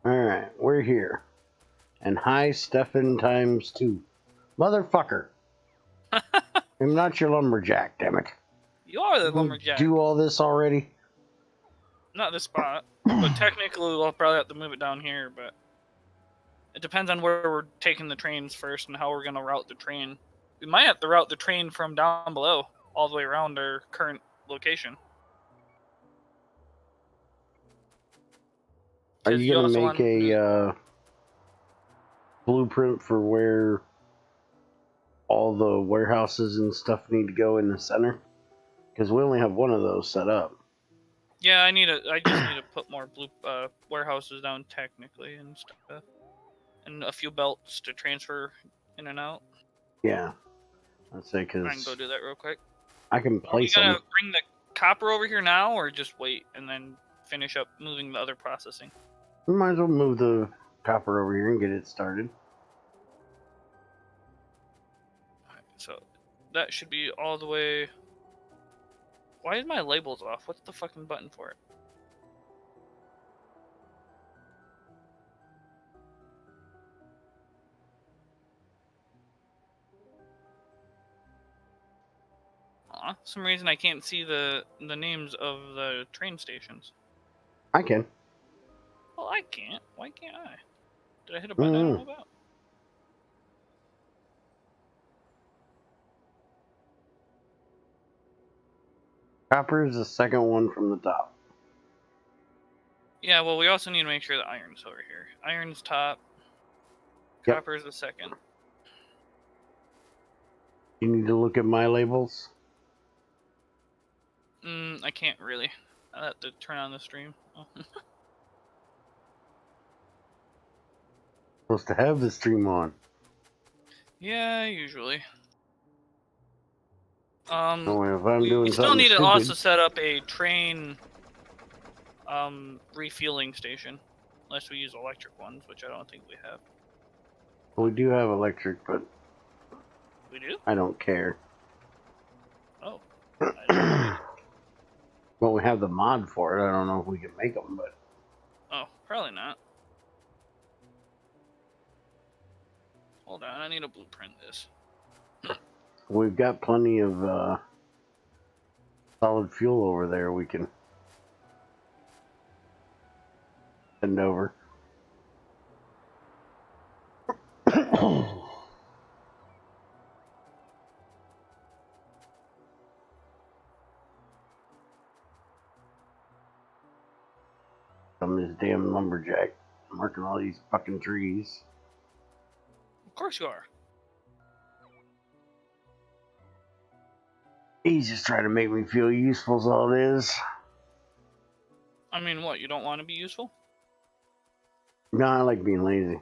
Alright, we're here. And hi, Stefan times 2. Motherfucker! I'm not your lumberjack, damn it. You are the You gonna lumberjack. do all this already? Not this spot. But technically, we'll probably have to move it down here, but it depends on where we're taking the trains first and how we're going to route the train. We might have to route the train from down below all the way around our current location. Are you going to make a blueprint for where all the warehouses and stuff need to go in the center? Because we only have one of those set up. Yeah, I just need to put more warehouses down technically and stuff. And a few belts to transfer in and out. Yeah. I'd say because I can go do that real quick. I can place them. Are you going to bring the copper over here now or just wait and then finish up moving the other processing? We might as well move the copper over here and get it started. So that should be all the way. Why is my labels off? What's the fucking button for it? For some reason I can't see the names of the train stations. I can. Well, I can't. Why can't I? Did I hit a button I don't know about? Copper is the second one from the top. Yeah, well, we also need to make sure the iron's over here. Iron's top. Yep. Copper's the second. You need to look at my labels. I can't really. I have to turn on the stream. Oh. Supposed to have the stream on. Yeah, usually. If I'm doing we still something need to stupid, also set up a train refueling station, unless we use electric ones, which I don't think we have. Well, we do have electric, but We do? I don't care. Oh. Well, we have the mod for it. I don't know if we can make them, but Oh, probably not. Hold on, I need to blueprint this. we've got plenty of solid fuel over there we can send over. I'm his damn lumberjack. Marking all these fucking trees. Of course you are. He's just trying to make me feel useful is all it is. I mean, what? You don't want to be useful? No, I like being lazy.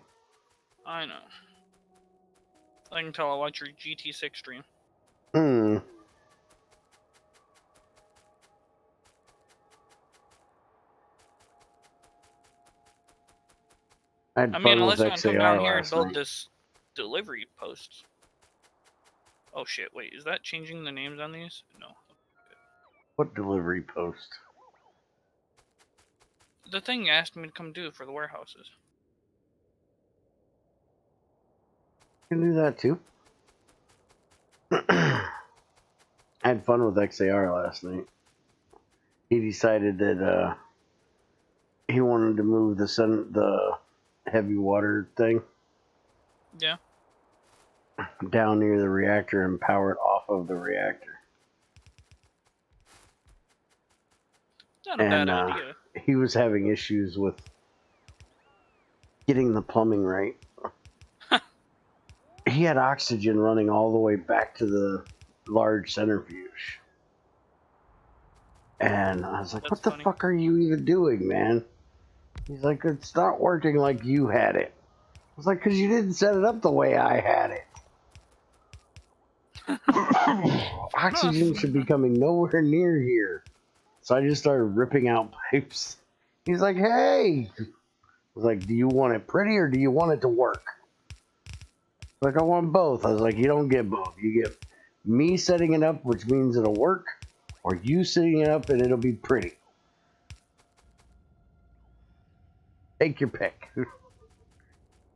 I know. I can tell I watch your GT6 stream. I had fun unless with you want to come XAR down here and last build night. this delivery post. Oh shit, wait, is that changing the names on these? No. What delivery post? The thing you asked me to come do for the warehouses. You can do that too. I had fun with XAR last night. He decided that he wanted to move the heavy water thing Yeah. down near the reactor and power it off of the reactor. Not a bad idea. He was having issues with getting the plumbing right. He had oxygen running all the way back to the large centrifuge. And I was like, That's what the funny. fuck are you even doing, man? He's like, it's not working like you had it. I was like, because you didn't set it up the way I had it. Oxygen should be coming nowhere near here. So I just started ripping out pipes. He's like, hey. I was like, do you want it pretty or do you want it to work? Like, I want both. I was like, you don't get both. You get me setting it up, which means it'll work, or you setting it up and it'll be pretty. Take your pick. So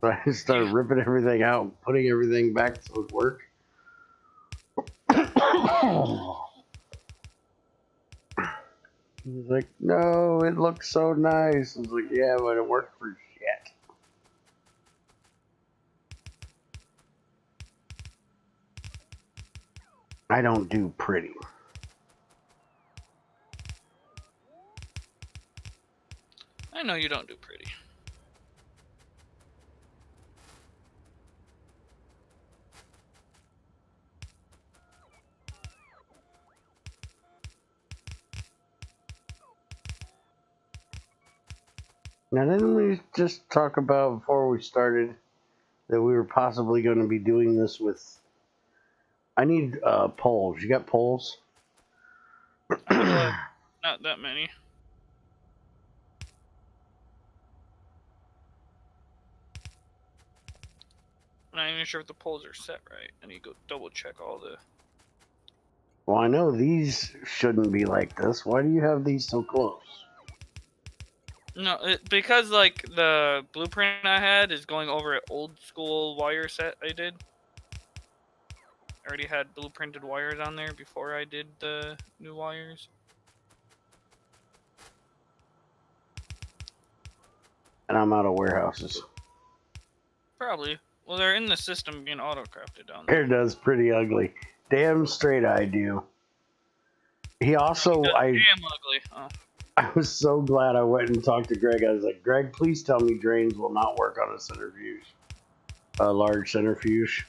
I just started ripping everything out, putting everything back so it would work. He's like, no, it looks so nice. I was like, yeah, but it worked for shit. I don't do pretty. I know you don't do pretty. Now, didn't we just talk about before we started that we were possibly going to be doing this with... I need poles. You got poles? I have not that many. I'm not even sure if the poles are set right. I need to go double check all the... Well, I know these shouldn't be like this. Why do you have these so close? No, because like the blueprint I had is going over an old school wire set I did. I already had blueprinted wires on there before I did the new wires. And I'm out of warehouses. Probably. Well, they're in the system being auto-crafted down Hair there. does pretty ugly. Damn straight I do. He also, Damn ugly. Oh. I was so glad I went and talked to Greg. I was like, Greg, please tell me drains will not work on a centrifuge. A large centrifuge.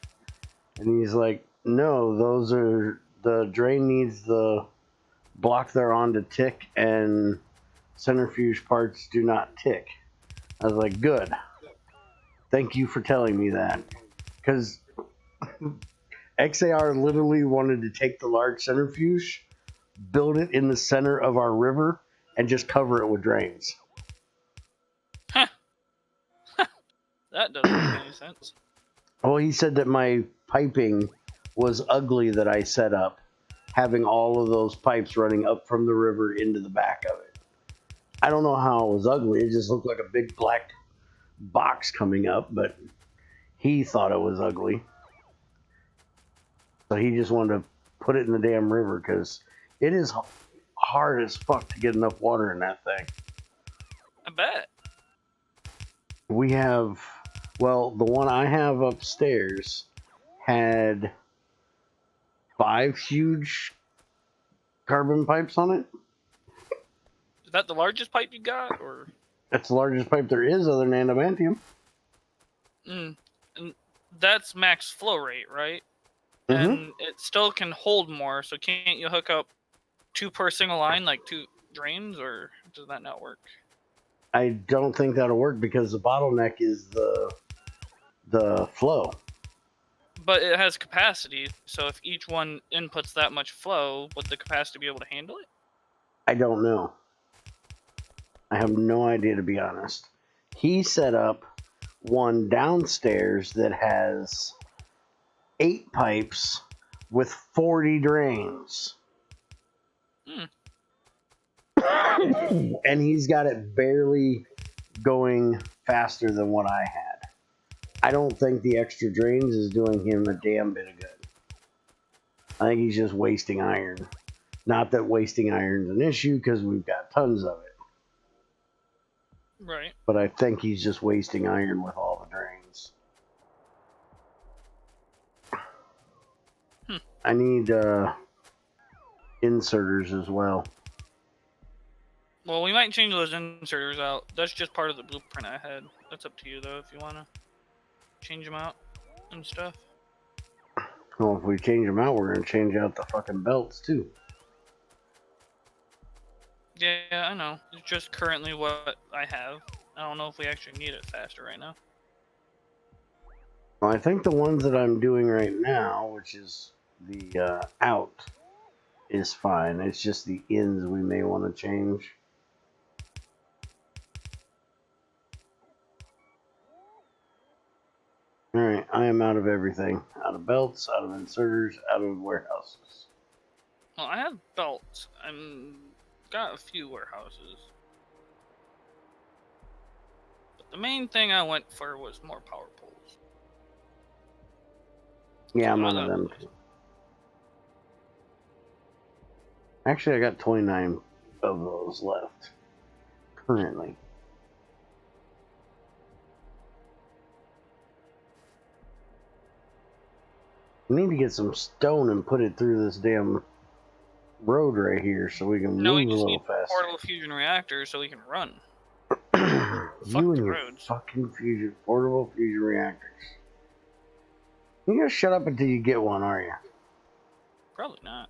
And he's like, no, those are, the drain needs the block they're on to tick and centrifuge parts do not tick. I was like, good. Thank you for telling me that. Because XAR literally wanted to take the large centrifuge, build it in the center of our river, and just cover it with drains. Huh. That doesn't make any sense. Well, he said that my piping was ugly that I set up, having all of those pipes running up from the river into the back of it. I don't know how it was ugly. It just looked like a big black box coming up, but he thought it was ugly. So he just wanted to put it in the damn river because it is hard as fuck to get enough water in that thing. I bet. We have, well, the one I have upstairs had 5 huge carbon pipes on it. Is that the largest pipe you got, or? It's the largest pipe there is other than adamantium. And that's max flow rate, right? Mm-hmm. And it still can hold more, so can't you hook up 2 per single line, like 2 drains, or does that not work? I don't think that'll work because the bottleneck is the flow. But it has capacity, so if each one inputs that much flow, would the capacity be able to handle it? I don't know. I have no idea, to be honest. He set up one downstairs that has 8 pipes with 40 drains. And he's got it barely going faster than what I had. I don't think the extra drains is doing him a damn bit of good. I think he's just wasting iron. Not that wasting iron's an issue, because we've got tons of it. Right. But I think he's just wasting iron with all the drains. I need inserters as well. Well, we might change those inserters out. That's just part of the blueprint I had. That's up to you, though, if you want to change them out and stuff. Well, if we change them out, we're going to change out the fucking belts, too. Yeah, I know. It's just currently what I have. I don't know if we actually need it faster right now. Well, I think the ones that I'm doing right now, which is the out, is fine. It's just the ins we may want to change. Alright, I am out of everything. Out of belts, out of inserters, out of warehouses. Well, I have belts. I've got a few warehouses. But the main thing I went for was more power poles. Yeah, I'm out of them too. Actually, I got 29 of those left. Currently. We need to get some stone and put it through this damn road right here so we can No, we move a just little need faster. portable fusion reactors so we can run. You and your roads. fucking portable fusion reactors. You gonna shut up until you get one, are you? Probably not.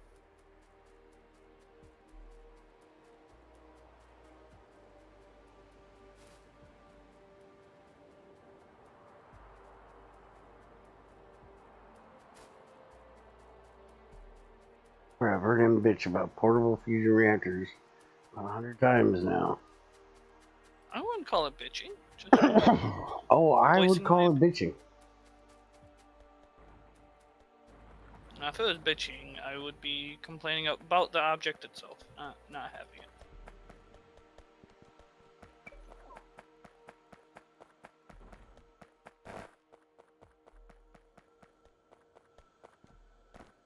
I've heard him bitch about portable fusion reactors 100 times now. I wouldn't call it bitching. Oh, I would call it bitching. Now, if it was bitching, I would be complaining about the object itself, not having it.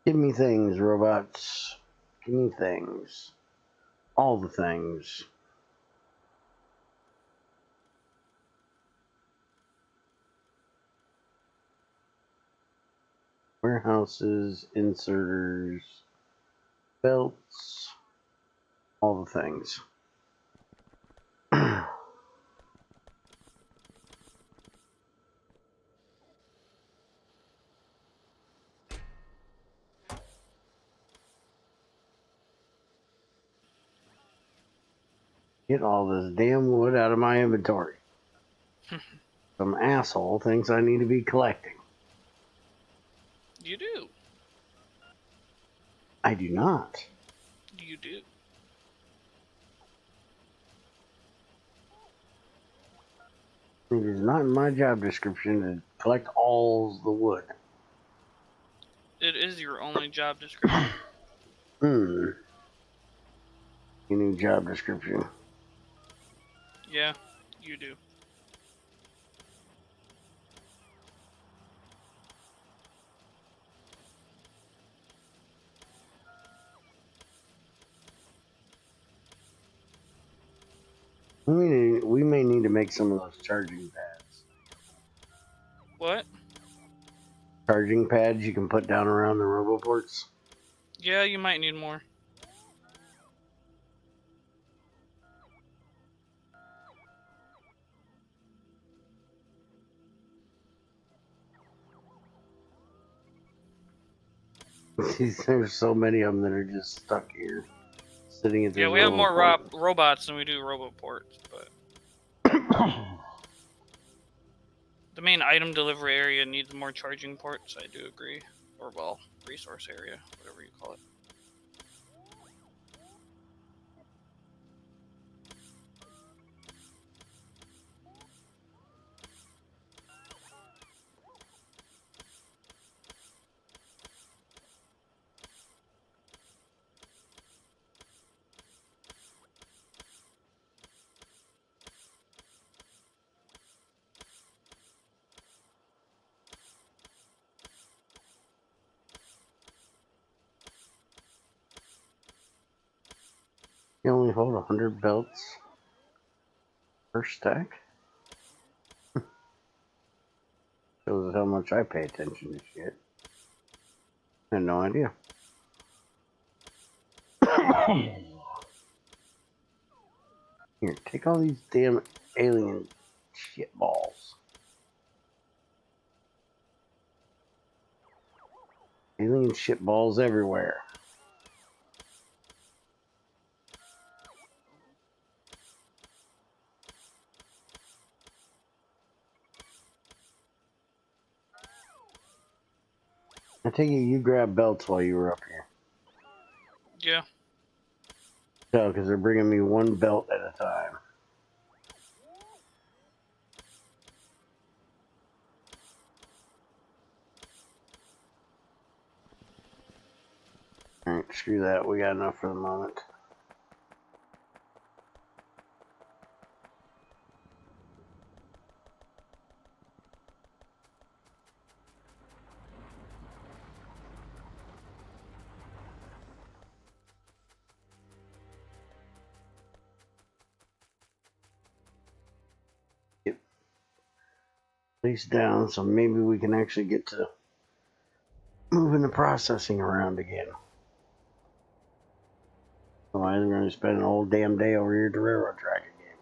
Give me things, robots. Give me things. All the things. Warehouses, inserters, belts, all the things. Get all this damn wood out of my inventory. Some asshole thinks I need to be collecting. You do. I do not. You do. It is not in my job description to collect all the wood. It is your only job description. Your new job description. Yeah, you do. We may need to make some of those charging pads. What? Charging pads you can put down around the roboports. Yeah, you might need more. There's so many of them that are just stuck here, sitting at this Yeah, we have little more robots than we do roboports, but the main item delivery area needs more charging ports. I do agree, or well, resource area, whatever you call it. You only hold 100 belts per stack? Shows how much I pay attention to shit. I had no idea. Here, take all these damn alien shit balls. Alien shit balls everywhere. I take it you grabbed belts while you were up here. Yeah. No, because they're bringing me one belt at a time. Alright, screw that. We got enough for the moment. Get place down so maybe we can actually get to moving the processing around again. Otherwise, we're going to spend an whole damn day over here at the railroad track again.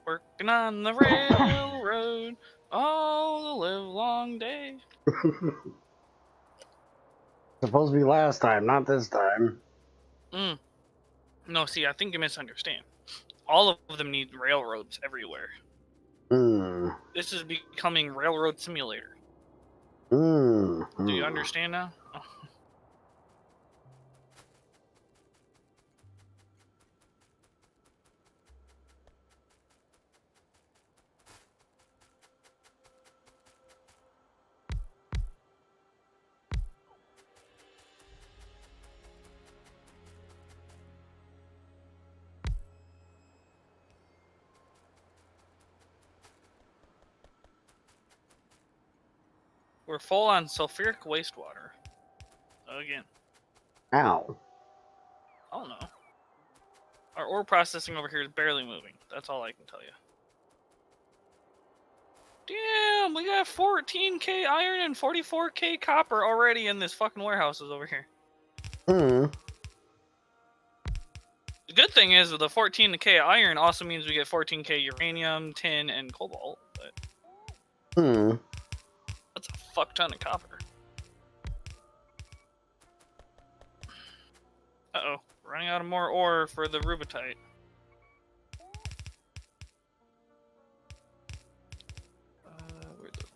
Working on the railroad all the live long day. Supposed to be last time, not this time. No, see, I think you misunderstand. All of them need railroads everywhere. This is becoming Railroad Simulator. Do you understand now? Oh. We're full on sulfuric wastewater. Again. Ow. I don't know. Our ore processing over here is barely moving. That's all I can tell you. Damn, we got 14k iron and 44k copper already in this fucking warehouses over here. The good thing is with the 14k iron also means we get 14k uranium, tin, and cobalt. But that's a fuck ton of copper. Uh-oh. Running out of more ore for the rubitite. Where's those?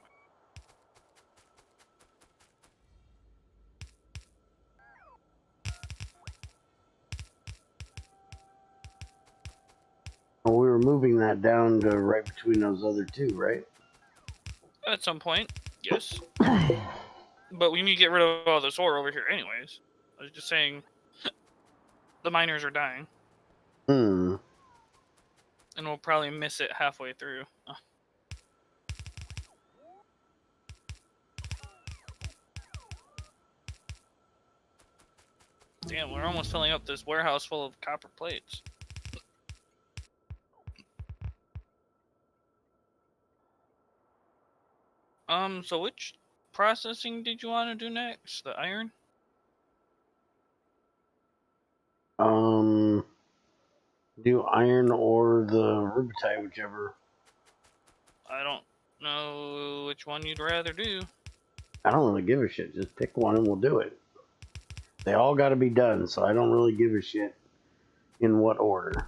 Well, we were moving that down to right between those other two, right? At some point, yes. But we need to get rid of all this ore over here anyways. I was just saying the miners are dying. And we'll probably miss it halfway through. Oh. Damn, we're almost filling up this warehouse full of copper plates. So which processing did you want to do next? The iron? Do iron or the rubitite, whichever. I don't know which one you'd rather do. I don't really give a shit. Just pick one and we'll do it. They all got to be done, so I don't really give a shit in what order.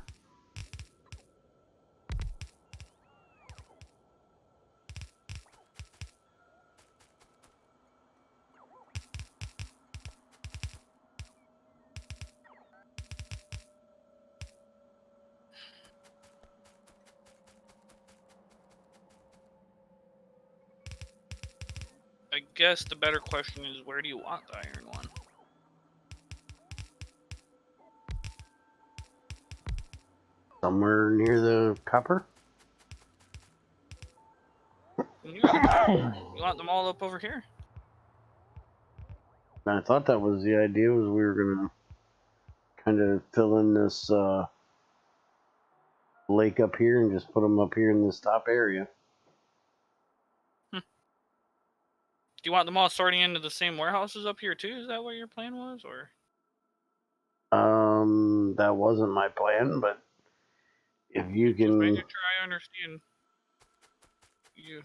I guess the better question is, where do you want the iron one? Somewhere near the copper? You want them all up over here? I thought that was the idea, was we were going to kind of fill in this lake up here and just put them up here in this top area. Do you want them all sorting into the same warehouses up here too? Is that what your plan was, or? That wasn't my plan, but if you Just can, making sure I understand you.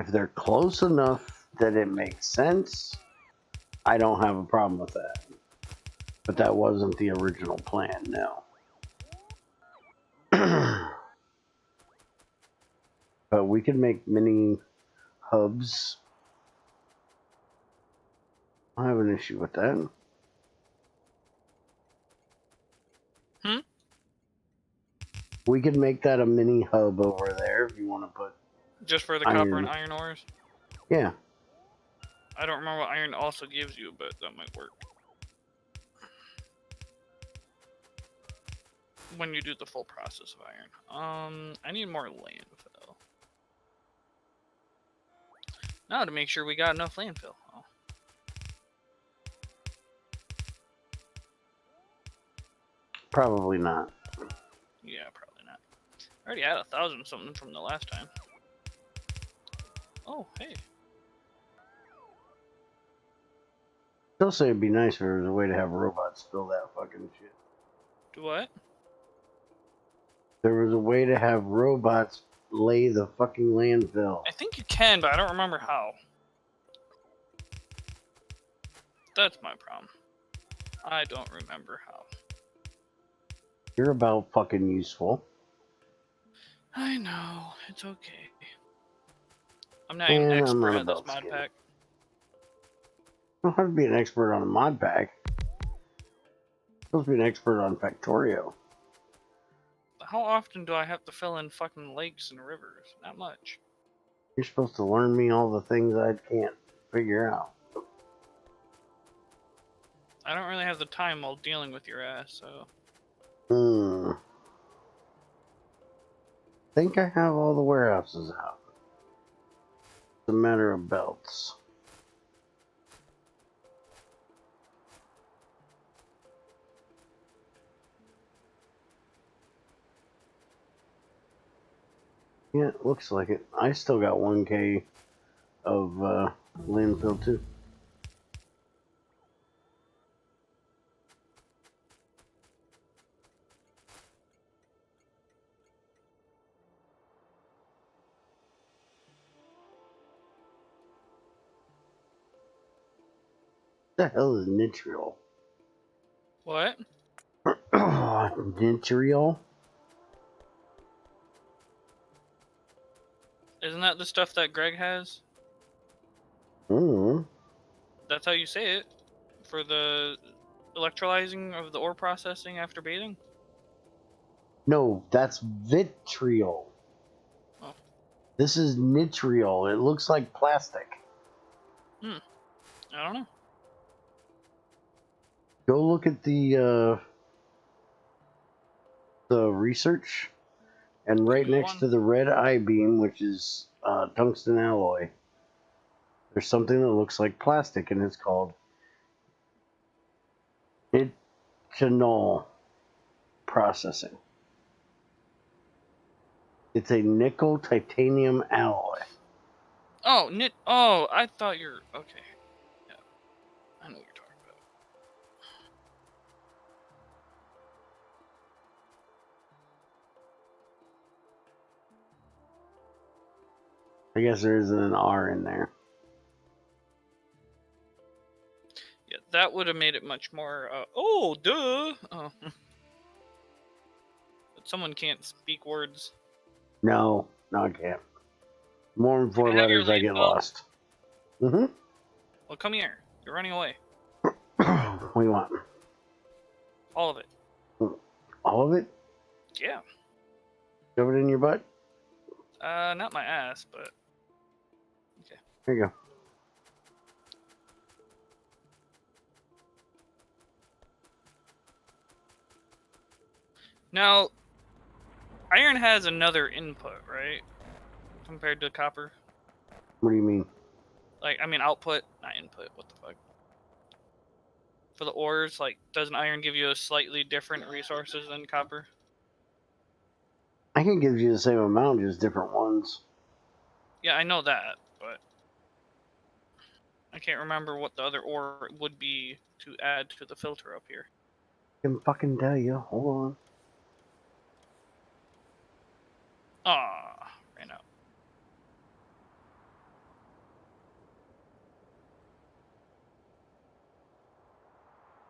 if they're close enough that it makes sense, I don't have a problem with that. But that wasn't the original plan, no. But we could make mini hubs. I have an issue with that. We could make that a mini hub over there if you want to put. Just for the iron. copper and iron ores? Yeah. I don't remember what iron also gives you, but that might work. When you do the full process of iron. I need more landfill. Now to make sure we got enough landfill. Oh. Probably not. Yeah, probably not. I already had 1,000 something from the last time. Oh, hey. Still say it'd be nice if there was a way to have robots fill that fucking shit. Do what? There was a way to have robots lay the fucking landfill. I think you can, but I don't remember how. That's my problem. I don't remember how. You're about fucking useful. I know. It's okay. I'm not even an expert at this mod pack. You don't have to be an expert on a mod pack. You're supposed to be an expert on Factorio. How often do I have to fill in fucking lakes and rivers? Not much. You're supposed to learn me all the things I can't figure out. I don't really have the time while dealing with your ass, so. I think I have all the warehouses out. It's a matter of belts. Yeah, it looks like it. I still got 1K of landfill too. What the hell is nitriol? What? Nitriol? Isn't that the stuff that Greg has? Mm. That's how you say it. For the electrolyzing of the ore processing after baiting? No, that's vitriol. Oh. This is nitriol. It looks like plastic. I don't know. Go look at the research, and right next to the red I-beam, which is tungsten alloy, there's something that looks like plastic, and it's called ethanol processing. It's a nickel titanium alloy. Oh, oh, I thought you're okay. Yeah, I know what you're talking about. I guess there isn't an R in there. Yeah, that would have made it much more. Oh, duh. Oh. But someone can't speak words. No, I can't. More than Can 4 I have your letters, I get landfill? lost. Mm-hmm. Well, come here. You're running away. What do you want? All of it. All of it? Yeah. Shove it in your butt? Not my ass, but okay. There you go. Now, iron has another input, right? Compared to copper. What do you mean? Like, I mean, output, not input. What the fuck? For the ores, like, doesn't iron give you a slightly different resources than copper? I can give you the same amount, just different ones. Yeah, I know that, but I can't remember what the other ore would be to add to the filter up here. I can fucking tell you. Hold on. Ah, ran out.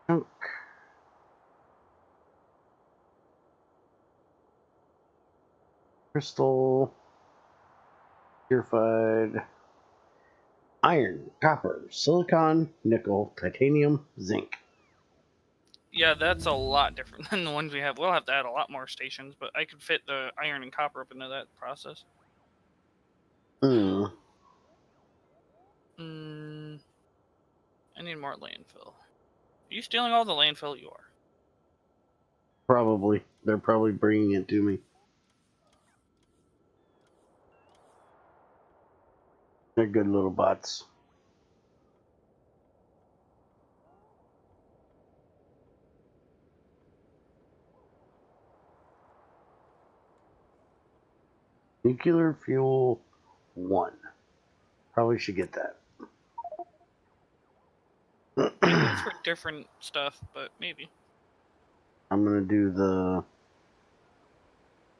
Chunk. Crystal. Purified. Iron, copper, silicon, nickel, titanium, zinc. Yeah, that's a lot different than the ones we have. We'll have to add a lot more stations, but I could fit the iron and copper up into that process. Hmm. I need more landfill. Are you stealing all the landfill? You are. Probably. They're probably bringing it to me. They're good little bots. Nuclear fuel 1. Probably should get that. Maybe it's for different stuff, but maybe. I'm going to do the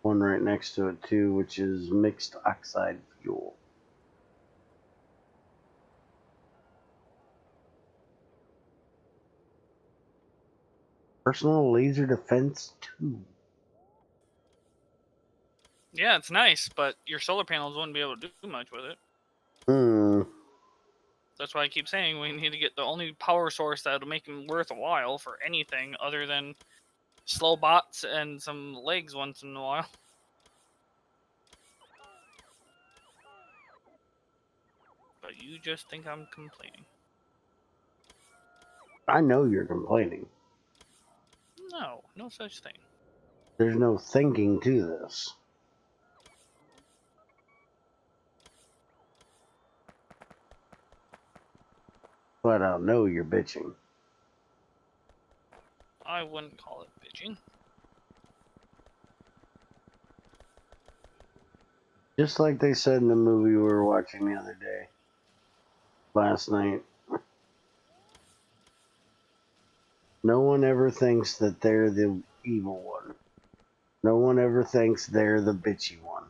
one right next to it too, which is mixed oxide fuel. Personal laser defense 2. Yeah, it's nice, but your solar panels wouldn't be able to do much with it. Hmm. That's why I keep saying we need to get the only power source that'll make them worth a while for anything other than slow bots and some legs once in a while. But you just think I'm complaining. I know you're complaining. No, no such thing. There's no thinking to this. But I know you're bitching. I wouldn't call it bitching. Just like they said in the movie we were watching the other day. Last night. No one ever thinks that they're the evil one. No one ever thinks they're the bitchy one.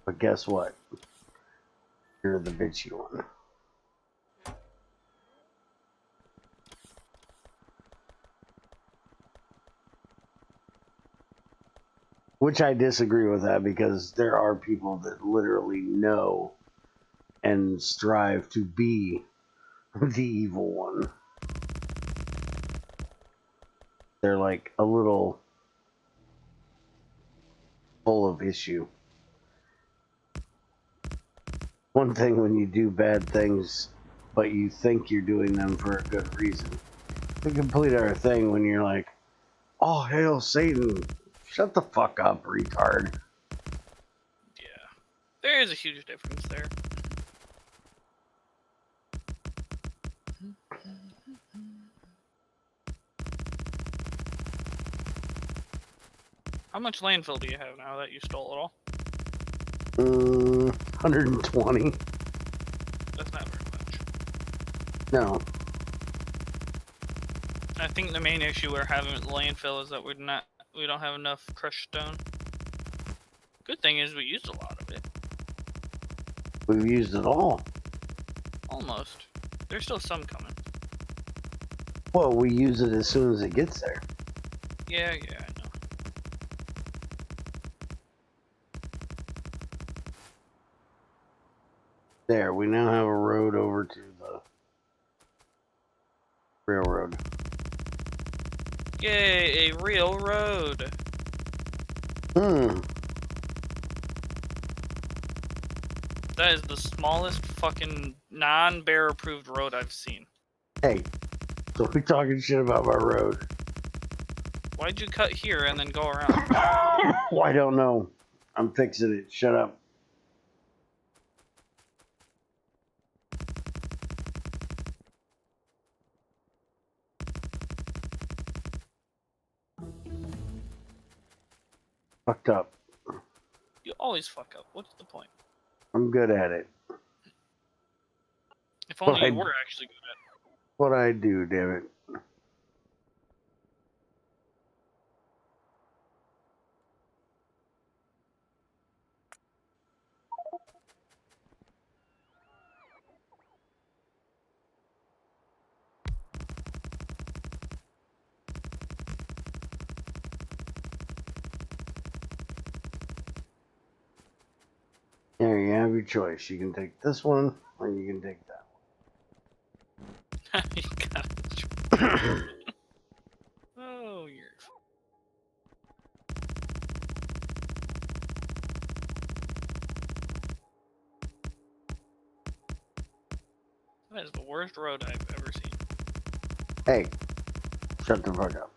But guess what? You're the bitchy one. Which I disagree with that, because there are people that literally know and strive to be the evil one. They're like a little full of issue. One thing when you do bad things, but you think you're doing them for a good reason. The complete other thing when you're like, oh, hail Satan. Shut the fuck up, retard. Yeah. There is a huge difference there. How much landfill do you have now that you stole it all? 120. That's not very much. No. I think the main issue we're having with landfill is that we don't have enough crushed stone. Good thing is we used a lot of it. We've used it all. Almost. There's still some coming. Well, we use it as soon as it gets there. Yeah, I know. There, we now have a road over to the railroad. Yay, a real road. That is the smallest fucking non-bear approved road I've seen. Hey, so we talking shit about my road. Why'd you cut here and then go around? Well, I don't know. I'm fixing it. Shut up. Fucked up. You always fuck up. What's the point? I'm good at it. If only you were actually good at it. What I do, damn it. There you have your choice. You can take this one, or you can take that You got it. one. Oh, you're... That is the worst road I've ever seen. Hey, shut the fuck up.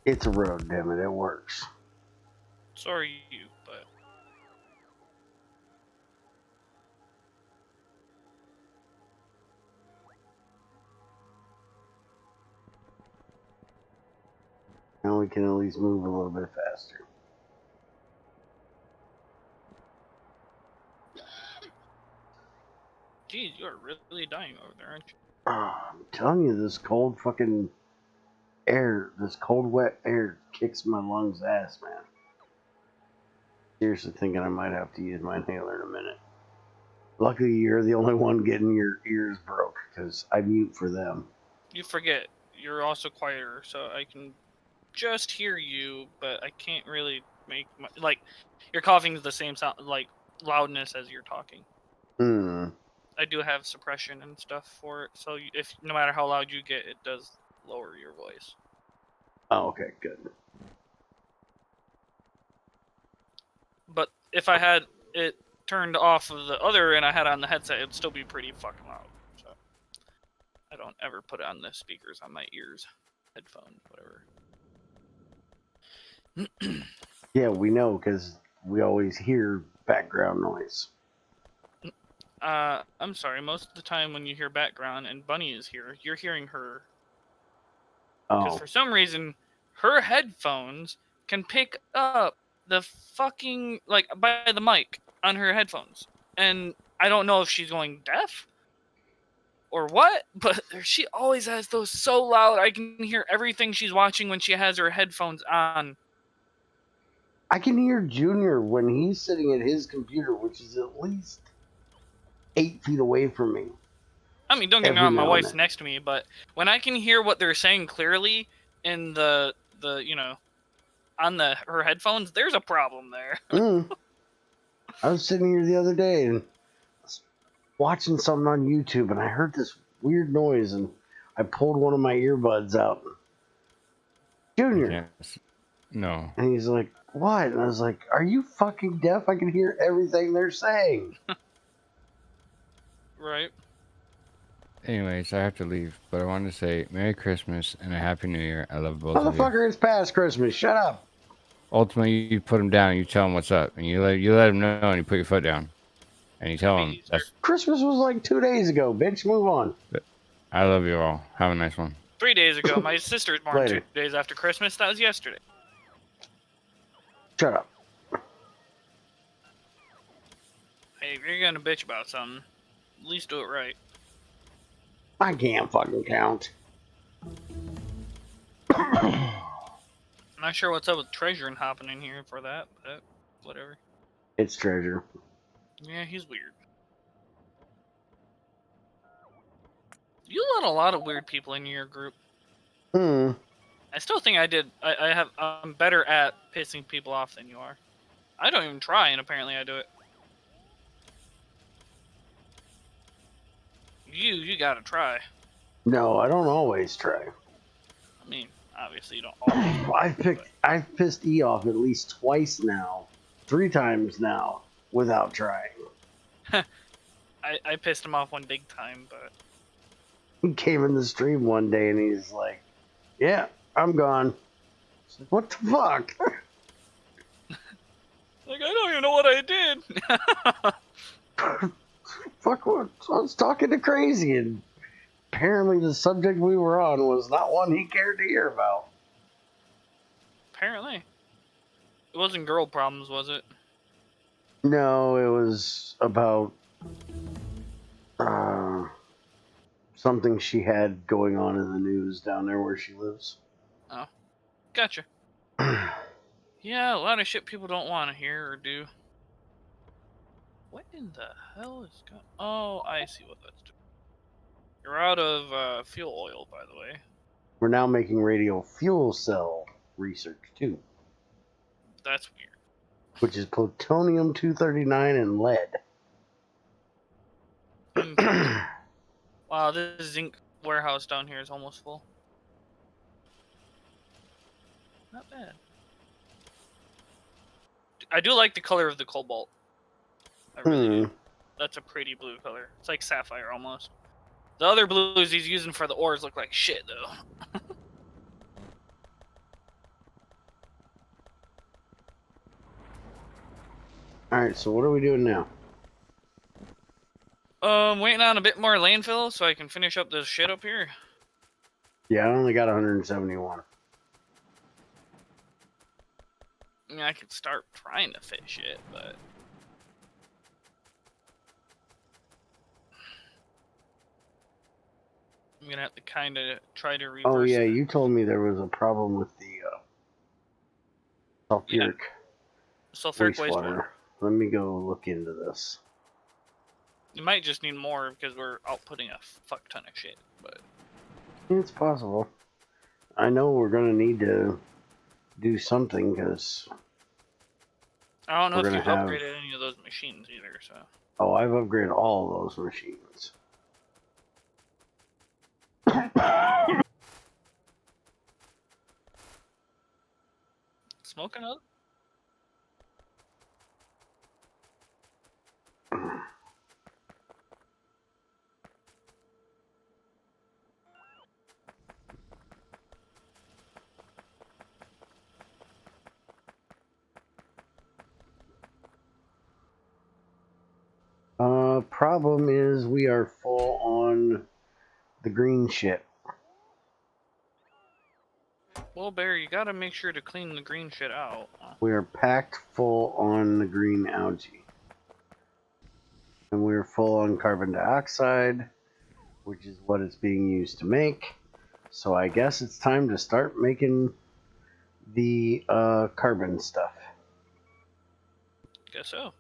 It's a road, damn it. It works. So are you, but... Now we can at least move a little bit faster. Geez, you are really dying over there, aren't you? I'm telling you, this cold fucking air, this cold wet air kicks my lungs ass, man. Seriously thinking I might have to use my inhaler in a minute. Luckily, you're the only one getting your ears broke, because I mute for them. You forget, you're also quieter, so I can just hear you, but I can't really make my... Like, your coughing is the same sound, like, loudness as you're talking. I do have suppression and stuff for it, so if no matter how loud you get, it does lower your voice. Oh, okay, good. But if I had it turned off of the other and I had it on the headset, it'd still be pretty fucking loud. So I don't ever put it on the speakers on my ears, headphone, whatever. Yeah, we know, because we always hear background noise. I'm sorry, most of the time when you hear background and Bunny is here, you're hearing her. Because for some reason, her headphones can pick up the fucking, like, by the mic on her headphones. And I don't know if she's going deaf or what, but she always has those so loud I can hear everything she's watching when she has her headphones on. I can hear Junior when he's sitting at his computer, which is at least 8 feet away from me. I mean, don't get me wrong, my wife's next to me, but when I can hear what they're saying clearly in the you know, on her headphones, there's a problem there. I was sitting here the other day and watching something on YouTube, and I heard this weird noise, and I pulled one of my earbuds out. Junior. No. And he's like, what? And I was like, are you fucking deaf? I can hear everything they're saying. Right. Anyways, I have to leave, but I wanted to say Merry Christmas and a Happy New Year. I love both of you. Motherfucker, it's past Christmas. Shut up. Ultimately, you put them down and you tell them what's up. And you let them know and you put your foot down. And you tell them. Christmas was like 2 days ago, bitch. Move on. I love you all. Have a nice one. 3 days ago. My sister's born Later. 2 days after Christmas. That was yesterday. Shut up. Hey, if you're gonna bitch about something, at least do it right. I can't fucking count. I'm not sure what's up with treasure and hopping in here for that, but whatever. It's Treasure. Yeah, he's weird. You let a lot of weird people in your group. Hmm. I still think I'm better at pissing people off than you are. I don't even try, and apparently I do it. You gotta try. No, I don't always try. I mean, obviously you don't always try. I've pissed E off at least twice now, 3 times now, without trying. I pissed him off one big time, but He came in the stream one day and he's like, "Yeah, I'm gone." Like, what the fuck? like I don't even know what I did. Fuck what? I was talking to Crazy, and apparently the subject we were on was not one he cared to hear about. Apparently, it wasn't girl problems, was it? No, it was about something she had going on in the news down there where she lives. Oh, gotcha. Yeah, a lot of shit people don't want to hear or do. What in the hell is going? Oh, I see what that's doing. You're out of fuel oil, by the way. We're now making radio fuel cell research too, That's weird. which is plutonium 239 and lead. Interesting. Wow, this zinc warehouse down here is almost full. Not bad. I do like the color of the cobalt. I really do. That's a pretty blue color. It's like sapphire almost. The other blues he's using for the ores look like shit though. Alright, so what are we doing now? Waiting on a bit more landfill so I can finish up this shit up here. Yeah, I only got 171. I mean, I could start trying to fit shit, but I'm gonna have to kind of try to reverse. Oh yeah, you told me there was a problem with the sulfuric, sulfuric wastewater. Let me go look into this. You might just need more because we're outputting a fuck ton of shit, but It's possible. I know we're gonna need to do something because I don't know if you've upgraded any of those machines either. So. Oh, I've upgraded all of those machines. Smoking up? Problem is we are full on the green shit. Well, Barry, you gotta make sure to clean the green shit out. We are packed full on the green algae. And we're full on carbon dioxide, which is what it's being used to make. So I guess it's time to start making the carbon stuff. Guess so.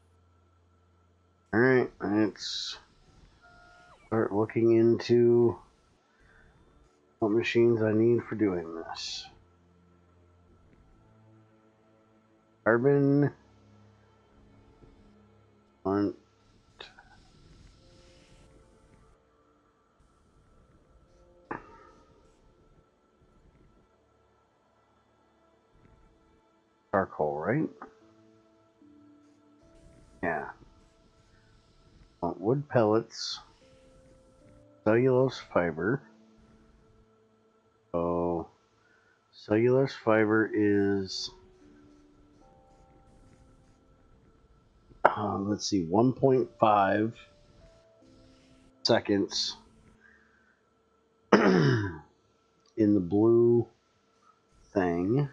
Alright, let's start looking into what machines I need for doing this. Carbon on charcoal, right? Yeah. Wood pellets, cellulose fiber. So, cellulose fiber is, let's see, 1.5 seconds in the blue thing,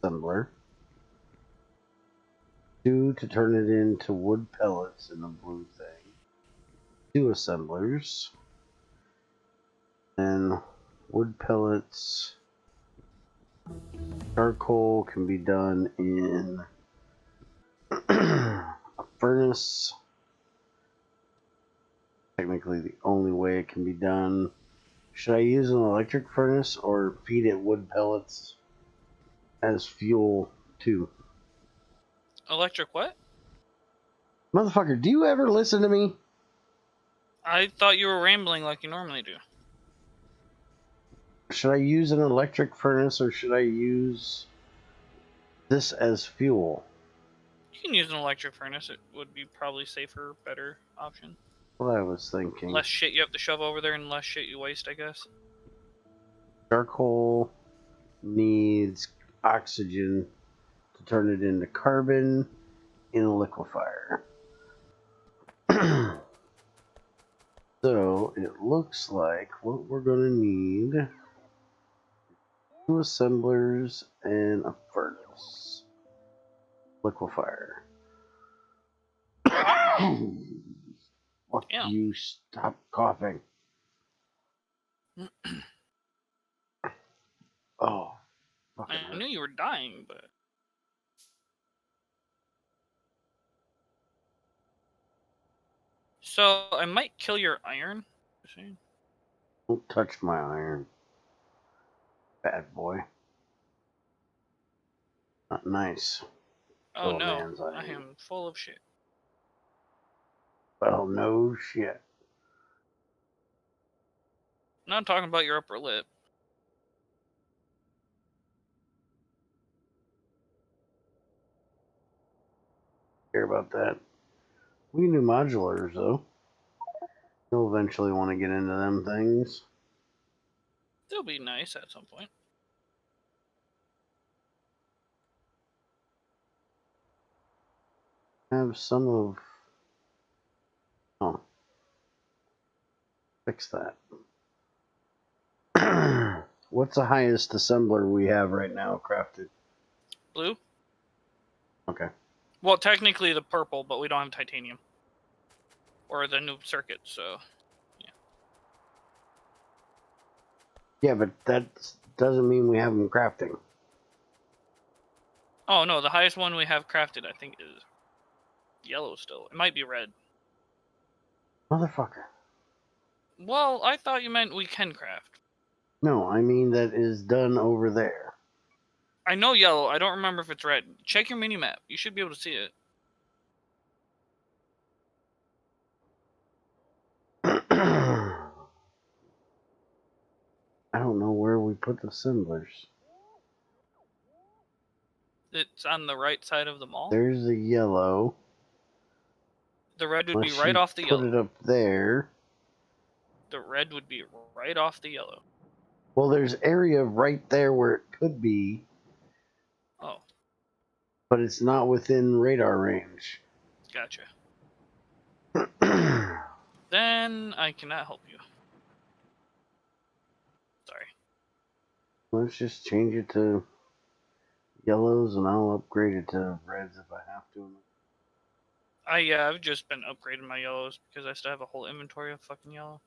assembler. 2 to turn it into wood pellets in the blue thing. 2 assemblers. And wood pellets, charcoal can be done in furnace. Technically, the only way it can be done. Should I use an electric furnace or feed it wood pellets as fuel too? Electric what? Motherfucker, do you ever listen to me? I thought you were rambling like you normally do. Should I use an electric furnace or should I use this as fuel? You can use an electric furnace. It would be probably safer, better option. What I was thinking. Less shit you have to shove over there and less shit you waste, I guess. Charcoal needs oxygen to turn it into carbon in a liquefier. So it looks like what we're going to need: 2 assemblers and a furnace. Liquefier. Fuck Damn. you, stop coughing. Oh, fucking I knew you were dying, but... So, I might kill your iron. don't touch my iron. Bad boy. Not nice. Oh Kill a no, man's iron. I am full of shit. Well, no shit. Not talking about your upper lip. Care about that. We can do modulars though. You'll eventually want to get into them things. They'll be nice at some point. Have some of. Oh. Fix that. What's the highest assembler we have right now crafted? Blue? Okay. Well, technically the purple, but we don't have titanium. Or the new circuit, so... Yeah, but that doesn't mean we have them crafting. Oh no, the highest one we have crafted, I think, is yellow still. It might be red. Motherfucker. Well, I thought you meant we can craft. No, I mean that is done over there. I know yellow. I don't remember if it's red. Check your mini map. You should be able to see it. I don't know where we put the assemblers. It's on the right side of the mall. There's the yellow. The red would be Unless right you off the put yellow. it up there. The red would be right off the yellow. Well, there's area right there where it could be, Oh, but it's not within radar range. gotcha. Then I cannot help you. Sorry. Let's just change it to yellows and I'll upgrade it to reds if I have to. I've just been upgrading my yellows because I still have a whole inventory of fucking yellow.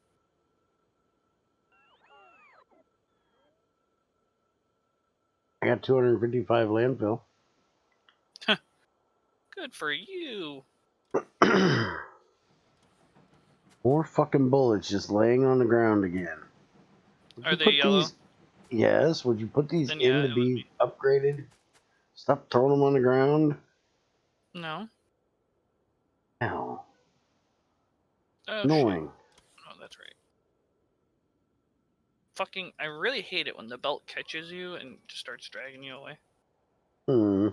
I got 255 landfill. Good for you. More fucking bullets just laying on the ground again. Are they yellow? Yes, would you put these Then in yeah, to it would be upgraded? Stop throwing them on the ground. No. Ow. Oh, Annoying. shit. Oh, that's right. Fucking, I really hate it when the belt catches you and just starts dragging you away. Hmm.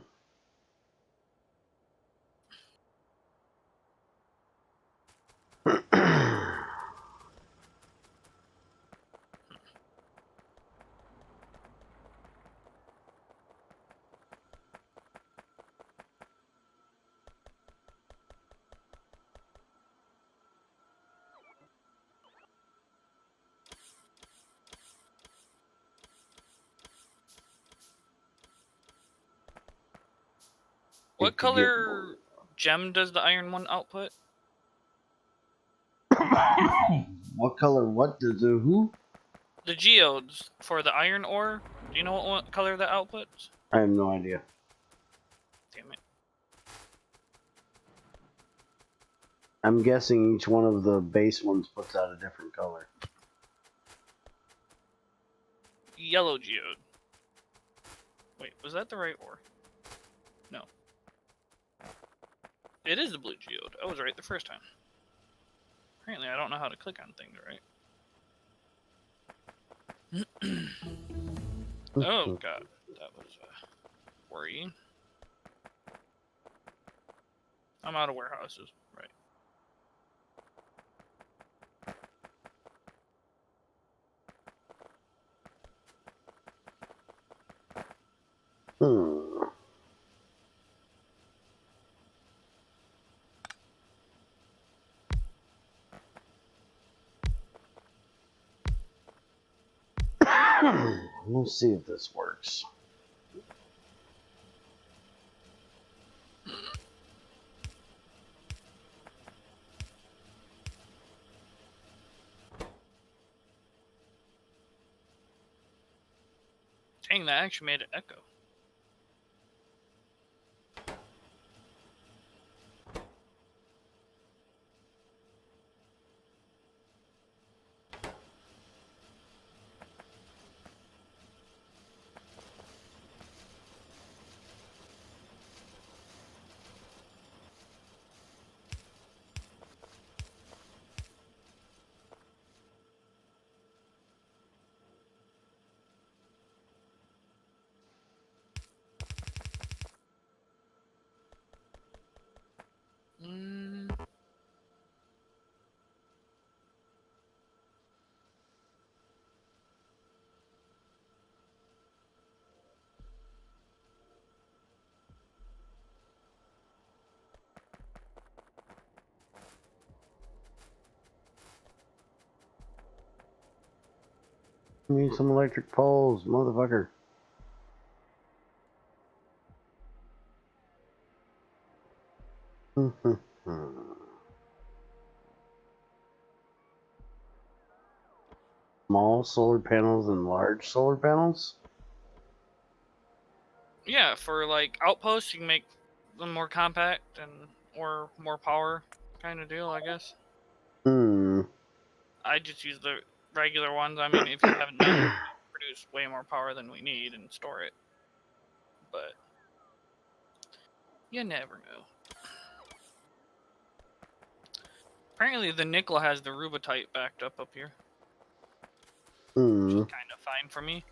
What color gem does the iron one output? What color? What does the who? The geodes for the iron ore. Do you know what color that outputs? I have no idea. Damn it. I'm guessing each one of the base ones puts out a different color. Yellow geode. Wait, was that the right ore? No. It is the blue geode. I was right the first time. Apparently, I don't know how to click on things right. Oh god, that was worrying. I'm out of warehouses. Right. We'll see if this works. Dang, that actually made it echo. Need some electric poles, motherfucker. Small solar panels and large solar panels? Yeah, for like outposts, you can make them more compact and or more power kind of deal, I guess. I just use the regular ones. I mean, if you haven't noticed, we produce way more power than we need and store it. But you never know. Apparently, the nickel has the rubitite backed up here. Which is kind of fine for me.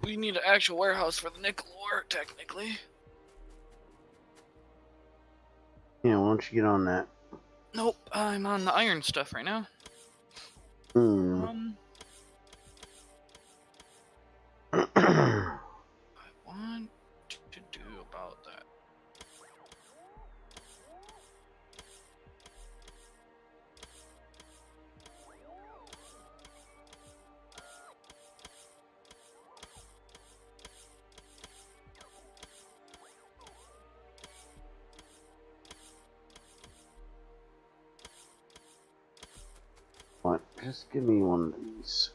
We need an actual warehouse for the nickel ore, technically. Yeah, why don't you get on that? Nope, I'm on the iron stuff right now. I want to do about that. What? Just give me one of these.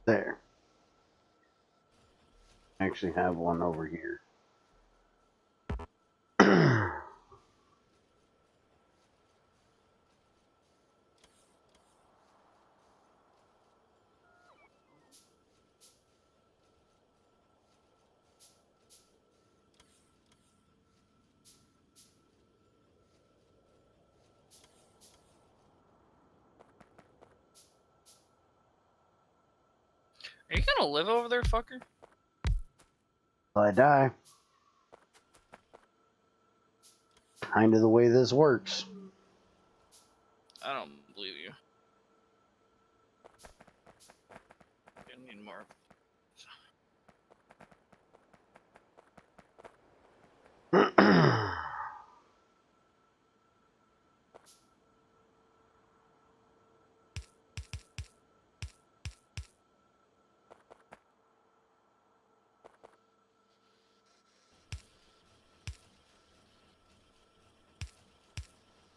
There. I actually have one over here. Are you gonna live over there, fucker? Till I die. Kind of the way this works. I don't believe you. need more.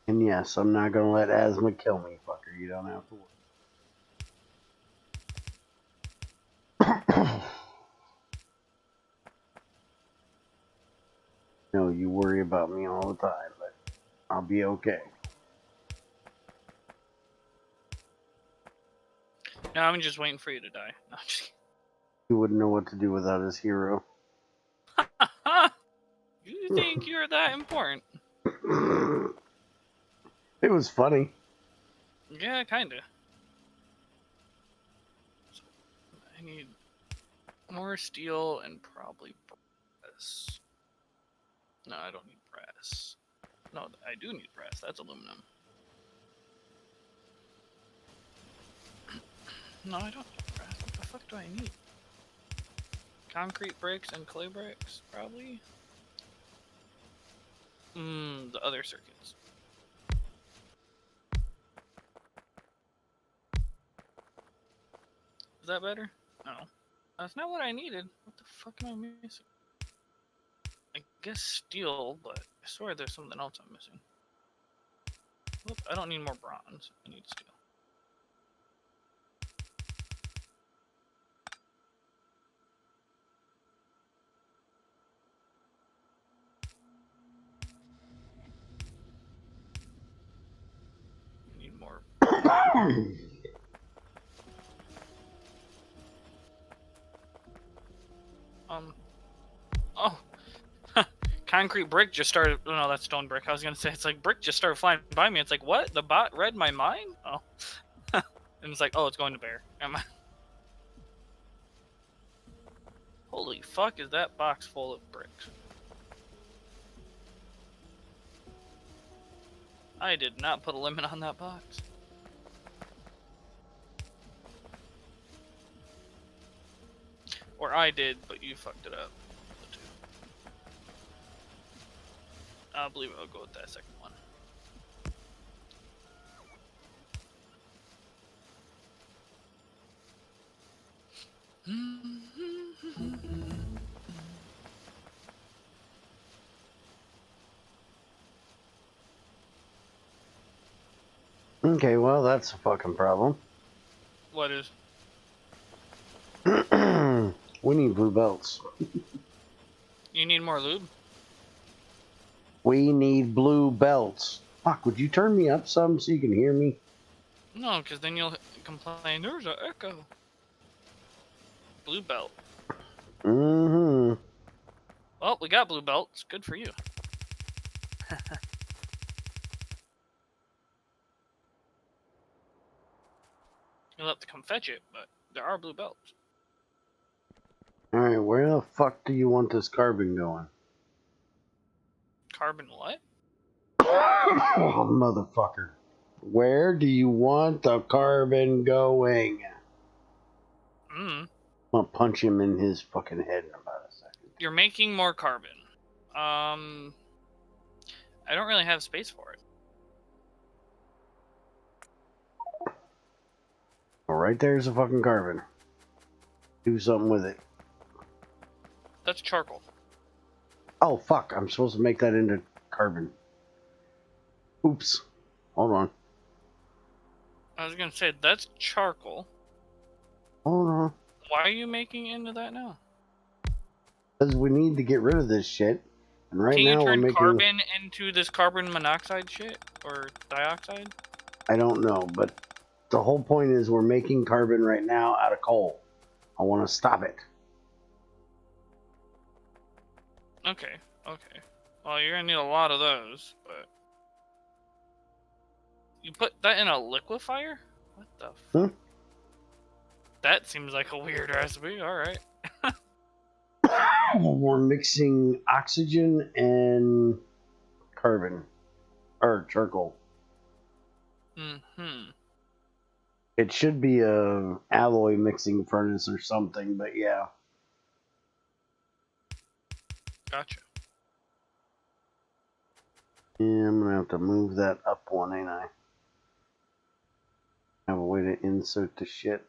And yes, I'm not gonna let asthma kill me, fucker. You don't have to worry. No, you worry about me all the time, but I'll be okay. No, I'm just waiting for you to die. No, I'm just kidding. He wouldn't know what to do without his hero. You think you're that important? It was funny. Yeah, kinda. So, I need more steel and probably brass. No, I don't need brass. No, I do need brass. That's aluminum. No, I don't need brass. What the fuck do I need? Concrete bricks and clay bricks, probably? The other circuits. Is that better? No. That's not what I needed. What the fuck am I missing? I guess steel, but I swear there's something else I'm missing. Oop, I don't need more bronze. I need steel. I need more. Oh. Concrete brick just started. Oh, no, that's stone brick. I was gonna say it's like brick just started flying by me. It's like, what? The bot read my mind? Oh. And it's like, oh, it's going to bear. Holy fuck, is that box full of bricks? I did not put a limit on that box. Or I did, but you fucked it up. I believe I'll go with that second one. Okay, well, that's a fucking problem. What is? We need blue belts. You need more lube? We need blue belts. Fuck, would you turn me up some so you can hear me? No, because then you'll complain, there's an echo. Blue belt. Mm-hmm. Well, we got blue belts. Good for you. You'll have to come fetch it, but there are blue belts. Alright, where the fuck do you want this carbon going? Carbon what? Oh, motherfucker. Where do you want the carbon going? I'm gonna punch him in his fucking head in about a second. You're making more carbon. I don't really have space for it. Well, right there's a fucking carbon. Do something with it. That's charcoal. Oh, fuck. I'm supposed to make that into carbon. Oops. Hold on. I was gonna say, that's charcoal. Hold on. Why are you making into that now? Because we need to get rid of this shit. And right Can now you we're turn making... carbon into this carbon monoxide shit? Or dioxide? I don't know, but the whole point is we're making carbon right now out of coal. I want to stop it. Okay, okay. Well, you're gonna need a lot of those, but... You put that in a liquefier? What the fuck? That seems like a weird recipe, alright. We're mixing oxygen and carbon. Or charcoal. Mm-hmm. It should be a alloy mixing furnace or something, but yeah. Gotcha. Yeah, I'm gonna have to move that up one, ain't I? Have a way to insert the shit.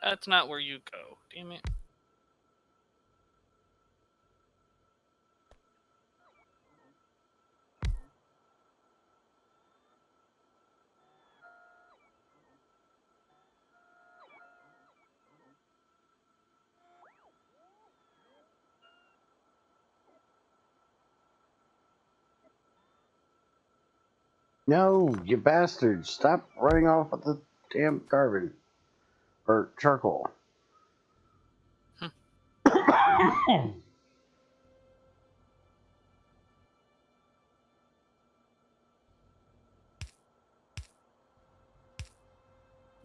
That's not where you go. Damn it. No, you bastard! Stop running off with the damn carbon or charcoal.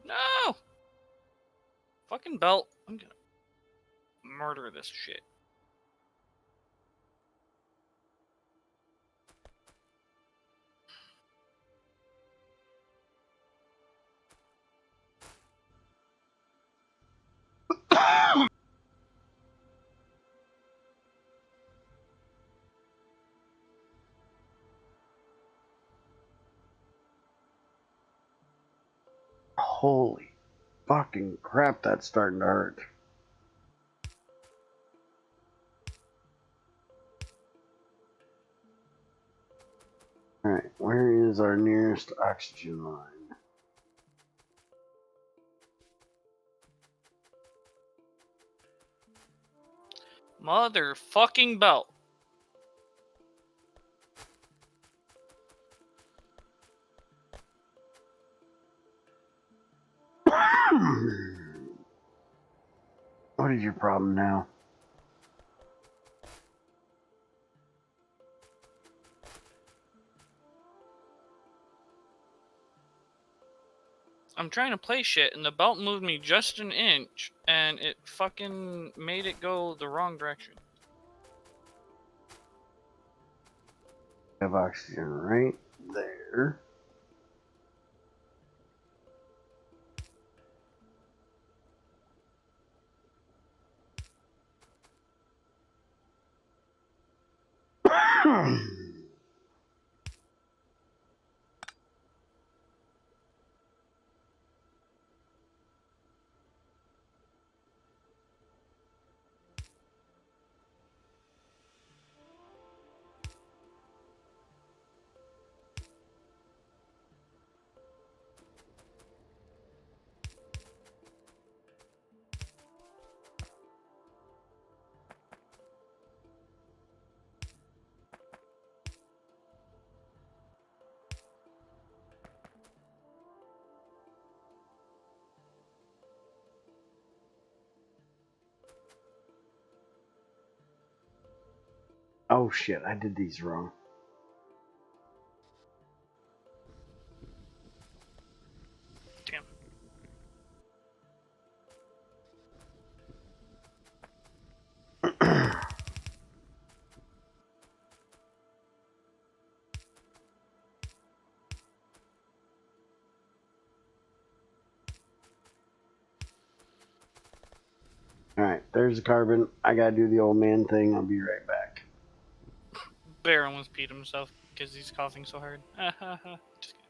No! Fucking belt. I'm gonna murder this shit. Holy fucking crap, that's starting to hurt. Alright, where is our nearest oxygen line? Motherfucking belt. What is your problem now? I'm trying to play shit, and the belt moved me just an inch, and it fucking made it go the wrong direction. Have oxygen right there. Oh shit, I did these wrong. Damn. Alright, there's the carbon. I gotta do the old man thing. I'll be right back. Bear almost peed himself because he's coughing so hard. Just kidding.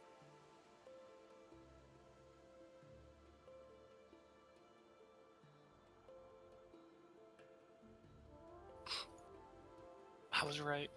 I was right.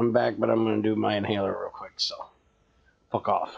I'm back, but I'm gonna do my inhaler real quick, so fuck off.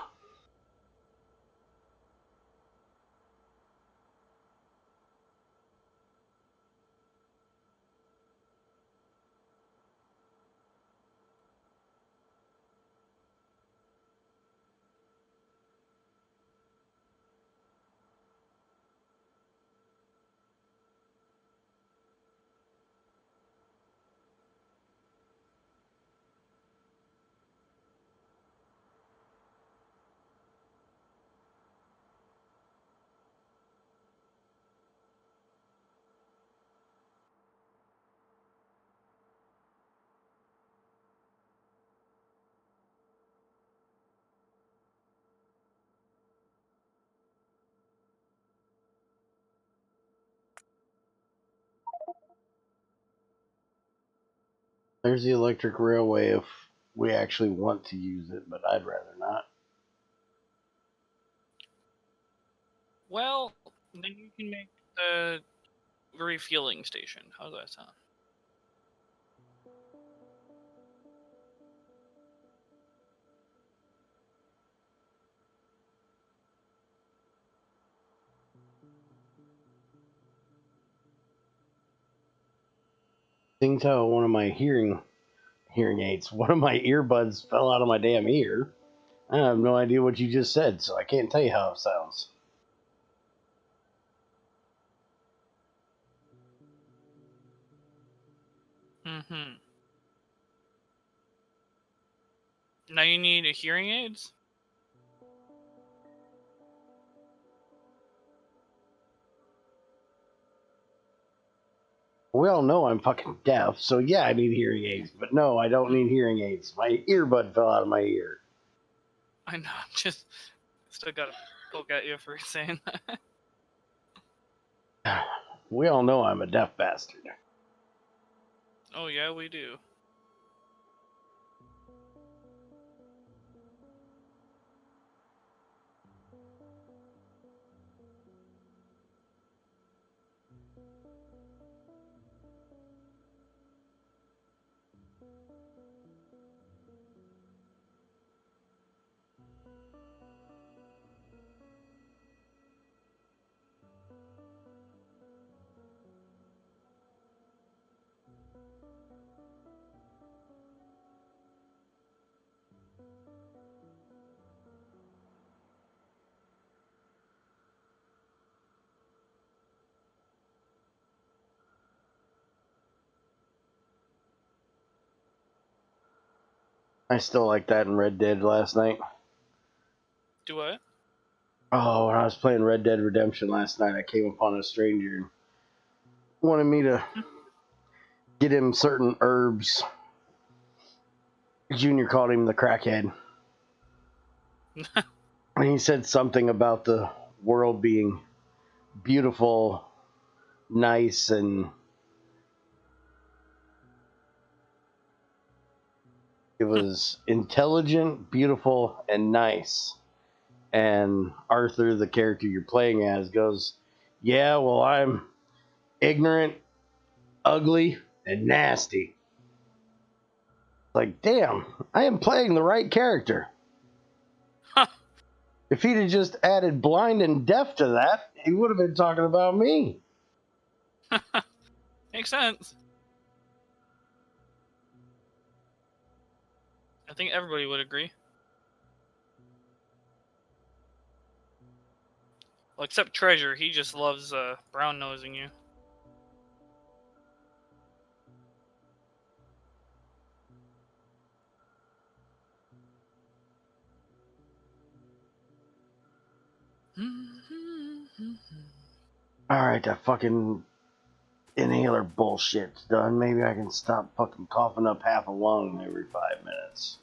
There's the electric railway if we actually want to use it, but I'd rather not. Well, then you can make the refueling station. How's that sound? Things how one of my hearing aids, one of my earbuds fell out of my damn ear. I have no idea what you just said, so I can't tell you how it sounds. Mm-hmm. Now you need a hearing aids? We all know I'm fucking deaf, so yeah, I need hearing aids. But no, I don't need hearing aids. My earbud fell out of my ear. I know, I'm just still gotta poke at you for saying that. We all know I'm a deaf bastard. Oh yeah, we do. I still like that in Red Dead last night. Do what? Oh, when I was playing Red Dead Redemption last night, I came upon a stranger and wanted me to get him certain herbs. Junior called him the crackhead. And he said something about the world being beautiful, nice, and it was intelligent, beautiful, and nice. And Arthur, the character you're playing as, goes, "Yeah, well, I'm ignorant, ugly, and nasty." Like, damn, I am playing the right character. If he'd have just added blind and deaf to that, he would have been talking about me. Makes sense. I think everybody would agree. Well, except Treasure. He just loves brown nosing you. Alright, that fucking inhaler bullshit's done. Maybe I can stop fucking coughing up half a lung every 5 minutes.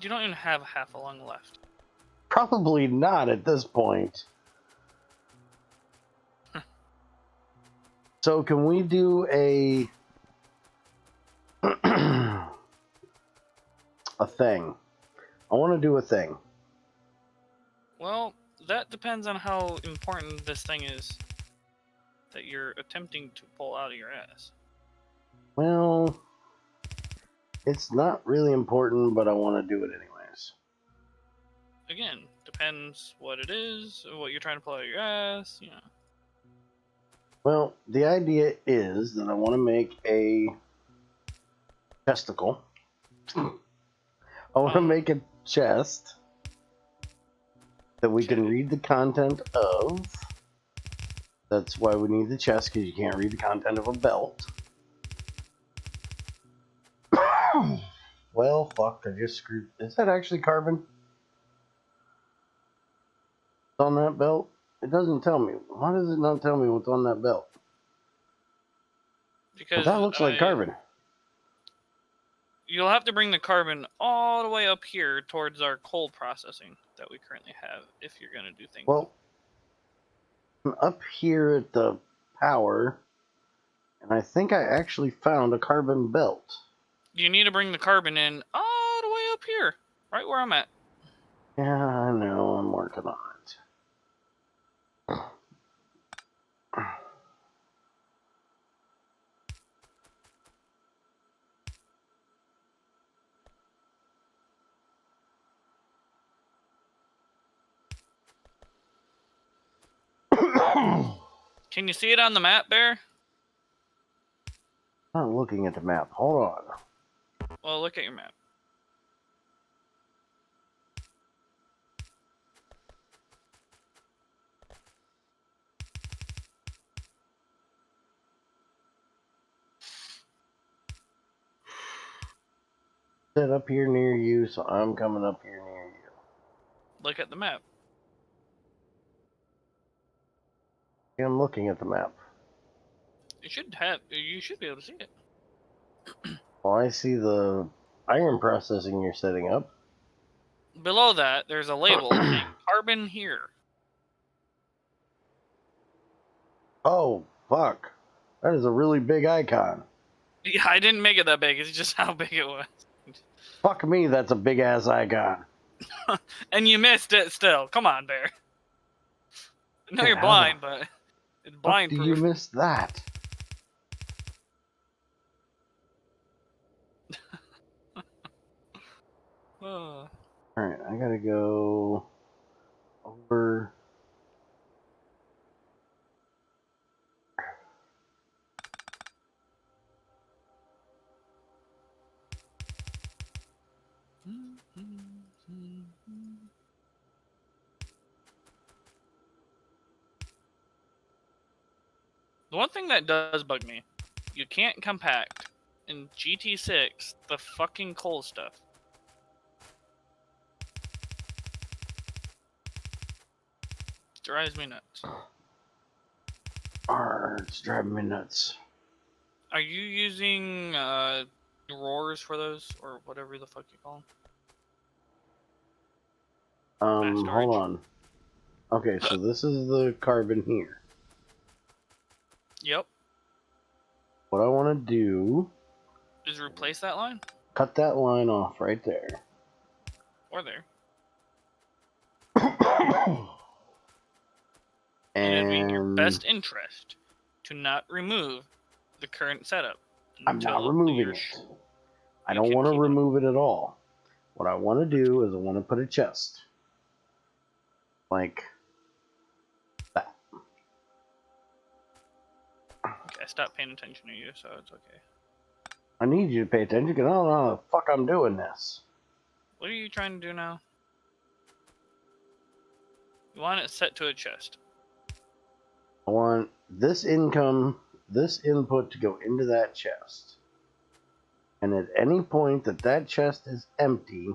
You don't even have half a lung left. Probably not at this point. So can we do a a thing? I want to do a thing. Well, that depends on how important this thing is that you're attempting to pull out of your ass. Well, It's not really important, but I want to do it anyways. Again, depends what it is, what you're trying to pull out of your ass, you know. Well, the idea is that I want to make a chesticle. I want to make a chest that we can read the content of. That's why we need the chest, because you can't read the content of a belt. Well, fuck, I just screwed. Is that actually carbon? On that belt? It doesn't tell me. Why does it not tell me what's on that belt? Because that looks like carbon. You'll have to bring the carbon all the way up here towards our coal processing that we currently have if you're going to do things. Well, I'm up here at the power, and I think I actually found a carbon belt. You need to bring the carbon in all the way up here, right where I'm at. Yeah, I know. I'm working on it. Can you see it on the map, Bear? I'm looking at the map. Hold on. Well, look at your map. Set up here near you, so I'm coming up here near you. Look at the map. Yeah, I'm looking at the map. You should be able to see it. Well, I see the iron processing you're setting up. Below that, there's a label saying carbon here. Oh, fuck. That is a really big icon. Yeah, I didn't make it that big. It's just how big it was. Fuck me, that's a big ass icon. And you missed it still. Come on, Bear. I know Yeah, you're blind, but it's blind do proof. you miss that? Alright, I gotta go over. The one thing that does bug me, you can't compact in GT6 the fucking coal stuff. Drives me nuts. It's driving me nuts. Are you using roars for those, or whatever the fuck you call them? Hold on. Okay, so this is the carbon here. Yep. What I want to do Is replace that line? cut that line off right there. Or there. And it'd be in your best interest to not remove the current setup. I'm not removing it. I don't want to remove it at all. What I want to do is I want to put a chest. Like that. Okay, I stopped paying attention to you, so it's okay. I need you to pay attention because I don't know how the fuck I'm doing this. What are you trying to do now? You want it set to a chest. I want this input to go into that chest. And at any point that chest is empty,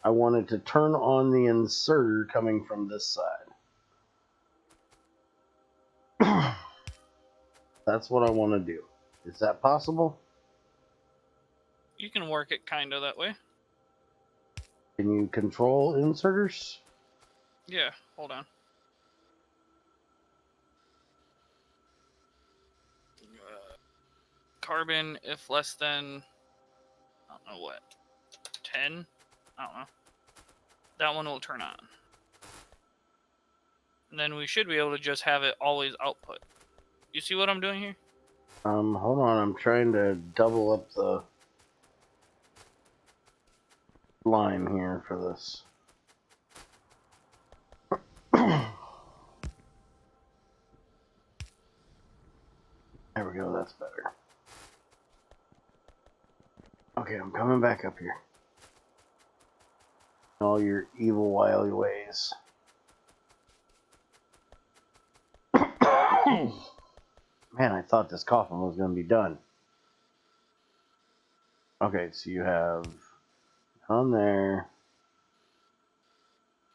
I want it to turn on the inserter coming from this side. That's what I want to do. Is that possible? You can work it kind of that way. Can you control inserters? Yeah, hold on. Carbon, if less than, I don't know what, 10? I don't know. That one will turn on. And then we should be able to just have it always output. You see what I'm doing here? Hold on, I'm trying to double up the... line here for this. There we go, that's better. Okay, I'm coming back up here. All your evil, wily ways. Man, I thought this coffin was going to be done. Okay, so you have on there,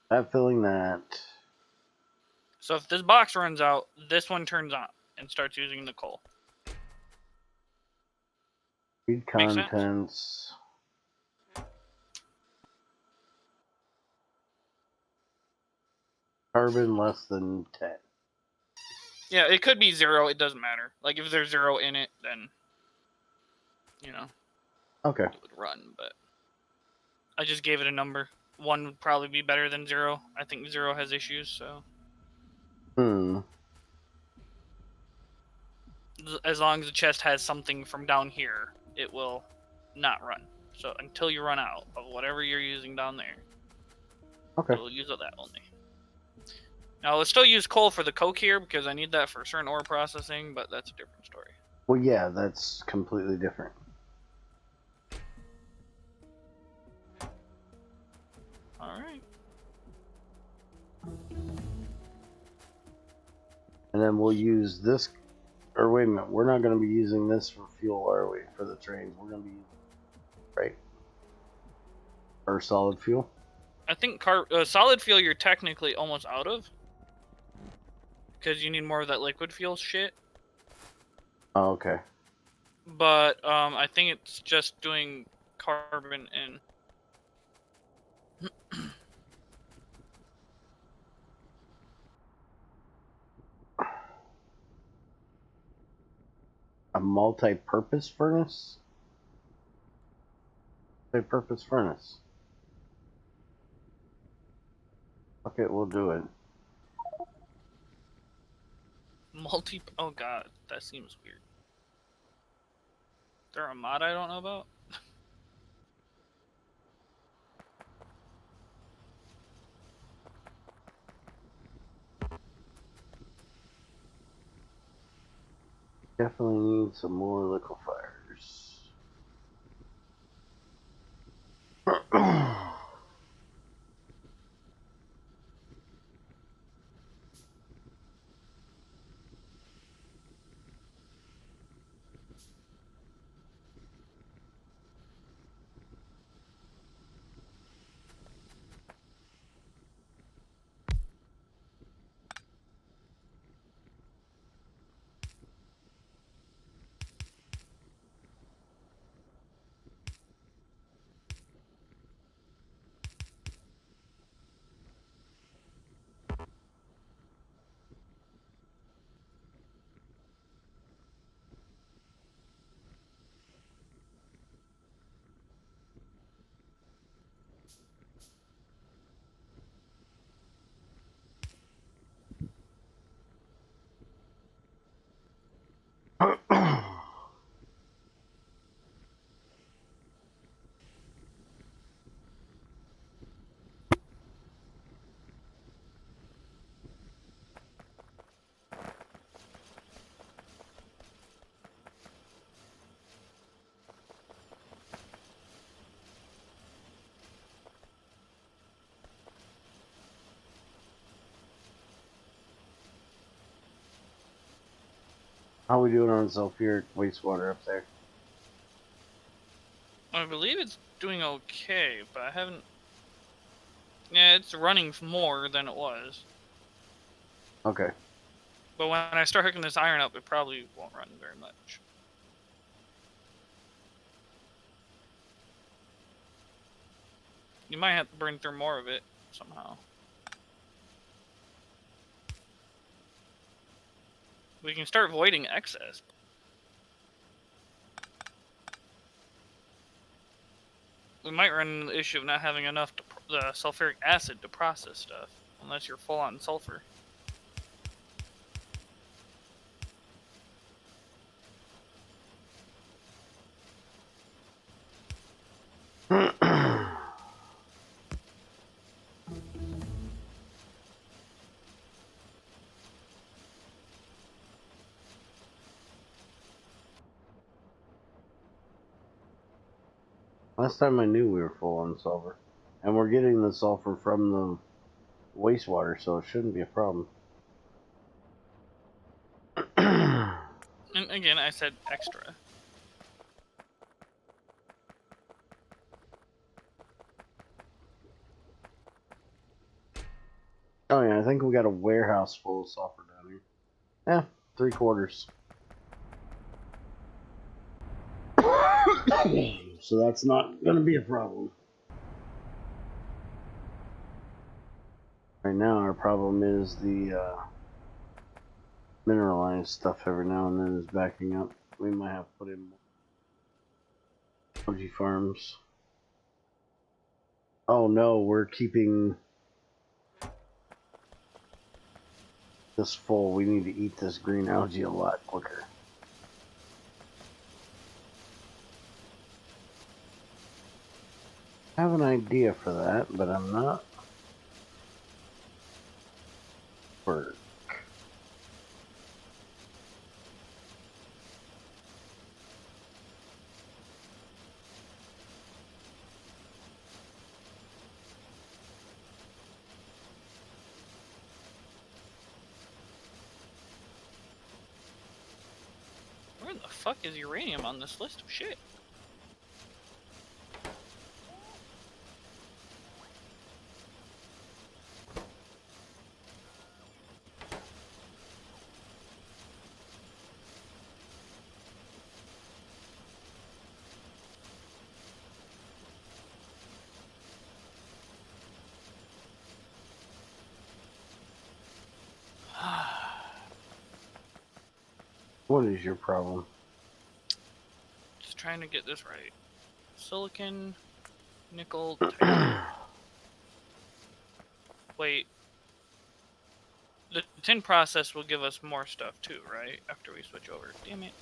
that filling that. So if this box runs out, this one turns on and starts using the coal. Read Make sense? contents. Carbon less than 10. Yeah, it could be 0. It doesn't matter. Like if there's 0 in it, then Okay. it would run. But I just gave it a number. 1 would probably be better than 0. I think 0 has issues. So as long as the chest has something from down here, it will not run. So until you run out of whatever you're using down there, Okay. it'll use that only. Now, let's still use coal for the coke here because I need that for certain ore processing, but that's a different story. Well, yeah, that's completely different. Alright. And then we'll use this. Or wait a minute, we're not going to be using this for fuel, are we? For the trains, we're going to be using, right? Or solid fuel? I think solid fuel you're technically almost out of. Because you need more of that liquid fuel shit. Oh, okay. But I think it's just doing carbon and... A multi-purpose furnace? Multi-purpose furnace. Okay, we'll do it. Oh god, that seems weird. Is there a mod I don't know about? Definitely need some more liquefiers. How we doing on sulfuric wastewater up there? I believe it's doing okay, but I haven't... Yeah, it's running more than it was. Okay. But when I start hooking this iron up, it probably won't run very much. You might have to burn through more of it somehow. We can start voiding excess. We might run into the issue of not having enough sulfuric acid to process stuff, unless you're full on sulfur. Last time I knew we were full on sulfur. And we're getting the sulfur from the wastewater, so it shouldn't be a problem. And again, I said extra. Oh yeah, I think we got a warehouse full of sulfur down here. Yeah, 3/4. So that's not gonna be a problem. Right now, our problem is the mineralized stuff every now and then is backing up. We might have to put in more algae farms. Oh no, we're keeping this full. We need to eat this green algae a lot quicker. I have an idea for that, but I'm not sure. Where the fuck is uranium on this list of shit? What is your problem? Just trying to get this right. Silicon, nickel, titanium. Wait. The tin process will give us more stuff too, right? After we switch over. Damn it.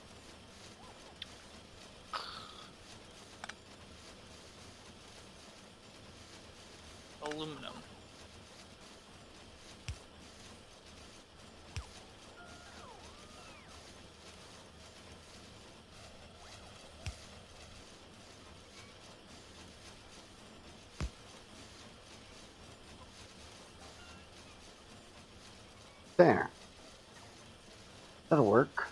Aluminum. There. That'll work.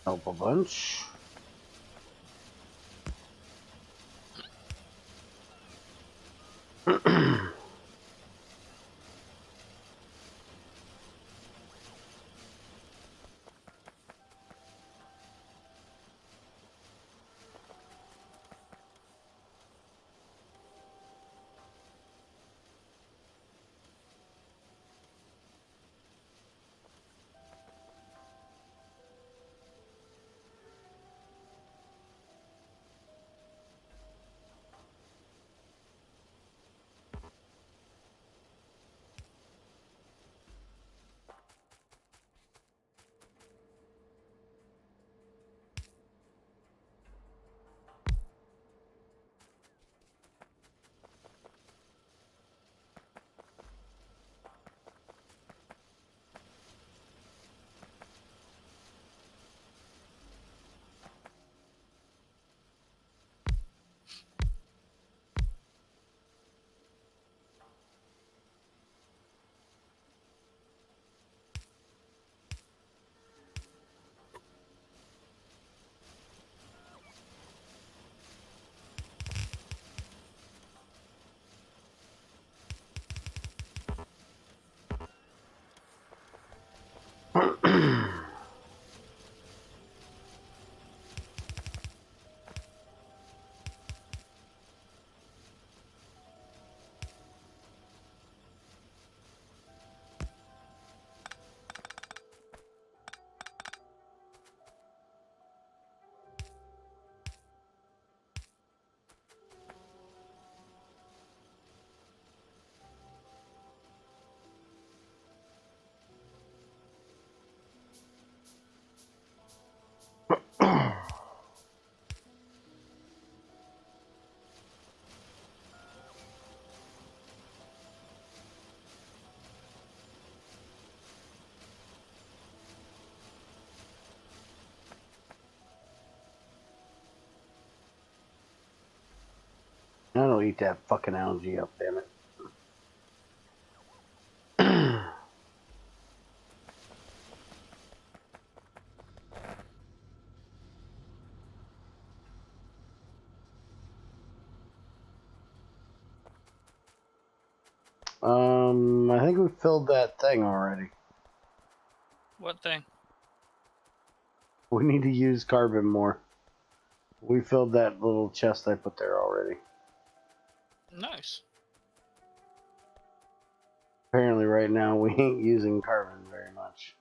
Help a bunch. eat that fucking algae up, damn it. I think we filled that thing already. What thing? We need to use carbon more. We filled that little chest I put there already. Nice. Apparently right now we ain't using carbon very much.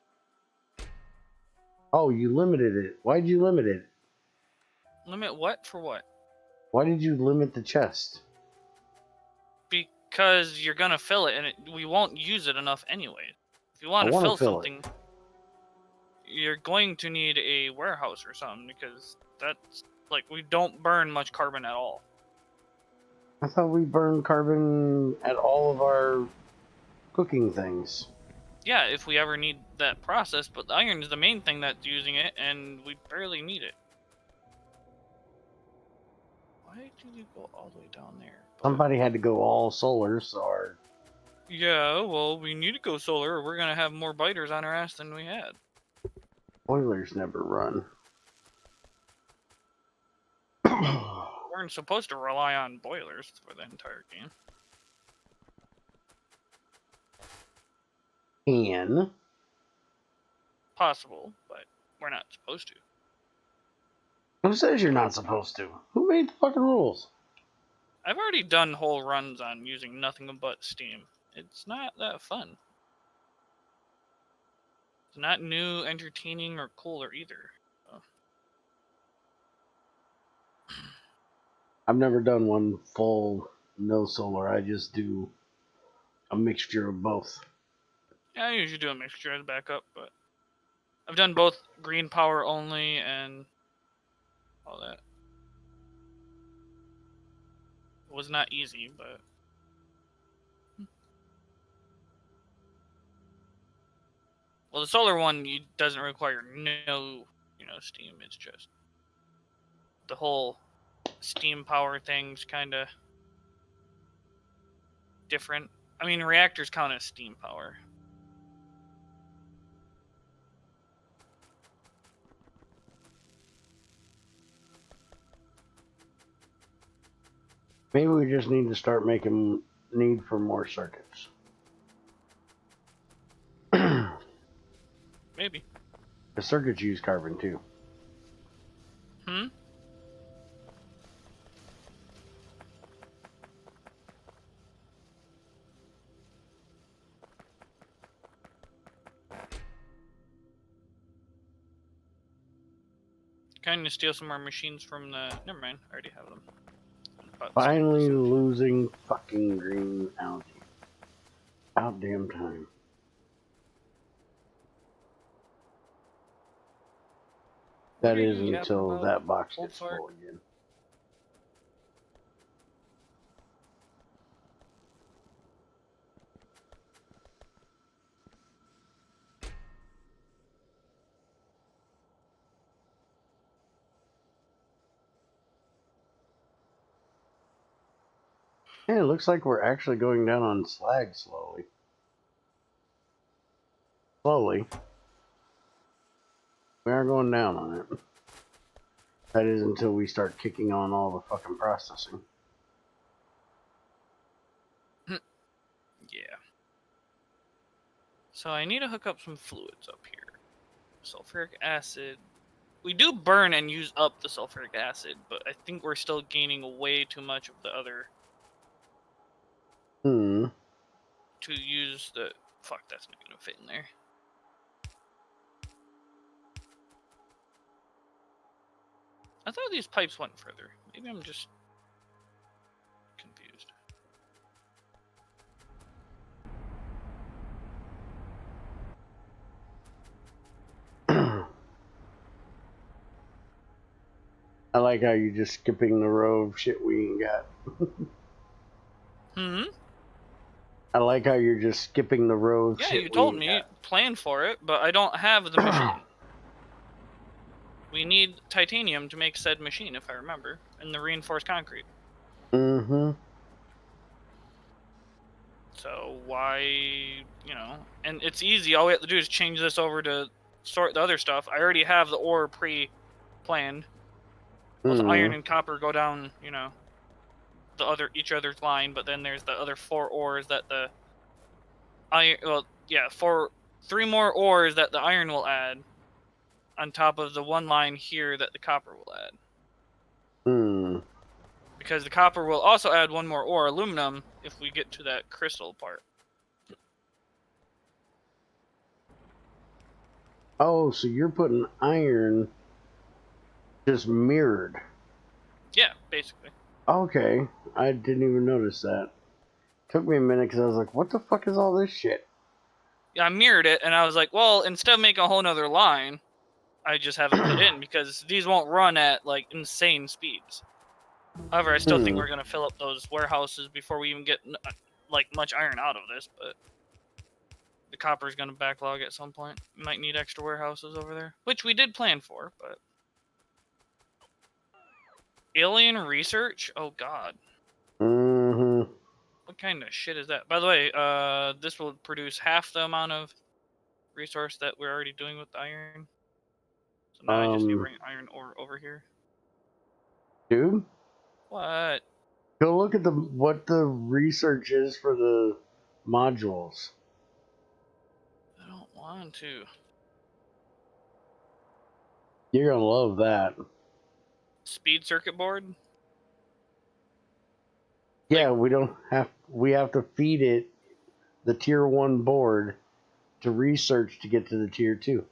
Oh, you limited it. Why'd you limit it? Limit what for what? Why did you limit the chest? Because you're gonna fill it, and we won't use it enough anyway. If you want I to wanna fill fill it. something, you're going to need a warehouse or something, because that's like, we don't burn much carbon at all. I thought we burned carbon at all of our cooking things. Yeah, if we ever need that process, but the iron is the main thing that's using it, and we barely need it. Why did you go all the way down there? Somebody had to go all solar, so our Yeah, well, we need to go solar, or we're gonna have more biters on our ass than we had. boilers never run. We weren't supposed to rely on boilers for the entire game. Can. Possible, but we're not supposed to. Who says you're not supposed to? Who made the fucking rules? I've already done whole runs on using nothing but steam. It's not that fun. It's not new, entertaining, or cooler either. So. I've never done one full no solar. I just do a mixture of both. Yeah, I usually do a mixture as backup, but I've done both green power only and all that. It was not easy, but well, the solar one doesn't require no, steam. It's just the whole steam power thing's kind of different. I mean, reactors count as steam power. Maybe we just need to start making need for more circuits. Maybe. The circuits use carbon too. Hmm? Kind of steal some more machines from the... Never mind, I already have them. Finally losing fucking green algae. About damn time. That is until that box gets full again. Hey, it looks like we're actually going down on slag slowly. Slowly. We are going down on it. That is until we start kicking on all the fucking processing. Yeah. So I need to hook up some fluids up here. Sulfuric acid. We do burn and use up the sulfuric acid, but I think we're still gaining way too much of the other. To use the... Fuck, that's not gonna fit in there. I thought these pipes went further. Maybe I'm just confused. I like how you're just skipping the row of shit we ain't got. I like how you're just skipping the row of shit we ain't got. Yeah, you told me, plan for it, but I don't have the machine. We need titanium to make said machine, if I remember, and the reinforced concrete. So why, you know, and it's easy. All we have to do is change this over to sort the other stuff. I already have the ore pre-planned. Both iron and copper go down, you know, each other's line, but then there's the other 4 ores that the iron, well, yeah, 3 more ores that the iron will add on top of the 1 line here that the copper will add. Because the copper will also add 1 more ore, aluminum, if we get to that crystal part. Oh, so you're putting iron just mirrored. Yeah, basically. Okay, I didn't even notice that. Took me a minute because I was like, what the fuck is all this shit? Yeah, I mirrored it, and I was like, well, instead of making a whole nother line, I just have it put in, because these won't run at, like, insane speeds. However, I still think we're going to fill up those warehouses before we even get, like, much iron out of this, but the copper is going to backlog at some point. We might need extra warehouses over there, which we did plan for, but... Alien research? Oh, God. What kind of shit is that? By the way, this will produce half the amount of resource that we're already doing with the iron. So now I just need to bring iron ore over here. Dude? What? Go look at what the research is for the modules. I don't want to. You're gonna love that. Speed circuit board? Yeah, we have to feed it the tier 1 board to research to get to the tier 2.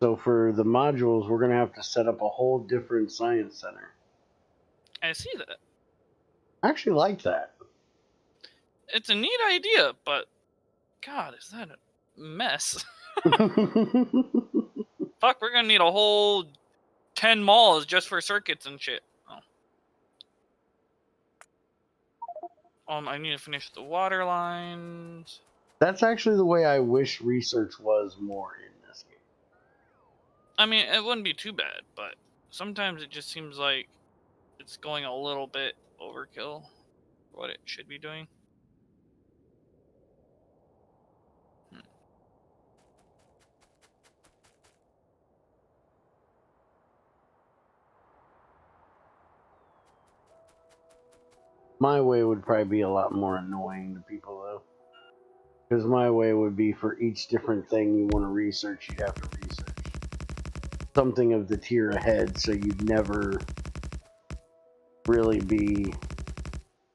So for the modules, we're gonna have to set up a whole different science center. I see that. I actually like that. It's a neat idea, but God, is that a mess? Fuck, we're gonna need a whole 10 malls just for circuits and shit. I need to finish the water lines. That's actually the way I wish research was more in this game. I mean, it wouldn't be too bad, but sometimes it just seems like it's going a little bit overkill for what it should be doing. My way would probably be a lot more annoying to people, though. Because my way would be for each different thing you want to research, you'd have to research something of the tier ahead, so you'd never really be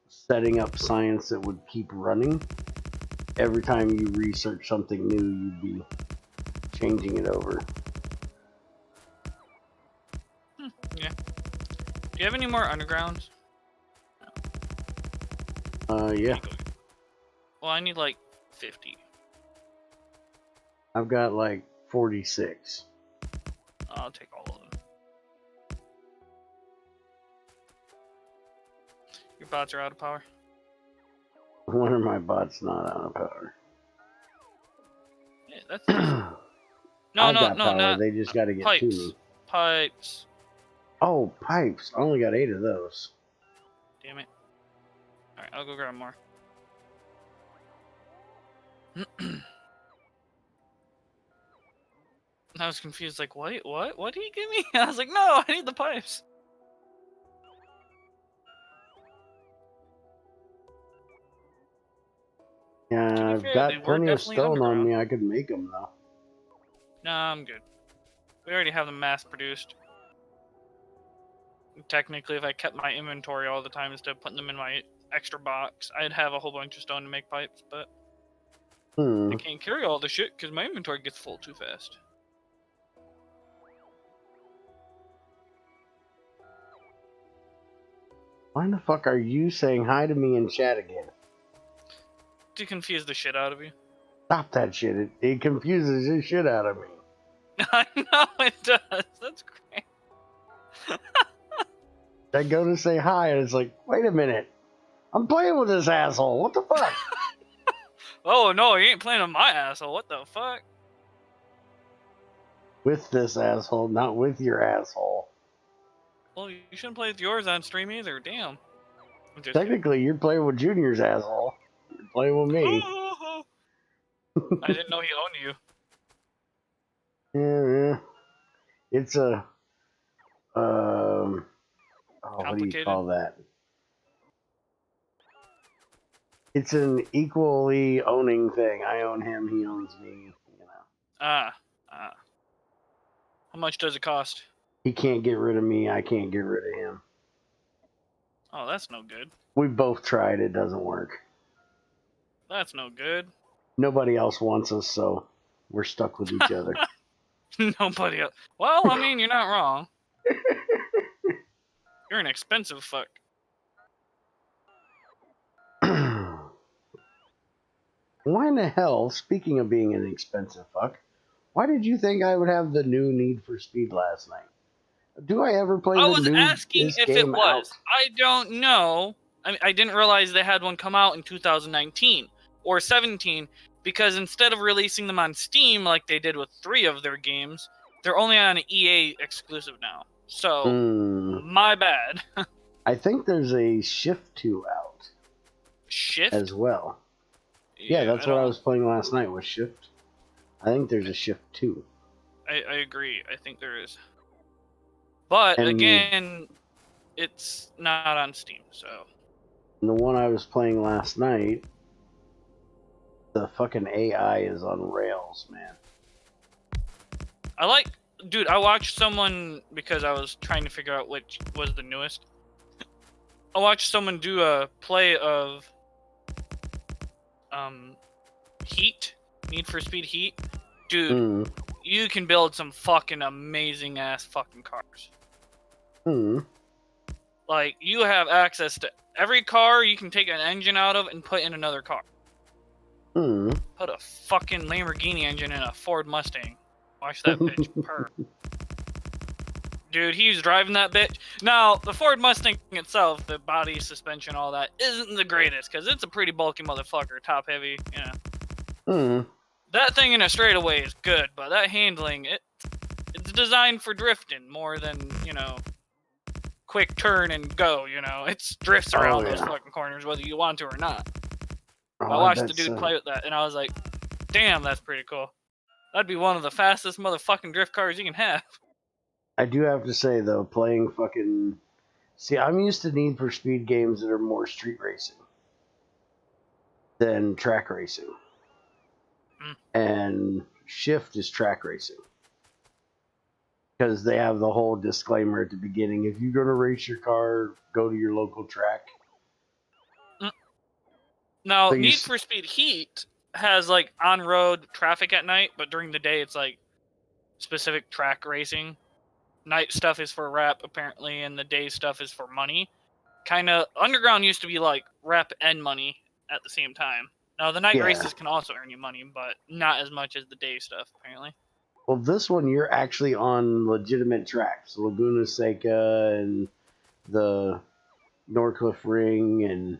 setting up science that would keep running. Every time you research something new, you'd be changing it over. Yeah. Do you have any more undergrounds? Yeah. Well, I need like 50. I've got like 46. I'll take all of them. Your bots are out of power. One of my bots not out of power. Yeah, that's no, not They just got to get pipes. to me. Pipes. Oh, pipes. I only got 8 of those. Damn it. Alright, I'll go grab more. I was confused, like, wait, what? What did he give me? I was like, no, I need the pipes. Yeah, I've got plenty of stone on me. I could make them, though. Nah, I'm good. We already have them mass produced. Technically, if I kept my inventory all the time instead of putting them in my extra box, I'd have a whole bunch of stone to make pipes, but I can't carry all the shit because my inventory gets full too fast. Why the fuck are you saying hi to me in chat again? To confuse the shit out of you. Stop that shit. It confuses the shit out of me. I know it does. That's great. I go to say hi and it's like, wait a minute. I'm playing with this asshole. What the fuck? Oh no, you ain't playing with my asshole. What the fuck? With this asshole, not with your asshole. Well, you shouldn't play with yours on stream either. Damn. I'm just Technically, you're playing with Junior's asshole. You're playing with me. kidding. I didn't know he owned you. Yeah. It's a what do you Complicated. call that? It's an equally owning thing. I own him, he owns me. You know, Ah. How much does it cost? he can't get rid of me. I can't get rid of him. Oh, that's no good. We both tried. It doesn't work. That's no good. Nobody else wants us, so we're stuck with each other. Nobody else. Well, I mean, you're not wrong. You're an expensive fuck. Why in the hell, speaking of being an expensive fuck, why did you think I would have the new Need for Speed last night? Do I ever play I the was new asking this if it game was. out? I don't know. I didn't realize they had one come out in 2019 or 17 because instead of releasing them on Steam like they did with 3 of their games, they're only on an EA exclusive now. So, my bad. I think there's a Shift 2 out Shift? as well. Yeah, that's what I was playing last night was Shift. I think there's a Shift 2. I agree. I think there is. But, again, it's not on Steam, so... And the one I was playing last night, the fucking AI is on rails, man. Dude, I watched someone, because I was trying to figure out which was the newest. I watched someone do a play of Heat, Need for Speed Heat. Dude, you can build some fucking amazing ass fucking cars. Like, you have access to every car you can take an engine out of and put in another car. Put a fucking Lamborghini engine in a Ford Mustang. Watch that bitch purr. Dude, he was driving that bitch. Now, the Ford Mustang itself, the body, suspension, all that, isn't the greatest, because it's a pretty bulky motherfucker, top heavy, you know. That thing in a straightaway is good, but that handling, it's designed for drifting more than, you know, quick turn and go, you know. It drifts around those fucking corners, whether you want to or not. I watched the dude play with that, and I was like, damn, that's pretty cool. That'd be one of the fastest motherfucking drift cars you can have. I do have to say, though, playing fucking... See, I'm used to Need for Speed games that are more street racing than track racing. And Shift is track racing. Because they have the whole disclaimer at the beginning. If you're going to race your car, go to your local track. Now, so Need for Speed Heat has, like, on-road traffic at night, but during the day it's, like, specific track racing. Night stuff is for rep, apparently, and the day stuff is for money. Kind of, Underground used to be, like, rep and money at the same time. Now, the night races can also earn you money, but not as much as the day stuff, apparently. Well, this one, you're actually on legitimate tracks. Laguna Seca and the Norcliffe Ring and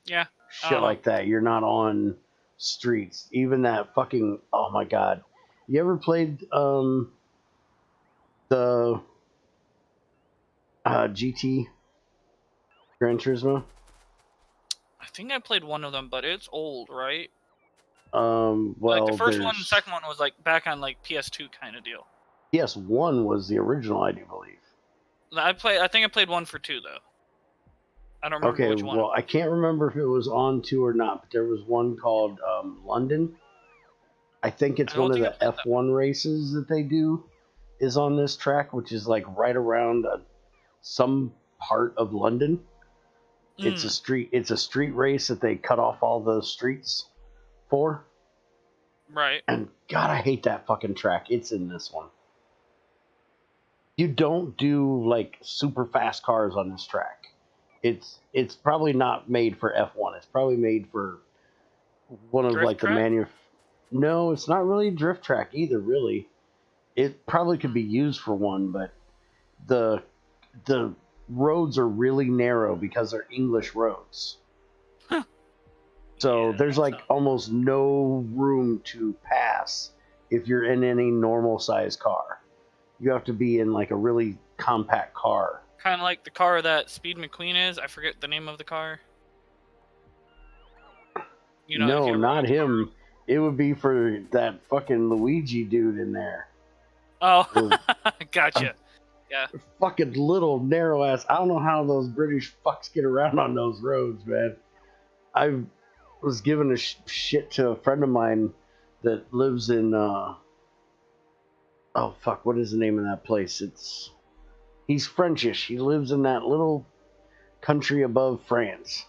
yeah, shit like that. You're not on streets. Even that fucking... Oh, my God. You ever played the GT Gran Turismo? I think I played one of them, but it's old, right? Well, like the first one and the second one was like back on like PS2 kind of deal. PS1 was the original, I do believe. I think I played 1 for 2 though. I don't remember which one. Well, I can't remember if it was on 2 or not, but there was one called London. I think it's one of the F1 races that they do is on this track, which is like right around some part of London. It's a street race that they cut off all those streets for. Right. And God, I hate that fucking track. It's in this one. You don't do like super fast cars on this track. It's probably not made for F1. It's probably made for one of drift like track? the No, it's not really a drift track either, really. It probably could be used for one, but the roads are really narrow because they're English roads. Huh. So there's like almost no room to pass if you're in any normal size car. You have to be in like a really compact car. Kind of like the car that Speed McQueen is. I forget the name of the car. You know, if No, you ever not went to a him. It would be for that fucking Luigi dude in there. Oh, The gotcha. Yeah. fucking little narrow ass. I don't know how those British fucks get around on those roads, man. I was giving a shit to a friend of mine that lives in oh fuck, what is the name of that place? He's Frenchish. He lives in that little country above France.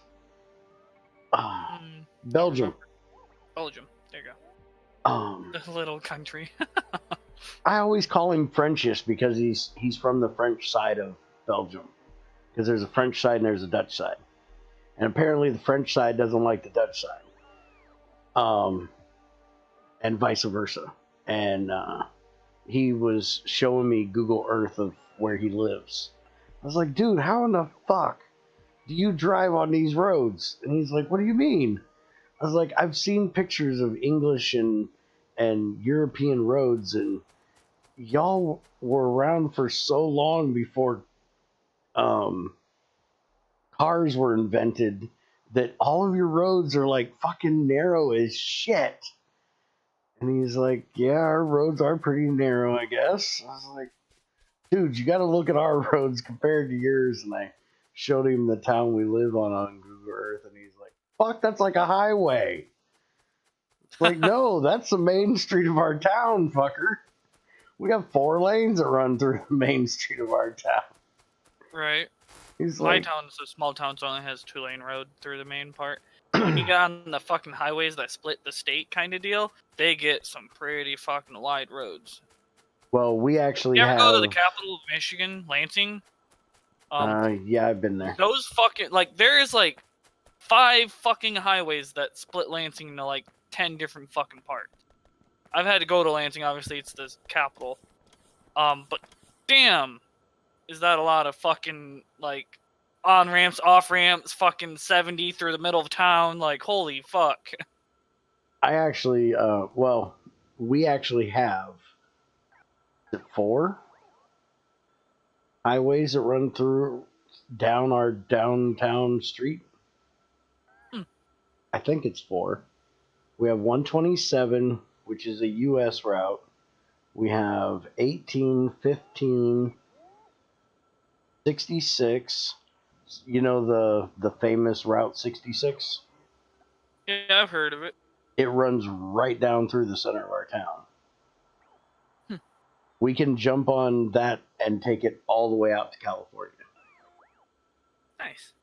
Don't Belgium. remember. Belgium. There you go. Um, The little country. I always call him Frenchish because he's from the French side of Belgium. Because there's a French side and there's a Dutch side. And apparently the French side doesn't like the Dutch side. And vice versa. And he was showing me Google Earth of where he lives. I was like, dude, how in the fuck do you drive on these roads? And he's like, what do you mean? I was like, I've seen pictures of English and European roads, and y'all were around for so long before cars were invented that all of your roads are like fucking narrow as shit. And he's like, yeah, our roads are pretty narrow, I guess. I was like, dude, you got to look at our roads compared to yours. And I showed him the town we live on Google Earth, and he's like, fuck, that's like a highway. It's like, no, that's the main street of our town, fucker. We got 4 lanes that run through the main street of our town. Right. He's My like, town's a small town, so it only has 2-lane road through the main part. When you get on the fucking highways that split the state kind of deal, they get some pretty fucking wide roads. well, we actually You ever go to the have. capital of Michigan, Lansing? Yeah, I've been there. Those fucking, like, there is like 5 fucking highways that split Lansing into like 10 different fucking parts. I've had to go to Lansing, obviously it's the capital. But damn, is that a lot of fucking, like, on ramps, off ramps, fucking 70 through the middle of town, like, holy fuck. I actually, we actually have 4 highways that run through down our downtown street. I think it's 4. We have 127, which is a U.S. route. We have 18, 15, 66. You know the famous Route 66? Yeah, I've heard of it. It runs right down through the center of our town. We can jump on that and take it all the way out to California. Nice.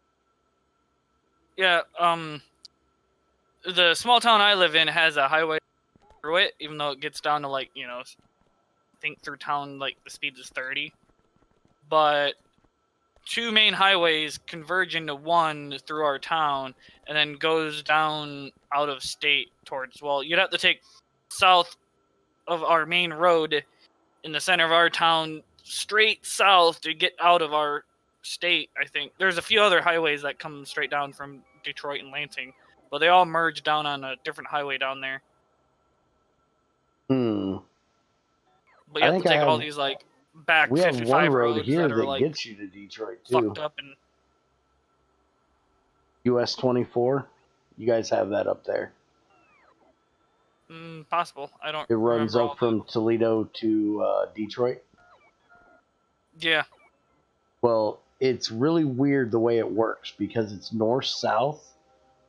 Yeah, the small town I live in has a highway through it, even though it gets down to, like, you know, I think through town, like, the speed is 30. But 2 main highways converge into one through our town, and then goes down out of state towards, well, you'd have to take south of our main road in the center of our town straight south to get out of our state, I think. There's a few other highways that come straight down from Detroit and Lansing, but they all merge down on a different highway down there. But you have to take all these, like, back we 55 have one road roads here that are, that like, gets you to Detroit too. fucked up and US 24. You guys have that up there. possible. I don't. It runs remember all up from Toledo to Detroit. Yeah. Well, it's really weird the way it works because it's north-south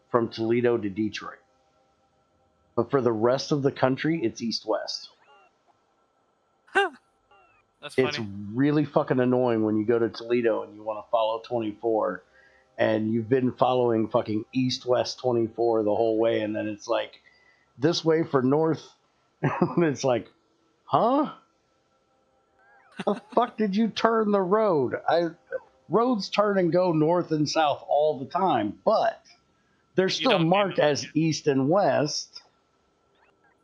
from Toledo to Detroit. But for the rest of the country, it's east-west. That's funny. It's really fucking annoying when you go to Toledo and you want to follow 24 and you've been following fucking east-west 24 the whole way, and then it's like, this way for north. It's like, huh? The fuck did you turn the road? Roads turn and go north and south all the time, but they're still marked as east and west.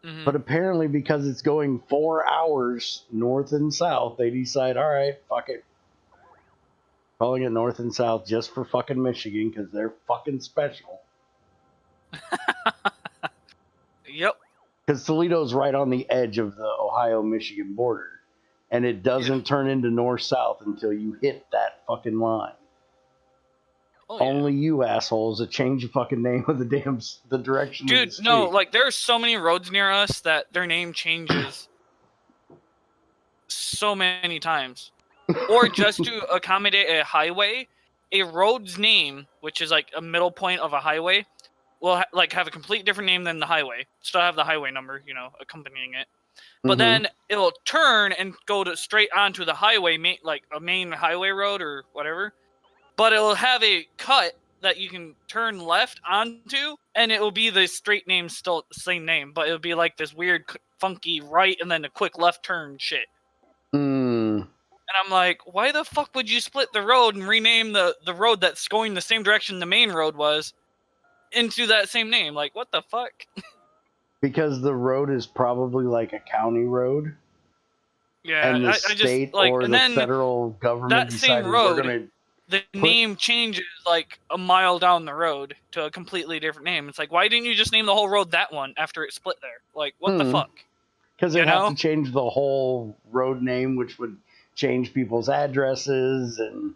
Mm-hmm. But apparently, because it's going 4 hours north and south, they decide, all right, fuck it. Calling it north and south just for fucking Michigan because they're fucking special. Yep. Because Toledo's right on the edge of the Ohio-Michigan border. and it doesn't turn into north-south until you hit that fucking line. Oh, yeah. Only you assholes that change the fucking name of the direction of the Dude, street. no, like there are so many roads near us that their name changes so many times. Or just to accommodate a highway, a road's name, which is like a middle point of a highway, will like have a complete different name than the highway. Still have the highway number, accompanying it. But then it'll turn and go straight onto the highway, like a main highway road or whatever. But it'll have a cut that you can turn left onto, and it will be the straight name, still the same name, but it'll be like this weird, funky right and then a quick left turn shit. And I'm like, why the fuck would you split the road and rename the road that's going the same direction the main road was into that same name? Like, what the fuck? Because the road is probably like a county road. Yeah, And the I state just like, or and the then federal government that same decided road, we're going to the name changes like a mile down the road to a completely different name. It's like, why didn't you just name the whole road that one after it split there? Like, what the fuck? Because they'd have to change the whole road name, which would change people's addresses and.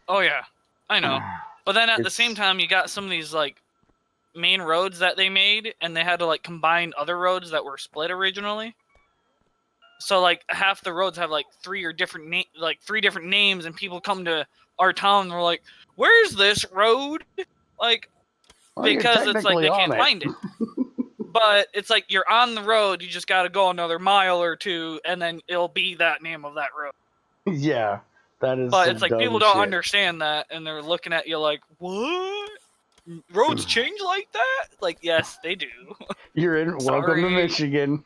Oh yeah, I know. But then at the same time, you got some of these like main roads that they made, and they had to like combine other roads that were split originally. So like half the roads have like three different names, and people come to our town and they're like, "Where's this road?" Like, because it's like they can't find it. But it's like you're on the road, you just got to go another mile or two, and then it'll be that name of that road. Yeah, that is. But it's like people don't understand that, and they're looking at you like, "What? Roads change like that?" Like, yes, they do. You're in. Welcome to Michigan.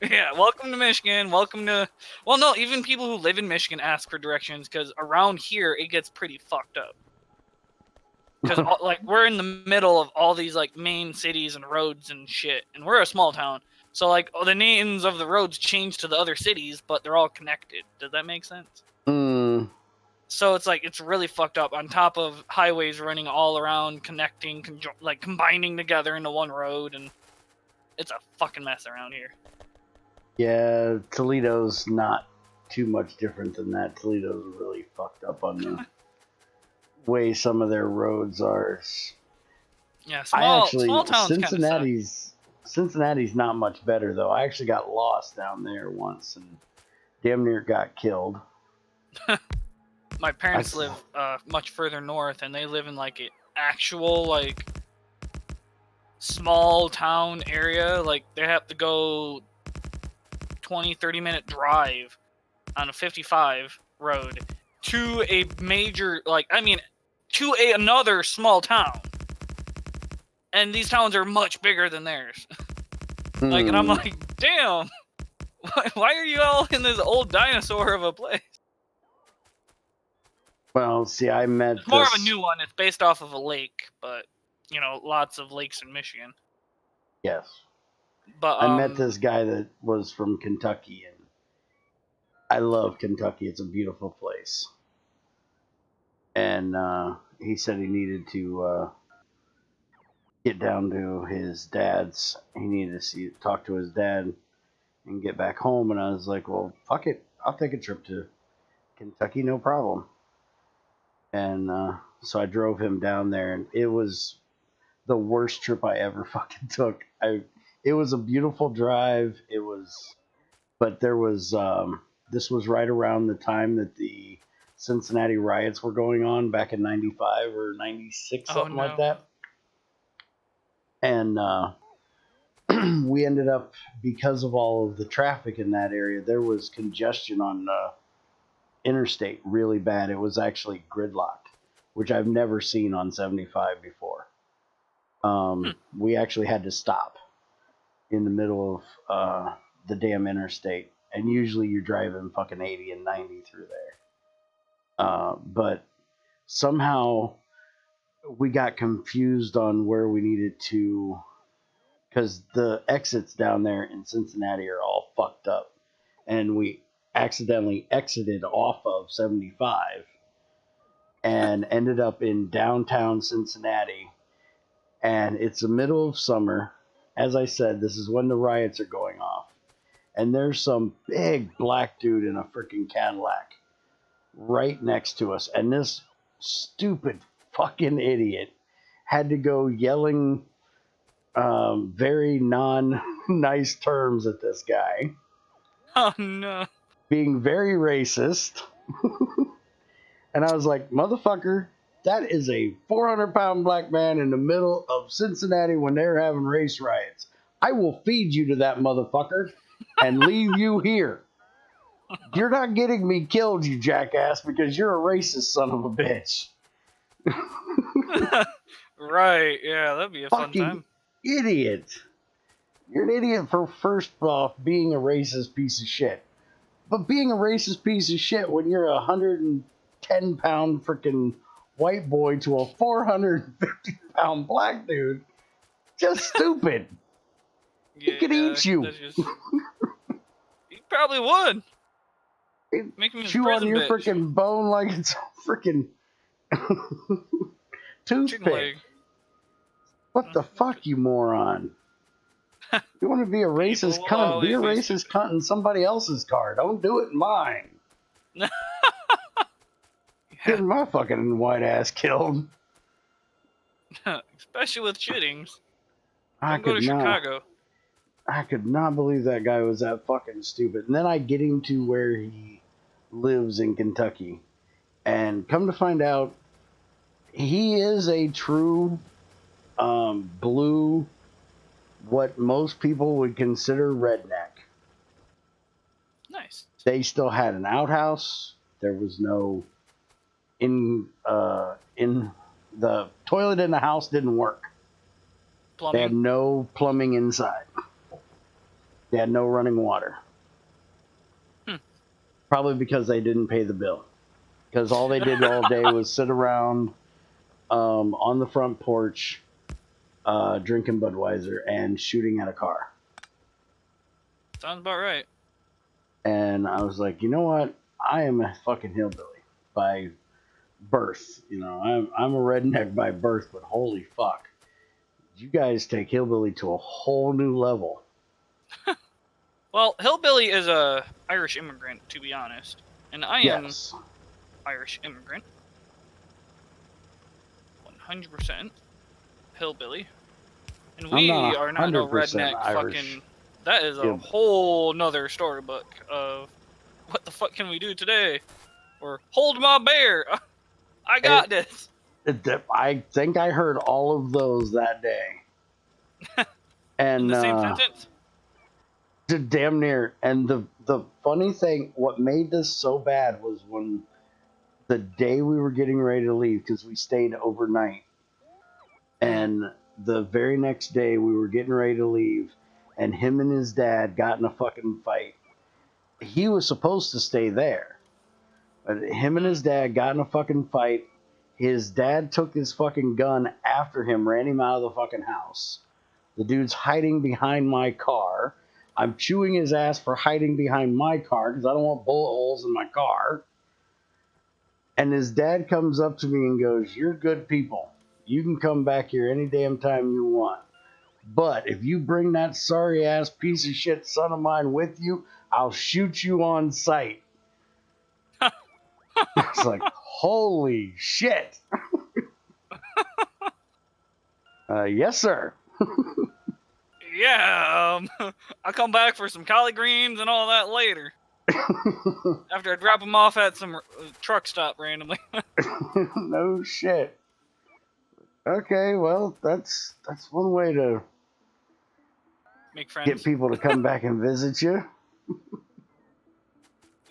Yeah, welcome to Michigan. Welcome to. Well, no, even people who live in Michigan ask for directions because around here it gets pretty fucked up. Because like we're in the middle of all these like main cities and roads and shit, and we're a small town. So like the names of the roads change to the other cities, but they're all connected. Does that make sense? So it's like it's really fucked up. On top of highways running all around, connecting, like combining together into one road, and it's a fucking mess around here. Yeah, Toledo's not too much different than that. Toledo's really fucked up on the way some of their roads are. Yeah, small towns. Cincinnati's not much better though. I actually got lost down there once and damn near got killed. My parents live much further north, and they live in like an actual like small town area. Like they have to go 20-30 minute drive on a 55 road to a major to another small town. And these towns are much bigger than theirs. Like, and I'm like, damn, why are you all in this old dinosaur of a place? Well, see, I met it's more of a new one. It's based off of a lake, but lots of lakes in Michigan. Yes. But I met this guy that was from Kentucky, and I love Kentucky. It's a beautiful place. And he said he needed to get down to his dad's. He needed to talk to his dad and get back home. And I was like, well, fuck it. I'll take a trip to Kentucky, no problem. And so I drove him down there, and it was the worst trip I ever fucking took. It was a beautiful drive. But there was, this was right around the time that the Cincinnati riots were going on back in 95 or 96, something like that. And we ended up, because of all of the traffic in that area, there was congestion on interstate really bad. It was actually gridlocked, which I've never seen on 75 before. We actually had to stop in the middle of the damn interstate, and usually you're driving fucking 80 and 90 through there. But somehow we got confused on where we needed to, because the exits down there in Cincinnati are all fucked up, and we accidentally exited off of 75 and ended up in downtown Cincinnati. And it's the middle of summer. As I said, this is when the riots are going off. and there's some big black dude in a freaking Cadillac right next to us, and this stupid fucking idiot had to go yelling very non-nice terms at this guy, Oh no. being very racist. And I was like, motherfucker, that is a 400-pound black man in the middle of Cincinnati when they're having race riots. I will feed you to that motherfucker and leave you here. You're not getting me killed, you jackass, because you're a racist son of a bitch. Right, yeah, that'd be a fun Fucking time. idiot. You're an idiot for, first off, being a racist piece of shit. But being a racist piece of shit when you're a 110-pound freaking white boy to a 450-pound black dude, just stupid. Yeah, He could eat you. He probably would. Make me his Chew on prison your bitch. freaking bone like it's a freaking Chicken toothpick. leg. What the fuck, you moron? You want to be a racist will cunt? Be a always be racist cunt in somebody else's car. Don't do it in mine. Yeah. Getting my fucking white ass killed. Especially with shootings. I Don't go to could not. Chicago. I could not believe that guy was that fucking stupid. And then I get him to where he lives in Kentucky. And come to find out, he is a true blue, what most people would consider redneck. Nice. They still had an outhouse. There was no in the toilet in the house didn't work. Plumbing. They had no plumbing inside. They had no running water. Probably because they didn't pay the bill. Because all they did all day was sit around on the front porch drinking Budweiser and shooting at a car. Sounds about right. And I was like, you know what? I am a fucking hillbilly by birth. You know, I'm a redneck by birth, but holy fuck. You guys take hillbilly to a whole new level. Well, hillbilly is a Irish immigrant, to be honest, and I am Yes. Irish immigrant. 100% hillbilly, and we are not no 100% redneck Irish. fucking. That is a hillbilly. whole nother storybook of what the fuck can we do today, or hold my bear. I got this. I think I heard all of those that day. And In the same sentence? Damn near. And the funny thing, what made this so bad was when the day we were getting ready to leave, because we stayed overnight, and the very next day we were getting ready to leave, and him and his dad got in a fucking fight. He was supposed to stay there, but him and his dad got in a fucking fight. His dad took his fucking gun after him, ran him out of the fucking house. The dude's hiding behind my car. I'm chewing his ass for hiding behind my car because I don't want bullet holes in my car. And his dad comes up to me and goes, "You're good people. You can come back here any damn time you want. But if you bring that sorry ass piece of shit son of mine with you, I'll shoot you on sight." It's like, holy shit. Yes, sir. Yeah, I'll come back for some collard greens and all that later. After I drop them off at some truck stop randomly. No shit. Okay, well, that's one way to Make friends. get people to come back and visit you.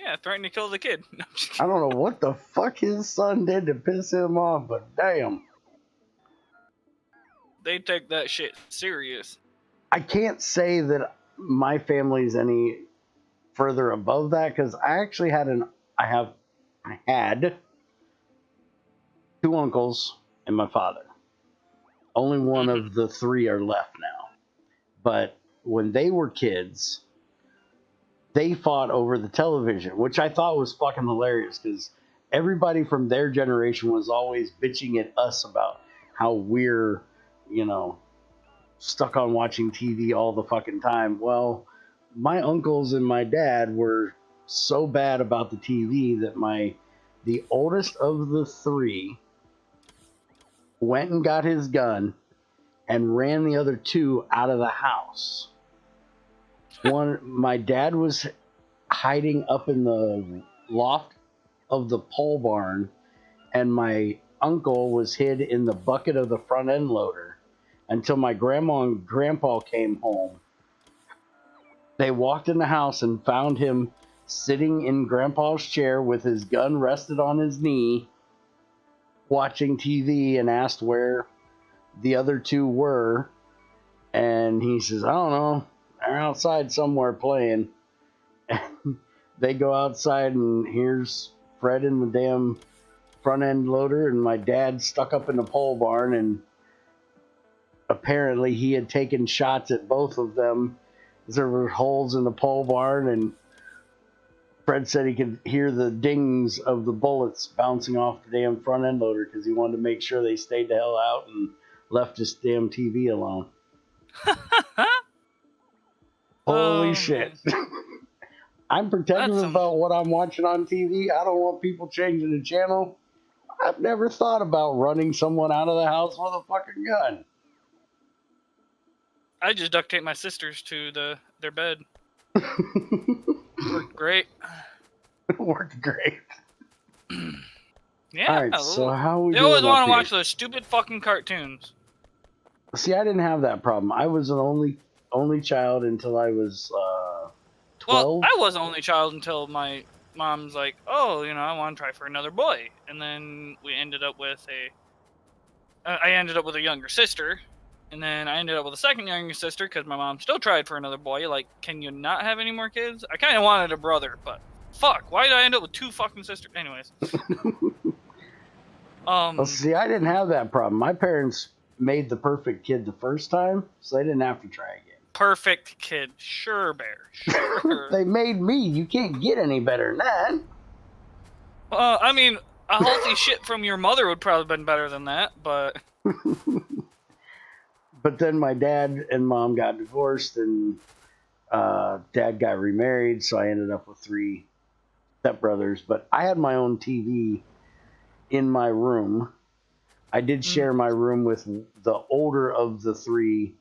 Yeah, threaten to kill the kid. No, I'm just I kidding. don't know what the fuck his son did to piss him off, but damn. They take that shit serious. I can't say that my family's any further above that because I actually I had two uncles and my father. Only one of the three are left now. But when they were kids, they fought over the television, which I thought was fucking hilarious because everybody from their generation was always bitching at us about how we're, stuck on watching TV all the fucking time. Well, my uncles and my dad were so bad about the TV that the oldest of the three went and got his gun and ran the other two out of the house. My dad was hiding up in the loft of the pole barn, and my uncle was hid in the bucket of the front end loader until my grandma and grandpa came home. They walked in the house and found him sitting in grandpa's chair with his gun rested on his knee, watching TV, and asked where the other two were. And he says, I don't know, they're outside somewhere playing. And they go outside, and here's Fred in the damn front end loader, and my dad stuck up in the pole barn, and apparently he had taken shots at both of them. There were holes in the pole barn, and Fred said he could hear the dings of the bullets bouncing off the damn front end loader because he wanted to make sure they stayed the hell out and left his damn TV alone. Holy shit. I'm protective about what I'm watching on TV. I don't want people changing the channel. I've never thought about running someone out of the house with a fucking gun. I just duct tape my sisters to their bed. Worked great. Worked great. Yeah. All right, so how we They doing always want to here? watch those stupid fucking cartoons. See, I didn't have that problem. I was an only child until I was 12. Well, I was an only child until my mom's like, oh, I want to try for another boy. And then we ended up with I ended up with a younger sister. And then I ended up with a second younger sister because my mom still tried for another boy. Like, can you not have any more kids? I kind of wanted a brother, but fuck, why did I end up with two fucking sisters? Anyways. Well, see, I didn't have that problem. My parents made the perfect kid the first time, so they didn't have to try again. Perfect kid. Sure, Bear. Sure. They made me. You can't get any better than that. I mean, a healthy shit from your mother would probably have been better than that, but... But then my dad and mom got divorced, and dad got remarried, so I ended up with 3 stepbrothers. But I had my own TV in my room. I did share my room with the older of the 3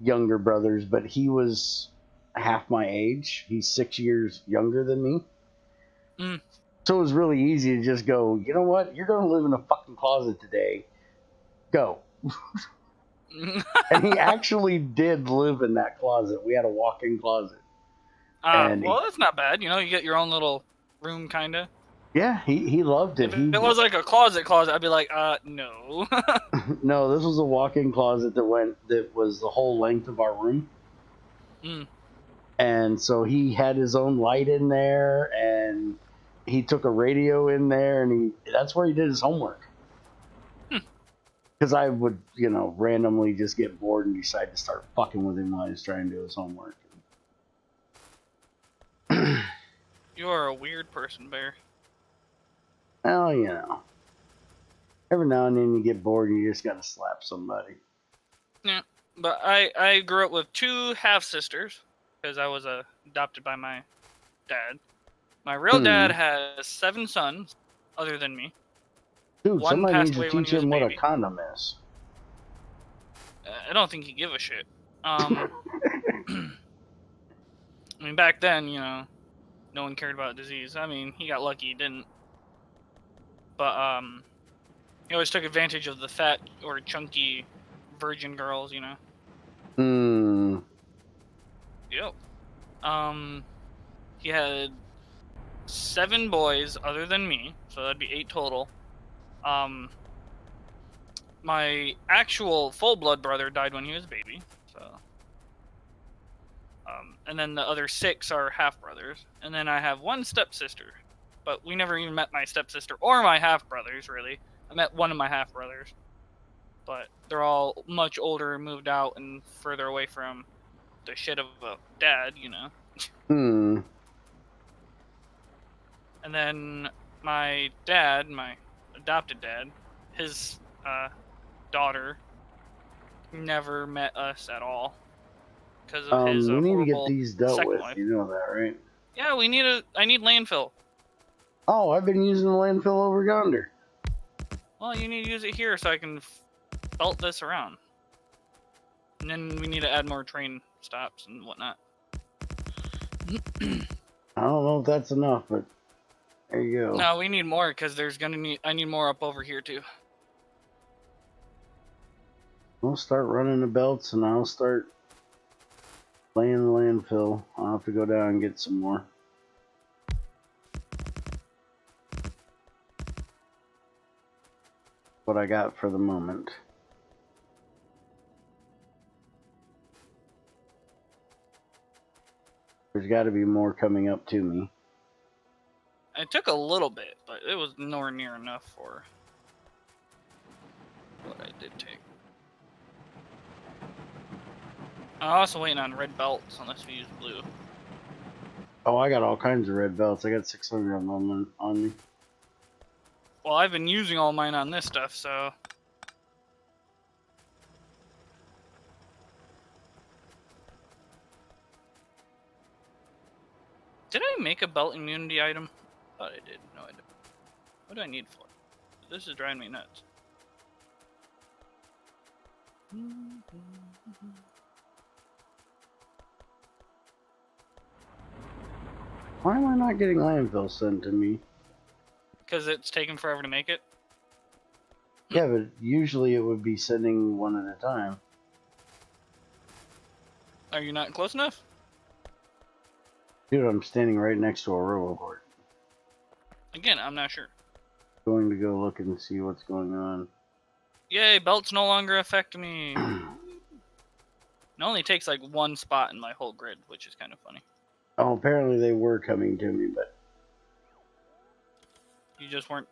younger brothers, but he was half my age. He's 6 years younger than me. So it was really easy to just go, you know what? You're going to live in a fucking closet today. Go. And he actually did live in that closet. We had a walk-in closet. Well, that's not bad. You get your own little room, kind of. Yeah, he loved it. If it was like a closet, I'd be like, no. No, this was a walk-in closet that was the whole length of our room. And so he had his own light in there, and he took a radio in there, and that's where he did his homework. Because I would, randomly just get bored and decide to start fucking with him while he was trying to do his homework. You are a weird person, Bear. Well, every now and then you get bored and you just gotta slap somebody. Yeah, but I grew up with 2 half-sisters, because I was adopted by my dad. My real dad has 7 sons, other than me. Dude, One somebody passed needs away to when teach he was him a what a baby. condom is. I don't think he'd give a shit. I mean, back then, no one cared about disease. I mean, he got lucky, he didn't. But, he always took advantage of the fat or chunky virgin girls, Yep. He had 7 boys other than me, so that'd be 8 total. My actual full-blood brother died when he was a baby, so... and then the other 6 are half-brothers. And then I have 1 stepsister. But we never even met my stepsister or my half-brothers, really. I met one of my half-brothers. But they're all much older and moved out and further away from the shit of a dad, And then my dad, my adopted dad, his daughter never met us at all. because of his we need to get horrible these dealt second with. wife. You know that, right? Yeah, I need landfill. Oh, I've been using the landfill over yonder. Well, you need to use it here so I can belt this around. And then we need to add more train stops and whatnot. I don't know if that's enough, but there you go. No, we need more because I need more up over here too. We'll start running the belts, and I'll start laying the landfill. I'll have to go down and get some more. What I got for the moment. There's got to be more coming up to me. It took a little bit, but it was nowhere near enough for what I did take. I'm also waiting on red belts unless we use blue. Oh, I got all kinds of red belts. I got 600 of them on me. Well, I've been using all mine on this stuff, so... Did I make a belt immunity item? Thought I did. No, I didn't. What do I need for it? This is driving me nuts. Why am I not getting landfill sent to me? Because it's taking forever to make it? Yeah, but usually it would be sending one at a time. Are you not close enough? Dude, I'm standing right next to a roboport. Again, I'm not sure. Going to go look and see what's going on. Yay, belts no longer affect me. It only takes like one spot in my whole grid, which is kind of funny. Oh, apparently they were coming to me, but You just weren't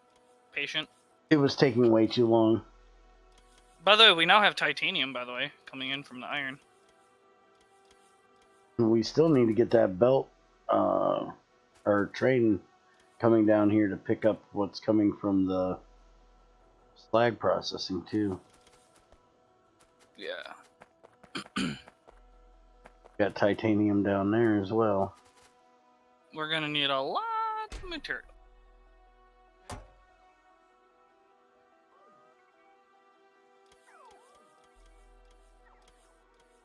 patient. it was taking way too long. By the way, we now have titanium, by the way, coming in from the iron. We still need to get that belt or train coming down here to pick up what's coming from the slag processing too. Yeah. Got titanium down there as well. We're gonna need a lot of material.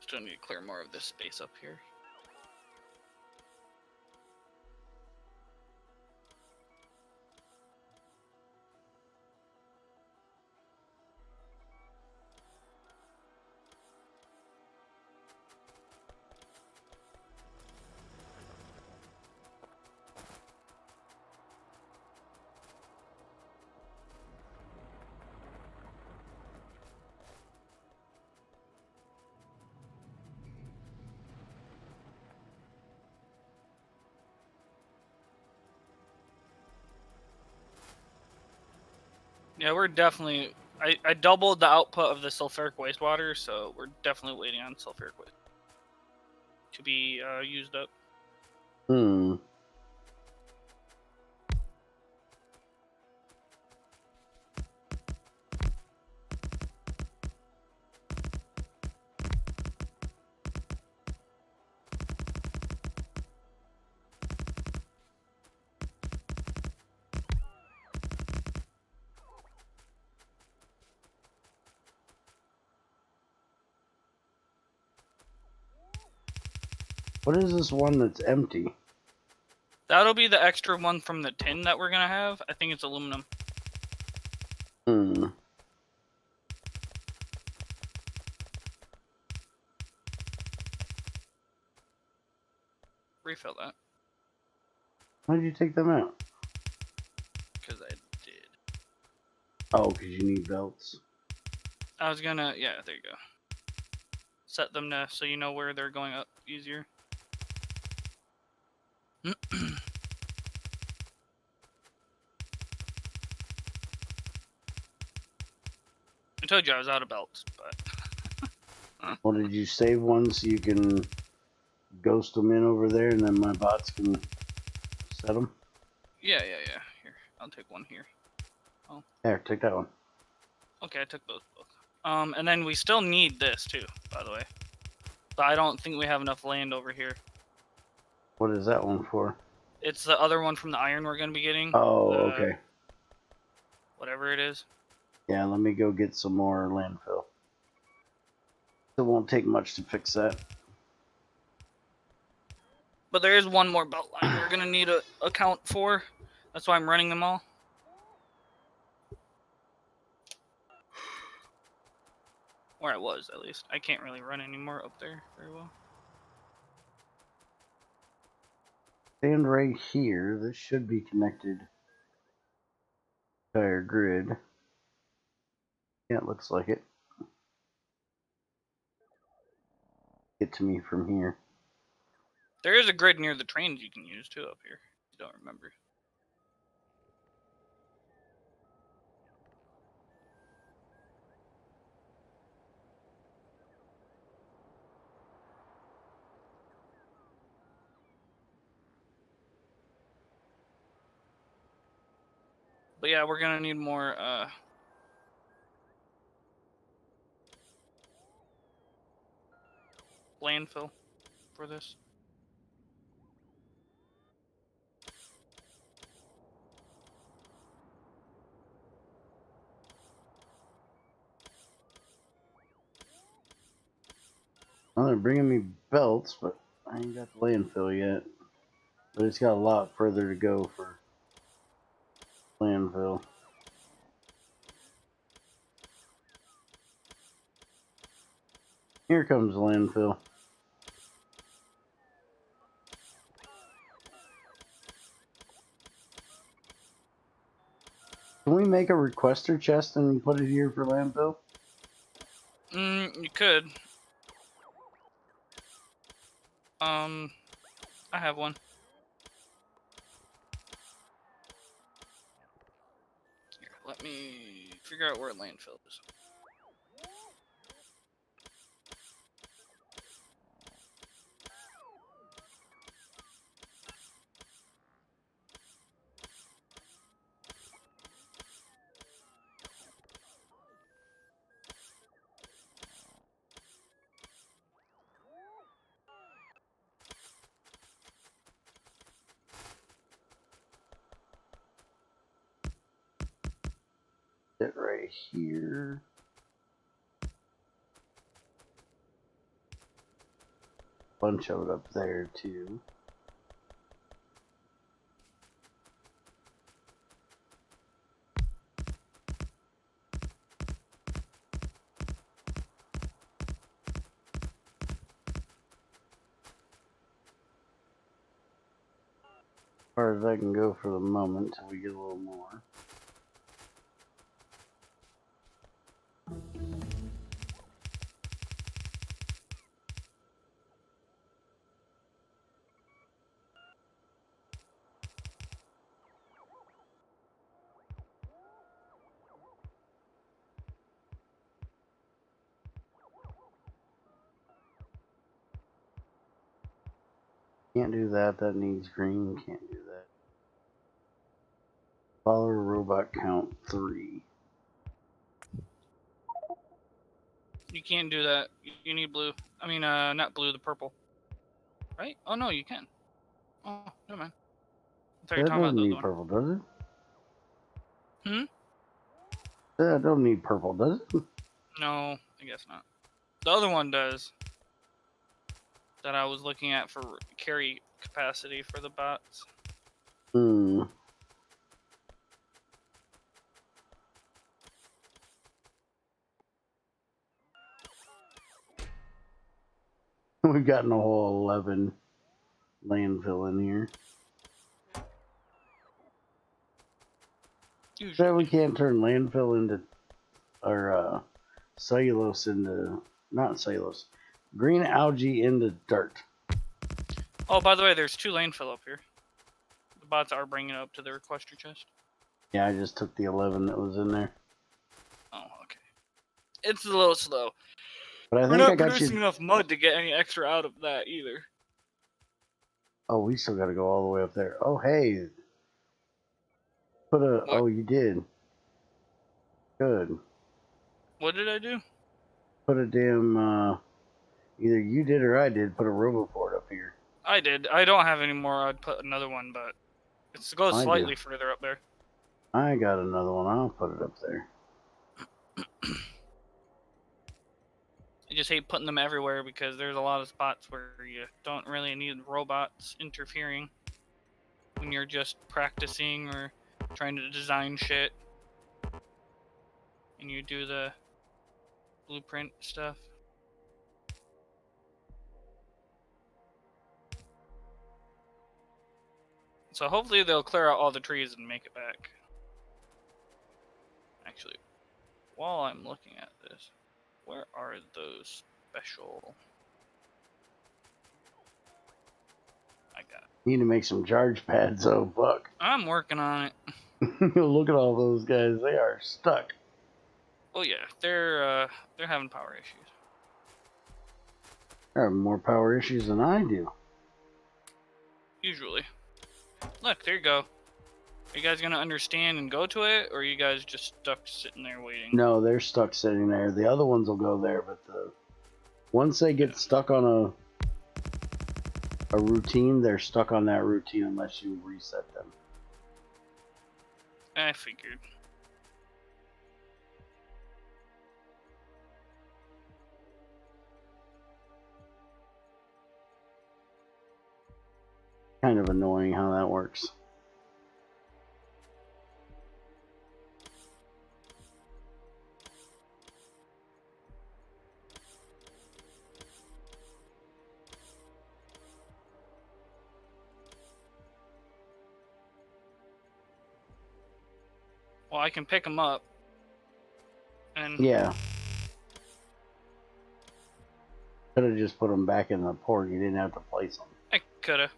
Still need to clear more of this space up here. Yeah, we're definitely... I doubled the output of the sulfuric wastewater, so we're definitely waiting on sulfuric waste to be used up. Hmm. What is this one that's empty? That'll be the extra one from the tin that we're gonna have. I think it's aluminum. Hmm. Refill that. Why did you take them out? Because I did. Oh, because you need belts. I was gonna... Yeah, there you go. Set them to so you know where they're going up easier. I told you I was out of belts, but... Well, did you save one so you can ghost them in over there and then my bots can set them? Yeah. Here, I'll take one here. Oh. There, take that one. Okay, I took both. And then we still need this too, by the way. But I don't think we have enough land over here. What is that one for? It's the other one from the iron we're going to be getting. Oh, the, okay. Whatever it is. Yeah, let me go get some more landfill. It won't take much to fix that. But there is one more belt line we're going to need a account for. That's why I'm running them all. Where I was, at least. I can't really run anymore up there very well. Stand right here. This should be connected. Entire grid. Yeah, it looks like it. Get to me from here. There is a grid near the trains you can use, too, up here. If you don't remember. But yeah, we're going to need more landfill for this. Well, they're bringing me belts, but I ain't got the landfill yet. But it's got a lot further to go for landfill. Here comes landfill. Can we make a requester chest and put it here for landfill? You could. I have one. Here, let me figure out where landfill is. It right here. Bunch of it up there too. As far as I can go for the moment till we get a little more. Can't do that. That needs green. Can't do that. Follower robot count 3. You can't do that. You need blue. I mean, not blue, the purple. Right? Oh, no, you can. Oh, never mind. I thought you were That talking about doesn't the other need one. purple, does it? Hmm? That don't need purple, does it? No, I guess not. The other one does. That I was looking at for carry capacity for the bots. Hmm. We've gotten a whole 11 landfill in here. Usually. So we can't turn landfill into, or cellulose into, not cellulose, green algae into dirt. Oh, by the way, there's 2 landfill up here. The bots are bringing it up to the requester chest. Yeah, I just took the 11 that was in there. Oh, okay. It's a little slow. But I We're think I not got producing you. enough mud to get any extra out of that either. Oh, we still got to go all the way up there. Oh, hey. Put a. What? Oh, you did. Good. What did I do? Put a damn. Either you did or I did put a roboport up here. I did. I don't have any more. I'd put another one, but it goes I slightly do. further up there. I got another one. I'll put it up there. I just hate putting them everywhere because there's a lot of spots where you don't really need robots interfering when you're just practicing or trying to design shit and you do the blueprint stuff. So hopefully they'll clear out all the trees and make it back. Actually, while I'm looking at this, where are those special... I got it. Need to make some charge pads, though, Buck. I'm working on it. Look at all those guys. They are stuck. Oh yeah, they're having power issues. They're having more power issues than I do. Usually. Look, there you go. Are you guys gonna understand and go to it, or are you guys just stuck sitting there waiting? No, they're stuck sitting there. The other ones will go there, but once they get stuck on a routine, they're stuck on that routine unless you reset them. I figured. Kind of annoying how that works. Well, I can pick them up. And Yeah. Could have just put them back in the port. You didn't have to place them. I coulda.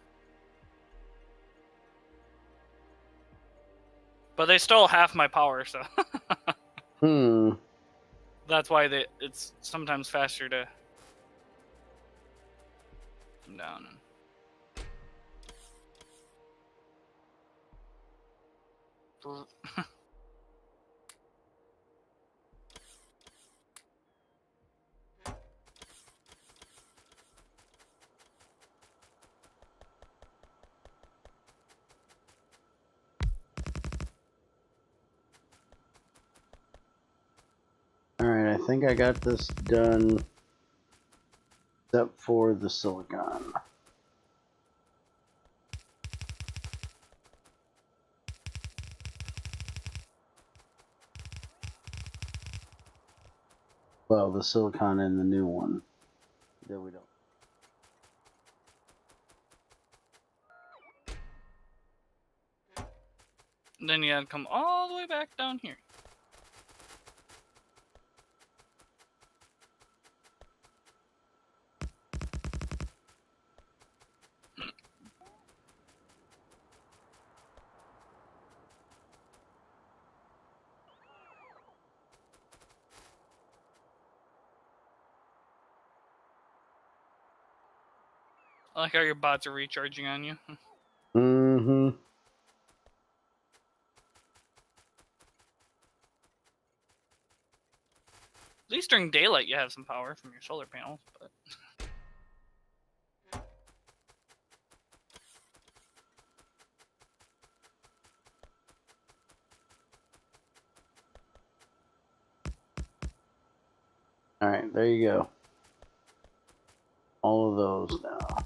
But they stole half my power, so that's why it's sometimes faster to come down. Alright, I think I got this done. Except for the silicon. Well, the silicon and the new one. That we don't. Then you gotta come all the way back down here. I like how your bots are recharging on you. Mm-hmm. At least during daylight you have some power from your solar panels, but Alright, there you go. All of those now.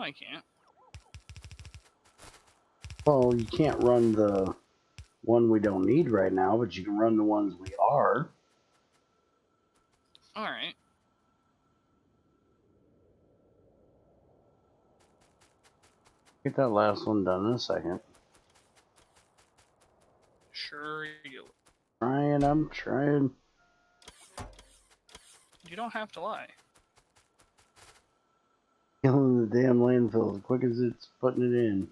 no, I can't. Well, you can't run the one we don't need right now, but you can run the ones we are. Alright. Get that last one done in a second. Sure you. I'm trying. You don't have to lie. Killing the damn landfill as quick as it's putting it in.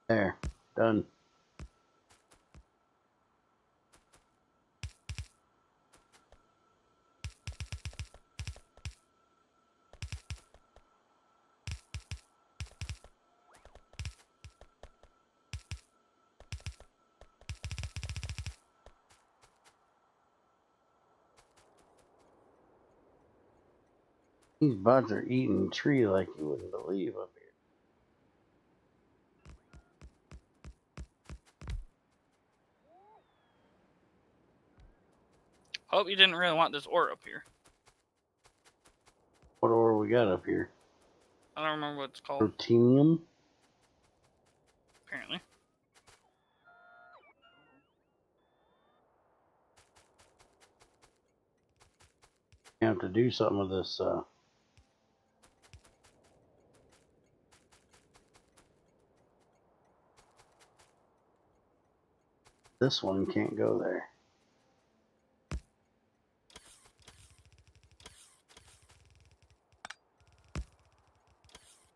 There. Done. These buds are eating tree like you wouldn't believe up here. Hope you didn't really want this ore up here. What ore we got up here? I don't remember what it's called. Protenium? Apparently. You have to do something with this. This one can't go there.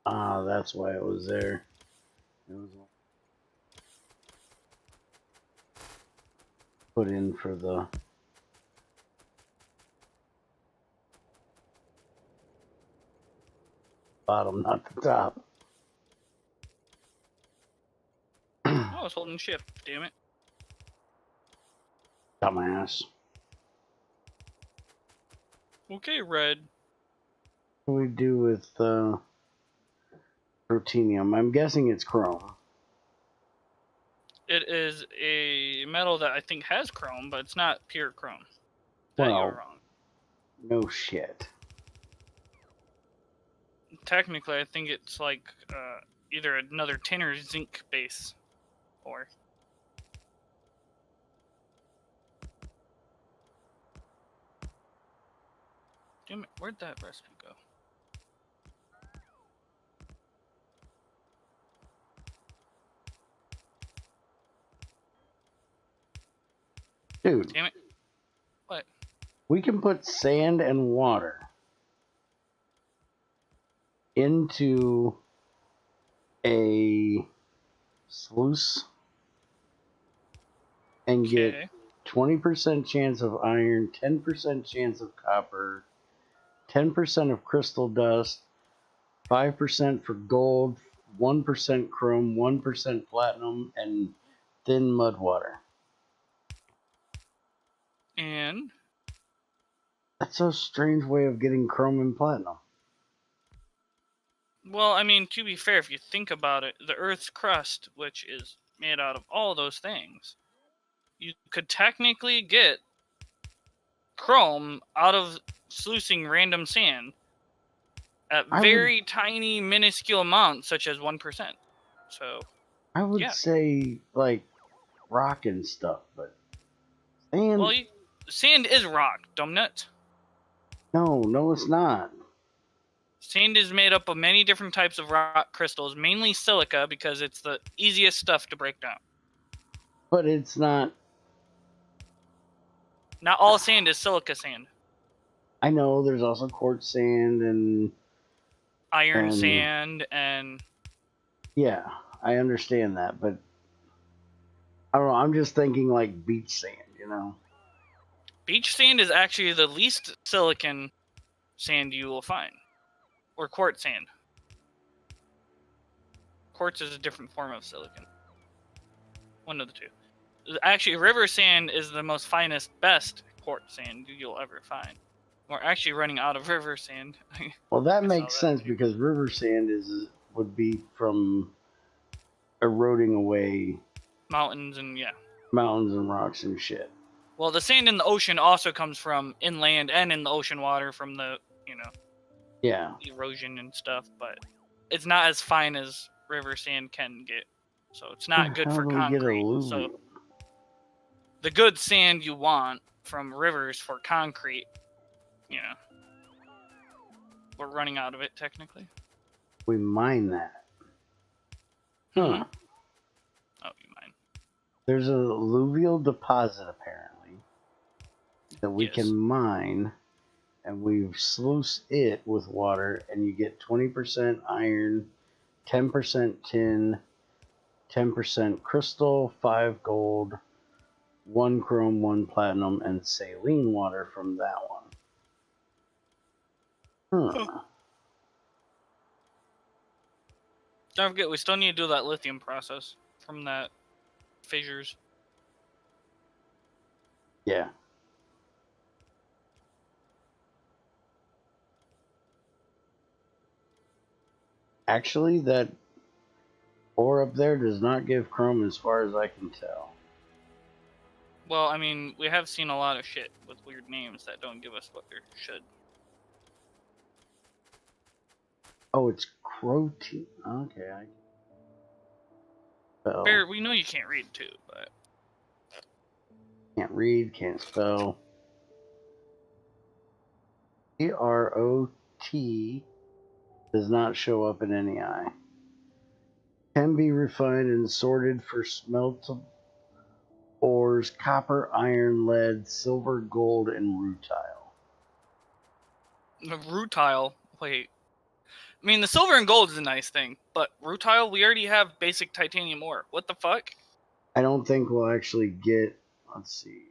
Ah, that's why it was there. It was put in for the bottom, not the top. I was holding shift, damn it. Dumbass. Okay, red. What do we do with protenium? I'm guessing it's chrome. It is a metal that I think has chrome, but it's not pure chrome. That Well, you're wrong. no shit. Technically, I think it's like either another tin or zinc base ore. Damn it, where'd that recipe go? Dude, Damn it. What? we can put sand and water into a sluice and get Okay. 20% chance of iron, 10% chance of copper, 10% of crystal dust, 5% for gold, 1% chrome, 1% platinum, and thin mud water. And That's a strange way of getting chrome and platinum. well, I mean, to be fair, if you think about it, the Earth's crust, which is made out of all those things, you could technically get chrome out of sluicing random sand at very tiny, minuscule amounts, such as 1%. So, I would yeah. say like rock and stuff, but sand. Well, sand is rock, dumbnut. No, it's not. Sand is made up of many different types of rock crystals, mainly silica, because it's the easiest stuff to break down. But it's not. Not all sand is silica sand. I know there's also quartz sand and Iron sand and yeah, I understand that, but I don't know. I'm just thinking like beach sand, you know. beach sand is actually the least silicon sand you will find. Or quartz sand. Quartz is a different form of silicon. One of the two. Actually, river sand is the most finest, best quartz sand you'll ever find. We're actually running out of river sand. Well, that I saw makes sense too. because river sand would be from eroding away Mountains and yeah. mountains and rocks and shit. Well, the sand in the ocean also comes from inland and in the ocean water from the, Yeah. erosion and stuff, but it's not as fine as river sand can get. So it's not good How for do we get concrete. alluvium? So the good sand you want from rivers for concrete, we're running out of it technically. We mine that. Huh. Mm-hmm. Oh, you mind? There's an alluvial deposit apparently that we can mine, and we sluice it with water, and you get 20% iron, 10% tin, 10% crystal, 5 gold, 1 chrome, 1 platinum, and saline water from that one. Huh. Don't forget, we still need to do that lithium process from that fissures. Yeah. Actually, that ore up there does not give chrome as far as I can tell. Well, I mean, we have seen a lot of shit with weird names that don't give us what they should. Oh, it's crotein. Okay, I spell. Bear, we know you can't read too, but Can't read, can't spell. CROT does not show up in any eye. Can be refined and sorted for smeltable ores, copper, iron, lead, silver, gold, and rutile. the rutile. Wait, I mean, the silver and gold is a nice thing, but rutile, we already have basic titanium ore. What the fuck? I don't think we'll actually get. Let's see.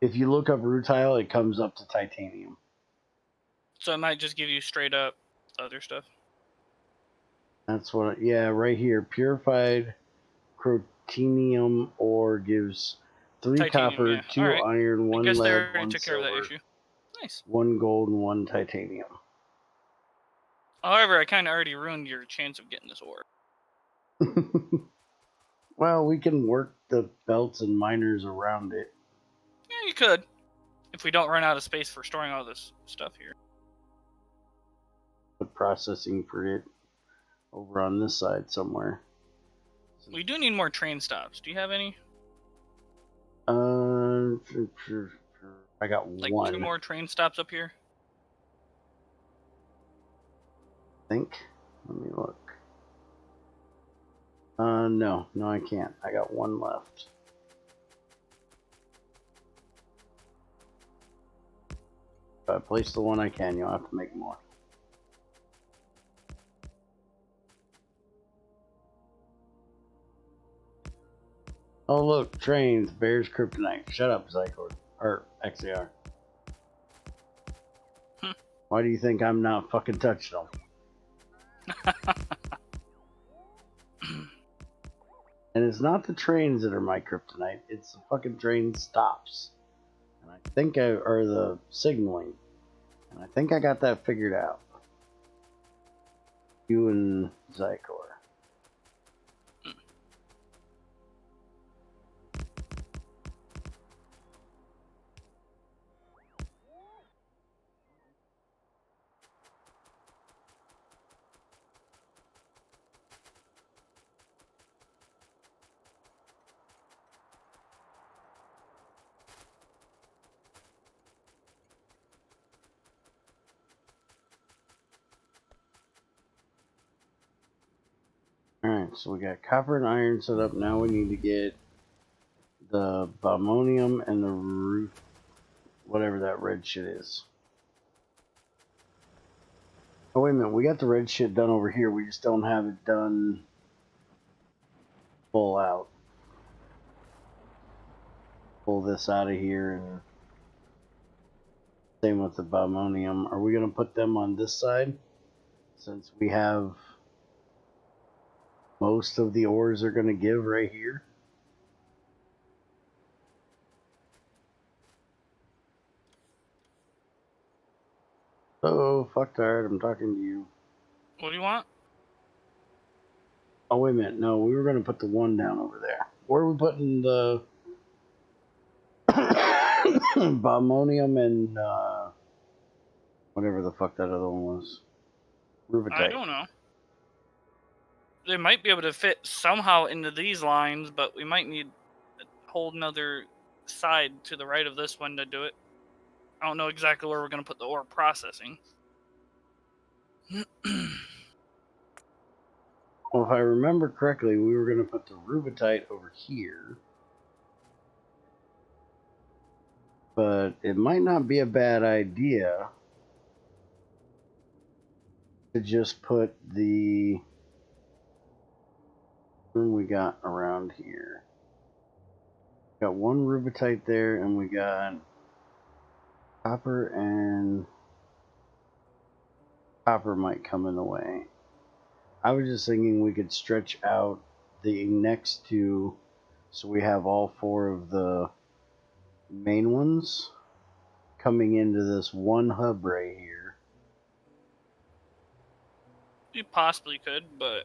If you look up rutile, it comes up to titanium. So it might just give you straight up other stuff. That's what. Yeah, right here. Purified crotinium ore gives 3 Titanium, copper, yeah. 2 Alright. iron, I 1 guess they lead, already 1 took care of that silver, issue. Nice. 1 gold, and 1 titanium. However, I kind of already ruined your chance of getting this ore. Well, we can work the belts and miners around it. Yeah, you could. If we don't run out of space for storing all this stuff here. The processing for it over on this side somewhere. We do need more train stops. Do you have any? I got Like 1. 2 more train stops up here? I think. Let me look. No, I can't. I got 1 left. If I place the one I can, you'll have to make more. Oh look, trains, bears, kryptonite. Shut up, Zycord. Or XAR. Why do you think I'm not fucking touching them? And it's not the trains that are my kryptonite, it's the fucking train stops. And I think or the signaling. And I think I got that figured out. You and Zycor. Alright, so we got copper and iron set up. Now we need to get the bombonium and the roof, whatever that red shit is. Oh, wait a minute. We got the red shit done over here. We just don't have it done full out. Pull this out of here and same with the bombonium. Are we going to put them on this side? Since we have most of the ores are going to give right here. Oh, fuck tired. I'm talking to you. What do you want? Oh, wait a minute. No, we were going to put the one down over there. Where are we putting the bombonium and whatever the fuck that other one was? Rubitite. I don't know. They might be able to fit somehow into these lines, but we might need a whole nother side to the right of this one to do it. I don't know exactly where we're going to put the ore processing. Well, if I remember correctly, we were going to put the rubitite over here. But it might not be a bad idea to just put the... What do we got around here? Got 1 rubitite there, and we got copper, and copper might come in the way. I was just thinking we could stretch out the next 2 so we have all 4 of the main ones coming into this one hub right here. You possibly could, but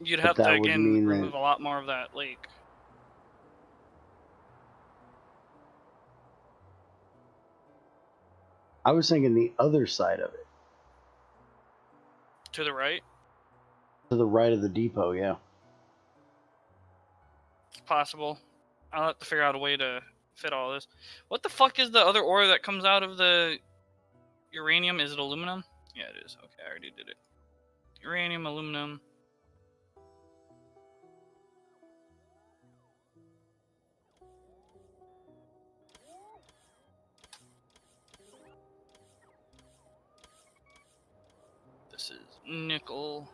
you'd But have to that would again mean remove that a lot more of that lake. I was thinking the other side of it, To the right, to the right of the depot. Yeah. it's possible. I'll have to figure out a way to fit all this. What the fuck is the other ore that comes out of the uranium? Is it aluminum? Yeah, it is. Okay, I already did it. Uranium, aluminum. This is nickel.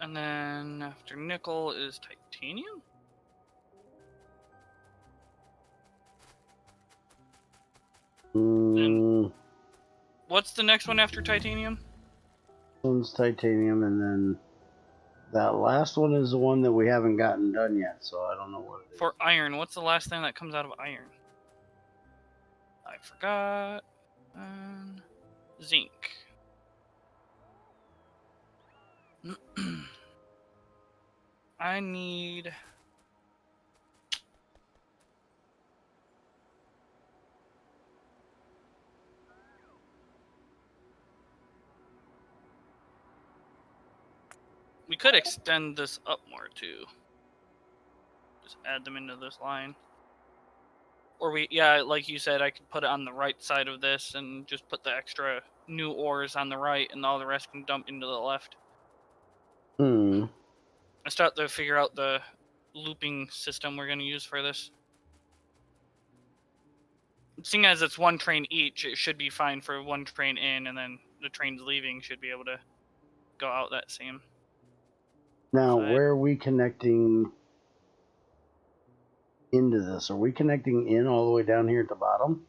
And then after nickel is titanium? And what's the next one after titanium? One's titanium, and then that last one is the one that we haven't gotten done yet, so I don't know what it is. For iron, what's the last thing that comes out of iron? I forgot. Zinc. I need... We could extend this up more too. Just add them into this line. Or yeah, like you said, I could put it on the right side of this and just put the extra new ores on the right and all the rest can dump into the left. I start to figure out the looping system we're going to use for this. Seeing as it's one train each, it should be fine for one train in, and then the trains leaving should be able to go out that same. Now, side. where are we connecting into this? Are we connecting in all the way down here at the bottom?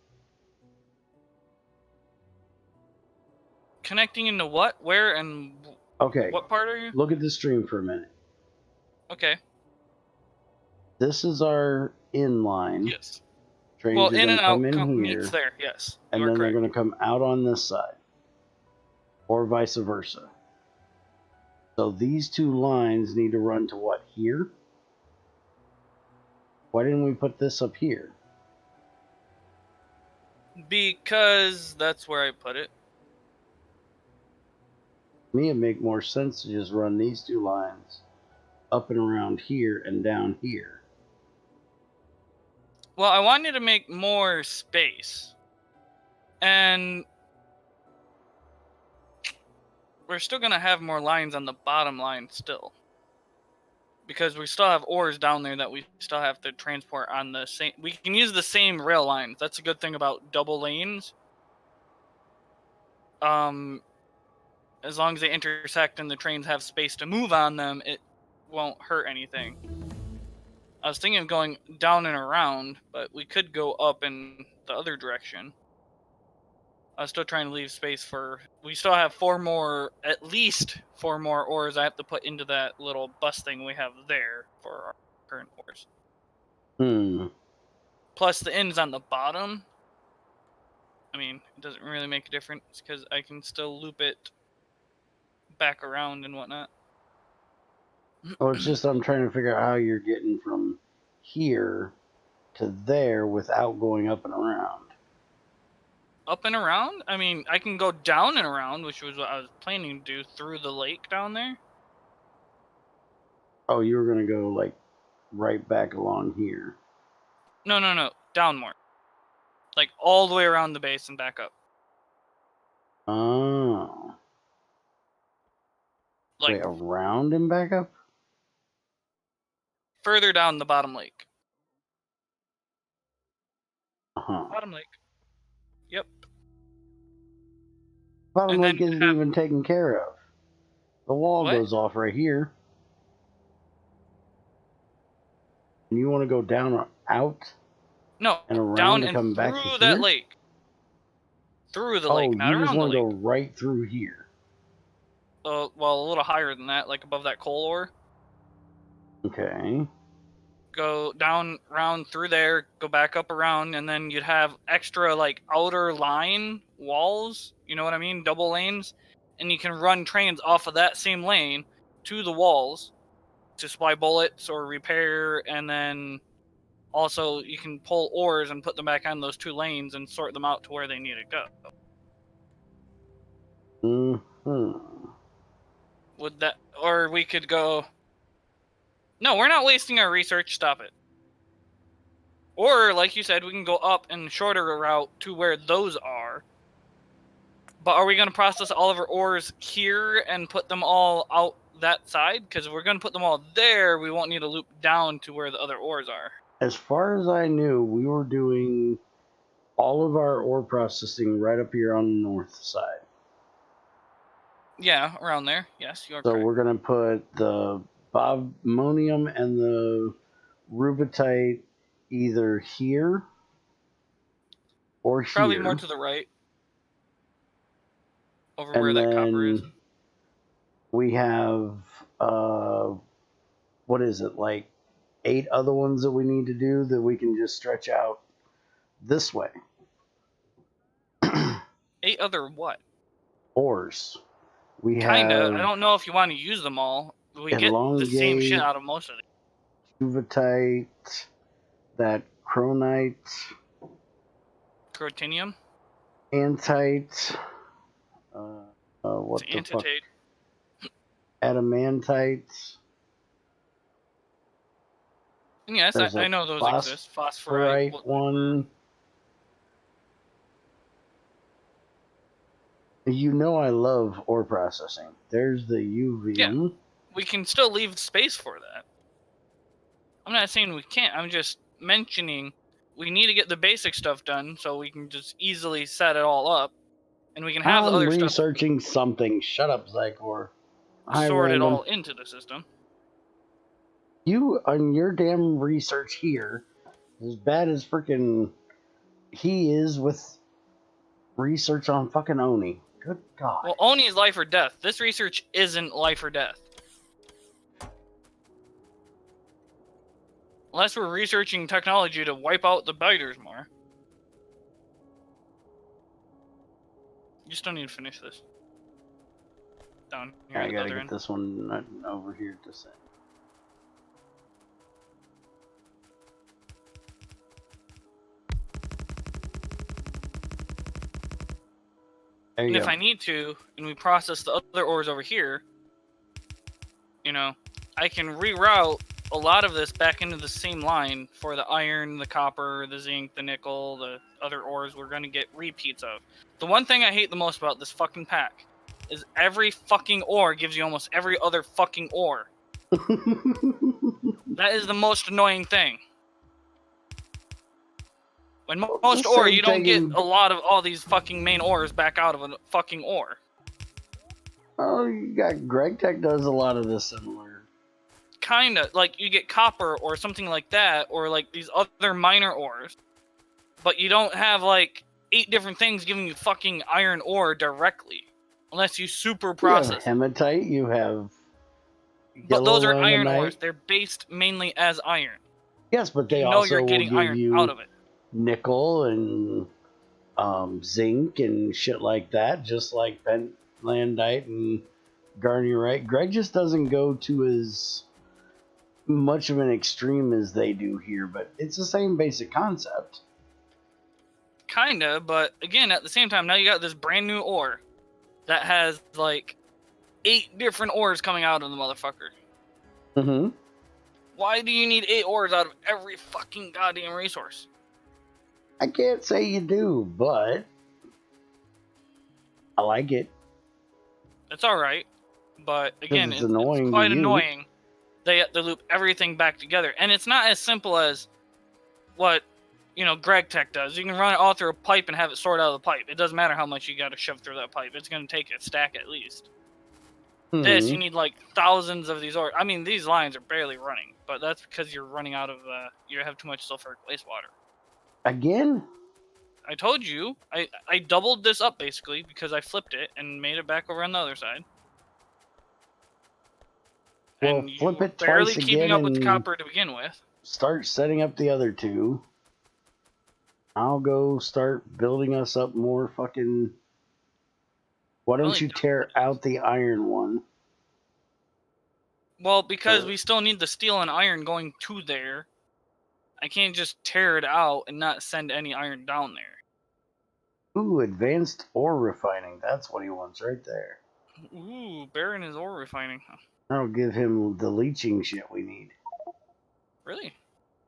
Connecting into what? Where? And Okay. what part are you? Look at the stream for a minute. Okay. This is our in line. Yes. Trains Well, are in going and to out come in here, meets there. Yes. and You are then they're correct. going to come out on this side, or vice versa. So these two lines need to run to what, here? Why didn't we put this up here? Because that's where I put it. To me, it'd make more sense to just run these two lines up and around here and down here. Well, I wanted to make more space. And we're still going to have more lines on the bottom line still. Because we still have ores down there that we still have to transport on the same... We can use the same rail lines. That's a good thing about double lanes. As long as they intersect and the trains have space to move on them, it won't hurt anything. I was thinking of going down and around, but we could go up in the other direction. I was still trying to leave space for... We still have at least four more ores I have to put into that little bus thing we have there for our current ores. Plus the ends on the bottom. I mean, it doesn't really make a difference because I can still loop it back around and whatnot. Well, it's just I'm trying to figure out how you're getting from here to there without going up and around. Up and around? I mean, I can go down and around, which was what I was planning to do through the lake down there. Oh, you were going to go like right back along here. No. Down more. Like all the way around the base and back up. Oh. Like Wait, around and back up? further down the bottom lake. Bottom lake. Yep. Bottom lake isn't even taken care of. The wall goes off right here. And you want to go down or out? No, and around down to and come back through to that here? lake. Through the lake, not you just around want the to lake. go right through here. Well, a little higher than that, like above that coal ore. Okay. go down, round through there, go back up around, and then you'd have extra like outer line walls. You know what I mean? Double lanes, and you can run trains off of that same lane to the walls to supply bullets or repair, and then also you can pull ores and put them back on those 2 lanes and sort them out to where they need to go. Mm-hmm. Would that, or we could go, no, we're not wasting our research, stop it. Or, like you said, we can go up and shorter route to where those are. But are we going to process all of our ores here and put them all out that side? Because if we're going to put them all there, we won't need to loop down to where the other ores are. As far as I knew, we were doing all of our ore processing right up here on the north side. Yeah, around there. Yes, you are So correct. we're going to put the bobmonium and the rubitite either here or here. Probably more to the right. Over and where that copper is. We have, what is it, like 8 other ones that we need to do that we can just stretch out this way. 8 other what? Ores. We Kinda. have I don't know if you want to use them all. We get the same shit out of most of them. Rubitite, that chronite, Crotinium? antite, what It's the fuck? antitate. Adamantite. Yes, I know those exist. Phosphorite. One. You know I love ore processing. There's the uvium. Yeah. We can still leave space for that. I'm not saying we can't. I'm just mentioning we need to get the basic stuff done so we can just easily set it all up. And we can have the other stuff researching something. Shut up, Zycor. sort it all into the system. You on your damn research here, as bad as freaking he is with research on fucking Oni. Good God. Well, Oni is life or death. This research isn't life or death. Unless we're researching technology to wipe out the biters more. You still need to finish this. Down here. I gotta get this one over here to set. And if I need to, and we process the other ores over here, you know, I can reroute a lot of this back into the same line for the iron, the copper, the zinc, the nickel, the other ores we're going to get repeats of. The one thing I hate the most about this fucking pack is every fucking ore gives you almost every other fucking ore. That is the most annoying thing. When most ore, you don't get a lot of all these fucking main ores back out of a fucking ore. Oh, you got GregTech does a lot of this similar. Kinda. Like, you get copper or something like that, or like these other minor ores. But you don't have like 8 different things giving you fucking iron ore directly. Unless you super process. You have hematite, you have. But those are iron ores. They're based mainly as iron. Yes, but they also you're getting will give iron out of it. Nickel and zinc and shit like that, just like pentlandite and garnierite. Greg just doesn't go to as much of an extreme as they do here, but it's the same basic concept. Kinda, but again, at the same time, now you got this brand new ore that has like 8 different ores coming out of the motherfucker. Mm-hmm. Why do you need 8 ores out of every fucking goddamn resource? I can't say you do, but I like it. It's alright, but again, it's annoying. It's quite annoying. They have to loop everything back together, and it's not as simple as what, you know, GregTech does. You can run it all through a pipe and have it sort out of the pipe. It doesn't matter how much you got to shove through that pipe. It's going to take a stack at least. Mm-hmm. This, you need like thousands of these ores. I mean, these lines are barely running, but that's because you're running out of, you have too much sulfuric wastewater. Again? I told you. I doubled this up, basically, because I flipped it and made it back over on the other side. Well, and flip it barely twice keeping again up with the copper to begin with. start setting up the other two. I'll go start building us up more fucking. Why don't you tear out the iron one? Well, because we still need the steel and iron going to there. I can't just tear it out and not send any iron down there. Ooh, advanced ore refining. That's what he wants right there. Ooh, Baron is ore refining. That'll give him the leaching shit we need. Really?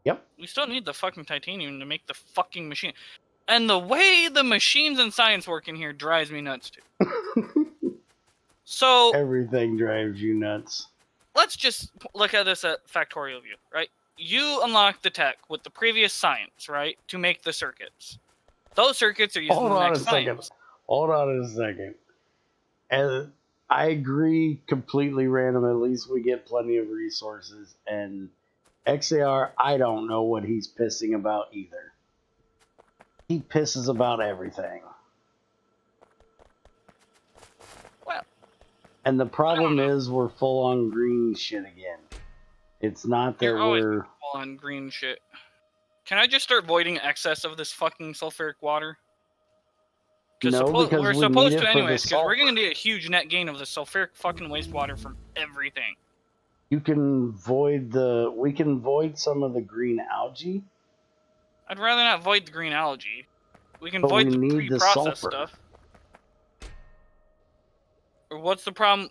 Yep. We still need the fucking titanium to make the fucking machine. And the way the machines and science work in here drives me nuts too. So everything drives you nuts. Let's just look at this at factorial view, right? You unlock the tech with the previous science, right, to make the circuits. Those circuits are using the next science. Hold on a second. And I agree completely random. At least we get plenty of resources. And XAR, I don't know what he's pissing about either. He pisses about everything. Well, and the problem is we're full on green shit again. It's not that we're full on green shit. Can I just start voiding excess of this fucking sulfuric water? No, because we're we supposed need to it anyways, because we're going to get a huge net gain of the sulfuric fucking wastewater from everything. You can void we can void some of the green algae. I'd rather not void the green algae. We can void the pre-processed stuff. Or what's the problem?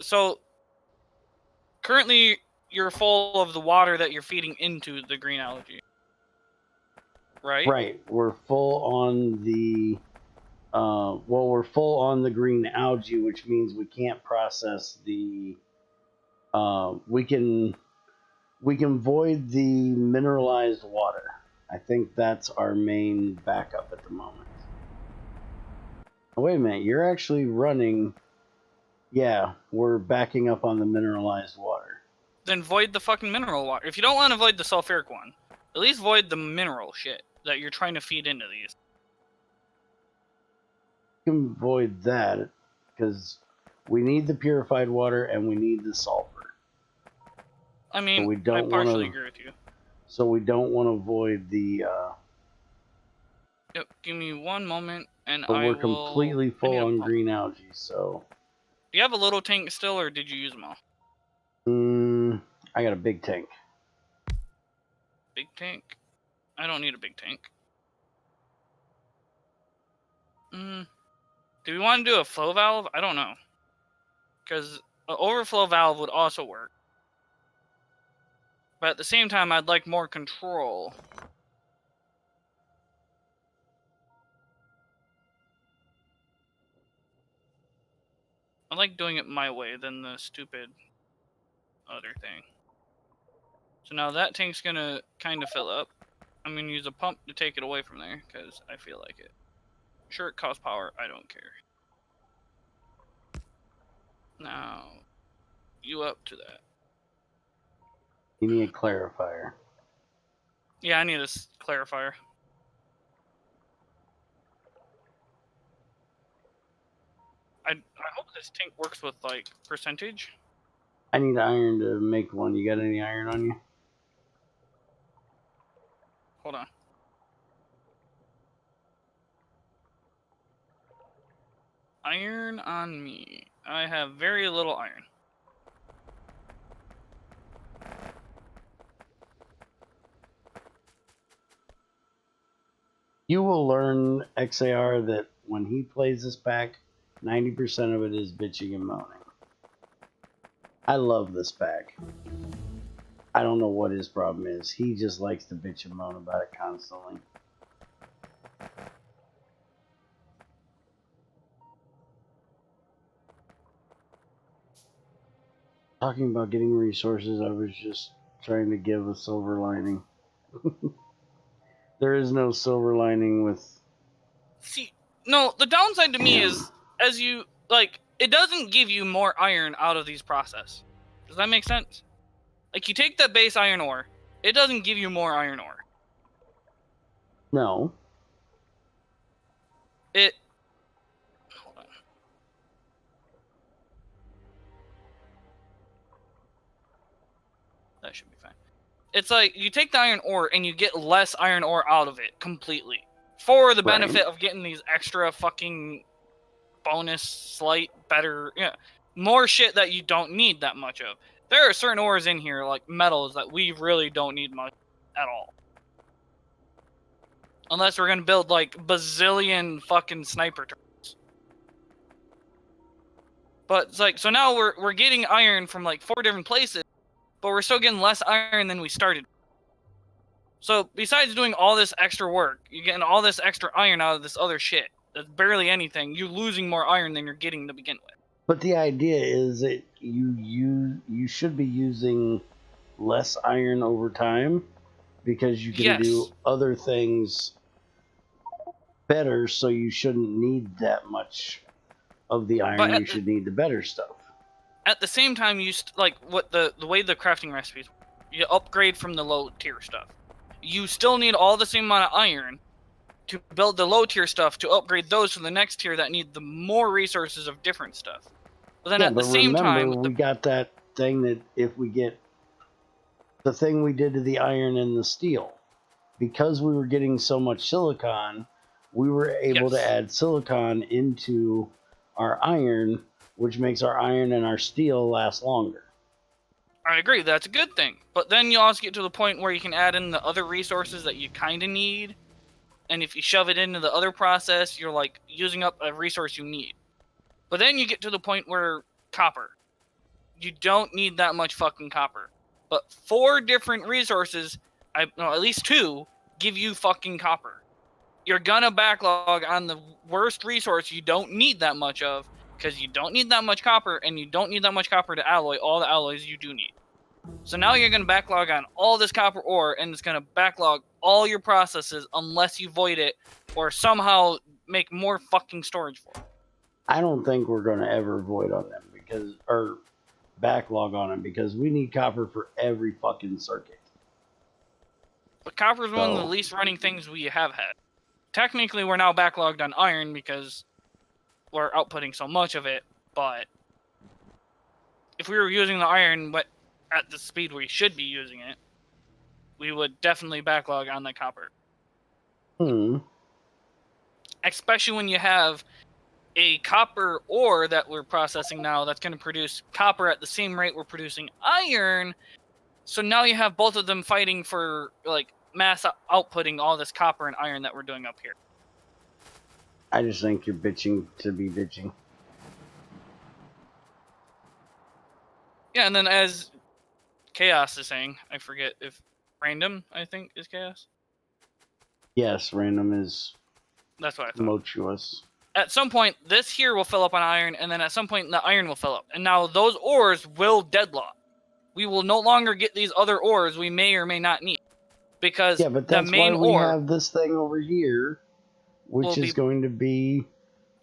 So currently you're full of the water that you're feeding into the green algae. Right? Right. We're full on the we're full on the green algae, which means we can't process the we can void the mineralized water. I think that's our main backup at the moment. Oh, wait a minute, you're actually running. Yeah, we're backing up on the mineralized water. Then void the fucking mineral water. If you don't want to void the sulfuric one, at least void the mineral shit that you're trying to feed into these. You can void that because we need the purified water and we need the sulfur. I mean, so I partially agree with you. So we don't want to void the. Yep, give me one moment and we're completely full on green algae, so. Do you have a little tank still, or did you use them all? I got a big tank. Big tank? I don't need a big tank. Do we want to do a flow valve? I don't know. Because an overflow valve would also work. But at the same time, I'd like more control. I like doing it my way than the stupid other thing. So now that tank's gonna kind of fill up. I'm gonna use a pump to take it away from there, because I feel like it. Sure, it costs power, I don't care. Now, you up to that. You need a clarifier. Yeah, I need a clarifier. I hope this tank works with, like, percentage. I need iron to make one. You got any iron on you? Hold on. Iron on me. I have very little iron. You will learn, XAR, that when he plays this pack, 90% of it is bitching and moaning. I love this pack. I don't know what his problem is. He just likes to bitch and moan about it constantly. Talking about getting resources, I was just trying to give a silver lining. There is no silver lining with... See, no, the downside to me is, as you, like, it doesn't give you more iron out of these processes. Does that make sense? Like, you take that base iron ore, it doesn't give you more iron ore. No. Hold on. That should be fine. it's like you take the iron ore and you get less iron ore out of it completely for the benefit of getting these extra fucking bonus, slight, better, more shit that you don't need that much of. There are certain ores in here, like metals, that we really don't need much at all. Unless we're gonna build like bazillion fucking sniper turrets. But it's like, so now we're getting iron from like 4 different places, but we're still getting less iron than we started. So besides doing all this extra work, you're getting all this extra iron out of this other shit. That's barely anything. You're losing more iron than you're getting to begin with. But the idea is that you should be using less iron over time because you can do other things better, so you shouldn't need that much of the iron. You should need the better stuff. At the same time, you like what the way the crafting recipes, you upgrade from the low tier stuff. You still need all the same amount of iron to build the low tier stuff to upgrade those to the next tier that need the more resources of different stuff. But then at the same time, we got that thing that if we get the thing we did to the iron and the steel, because we were getting so much silicon, we were able to add silicon into our iron, which makes our iron and our steel last longer. I agree, that's a good thing. But then you also get to the point where you can add in the other resources that you kind of need. And if you shove it into the other process, you're like using up a resource you need. But then you get to the point where copper. You don't need that much fucking copper. But 4 different resources, at least 2, give you fucking copper. You're gonna backlog on the worst resource you don't need that much of, because you don't need that much copper, and you don't need that much copper to alloy all the alloys you do need. So now you're gonna backlog on all this copper ore, and it's gonna backlog all your processes unless you void it or somehow make more fucking storage for it. I don't think we're gonna ever void on them or backlog on them, because we need copper for every fucking circuit. But copper is one of the least running things we have had. Technically, we're now backlogged on iron because we're outputting so much of it, but if we were using the iron at the speed we should be using it, we would definitely backlog on the copper. Especially when you have a copper ore that we're processing now that's going to produce copper at the same rate we're producing iron. So now you have both of them fighting for like mass outputting all this copper and iron that we're doing up here. I just think you're bitching to be bitching. Yeah, and then as Chaos is saying, I forget if random, I think, is Chaos. Yes, random is. That's what I thought. Tumultuous. At some point, this here will fill up on iron, and then at some point, the iron will fill up. And now those ores will deadlock. We will no longer get these other ores we may or may not need. Because but that's the main why we ore have this thing over here, which is going to be...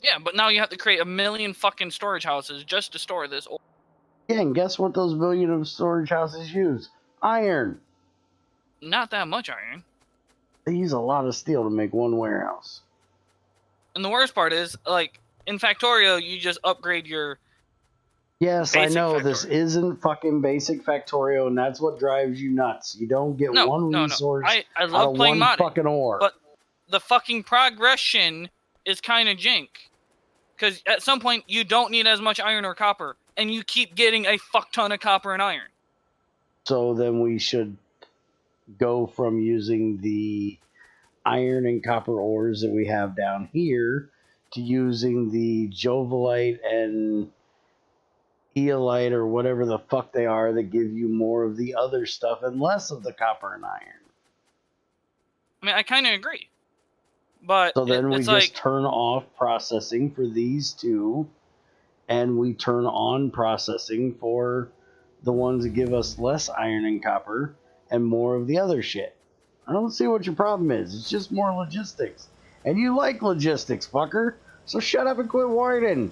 Yeah, but now you have to create 1 million fucking storage houses just to store this ore. Yeah, and guess what those million of storage houses use? Iron. Not that much iron. They use a lot of steel to make one warehouse. And the worst part is, like, in Factorio, you just upgrade your... Yes, I know, this isn't fucking basic Factorio, and that's what drives you nuts. You don't get one resource I love playing one fucking ore. But the fucking progression is kind of jank. Because at some point, you don't need as much iron or copper, and you keep getting a fuck ton of copper and iron. So then we should go from using the iron and copper ores that we have down here to using the jovolite and eolite or whatever the fuck they are that give you more of the other stuff and less of the copper and iron. I mean, I kind of agree. But so then we just turn off processing for these two, and we turn on processing for the ones that give us less iron and copper and more of the other shit. I don't see what your problem is. It's just more logistics. And you like logistics, fucker. So shut up and quit whining.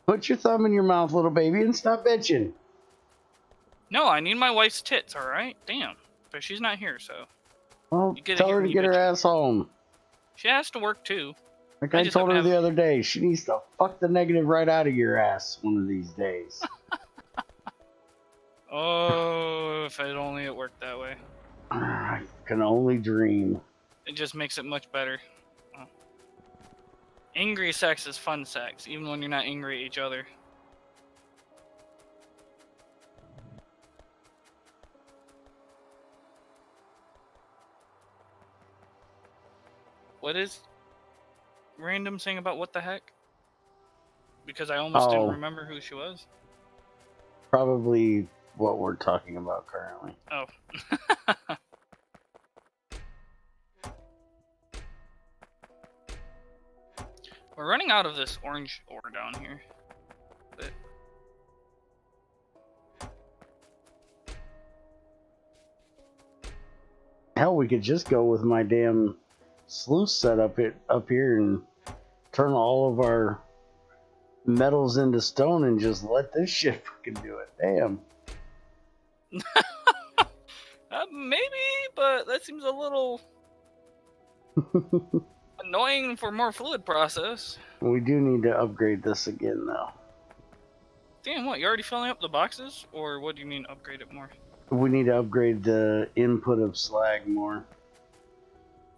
Put your thumb in your mouth, little baby, and stop bitching. No, I need my wife's tits, alright? Damn. But she's not here, so... Well, tell her to get her ass home. She has to work, too. Like I told her the other day, she needs to fuck the negative right out of your ass one of these days. Oh, if only it worked that way. I can only dream. It just makes it much better. Oh. Angry sex is fun sex, even when you're not angry at each other. What is Random saying about what the heck? Because I almost didn't remember who she was. Probably what we're talking about currently. Oh. We're running out of this orange ore down here. But... Hell, we could just go with my damn sluice setup up here and turn all of our metals into stone and just let this shit fucking do it. Damn. Maybe, but that seems a little annoying for more fluid process. We do need to upgrade this again, though. Damn, what? You're already filling up the boxes? Or what do you mean upgrade it more? We need to upgrade the input of slag more.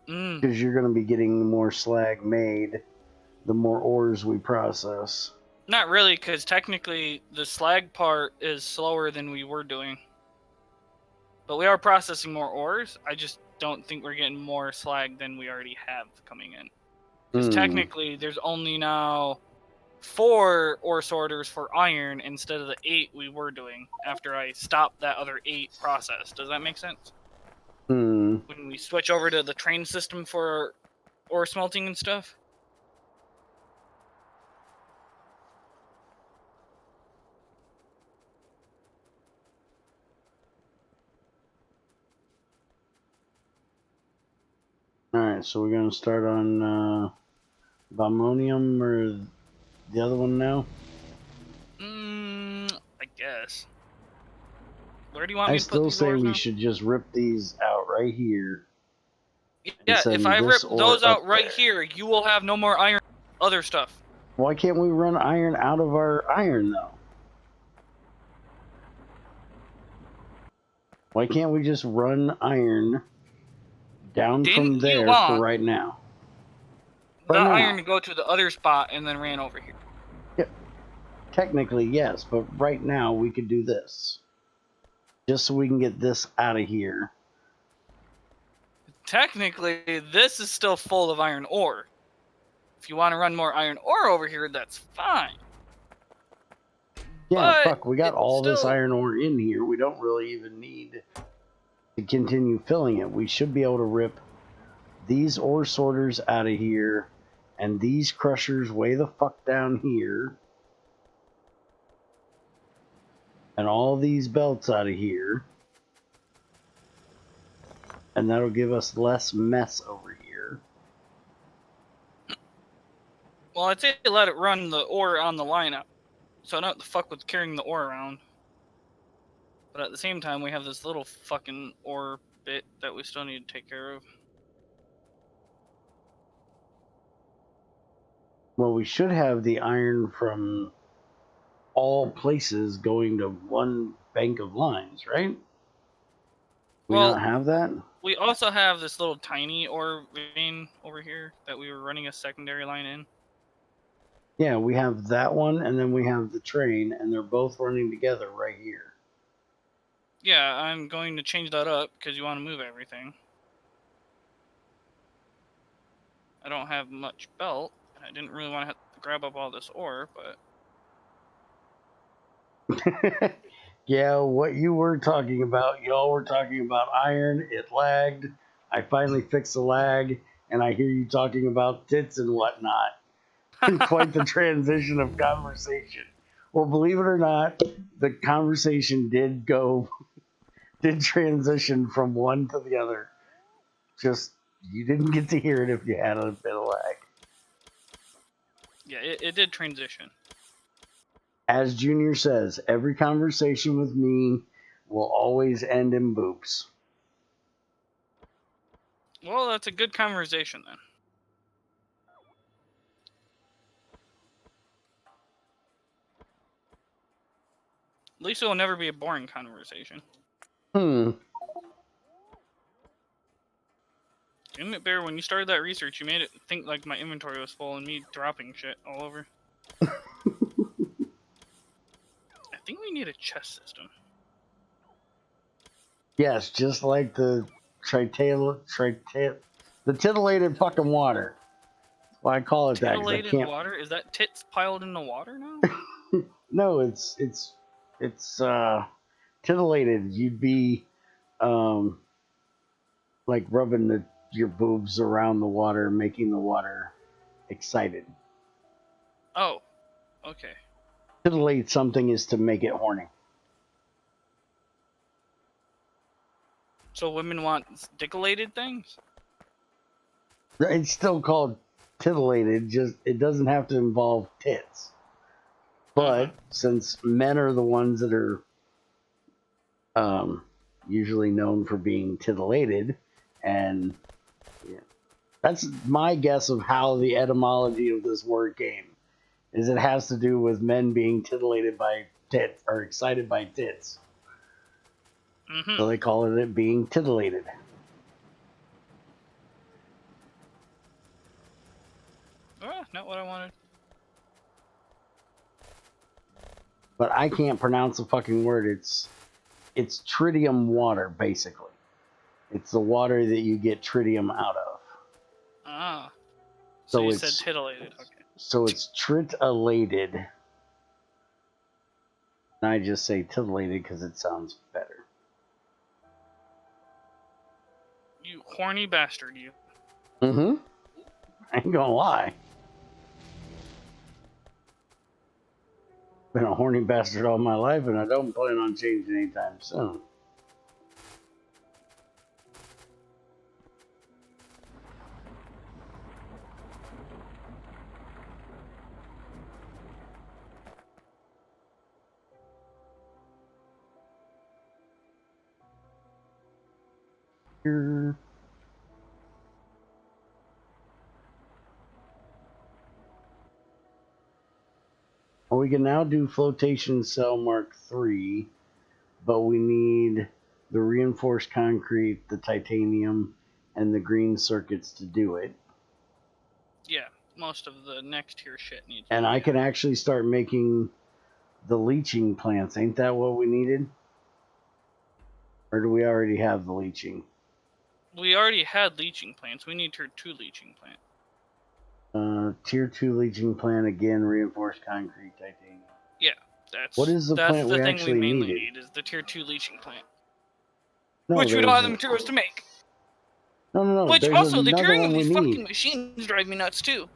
Because you're going to be getting more slag made the more ores we process. Not really, because technically the slag part is slower than we were doing. But we are processing more ores. I just don't think we're getting more slag than we already have coming in. Because technically there's only now 4 ore sorters for iron instead of the 8 we were doing after I stopped that other 8 process. Does that make sense? When we switch over to the train system for ore smelting and stuff? Alright, so we're going to start on Bomonium or the other one now? I guess. Where do you want me to put these I still say we now? should just rip these out right here. Yeah, if I rip those out right here, you will have no more iron other stuff. Why can't we run iron out of our iron, though? Why can't we just run iron down from there for right now? The iron to go to the other spot and then ran over here. Yeah, technically, yes, but right now we could do this. Just so we can get this out of here. Technically, this is still full of iron ore. If you want to run more iron ore over here, that's fine. Yeah, fuck, we got all this iron ore in here. We don't really even need to continue filling it. We should be able to rip these ore sorters out of here and these crushers way the fuck down here. And all these belts out of here. And that'll give us less mess over here. Well, I'd say let it run the ore on the lineup. So I don't have to fuck with carrying the ore around. But at the same time, we have this little fucking ore bit that we still need to take care of. Well, we should have the iron from all places going to one bank of lines, right? We not have that? We also have this little tiny ore vein over here that we were running a secondary line in. Yeah, we have that one, and then we have the train, and they're both running together right here. Yeah, I'm going to change that up because you want to move everything. I don't have much belt, and I didn't really want to have to grab up all this ore, but... Yeah, what you were talking about, y'all were talking about iron, it lagged, I finally fixed the lag, and I hear you talking about tits and whatnot. Quite the transition of conversation. Well, believe it or not, the conversation did transition from one to the other. Just, you didn't get to hear it if you had a bit of lag. Yeah, it did transition. As Junior says, every conversation with me will always end in boops. Well, that's a good conversation then. At least it will never be a boring conversation. Hmm. Damn it, Bear, when you started that research, you made it think like my inventory was full and me dropping shit all over. I think we need a chest system. Yes, just like the the titillated fucking water. That's why I call it that. 'Cause I Titillated can't. water? Is that tits piled in the water now? No, it's titillated. You'd be like rubbing your boobs around the water, making the water excited. Oh, okay. Titillate something is to make it horny. So women want dickulated things? It's still called titillated, just it doesn't have to involve tits. But since men are the ones that are usually known for being titillated, and yeah, that's my guess of how the etymology of this word came, is it has to do with men being titillated by tits or excited by tits. So they call it being titillated. Not what I wanted. But I can't pronounce the fucking word. It's tritium water, basically. It's the water that you get tritium out of. Ah. So you it's said titillated. Okay. So it's tritillated. And I just say titillated because it sounds better. You horny bastard, you. Mm-hmm. I ain't gonna lie. Been a horny bastard all my life, and I don't plan on changing anytime soon. Here. Well, we can now do flotation cell Mark III, but we need the reinforced concrete, the titanium, and the green circuits to do it. Yeah, most of the next tier shit needs. And I can actually start making the leaching plants. Ain't that what we needed? Or do we already have the leaching? We already had leaching plants. We need tier 2 leaching plant. Tier 2 leaching plant, again, reinforced concrete, titanium. Yeah, that's what is the plant we thing actually we mainly needed? need is the tier 2 leaching plant. No, which we don't have the materials to make. No. Which There's also, the another tiering one of we these need. fucking machines drive me nuts too.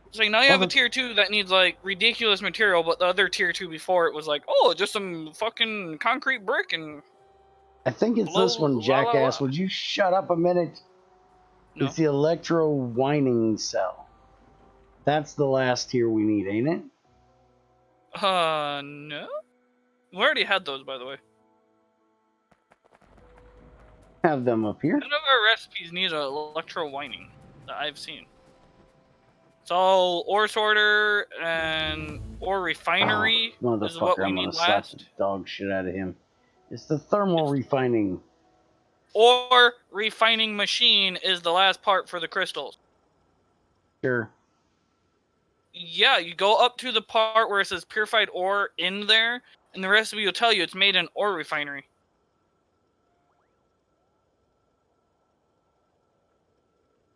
It's like now you have a tier 2 that needs like ridiculous material, but the other tier 2 before it was like, oh, just some fucking concrete brick and. I think it's this one, jackass. Would you shut up a minute? No. It's the electro winding cell. That's the last tier we need, ain't it? No. We already had those, by the way. Have them up here. None of our recipes need an electro winding that I've seen. It's all ore sorter and ore refinery is what we need last. Slap the dog shit out of him. It's the thermal refining. Ore refining machine is the last part for the crystals. Sure. Yeah, you go up to the part where it says purified ore in there, and the recipe will tell you it's made in ore refinery.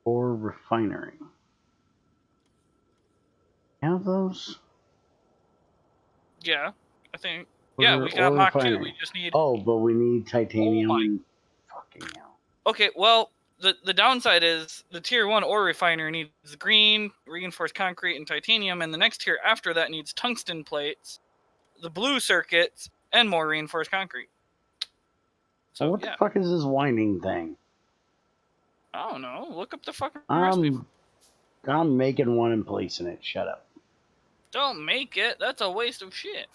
Ore refinery. Have those? Yeah, I think. Yeah, we got Mach 2. We just need. Oh, but we need titanium and fucking hell. Okay, well, the downside is the tier 1 ore refinery needs green, reinforced concrete, and titanium, and the next tier after that needs tungsten plates, the blue circuits, and more reinforced concrete. So what the fuck is this winding thing? I don't know. Look up the fucking recipe. I'm making one and placing it. Shut up. Don't make it. That's a waste of shit.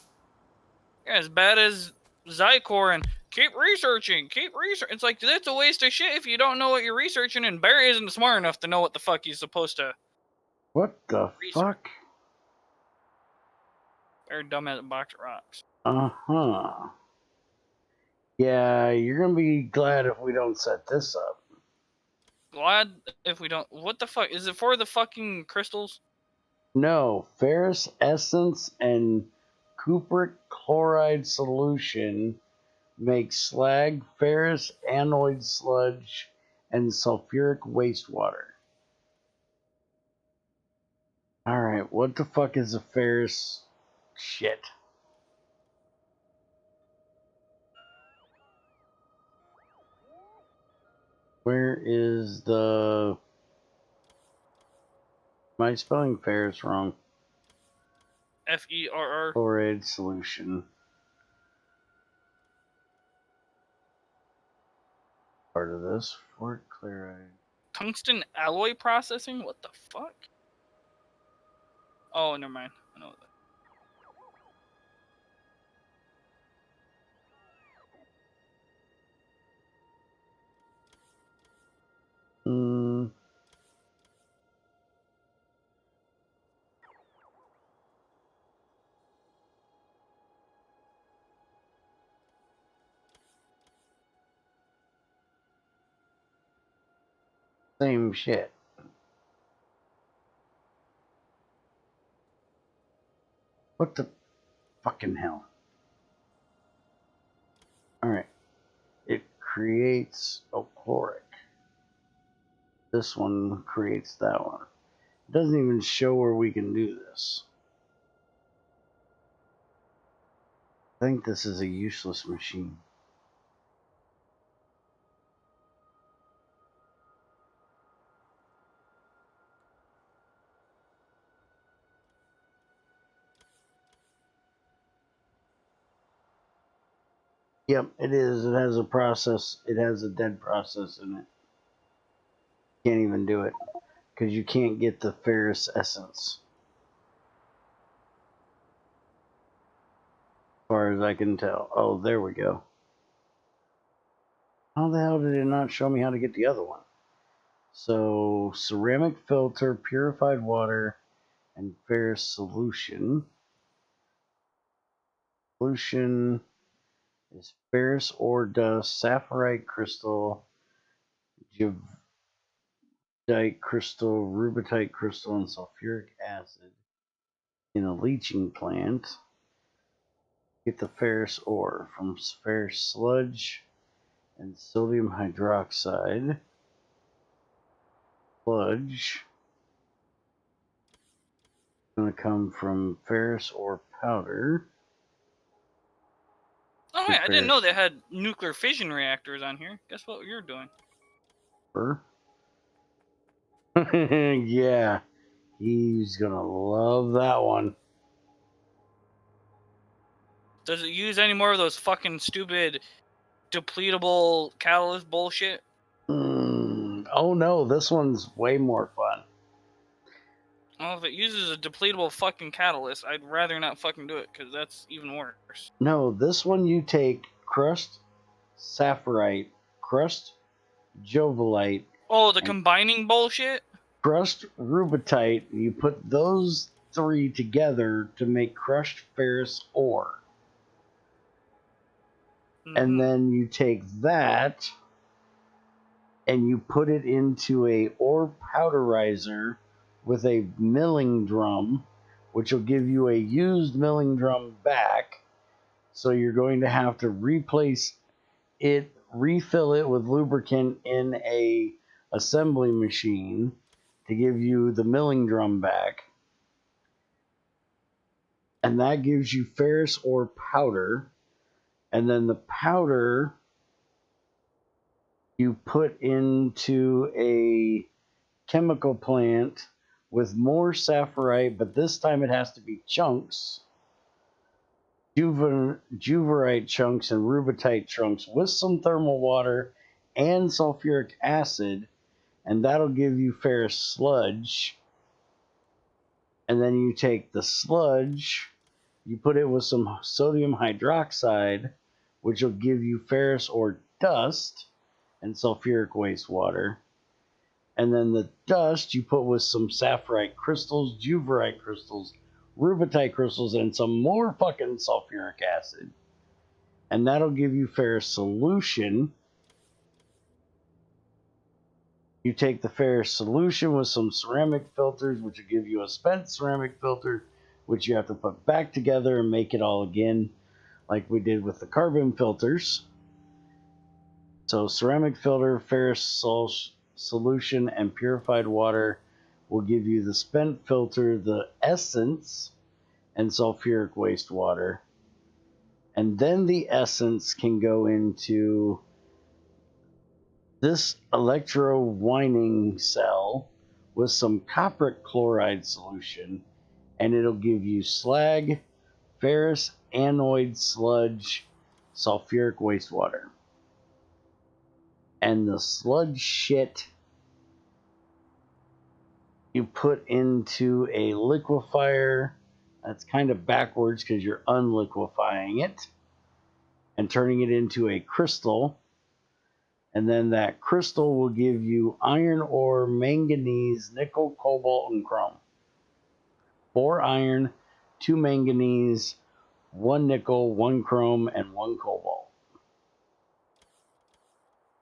You're as bad as Zycor and keep researching. It's like, that's a waste of shit if you don't know what you're researching, and Barry isn't smart enough to know what the fuck he's supposed to. What the fuck? Barry dumb as a box of rocks. Uh-huh. Yeah, you're gonna be glad if we don't set this up. Glad if we don't. What the fuck? Is it for the fucking crystals? No, ferrous essence and cupric chloride solution makes slag, ferrous anoid sludge, and sulfuric wastewater. Alright, what the fuck is a ferrous shit? Where is the... Am I spelling ferrous wrong? FERR. Chloride solution. Part of this. For chloride. Tungsten alloy processing? What the fuck? Oh, never mind. I know that. Same shit. What the fucking hell? Alright. It creates chloric. This one creates that one. It doesn't even show where we can do this. I think this is a useless machine. Yep, it is. It has a process. It has a dead process in it. Can't even do it because you can't get the ferrous essence. As far as I can tell. Oh, there we go. How the hell did it not show me how to get the other one? So, ceramic filter, purified water, and ferrous solution. Solution is ferrous ore dust, sapphirite crystal, jadeite crystal, rubitite crystal, and sulfuric acid in a leaching plant. Get the ferrous ore from ferrous sludge and sodium hydroxide. Sludge is going to come from ferrous ore powder. Oh, yeah, I didn't know they had nuclear fission reactors on here. Guess what you're doing? Yeah, he's going to love that one. Does it use any more of those fucking stupid depletable catalyst bullshit? Oh no, this one's way more fun. Well, if it uses a depletable fucking catalyst, I'd rather not fucking do it, because that's even worse. No, this one you take crushed sapphirite, crushed jovelite. Oh, the combining bullshit? Crushed rubitite, you put those three together to make crushed ferrous ore. And then you take that and you put it into a ore powderizer with a milling drum, which will give you a used milling drum back. So you're going to have to replace it, refill it with lubricant in a assembly machine to give you the milling drum back. And that gives you ferrous ore powder. And then the powder you put into a chemical plant with more sapphirite, but this time it has to be chunks, juverite chunks and rubitite chunks with some thermal water and sulfuric acid, and that'll give you ferrous sludge. And then you take the sludge, you put it with some sodium hydroxide, which will give you ferrous ore dust and sulfuric wastewater. And then the dust you put with some sapphirite crystals, juverite crystals, rubitite crystals, and some more fucking sulfuric acid. And that'll give you ferrous solution. You take the ferrous solution with some ceramic filters, which will give you a spent ceramic filter, which you have to put back together and make it all again, like we did with the carbon filters. So ceramic filter, ferrous solution, and purified water will give you the spent filter, the essence, and sulfuric wastewater. And then the essence can go into this electrowinning cell with some copper chloride solution, and it'll give you slag, ferrous anoid sludge, sulfuric wastewater. And the sludge shit you put into a liquefier. That's kind of backwards because you're unliquefying it and turning it into a crystal. And then that crystal will give you iron ore, manganese, nickel, cobalt, and chrome. 4 iron, 2 manganese, 1 nickel, 1 chrome, and 1 cobalt.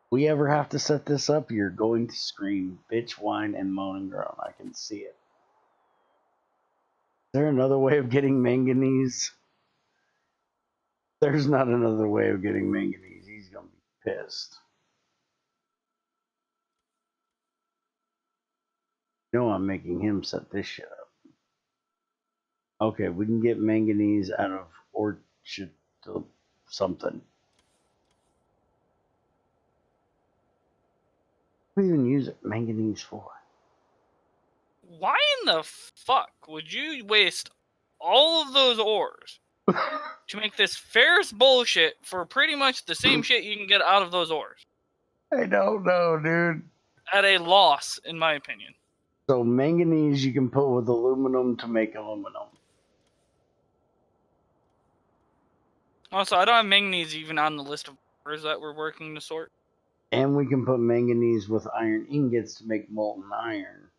If we ever have to set this up, you're going to scream, bitch, whine, and moan and groan. I can see it. Is there another way of getting manganese? There's not another way of getting manganese. He's going to be pissed. No, I'm making him set this shit up. Okay, we can get manganese out of orchid something. What do we even use manganese for? Why in the fuck would you waste all of those ores to make this ferrous bullshit for pretty much the same shit you can get out of those ores? I don't know, dude. At a loss, in my opinion. So manganese you can put with aluminum to make aluminum. Also, I don't have manganese even on the list of ores that we're working to sort. And we can put manganese with iron ingots to make molten iron.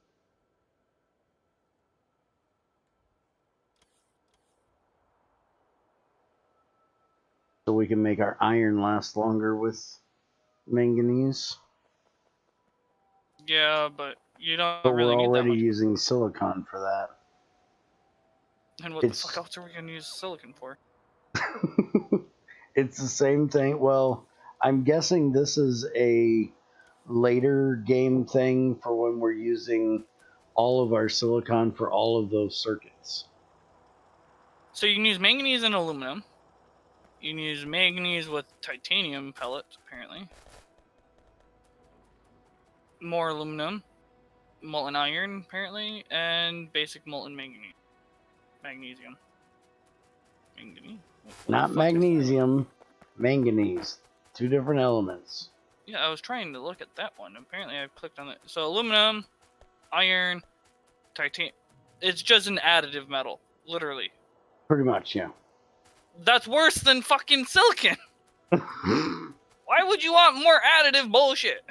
So we can make our iron last longer with manganese. Yeah, but you don't But really we're need that already much. using silicon for that. And what the fuck else are we going to use silicon for? It's the same thing. Well, I'm guessing this is a later game thing for when we're using all of our silicon for all of those circuits. So you can use manganese and aluminum. You can use manganese with titanium pellets, apparently. More aluminum. Molten iron, apparently. And basic molten manganese. Magnesium. Manganese? Not magnesium, manganese. 2 different elements. Yeah, I was trying to look at that one. Apparently I clicked on it. So aluminum, iron, titanium. It's just an additive metal. Literally. Pretty much, yeah. That's worse than fucking silicon. Why would you want more additive bullshit?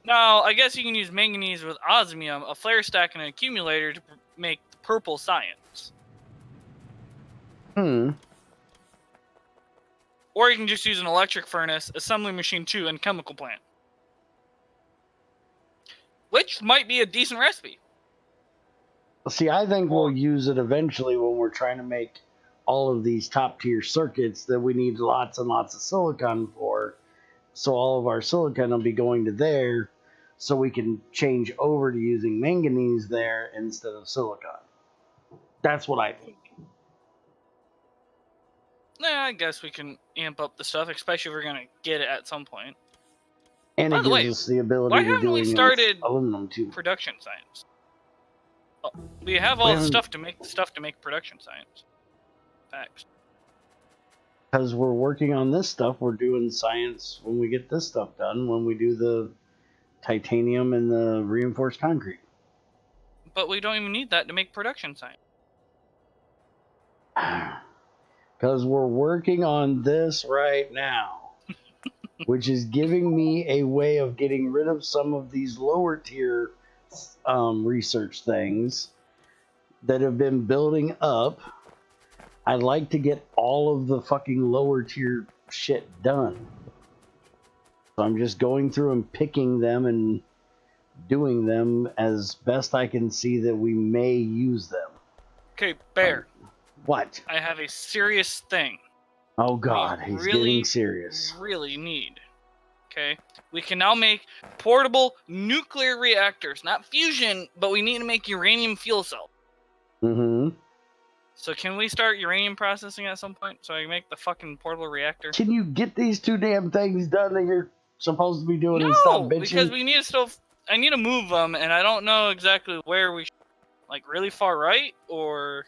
Now, I guess you can use manganese with osmium, a flare stack, and an accumulator to make purple science. Or you can just use an electric furnace, assembly machine 2, and chemical plant. Which might be a decent recipe. See, I think we'll use it eventually when we're trying to make all of these top tier circuits that we need lots and lots of silicon for. So all of our silicon will be going to there, so we can change over to using manganese there instead of silicon. That's what I think. Yeah, I guess we can amp up the stuff, especially if we're going to get it at some point. And By it the gives way, us the ability why to haven't do we it started with aluminum too. Production science? Oh, we have all the stuff to make production science. Facts. Because we're working on this stuff, we're doing science when we get this stuff done, when we do the titanium and the reinforced concrete. But we don't even need that to make production science. Because we're working on this right now, which is giving me a way of getting rid of some of these lower tier research things that have been building up. I'd like to get all of the fucking lower tier shit done. So I'm just going through and picking them and doing them as best I can see that we may use them. Okay, Bear. What? I have a serious thing. Oh god, we he's really, getting serious. really need. Okay? We can now make portable nuclear reactors. Not fusion, but we need to make uranium fuel cells. Mm-hmm. So can we start uranium processing at some point so I can make the fucking portable reactor? Can you get these two damn things done that you're supposed to be doing and stop No, bitching? because we need to still... I need to move them, and I don't know exactly where we should... Like, really far right, or...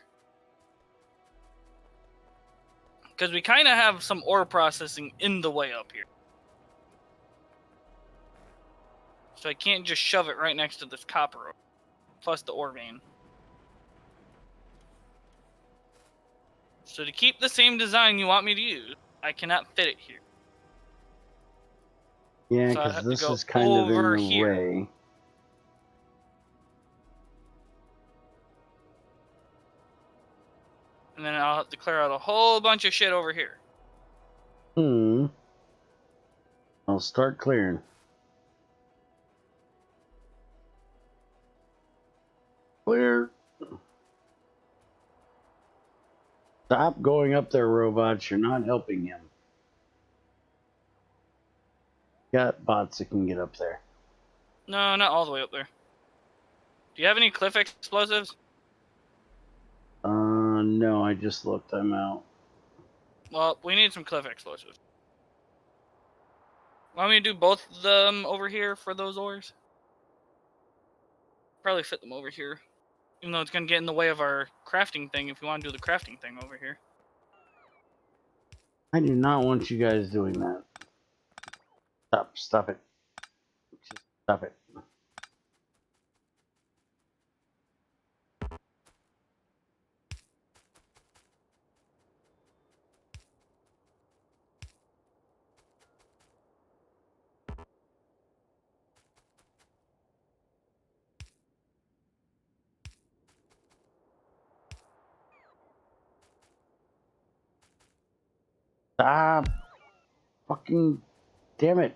Because we kind of have some ore processing in the way up here. So I can't just shove it right next to this copper ore, plus the ore vein. So to keep the same design you want me to use, I cannot fit it here. Yeah, So I because have to this go is kind of in over the here. way. And then I'll have to clear out a whole bunch of shit over here. I'll start clearing. Clear. Stop going up there, robots. You're not helping him. Got bots that can get up there. No, not all the way up there. Do you have any cliff explosives? No, I just looked. I'm out. Well, we need some cliff explosives. Want me to do both of them over here for those ores? Probably fit them over here. Even though it's going to get in the way of our crafting thing if we want to do the crafting thing over here. I do not want you guys doing that. Stop it. Just stop it. Stop. Fucking damn it.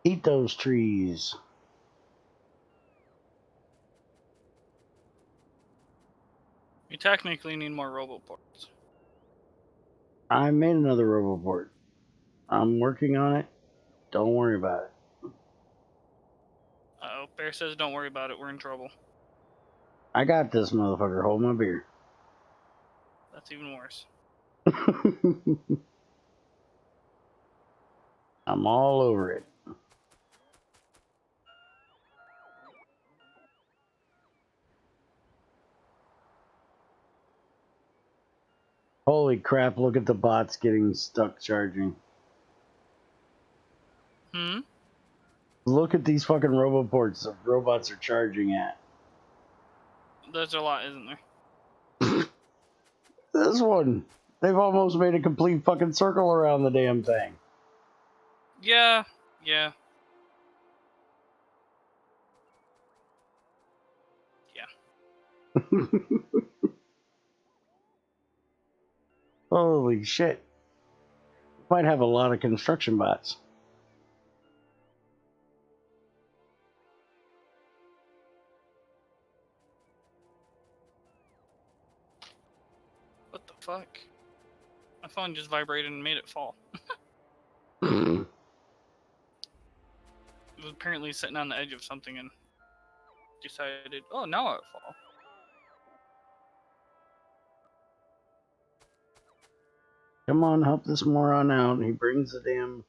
Eat those trees. We technically need more roboports. I made another roboport. I'm working on it. Don't worry about it. Uh-oh, Bear says don't worry about it, we're in trouble. I got this motherfucker. Hold my beer. That's even worse. I'm all over it. Holy crap, look at the bots getting stuck charging. Look at these fucking roboports the robots are charging at. There's a lot, isn't there? This one. They've almost made a complete fucking circle around the damn thing. Yeah. Holy shit. Might have a lot of construction bots. What the fuck? My phone just vibrated and made it fall. It was apparently sitting on the edge of something and decided, oh, now it fall. Come on, help this moron out. He brings the damn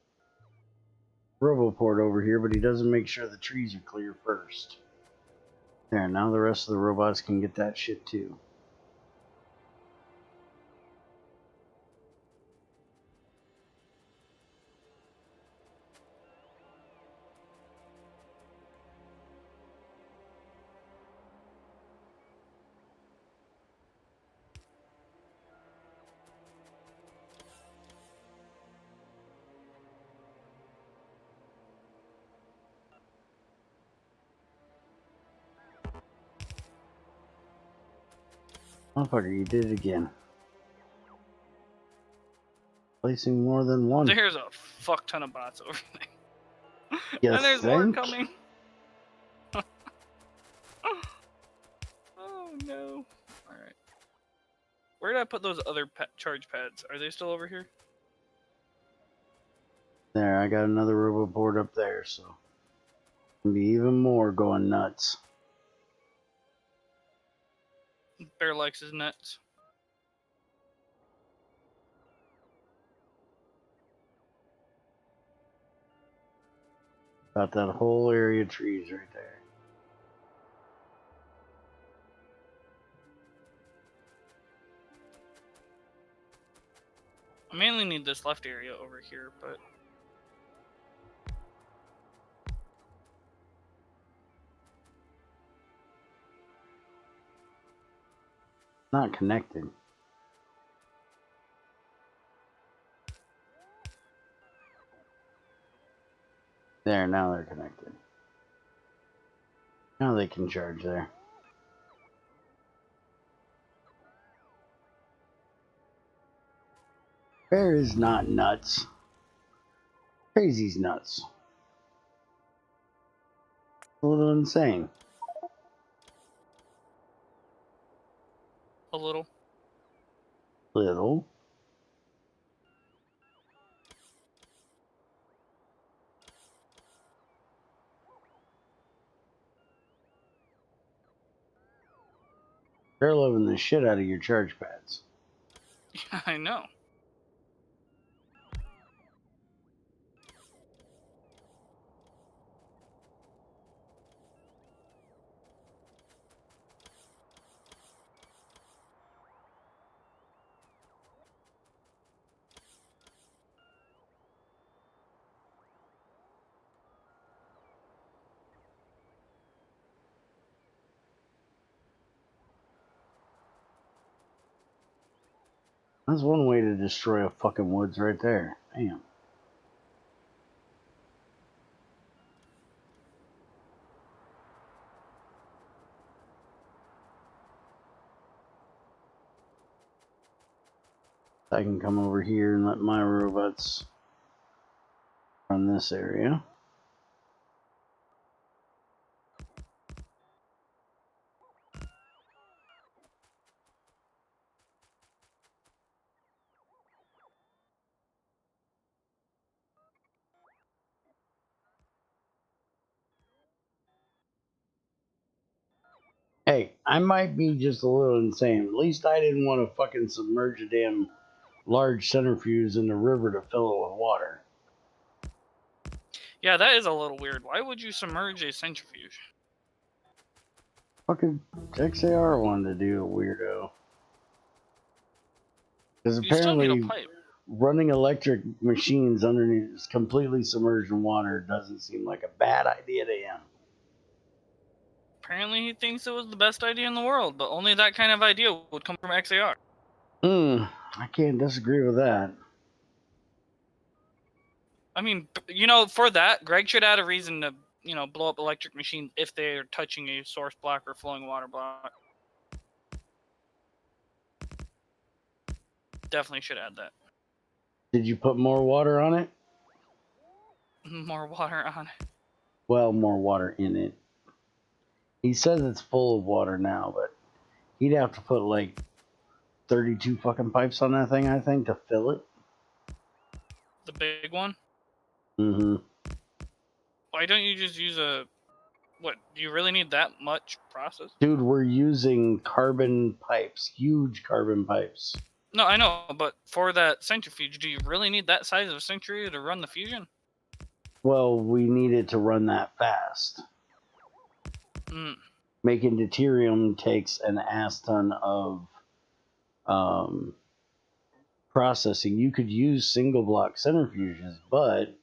Roboport over here, but he doesn't make sure the trees are clear first. There, now the rest of the robots can get that shit too. Motherfucker, you did it again. Placing more than one. There's a fuck ton of bots over there. You And there's more think? coming. Oh no. Alright. Where did I put those other charge pads? Are they still over here? There, I got another Roboport up there, so can be even more going nuts. Bear likes his nuts. Got that whole area of trees right there. I mainly need this left area over here, but Not connected. There, now they're connected. Now they can charge there. Bear is not nuts. Crazy's nuts. A little insane. a little. Little. They're loving the shit out of your charge pads. Yeah, I know. That's one way to destroy a fucking woods right there. Damn. I can come over here and let my robots run this area. Hey, I might be just a little insane. At least I didn't want to fucking submerge a damn large centrifuge in the river to fill it with water. Yeah, that is a little weird. Why would you submerge a centrifuge? Fucking XAR wanted to do a weirdo. Because You still need a apparently pipe. running electric machines underneath completely submerged in water doesn't seem like a bad idea to him. Apparently he thinks it was the best idea in the world, but only that kind of idea would come from XAR. I can't disagree with that. I mean, you know, for that, Greg should add a reason to, you know, blow up electric machines if they're touching a source block or flowing water block. Definitely should add that. Did you put more water on it? More water on it. Well, more water in it. He says it's full of water now, but he'd have to put like 32 fucking pipes on that thing, I think, to fill it. The big one? Mm-hmm. Why don't you just use a What, do you really need that much process? Dude, we're using carbon pipes, huge carbon pipes. No, I know, but for that centrifuge, do you really need that size of a centrifuge to run the fusion? Well, we need it to run that fast. Making deuterium takes an ass ton of processing. You could use single block centrifuges, but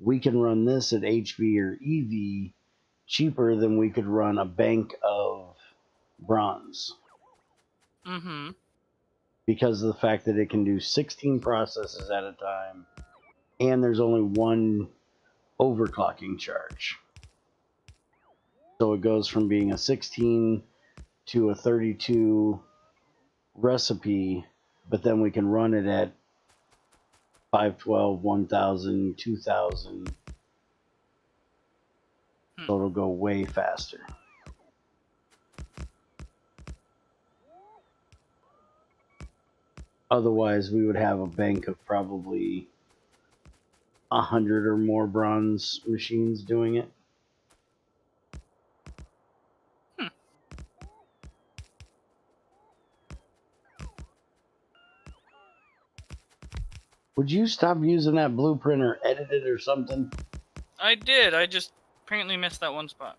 we can run this at HV or EV cheaper than we could run a bank of bronze. Because of the fact that it can do 16 processes at a time, and there's only one overclocking charge. So it goes from being a 16 to a 32 recipe, but then we can run it at 512, 1000, 2000. So it'll go way faster. Otherwise, we would have a bank of probably 100 or more bronze machines doing it. Would you stop using that blueprint or edit it or something? I did. I just apparently missed that one spot.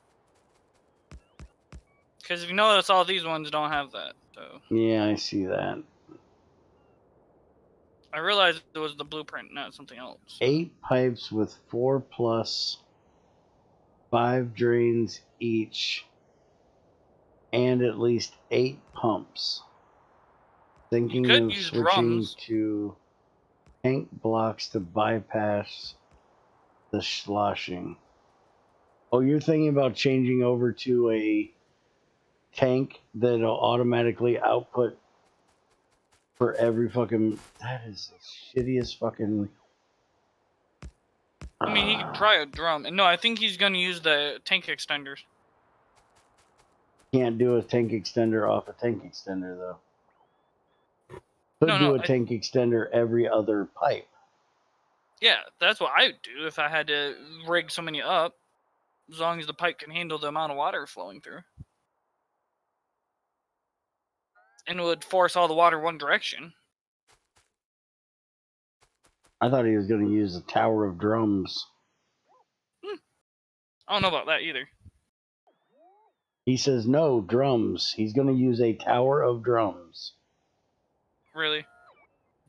Because if you notice, all these ones don't have that. So Yeah, I see that. I realized it was the blueprint, not something else. 8 pipes with 4 plus 5 drains each, and at least 8 pumps. Thinking of switching drums to tank blocks to bypass the sloshing. Oh, you're thinking about changing over to a tank that'll automatically output for every fucking... That is the shittiest fucking... I mean, he could try a drum. And no, I think he's going to use the tank extenders. Can't do a tank extender off a tank extender, though. Could do a tank extender every other pipe. Yeah, that's what I would do if I had to rig so many up. As long as the pipe can handle the amount of water flowing through. And it would force all the water one direction. I thought he was going to use a tower of drums. I don't know about that either. He says no, drums. He's going to use a tower of drums. Really?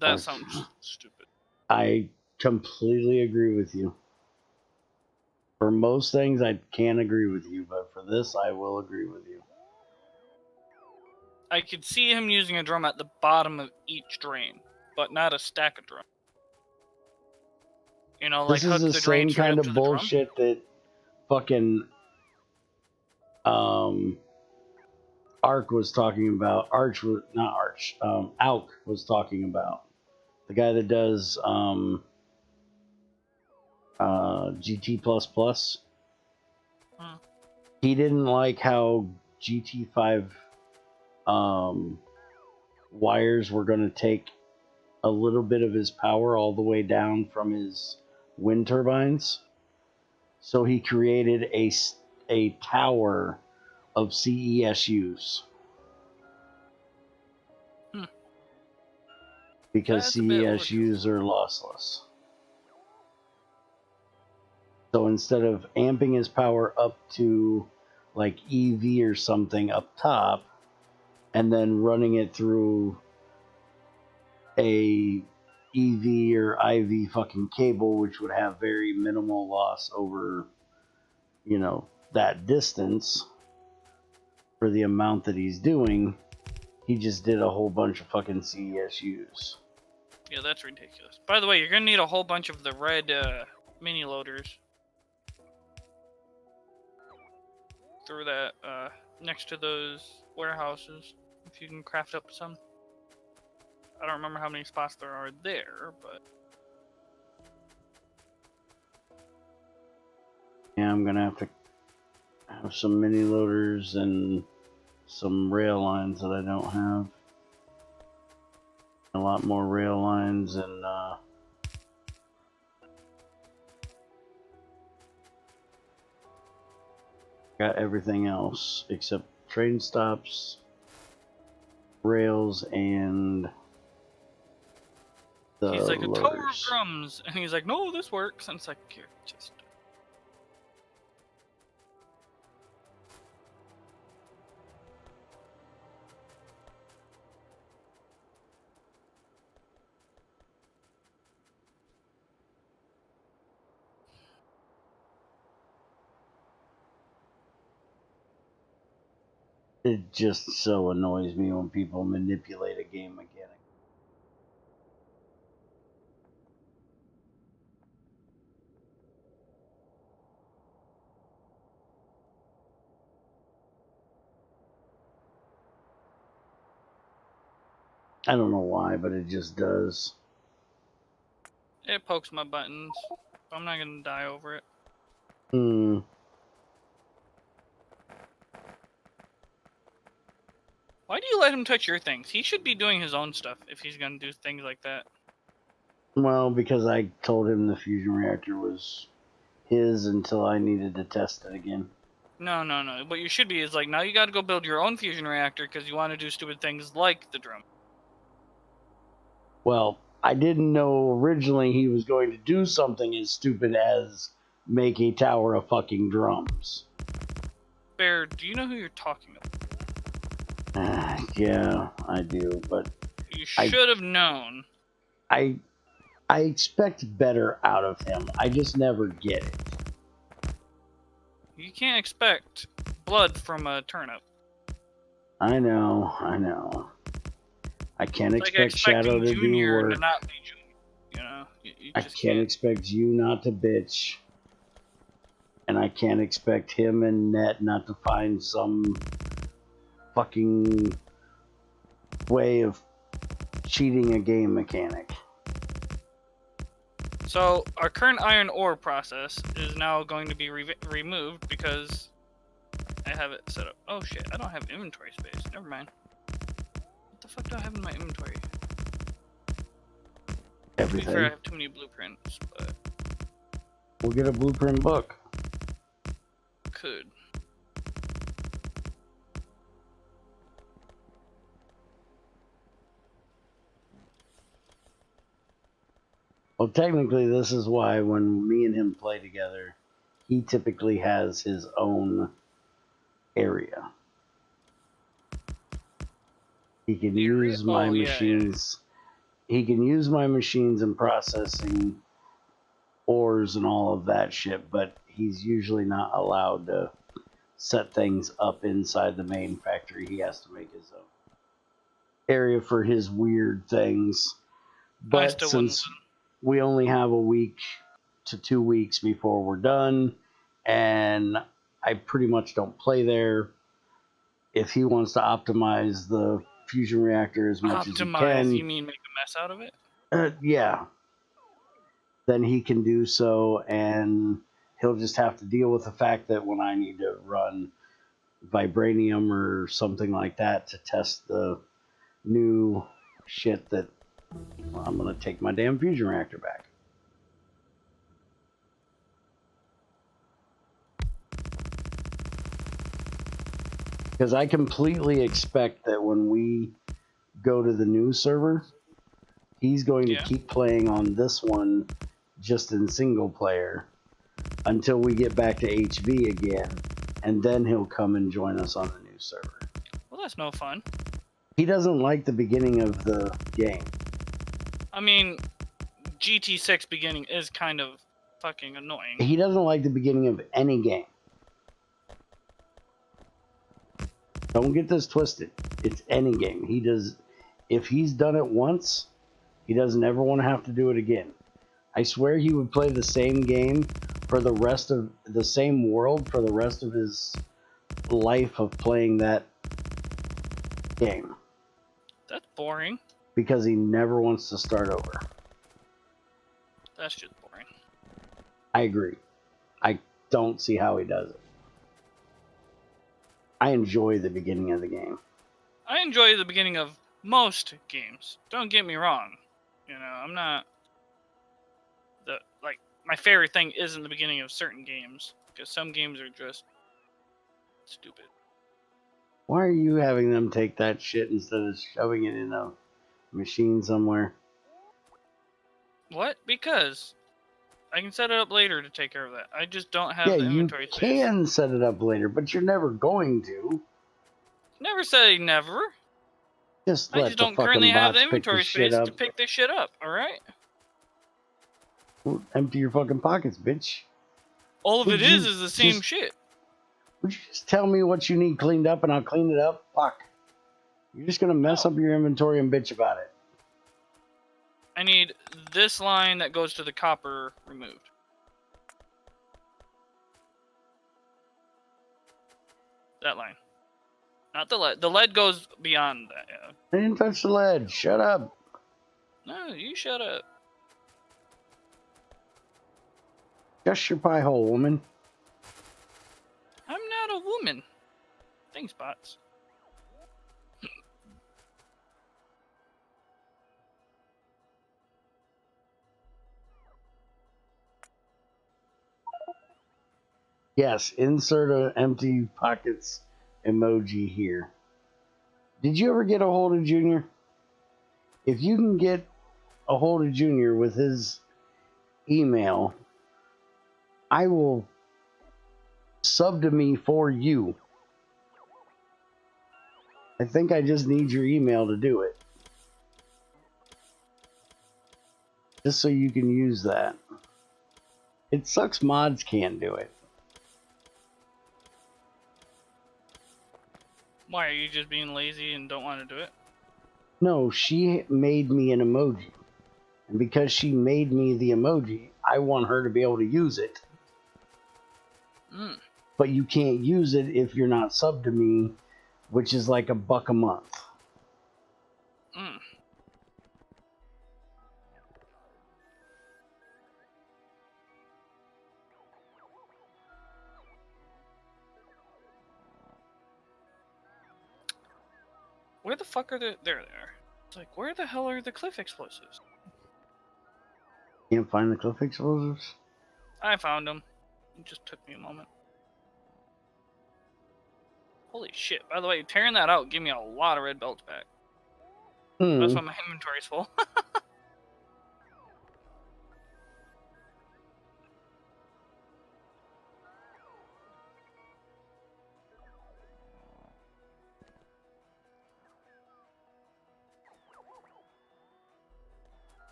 That sounds stupid. I completely agree with you. For most things, I can't agree with you, but for this, I will agree with you. I could see him using a drum at the bottom of each drain, but not a stack of drums. You know, like this is the same kind of bullshit that fucking Ark was talking about. Alk was talking about. The guy that does GT++. He didn't like how GT5 wires were going to take a little bit of his power all the way down from his wind turbines. So he created a tower of CESUs. Because CESUs are lossless. So instead of amping his power up to like EV or something up top, and then running it through a EV or IV fucking cable, which would have very minimal loss over, you know, that distance for the amount that he's doing, he just did a whole bunch of fucking CESUs. Yeah, that's ridiculous. By the way, you're gonna need a whole bunch of the red mini loaders. Through that, next to those warehouses, if you can craft up some. I don't remember how many spots there are there, but... Yeah, I'm gonna have to have some mini loaders and some rail lines that I don't have. A lot more rail lines and Got everything else except train stops, rails, and the He's like, a tower of loaders. drums. And he's like, no, this works. And it's like, here, just... It just so annoys me when people manipulate a game mechanic. I don't know why, but it just does. It pokes my buttons. I'm not gonna die over it. Hmm. Why do you let him touch your things? He should be doing his own stuff if he's gonna do things like that. Well, because I told him the fusion reactor was his until I needed to test it again. No. What you should be is like, now you gotta go build your own fusion reactor because you want to do stupid things like the drum. Well, I didn't know originally he was going to do something as stupid as make a tower of fucking drums. Bear, do you know who you're talking about? Yeah, I do, but You should have known. I expect better out of him. I just never get it. You can't expect blood from a turnip. I know. I can't It's like expect Shadow expecting to do Junior work. to not be Junior. You know, you I just can't expect you not to bitch. And I can't expect him and Net not to find some fucking way of cheating a game mechanic. So our current iron ore process is now going to be removed because I have it set up. Oh shit, I don't have inventory space. Never mind. What the fuck do I have in my inventory? Everything. To be fair, I have too many blueprints, but... We'll get a blueprint book. Could. Well, technically, this is why when me and him play together, he typically has his own area. He can use my machines. Yeah. He can use my machines in processing ores and all of that shit, but he's usually not allowed to set things up inside the main factory. He has to make his own area for his weird things. But since we only have a week to 2 weeks before we're done, and I pretty much don't play there, if he wants to optimize the fusion reactor as much as he can... You mean make a mess out of it? Yeah. Then he can do so, and he'll just have to deal with the fact that when I need to run vibranium or something like that to test the new shit, that I'm going to take my damn fusion reactor back. Because I completely expect that when we go to the new server, he's going to keep playing on this one just in single player until we get back to HV again, and then he'll come and join us on the new server. Well, that's no fun. He doesn't like the beginning of the game. I mean, GT6 beginning is kind of fucking annoying. He doesn't like the beginning of any game. Don't get this twisted. It's any game. He does. If he's done it once, he doesn't ever want to have to do it again. I swear he would play the same game for the rest of the same world for the rest of his life of playing that game. That's boring. Because he never wants to start over. That's just boring. I agree. I don't see how he does it. I enjoy the beginning of the game. I enjoy the beginning of most games. Don't get me wrong. You know, I'm not... my favorite thing isn't the beginning of certain games. Because some games are just Stupid. Why are you having them take that shit instead of shoving it in a machine somewhere? What? Because I can set it up later to take care of that. I just don't have Yeah, the you inventory space. can set it up later, but you're never going to. Never say never. Just I let just the don't currently fucking have the bots pick the inventory shit space up. to pick this shit up, alright? Empty your fucking pockets, bitch. All of Would it you is the same just- shit. Would you just tell me what you need cleaned up and I'll clean it up? Fuck. You're just gonna mess No. up your inventory and bitch about it. I need this line that goes to the copper removed. That line. Not the lead. The lead goes beyond that, yeah. I didn't touch the lead. Shut up. No, you shut up. Just your pie hole, woman. I'm not a woman. Thanks, bots. Yes, insert a empty pockets emoji here. Did you ever get a hold of Junior? If you can get a hold of Junior with his email, I will sub to me for you. I think I just need your email to do it. Just so you can use that. It sucks mods can't do it. Why, are you just being lazy and don't want to do it? No, she made me an emoji. And because she made me the emoji, I want her to be able to use it. Mm. But you can't use it if you're not subbed to me, which is like $1 a month. Mm. Where the fuck are the... There they are. It's like, where the hell are the cliff explosives? Can't find the cliff explosives? I found them. It just took me a moment. Holy shit. By the way, tearing that out gave me a lot of red belts back. That's why my inventory's full.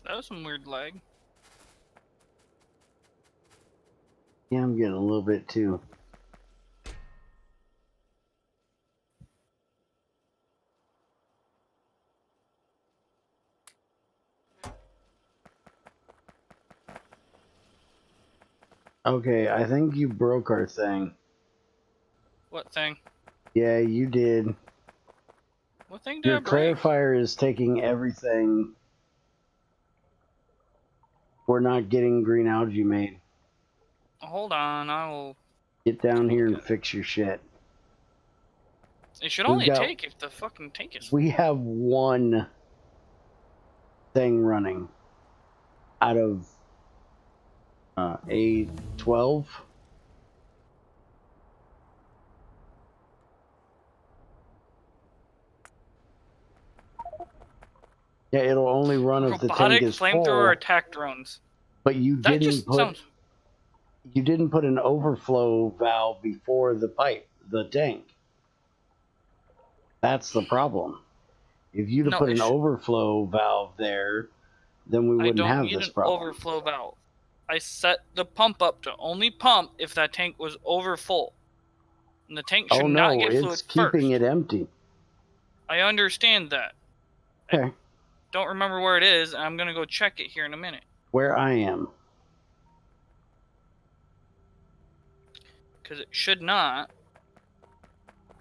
That was some weird lag. Yeah, I'm getting a little bit too. Okay, I think you broke our thing. What thing? Yeah, you did. What thing did Your I break? clarifier is taking everything. We're not getting green algae made. Hold on, I will... Get down here and Okay. fix your shit. It should We've only got- take if the fucking tank is... We have one thing running out of a 12. Yeah, it'll only run if the tank Robotic is flamethrower full. attack drones. But you That didn't just put sounds... an overflow valve before the pipe, the tank. That's the problem. If you'd have No, put an it overflow valve there, then we I wouldn't don't have need this an problem. overflow valve. I set the pump up to only pump if that tank was over full. And the tank should Oh not no, get it's fluid keeping first. it empty. I understand that. Okay, Don't remember where it is, and I'm gonna go check it here in a minute. where I am. Because it should not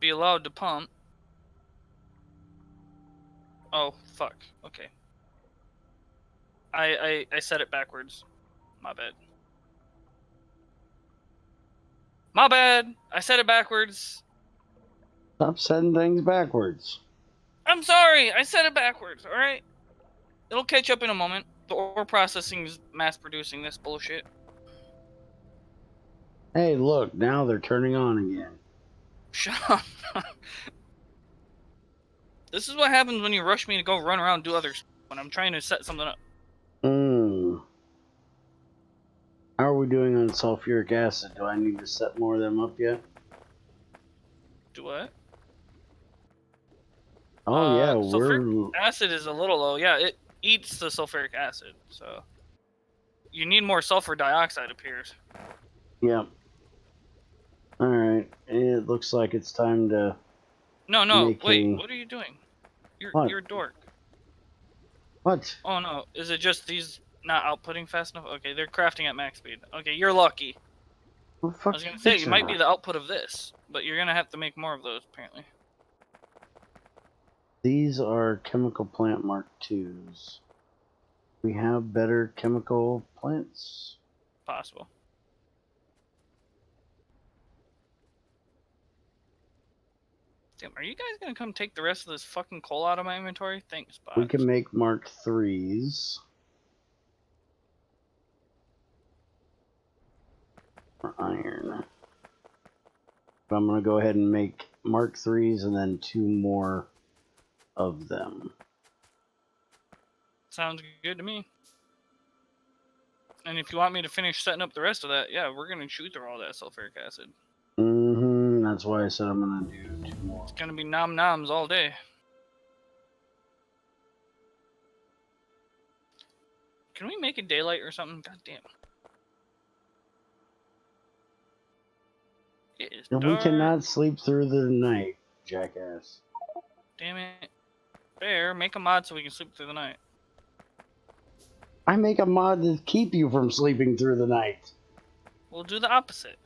be allowed to pump. Oh, fuck. Okay. I said it backwards. My bad. My bad! I said it backwards. Stop setting things backwards. I'm sorry, I said it backwards, alright? It'll catch up in a moment. The ore processing is mass producing this bullshit. Hey, look, now they're turning on again. Shut up. This is what happens when you rush me to go run around and do other stuff when I'm trying to set something up. How are we doing on sulfuric acid? Do I need to set more of them up yet? Do what? Oh yeah, sulfuric acid is a little low. Yeah, it eats the sulfuric acid, so you need more sulfur dioxide, appears. Yep. All right. It looks like it's time to. No, wait. What are you doing? You're a dork. What? Oh no, is it just these not outputting fast enough? Okay, they're crafting at max speed. Okay, you're lucky. What the fuck I was gonna say, you might be the output of this, but you're gonna have to make more of those, apparently. These are chemical plant Mark IIs. We have better chemical plants? Possible. Damn, are you guys gonna come take the rest of this fucking coal out of my inventory? Thanks, bots. We can make Mark IIIs. For iron. But I'm going to go ahead and make Mark IIIs and then 2 more of them. Sounds good to me. And if you want me to finish setting up the rest of that, yeah, we're gonna shoot through all that sulfuric acid. That's why I said I'm going to do 2 more. It's gonna be nom-noms all day. Can we make it daylight or something? God damn. It is dark. We cannot sleep through the night, jackass. Damn it. Bear, make a mod so we can sleep through the night. I make a mod to keep you from sleeping through the night. We'll do the opposite.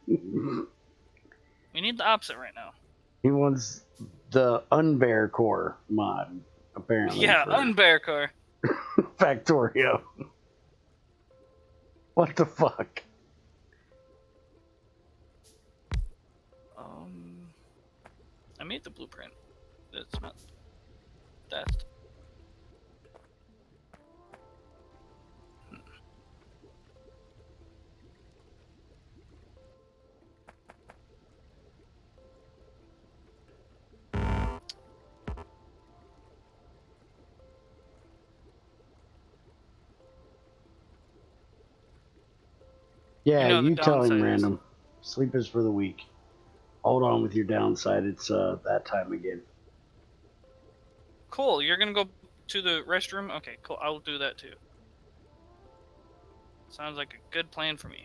We need the opposite right now. He wants the unbear core mod, apparently. Yeah, unbear core. Factorio. What the fuck? I made the blueprint. That's not that. Yeah, you tell him, Random. Sleep is for the weak. Hold on with your downside. It's that time again. Cool. You're gonna go to the restroom? Okay, cool. I'll do that too. Sounds like a good plan for me.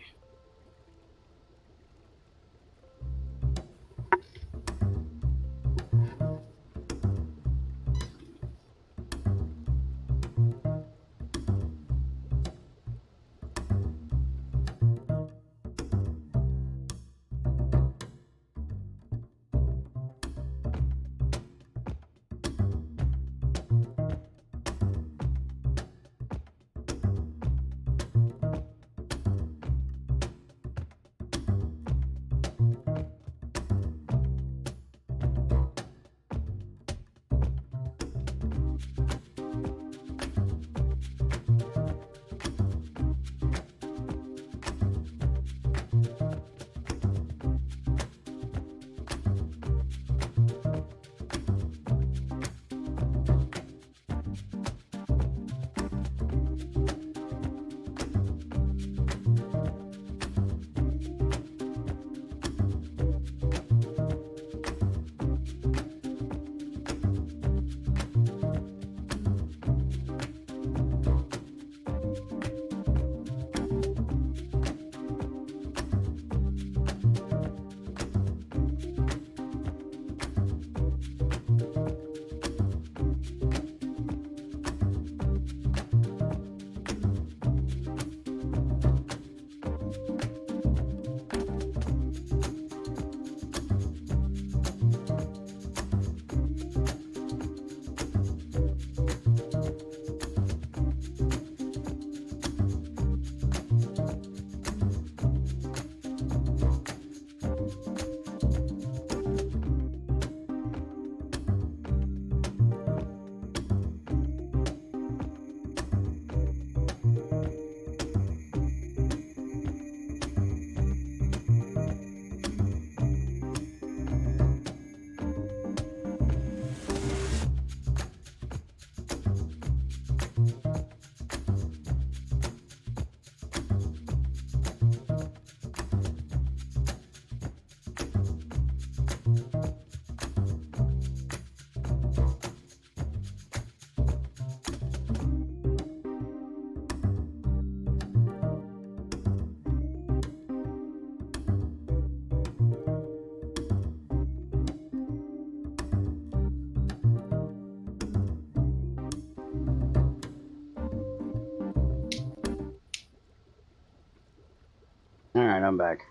Alright, I'm back.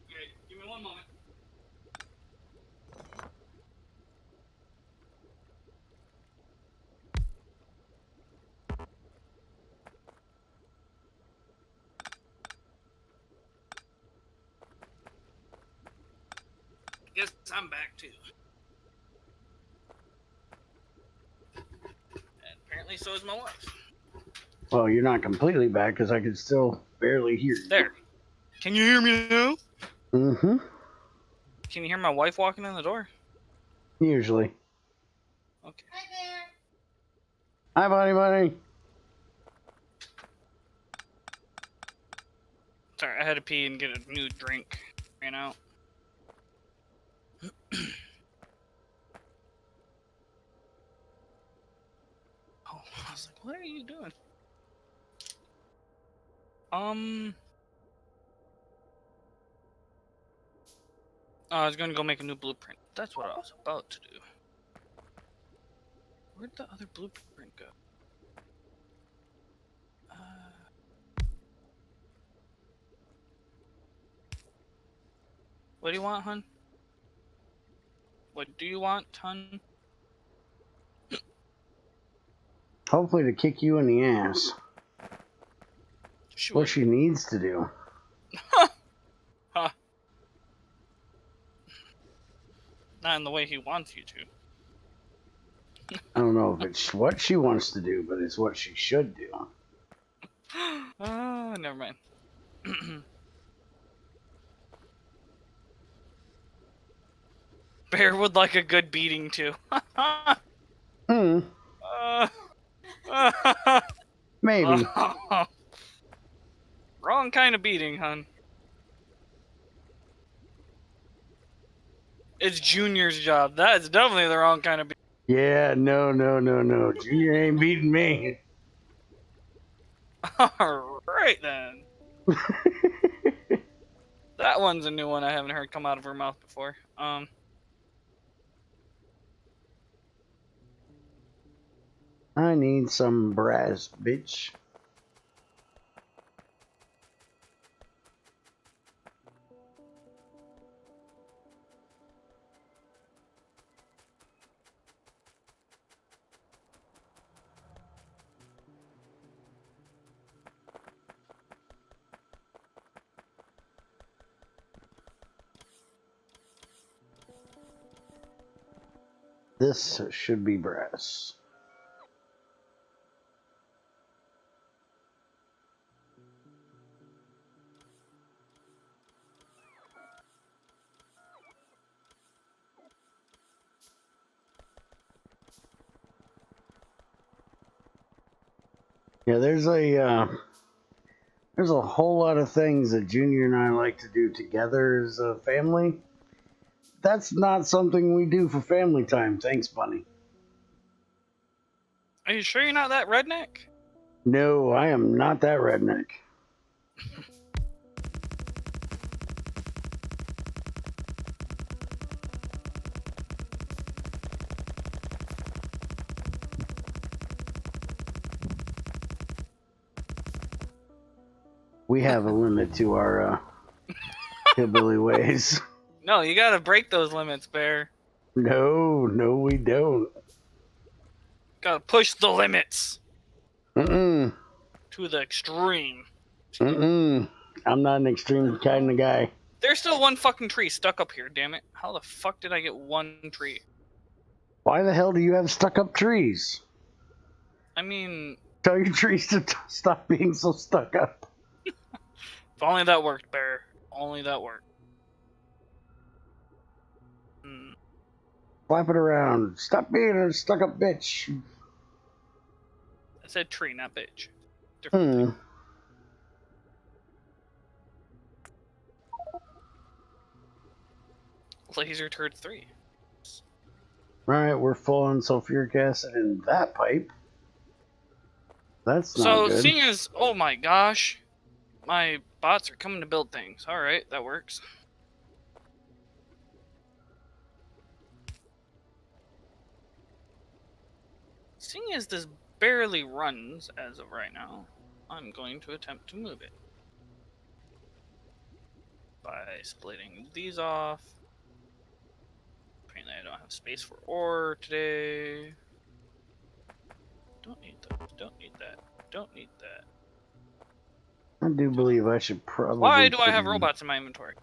Okay, give me 1 moment. Guess I'm back too. And apparently so is my wife. Well, you're not completely back because I can still barely hear you. There. Can you hear me now? Mm-hmm. Can you hear my wife walking in the door? Usually. Okay. Hi, buddy. Sorry, I had to pee and get a new drink. Ran out. Oh, I was like, what are you doing? I was gonna go make a new blueprint. That's what I was about to do. Where'd the other blueprint go? What do you want, hun? What do you want, hun? Hopefully to kick you in the ass. She What would. she needs to do. Huh. Not in the way he wants you to. I don't know if it's what she wants to do, but it's what she should do. Never mind. Bear would like a good beating too. Hmm. Maybe. Wrong kind of beating, hun. It's Junior's job. That is definitely the wrong kind of beating. Yeah, no. Junior ain't beating me. Alright then. That one's a new one I haven't heard come out of her mouth before. I need some brass, bitch. This should be brass. Yeah, there's a whole lot of things that Junior and I like to do together as a family. That's not something we do for family time. Thanks, Bunny. Are you sure you're not that redneck? No, I am not that redneck. We have a limit to our hillbilly ways. No, you gotta break those limits, Bear. No, we don't. Gotta push the limits Mm-mm. to the extreme. Mm-mm. I'm not an extreme kind of guy. There's still one fucking tree stuck up here, damn it. How the fuck did I get one tree? Why the hell do you have stuck-up trees? I mean, Tell your trees to stop being so stuck up. if only that worked, Bear. Only that worked. Flap it around. Stop being a stuck-up bitch. I said tree, not bitch. Different thing. Laser turd 3. Alright, we're full on sulfuric acid in that pipe. That's not So, good. seeing as, oh my gosh, my bots are coming to build things. Alright, that works. Seeing as this barely runs as of right now, I'm going to attempt to move it. by splitting these off. Apparently I don't have space for ore today. Don't need those. Don't need that. Don't need that. I do believe I should probably. Why do I put have in robots in my inventory?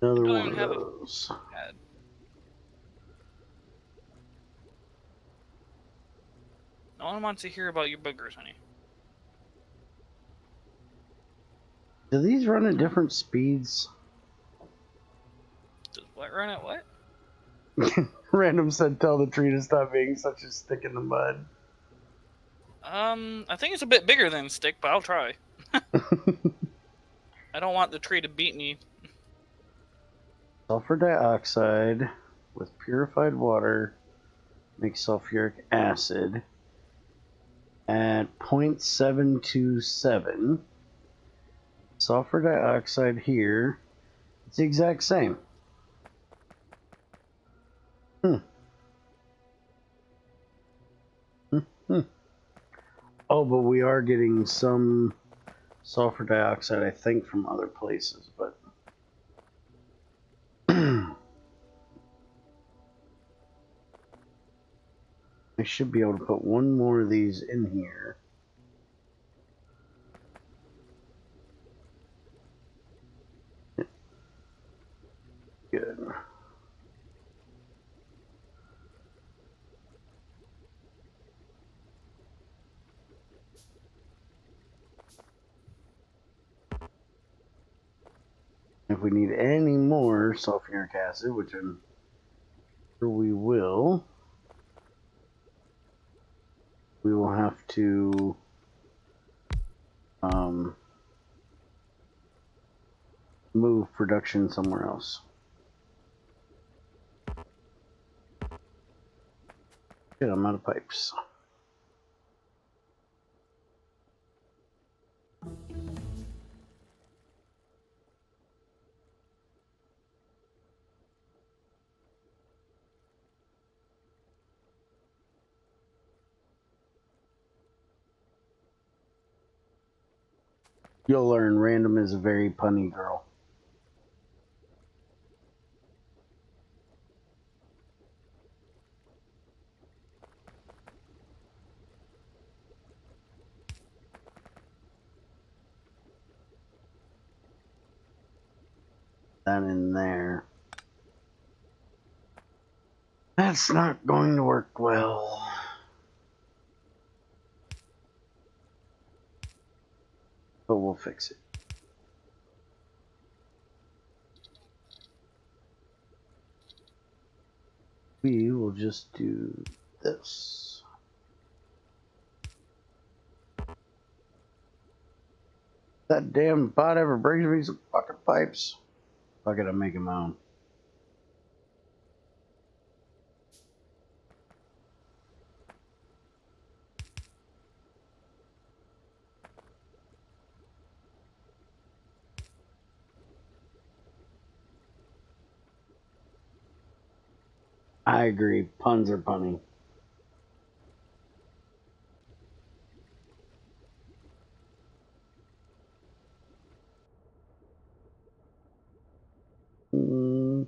Another don't one even of have a those. pad. No one wants to hear about your boogers, honey. Do these run at different speeds? Does what run at what? Random said, "Tell the tree to stop being such a stick in the mud." I think it's a bit bigger than a stick, but I'll try. I don't want the tree to beat me. Sulfur dioxide with purified water makes sulfuric acid at 0.727. Sulfur dioxide here, it's the exact same. Oh, but we are getting some sulfur dioxide, I think, from other places, but I should be able to put one more of these in here. Good. If we need any more sulfuric acid, which I'm sure we will have to move production somewhere else. Shit, I'm out of pipes. You'll learn Random is a very punny girl. That in there. That's not going to work well. But we'll fix it. We will just do this. That damn bot ever brings me some fucking pipes. Fuck it, I'm making my own. I agree. Puns are punny. Mm.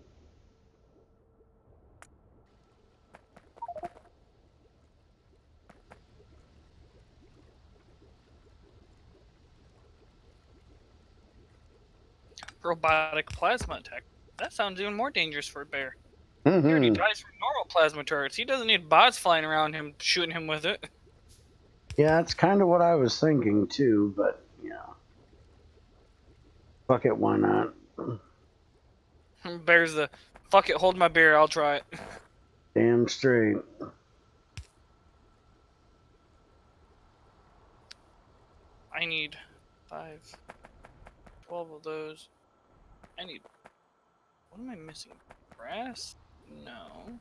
Robotic plasma attack. That sounds even more dangerous for a bear. He Mm-hmm. already dies from normal plasma turrets. He doesn't need bots flying around him, shooting him with it. Yeah, that's kind of what I was thinking too, but yeah. Fuck it, why not? Bear's the, fuck it, hold my beer, I'll try it. Damn straight. I need 5, 12 of those. I need, what am I missing? Brass? No.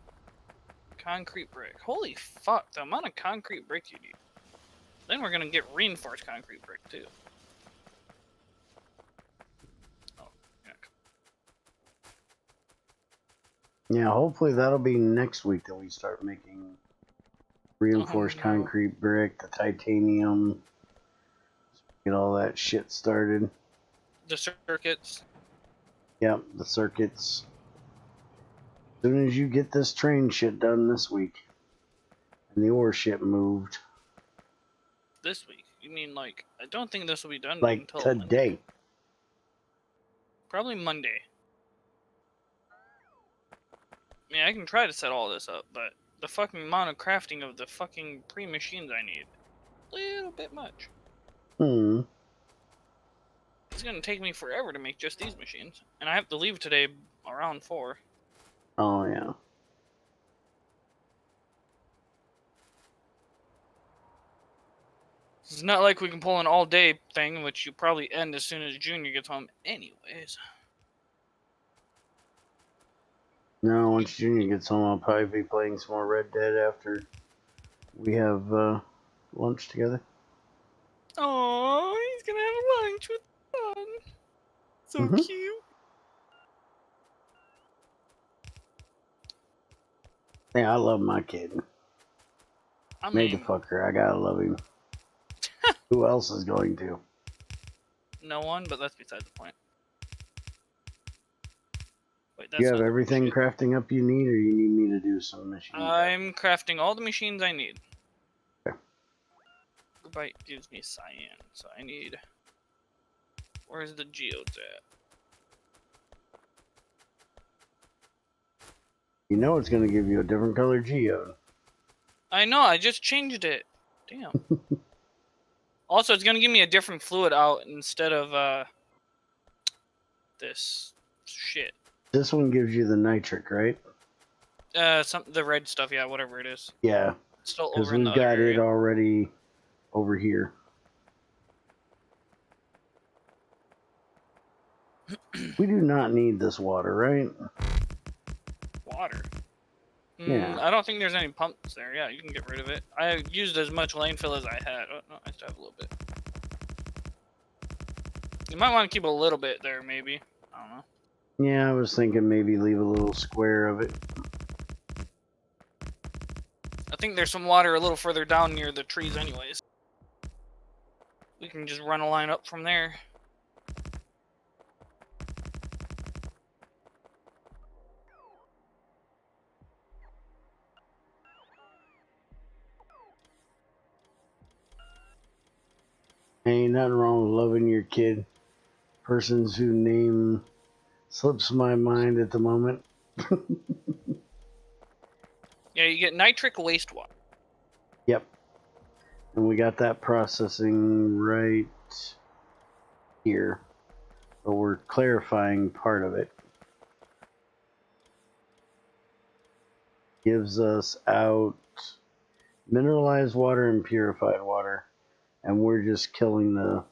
Concrete brick. Holy fuck, the amount of concrete brick you need. Then we're gonna get reinforced concrete brick too. Oh, yeah. Yeah, hopefully that'll be next week that we start making reinforced concrete brick, the titanium, get all that shit started. The circuits. Yep, the circuits. As soon as you get this train shit done this week, and the ore shit moved. This week? You mean like? I don't think this will be done Like until today. Monday. Probably Monday. I mean, I can try to set all this up, but the fucking amount of crafting of the fucking pre-machines I need, a little bit much. Hmm. It's gonna take me forever to make just these machines, and I have to leave today around 4. Oh yeah. It's not like we can pull an all-day thing, which you probably end as soon as Junior gets home anyways. No, once Junior gets home, I'll probably be playing some more Red Dead after we have lunch together. Oh, he's gonna have lunch with son. So cute. Yeah, I love my kid. I Made the mean, fucker. I gotta love him. Who else is going to? no one, but that's beside the point. Wait, that's You have not the everything shit. crafting up you need, or you need me to do some machine I'm crafting all the machines I need. Okay. Gigabyte gives me cyan, so I need. Where's the geodes at? You know it's gonna give you a different color geode. I know, I just changed it. Damn. Also, it's gonna give me a different fluid out instead of this shit. This one gives you the nitric, right? The red stuff, yeah, whatever it is. Yeah, It's still because over in the we've other got it area. already over here. We do not need this water, right? Water. Yeah. I don't think there's any pumps there. Yeah, you can get rid of it. I used as much landfill as I had. Oh, no, I still have a little bit. You might want to keep a little bit there, maybe. I don't know. Yeah, I was thinking maybe leave a little square of it. I think there's some water a little further down near the trees anyways. We can just run a line up from there. Ain't nothing wrong with loving your kid. Persons whose name slips my mind at the moment. Yeah, you get nitric wastewater. Yep. And we got that processing right here. But we're clarifying part of it. Gives us out mineralized water and purified water. And we're just killing the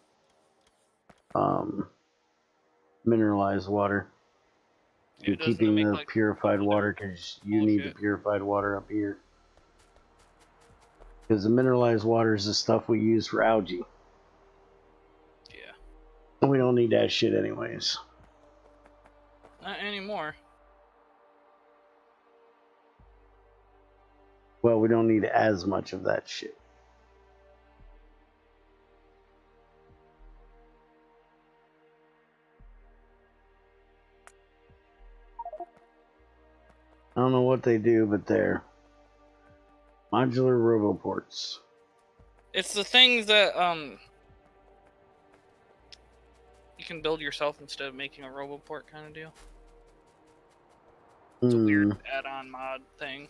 mineralized water. Yeah, And keeping the purified water because you need the bullshit. purified water up here. Because the mineralized water is the stuff we use for algae. Yeah. And we don't need that shit anyways. Not anymore. Well, we don't need as much of that shit. I don't know what they do, but they're modular roboports. It's the things that you can build yourself instead of making a roboport kind of deal. It's a weird add-on mod thing.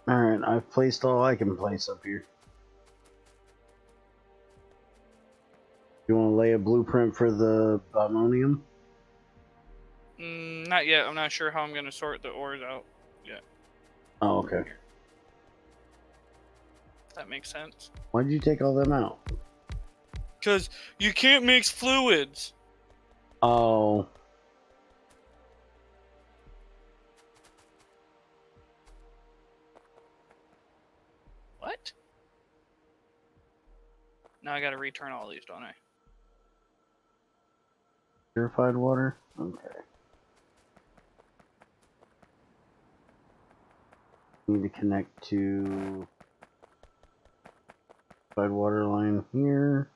Alright, I've placed all I can place up here. You want to lay a blueprint for the ammonium? Not yet. I'm not sure how I'm going to sort the ores out yet. Oh, okay. If that makes sense. Why'd you take all them out? Because you can't mix fluids. Oh. What? Now I gotta return all these, don't I? Purified water? Okay. Need to connect to purified water line here.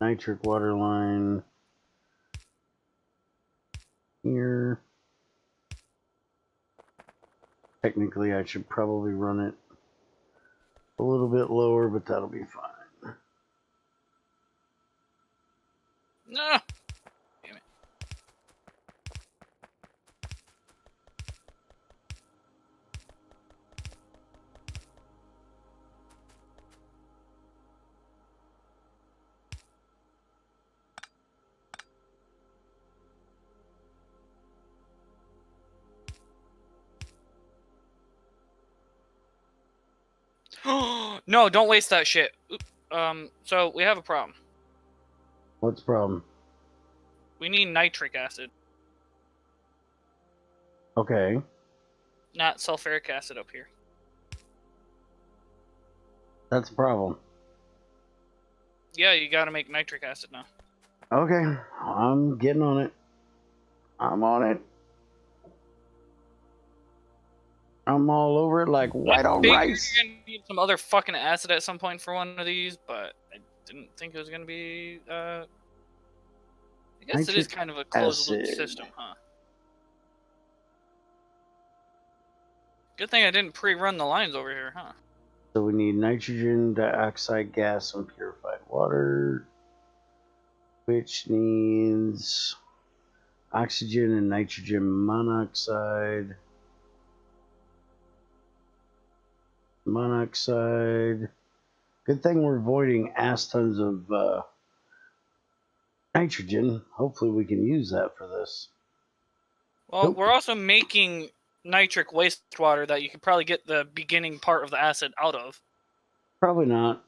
nitric water line here. Technically, I should probably run it a little bit lower, but that'll be fine. No. Damn it. No, don't waste that shit. So we have a problem. What's the problem? We need nitric acid, Okay. not sulfuric acid up here. That's a problem. Yeah, you gotta make nitric acid now. Okay. I'm getting on it. I'm on it. I'm all over it like white on rice. You're gonna need some other fucking acid at some point for one of these, but I didn't think it was gonna be. I guess it is kind of a closed loop system, huh? Good thing I didn't pre-run the lines over here, huh? So we need nitrogen dioxide gas and purified water, which needs oxygen and nitrogen monoxide. Good thing we're avoiding ass tons of nitrogen. Hopefully we can use that for this. Well, Nope. we're also making nitric wastewater that you could probably get the beginning part of the acid out of. Probably not.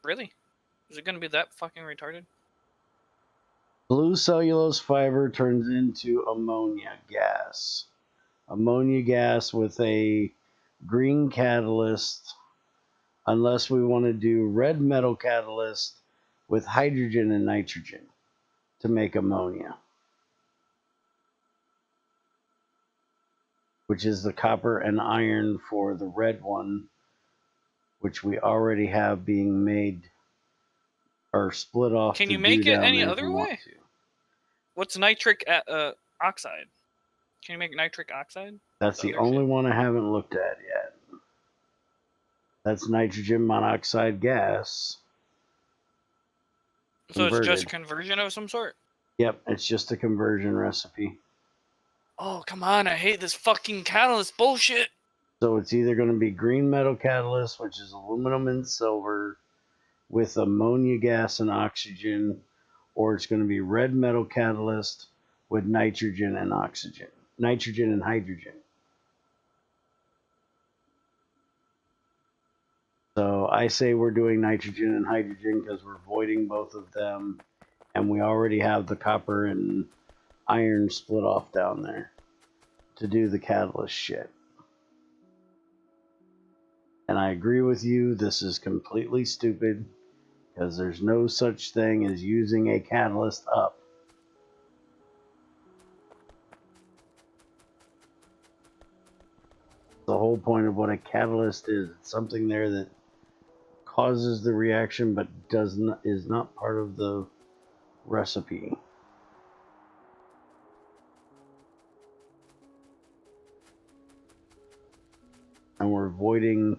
Really? Is it gonna be that fucking retarded? Blue cellulose fiber turns into ammonia gas. Ammonia gas with a green catalyst, unless we want to do red metal catalyst with hydrogen and nitrogen to make ammonia, which is the copper and iron for the red one, which we already have being made or split off. Can to you make do it down any there if other we want way? to. What's nitric oxide? Can you make nitric oxide? That's the only one I haven't looked at yet. That's nitrogen monoxide gas. So it's just a Converted. conversion of some sort? Yep, it's just a conversion recipe. Oh, come on, I hate this fucking catalyst bullshit. So it's either going to be green metal catalyst, which is aluminum and silver, with ammonia gas and oxygen, or it's going to be red metal catalyst with nitrogen and oxygen, nitrogen and hydrogen. So I say we're doing nitrogen and hydrogen because we're voiding both of them, and we already have the copper and iron split off down there to do the catalyst shit. And I agree with you, this is completely stupid because there's no such thing as using a catalyst up. The whole point of what a catalyst is, it's something there that causes the reaction but is not part of the recipe. And we're avoiding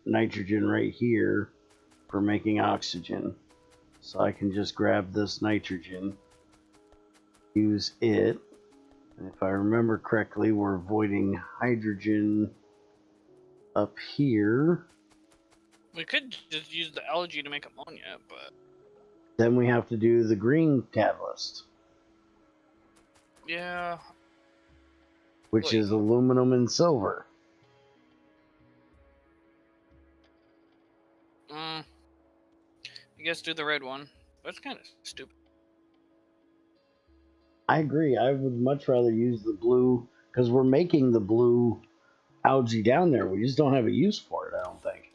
nitrogen right here for making oxygen. So I can just grab this nitrogen, use it, and if I remember correctly, we're avoiding hydrogen up here. We could just use the algae to make ammonia, but... Then we have to do the green catalyst. Yeah. Which is aluminum and silver. I guess do the red one. That's kind of stupid. I agree. I would much rather use the blue because we're making the blue algae down there. We just don't have a use for it, I don't think.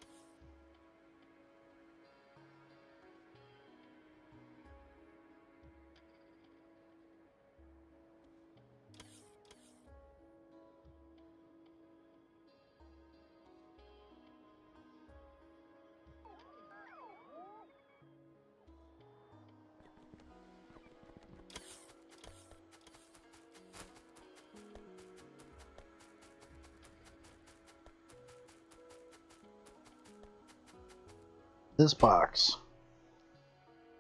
This box.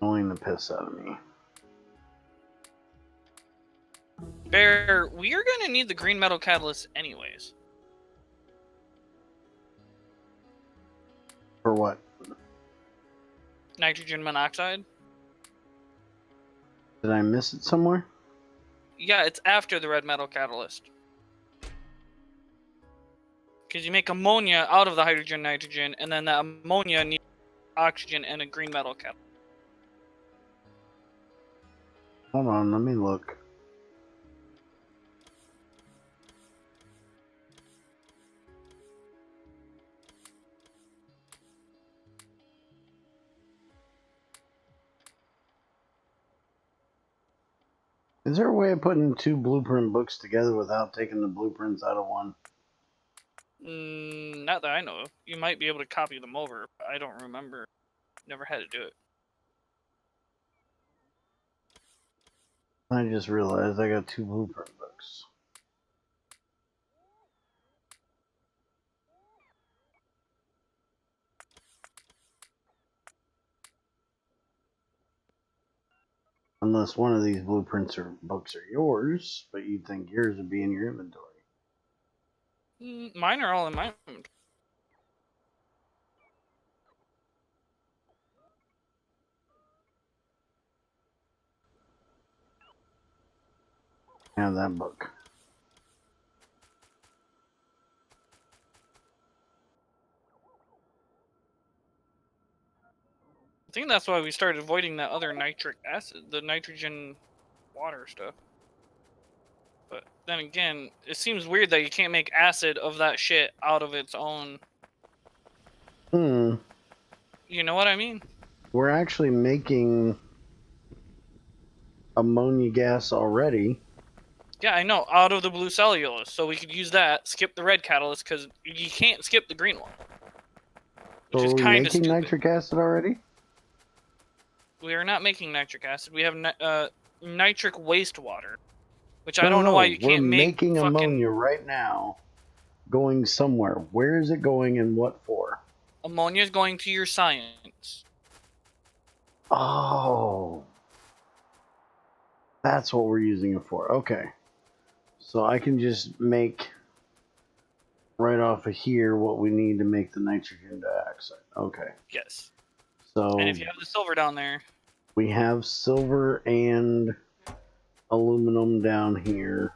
Annoying the piss out of me. Bear, we are going to need the green metal catalyst anyways. For what? Nitrogen monoxide? Did I miss it somewhere? Yeah, it's after the red metal catalyst. Because you make ammonia out of the hydrogen nitrogen, and then the ammonia needs oxygen and a green metal catalyst. Hold on, let me look. Is there a way of putting 2 blueprint books together without taking the blueprints out of one? Not that I know of. You might be able to copy them over, but I don't remember. Never had to do it. I just realized I got 2 blueprint books. Unless one of these blueprints or books are yours, but you'd think yours would be in your inventory. Mine are all in my inventory. I have that book. I think that's why we started avoiding that other nitric acid, the nitrogen water stuff. But then again, it seems weird that you can't make acid of that shit out of its own. You know what I mean? We're actually making ammonia gas already. Yeah, I know, out of the blue cellulose. So we could use that, skip the red catalyst, because you can't skip the green one. Which So is are we kind of making stupid. nitric acid already? We are not making nitric acid. We have nitric wastewater. Which No, I don't know why you we're can't make making fucking... ammonia right now, going somewhere. Where is it going and what for? Ammonia is going to your science. Oh, that's what we're using it for. Okay, so I can just make right off of here what we need to make the nitrogen dioxide. Okay. Yes. So And if you have the silver down there, we have silver and aluminum down here.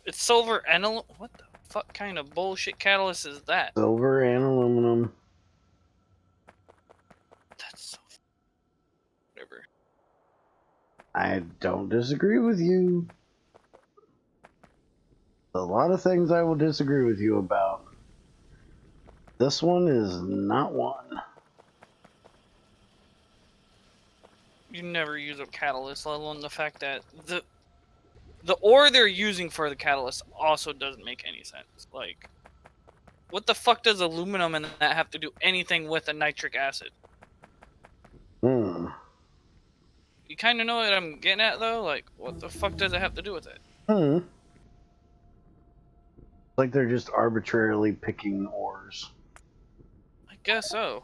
it's silver and what the fuck kind of bullshit catalyst is that? Silver and aluminum. That's so... whatever. I don't disagree with you. A lot of things I will disagree with you about. This one is not one. You never use a catalyst, let alone the fact that the ore they're using for the catalyst also doesn't make any sense. Like, what the fuck does aluminum and that have to do anything with a nitric acid? Hmm. You kind of know what I'm getting at, though? Like, what the fuck does it have to do with it? Like they're just arbitrarily picking ores. I guess so.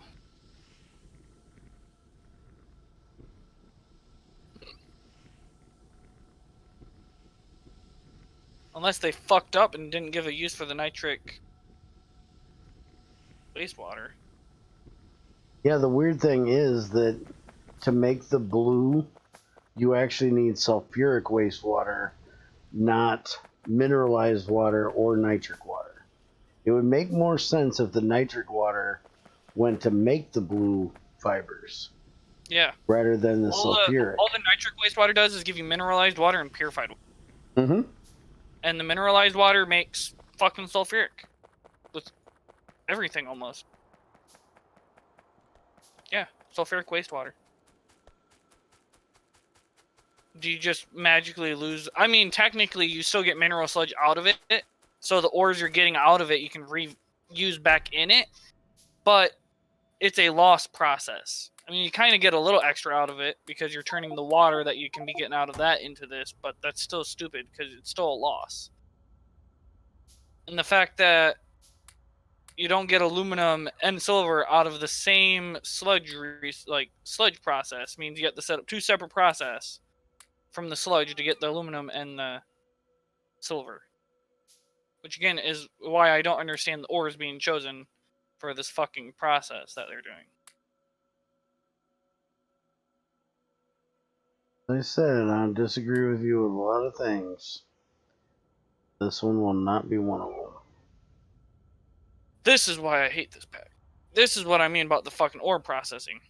Unless they fucked up and didn't give a use for the nitric wastewater. Yeah, the weird thing is that to make the blue, you actually need sulfuric wastewater, not mineralized water or nitric water. It would make more sense if the nitric water went to make the blue fibers. Yeah. Rather than the sulfuric. All the nitric wastewater does is give you mineralized water and purified water. Mm-hmm. And the mineralized water makes fucking sulfuric. With everything almost. Yeah, sulfuric wastewater. Do you just magically lose... I mean, technically, you still get mineral sludge out of it. So the ores you're getting out of it, you can reuse back in it. But it's a loss process. I mean, you kind of get a little extra out of it because you're turning the water that you can be getting out of that into this, but that's still stupid because it's still a loss. And the fact that you don't get aluminum and silver out of the same sludge process. Means you have to set up 2 separate process from the sludge to get the aluminum and the silver. Which again is why I don't understand the ores being chosen for this fucking process that they're doing. I said I disagree with you with a lot of things. This one will not be one of them. This is why I hate this pack. This is what I mean about the fucking ore processing.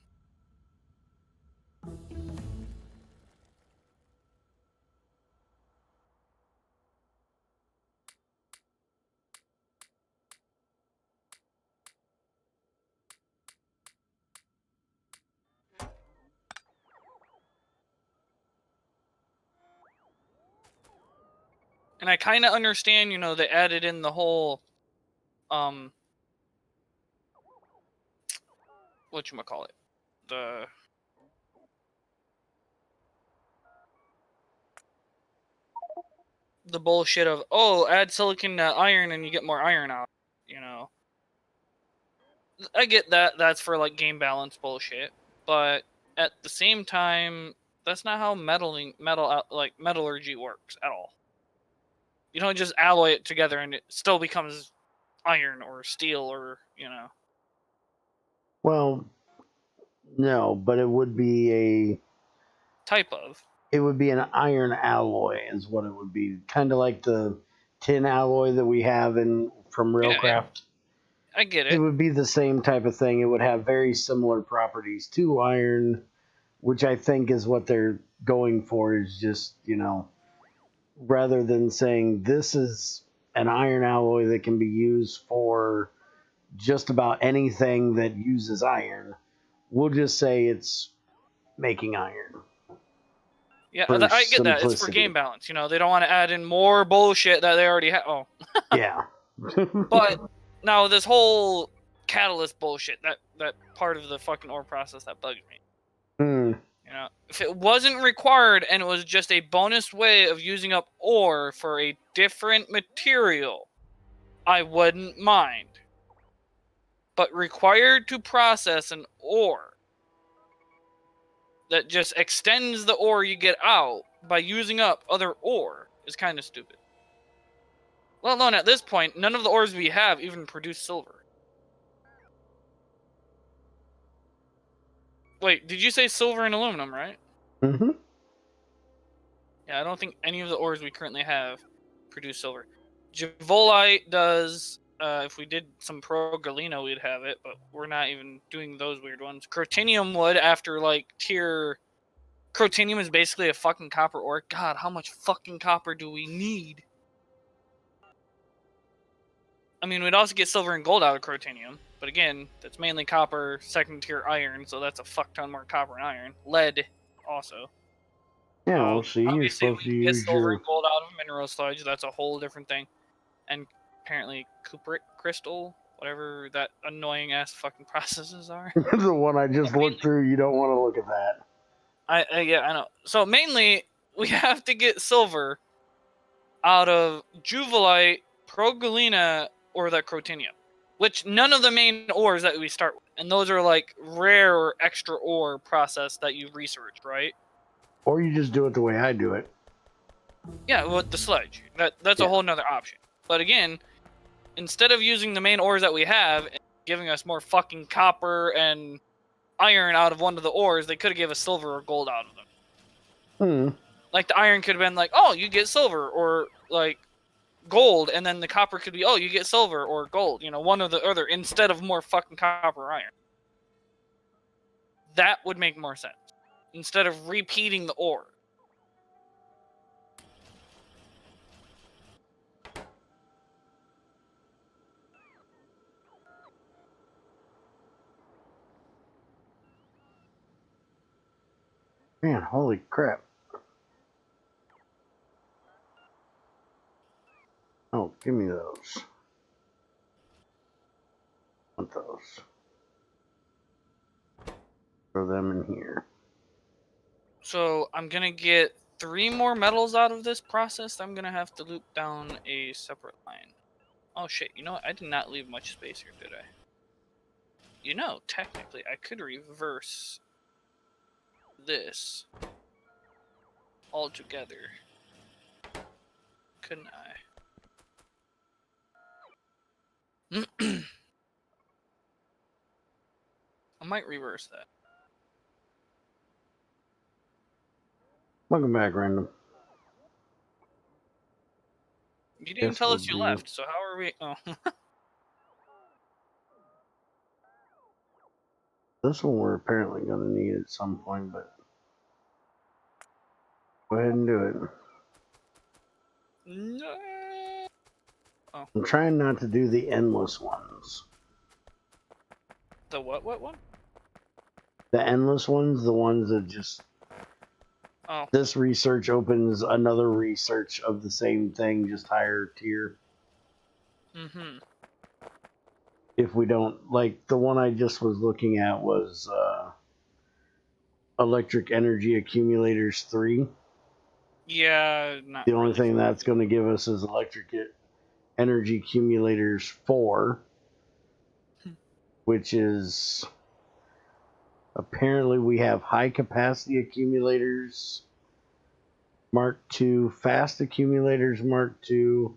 And I kind of understand, they added in the whole, whatchamacallit, the bullshit of, add silicon to iron and you get more iron out, I get that, that's for, like, game balance bullshit, but at the same time, that's not how metallurgy works at all. You don't just alloy it together and it still becomes iron or steel or, Well, no, but it would be type of. It would be an iron alloy, is what it would be. Kind of like the tin alloy that we have from Railcraft. Yeah. I get it. It would be the same type of thing. It would have very similar properties to iron, which I think is what they're going for, is just, rather than saying this is an iron alloy that can be used for just about anything that uses iron, we'll just say it's making iron. Yeah, I get that. It's for game balance. They don't want to add in more bullshit that they already have. Oh. Yeah. But now this whole catalyst bullshit, that part of the fucking ore process that bugs me. If it wasn't required and it was just a bonus way of using up ore for a different material, I wouldn't mind. But required to process an ore that just extends the ore you get out by using up other ore is kind of stupid. Let alone at this point, none of the ores we have even produce silver. Wait, did you say silver and aluminum, right? Mm-hmm. Yeah, I don't think any of the ores we currently have produce silver. Javolite does. If we did some pro galena, we'd have it, but we're not even doing those weird ones. Crotinium would, after like tier. Crotinium is basically a fucking copper ore. God, how much fucking copper do we need? I mean, we'd also get silver and gold out of crotinium, but again, that's mainly copper, second tier iron, so that's a fuck ton more copper and iron. Lead, also. Yeah, well, see, you're supposed to use silver and gold out of mineral sludge. That's a whole different thing. And apparently, cupric crystal, whatever that annoying ass fucking processes are. The one I just looked through, you don't want to look at that. Yeah, I know. So mainly, we have to get silver out of Juvelite, Progalena, or that Crotinium, which none of the main ores that we start with, and those are like rare or extra ore process that you researched, right? Or you just do it the way I do it. Yeah, with the sludge. That's a whole nother option. But again, instead of using the main ores that we have and giving us more fucking copper and iron out of one of the ores, they could have given us silver or gold out of them. Like the iron could have been like, oh, you get silver, or like gold, and then the copper could be, oh, you get silver or gold, one or the other, instead of more fucking copper or iron. That would make more sense, instead of repeating the ore. Man, holy crap. Oh, give me those. I want those. Throw them in here. So I'm gonna get 3 more metals out of this process. I'm gonna have to loop down a separate line. Oh shit, you know what? I did not leave much space here, did I? You know, technically, I could reverse this altogether. Couldn't I? I might reverse that. Welcome back, random. You didn't even Guess tell we'll us you do- left, so how are we? Oh. This one we're apparently going to need at some point, but go ahead and do it. No. Oh. I'm trying not to do the endless ones. The what one? The endless ones, the ones that just... Oh. This research opens another research of the same thing, just higher tier. Mm-hmm. If we don't... Like, the one I just was looking at was Electric Energy Accumulators 3. Yeah, not The only really thing fun. that's going to give us is Electric Energy Accumulators 4, which is... Apparently we have high capacity accumulators Mark II, fast accumulators Mark II,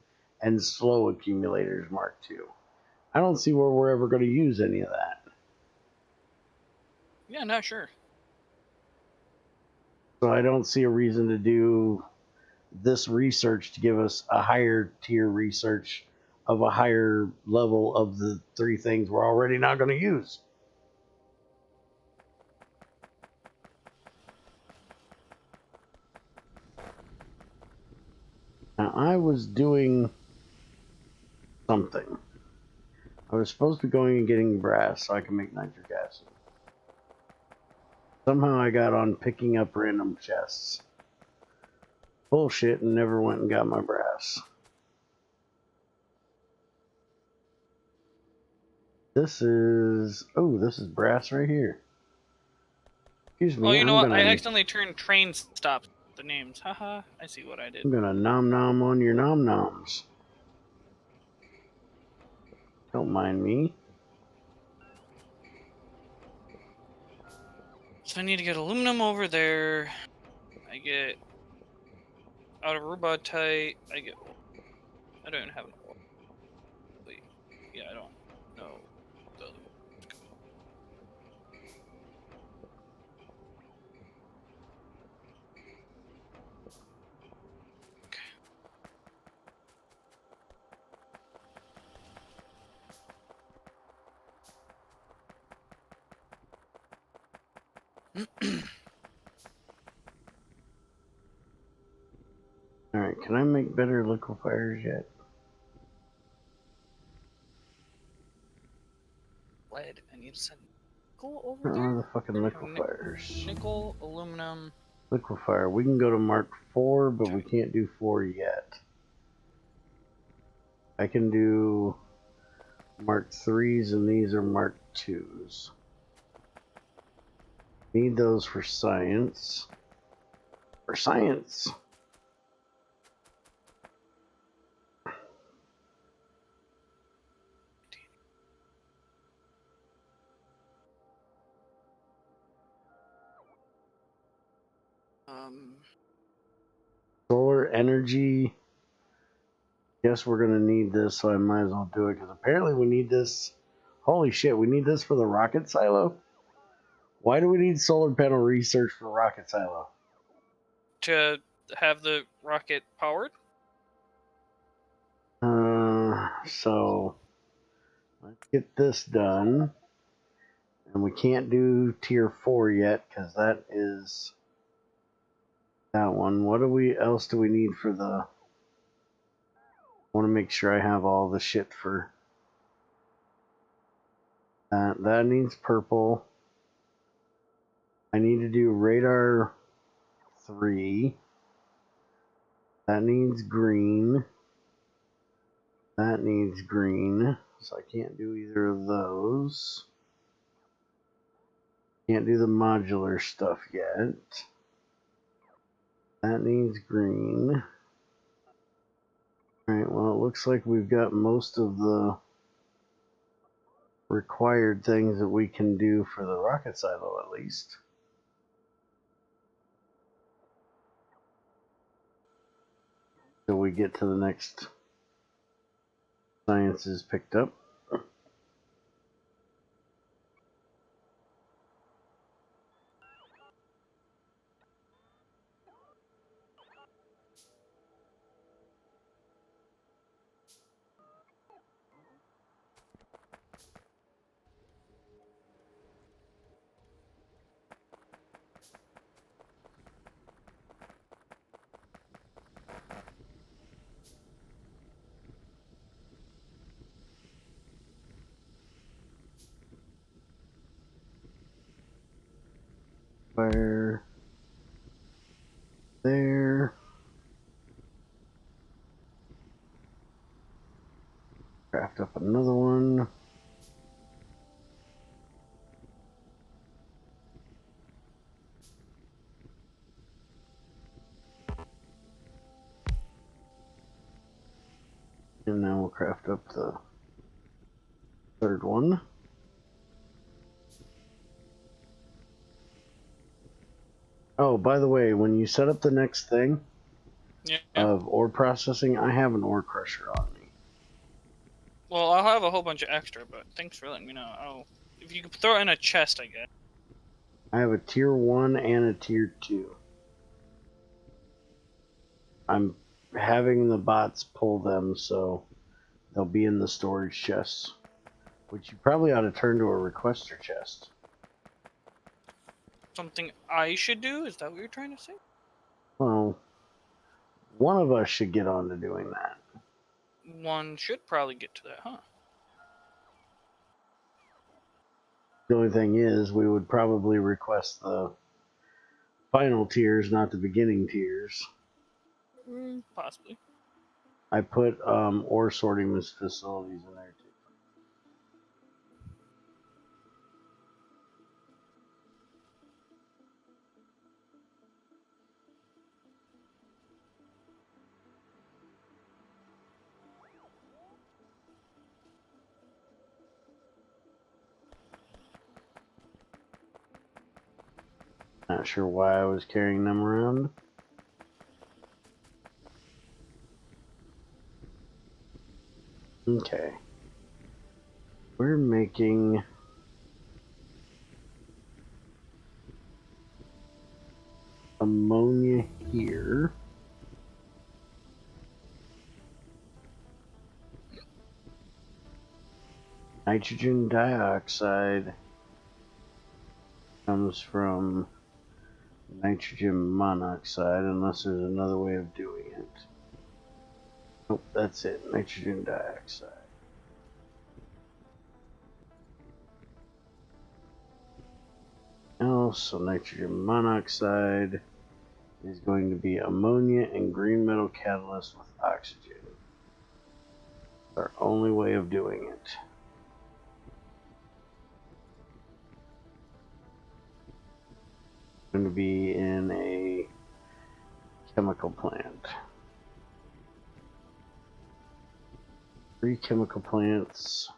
and slow accumulators Mark II. I don't see where we're ever going to use any of that. Yeah, not sure. So I don't see a reason to do this research to give us a higher tier research of a higher level of the three things we're already not going to use. Now, I was doing something. I was supposed to be going and getting brass so I can make nitric acid. Somehow I got on picking up random chests. Bullshit, and never went and got my brass. This is... Oh, this is brass right here. Excuse me, Oh, you know what? I gonna... accidentally turned train stops the names. Haha, I see what I did. I'm gonna nom nom on your nom noms. Don't mind me. So I need to get aluminum over there. I get out of rubotite. I get. I don't have an ore. Wait. Yeah, I don't know. The other Alright, can I make better liquefiers yet? lead. I need to send nickel over Where are there. the fucking I have liquefiers? nickel, aluminum. Liquefier. We can go to Mark 4, but we can't do 4 yet. I can do Mark 3s, and these are Mark 2s. Need those for science. For science! Solar energy. Guess we're gonna need this, so I might as well do it, because apparently we need this. Holy shit, we need this for the rocket silo? Why do we need solar panel research for rocket silo? To have the rocket powered. So let's get this done. And we can't do tier 4 yet, because that is that one. What else do we need for the... I want to make sure I have all the shit for that. That needs purple. I need to do radar 3. That needs green. That needs green. So I can't do either of those. Can't do the modular stuff yet. That needs green. Alright, well, it looks like we've got most of the required things that we can do for the rocket silo, at least. Till we get to the next sciences picked up. Fire there. Craft up another one. And now we'll craft up the third one. Oh, by the way, when you set up the next thing Yeah. of ore processing, I have an ore crusher on me. Well, I'll have a whole bunch of extra, but thanks for letting me know. If you could throw it in a chest, I guess. I have a tier 1 and a tier 2. I'm having the bots pull them so they'll be in the storage chests, which you probably ought to turn to a requester chest. Something I should do? Is that what you're trying to say? Well, one of us should get on to doing that. One should probably get to that, huh? The only thing is, we would probably request the final tiers, not the beginning tiers. Possibly. I put ore sorting facilities in there too. Not sure why I was carrying them around. Okay. We're making ammonia here. Nitrogen dioxide comes from nitrogen monoxide, unless there's another way of doing it. Nope, that's it. Nitrogen dioxide. So nitrogen monoxide is going to be ammonia and green metal catalyst with oxygen. Our only way of doing it. Going to be in a chemical plant. 3 chemical plants.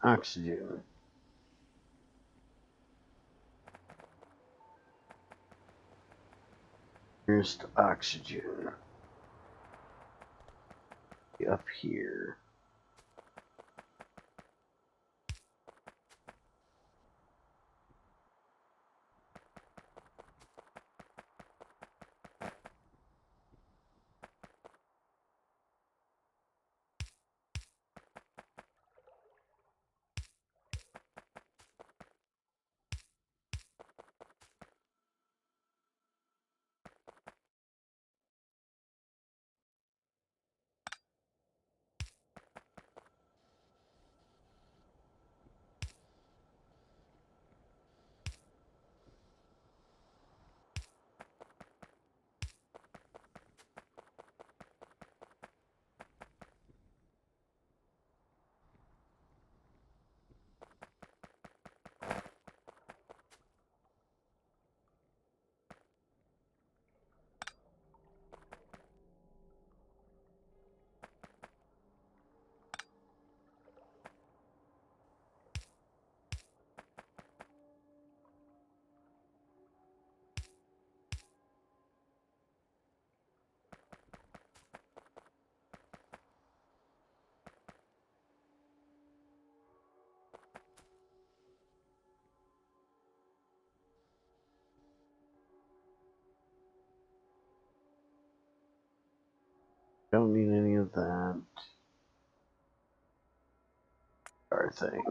Oxygen. Here's the oxygen. Up here. Don't need any of that. Our thing.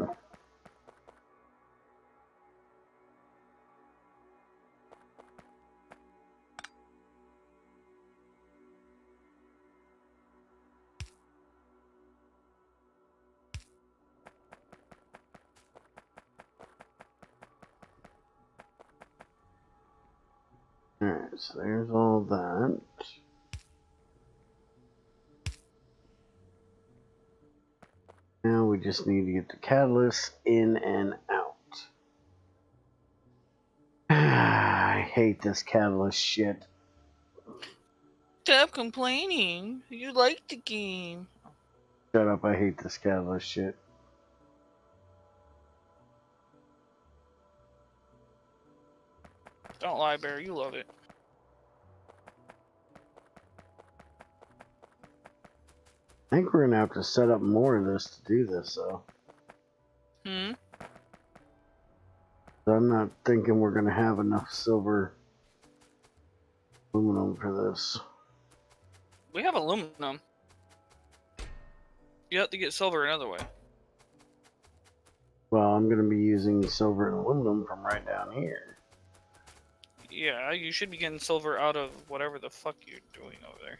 Alright, so there's all that. Now we just need to get the catalyst in and out. I hate this catalyst shit. Stop complaining. You like the game. Shut up, I hate this catalyst shit. Don't lie, Bear. You love it. I think we're gonna have to set up more of this to do this, though. I'm not thinking we're gonna have enough silver aluminum for this. We have aluminum. You have to get silver another way. Well, I'm gonna be using silver and aluminum from right down here. Yeah, you should be getting silver out of whatever the fuck you're doing over there.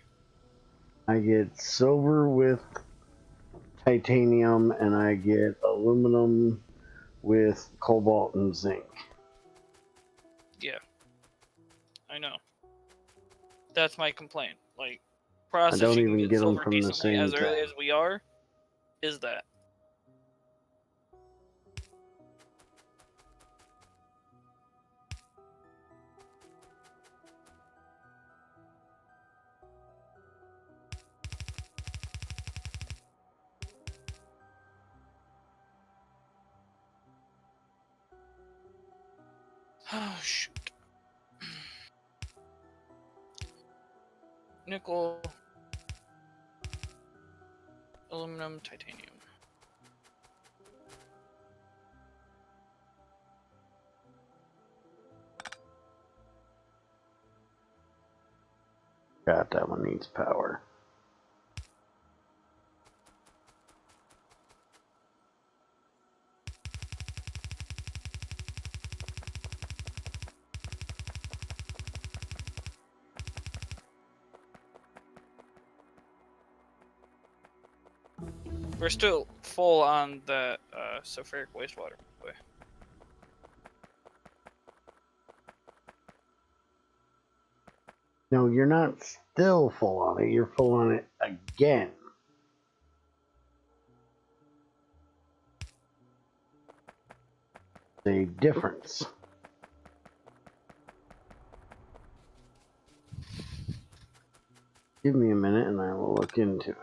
I get silver with titanium, and I get aluminum with cobalt and zinc. Yeah. I know. That's my complaint. Like, I don't processing even get get them silver from the decently same as early thing. as we are, is that. Oh, shoot. Nickel, aluminum, titanium. God, that one needs power. We're still full on the sulfuric wastewater. No, you're not still full on it. You're full on it again. A difference. Give me a minute and I will look into it.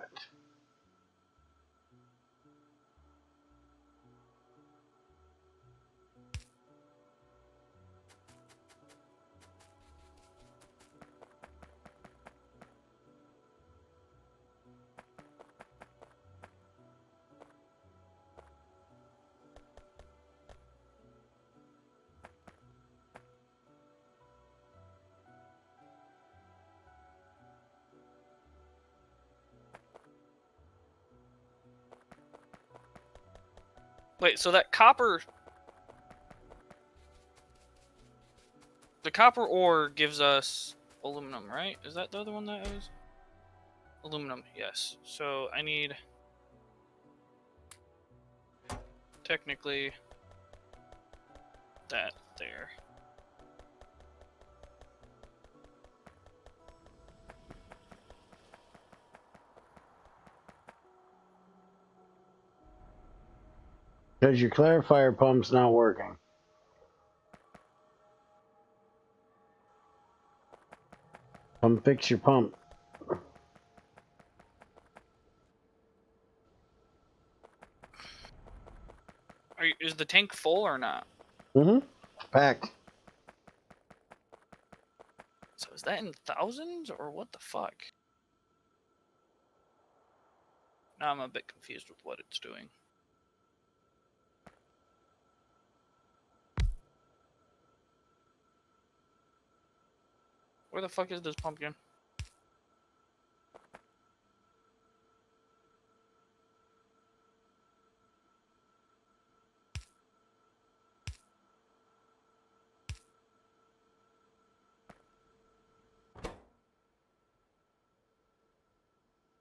Wait, so that copper... The copper ore gives us aluminum, right? Is that the other one that is? Aluminum, yes. So I need... Technically... that there. Because your clarifier pump's not working. Come fix your pump. Is the tank full or not? Mm-hmm. Packed. So is that in thousands or what the fuck? Now I'm a bit confused with what it's doing. Where the fuck is this pumpkin?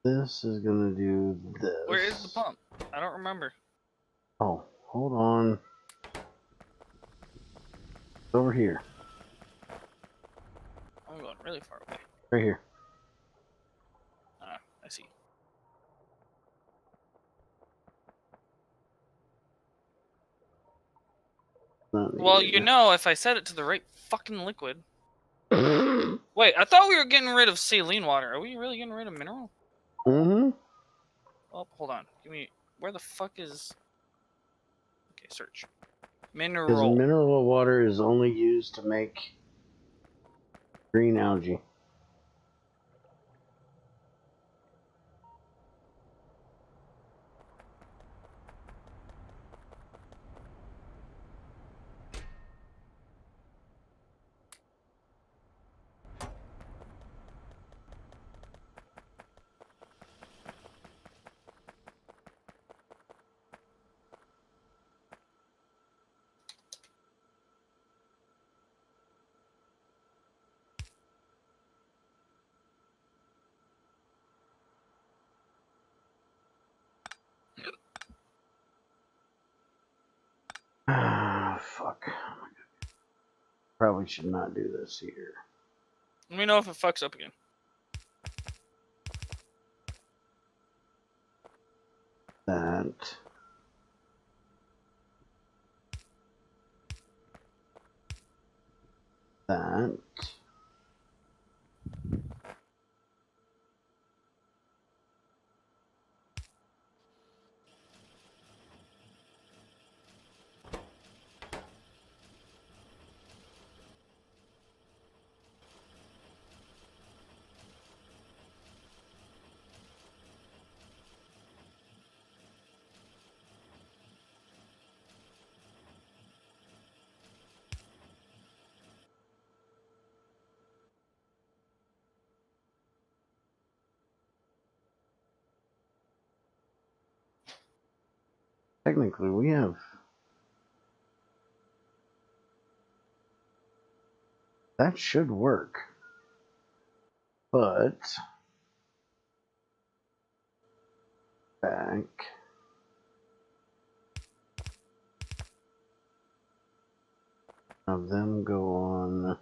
This is gonna do this. Where is the pump? I don't remember. Oh, hold on. It's over here. I'm going really far away. Right here. Ah, I see. Well, you know, if I set it to the right fucking liquid. Wait, I thought we were getting rid of saline water. Are we really getting rid of mineral? Mm-hmm. Oh, hold on. Give me... Where the fuck is... Okay, search. Mineral. Because mineral water is only used to make green algae. Ah, fuck. Probably should not do this here. Let me know if it fucks up again. That. That. Technically, we have. That should work. But. Back. Have them go on.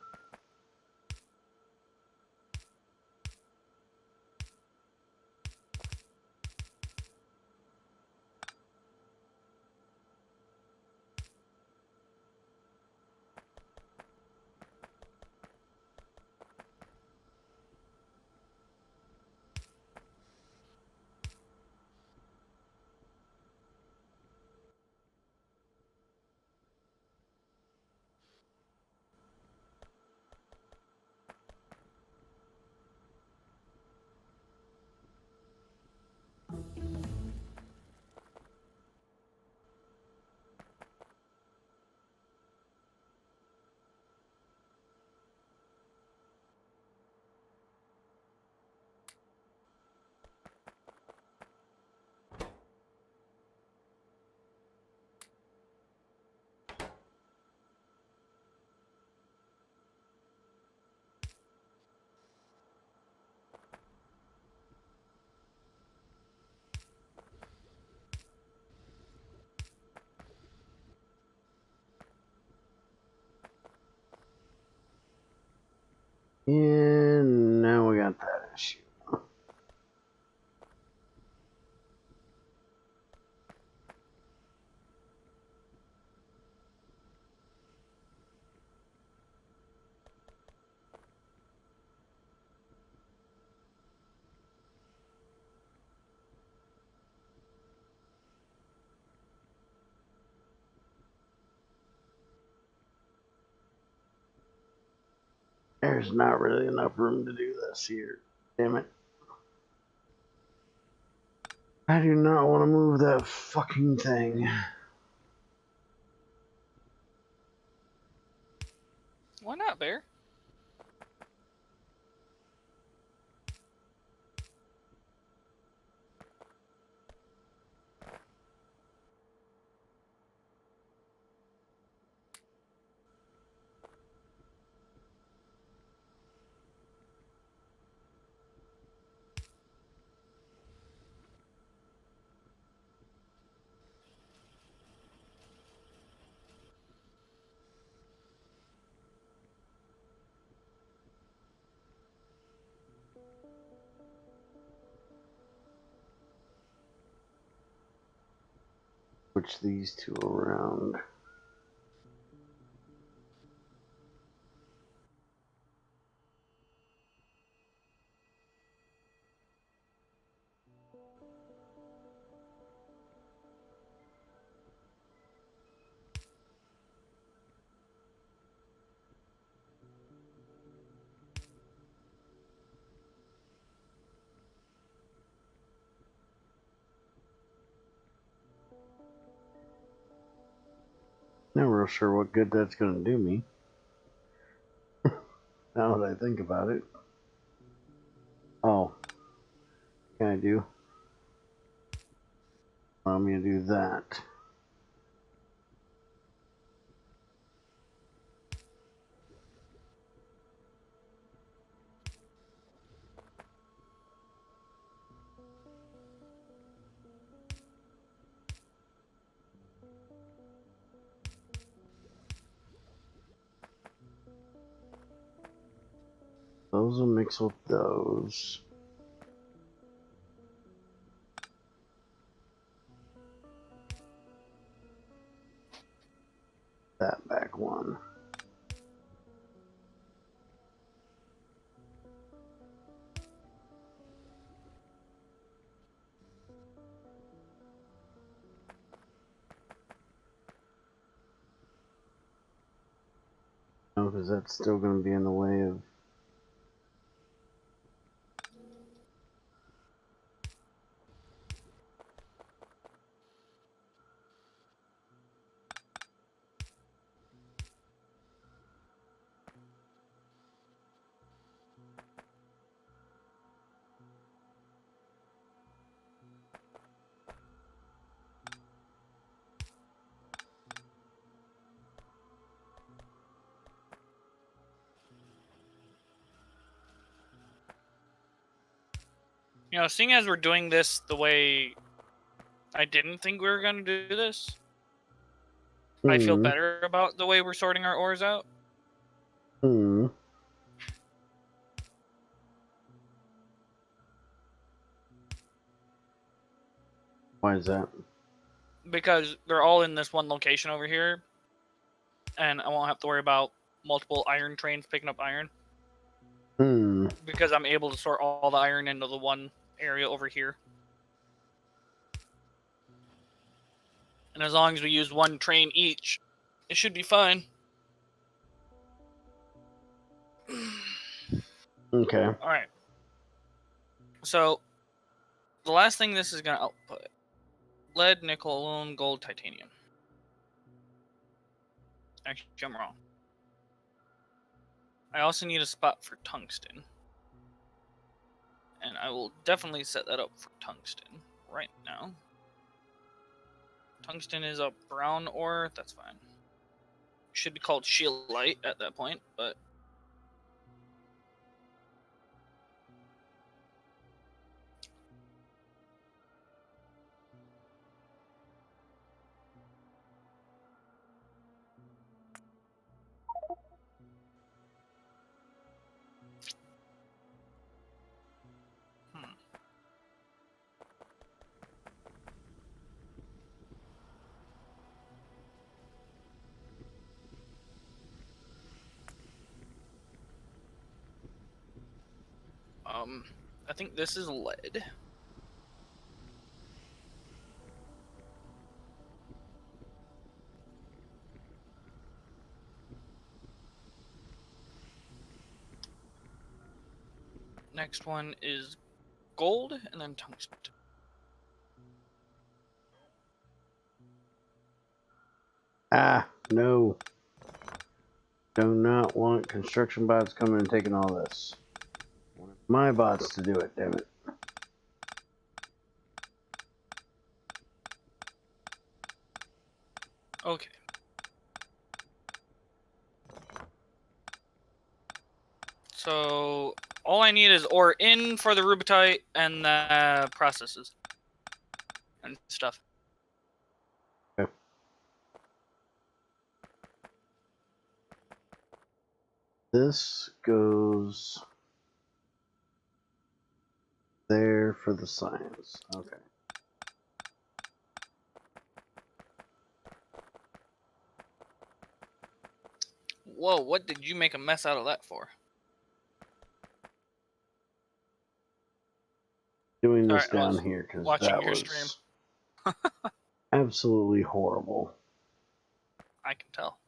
And now we got that issue. There's not really enough room to do this here. Damn it. I do not want to move that fucking thing. Why not, Bear? Switch these two around. Not real sure what good that's going to do me. Now that I think about it. Oh, can I do? Allow me to do that. Those will mix with those. That back one. No, because that's still going to be in the way of. You know, seeing as we're doing this the way I didn't think we were going to do this, I feel better about the way we're sorting our ores out. Why is that? Because they're all in this one location over here, and I won't have to worry about multiple iron trains picking up iron. Because I'm able to sort all the iron into the one area over here. And as long as we use one train each, it should be fine. Okay. Alright. So, the last thing this is going to output. Lead, nickel, aluminum, gold, titanium. Actually, I'm wrong. I also need a spot for tungsten. And I will definitely set that up for tungsten right now. Tungsten is a brown ore, that's fine. Should be called scheelite at that point, but I think this is lead. Next one is gold, and then tungsten. Ah, no. Do not want construction bots coming and taking all this. I want my bots to do it, damn it. Okay. So all I need is ore in for the rubitite and the processes and stuff. Okay. This goes there for the science. Okay. Whoa, what did you make a mess out of that for? Doing this Sorry, I down was here because watching that your was stream. absolutely horrible. I can tell.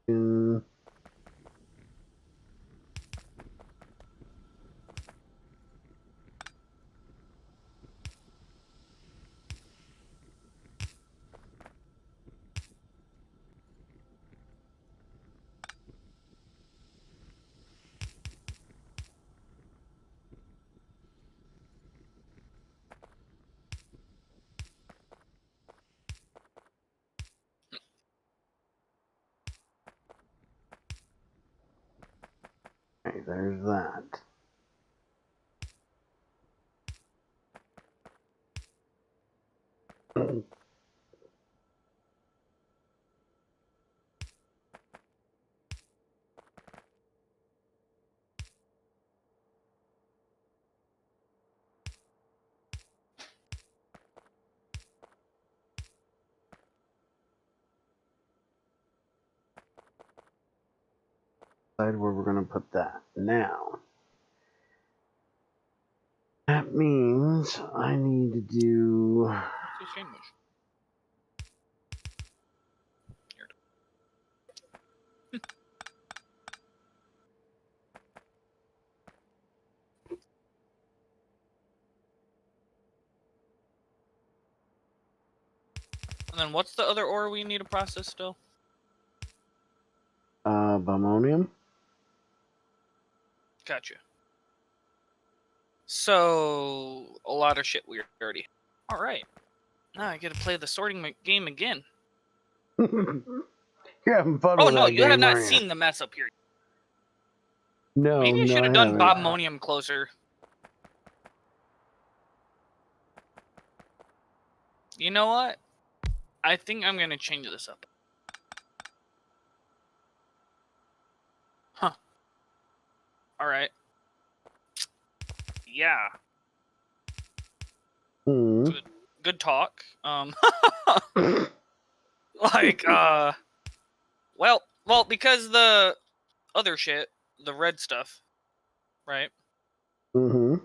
Mm. Okay, there's that. Decide where we're going to put that. Now, that means I need to do. What's the sandwich? And then what's the other ore we need to process still? Bimonium. Gotcha. So a lot of shit we already. All right. Now I get to play the sorting game again. You're having fun Oh with no, that you game, have not aren't you? seen the mess up here. No, Maybe I no, should I have done haven't. Bobmonium closer. You know what? I think I'm gonna change this up. Huh. Alright. Yeah. Hmm. Good talk. Like, well, because the other shit, the red stuff, right? Mm-hmm.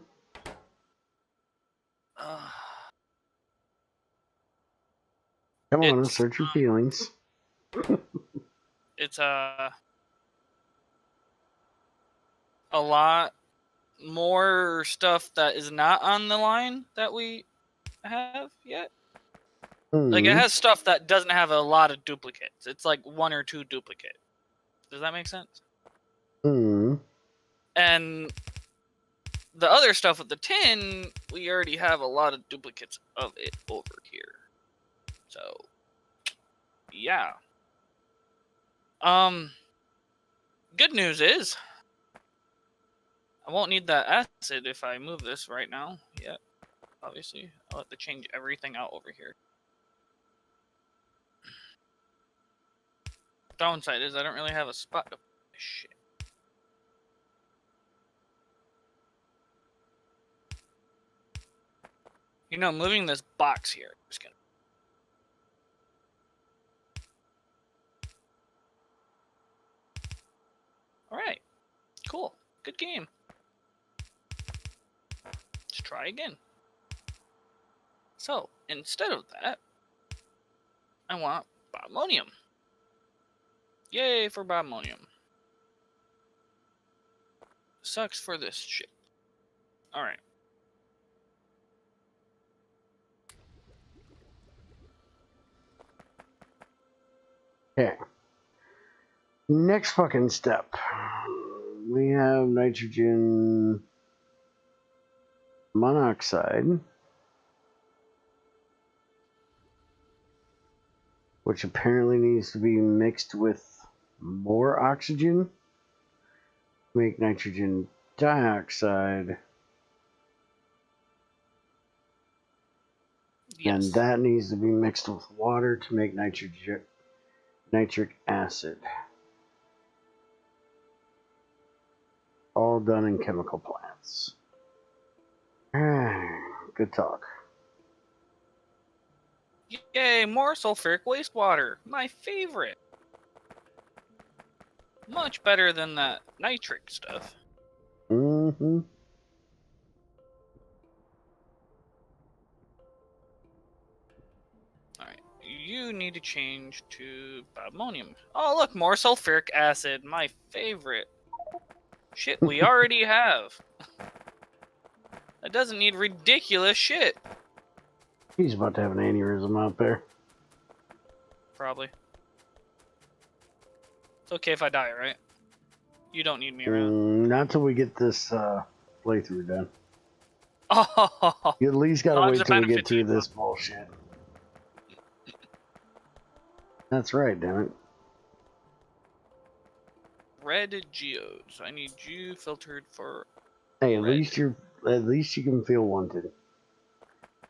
Come on, It's assert your feelings. it's a lot more stuff that is not on the line that we have yet. Like, it Hmm. has stuff that doesn't have a lot of duplicates. It's like 1 or 2 duplicates. Does that make sense? Hmm. And the other stuff with the tin, we already have a lot of duplicates of it over here. So, yeah. Good news is, I won't need that acid if I move this right now. Yeah, obviously. I'll have to change everything out over here. Downside is I don't really have a spot to put this shit. You know, moving this box here is gonna. Alright. Cool. Good game. Let's try again. So, instead of that, I want bobmonium. Yay for bobmonium. Sucks for this shit. Alright. Okay. Next fucking step. We have nitrogen monoxide, which apparently needs to be mixed with more oxygen to make nitrogen dioxide. Yes. And that needs to be mixed with water to make nitric acid. All done in chemical plants. Good talk. Yay, more sulfuric wastewater. My favorite. Much better than that nitric stuff. Mm-hmm. Alright, you need to change to bobmonium. Oh, look, more sulfuric acid. My favorite. Shit we already have. That doesn't need ridiculous shit. He's about to have an aneurysm out there. Probably. It's okay if I die, right? You don't need me around. Not till we get this playthrough done. Oh, You at least gotta Dog's wait a till we get benefit to through you, this bullshit. That's right, damn it. red geodes. I need you filtered for. Hey, at red. least you can feel wanted.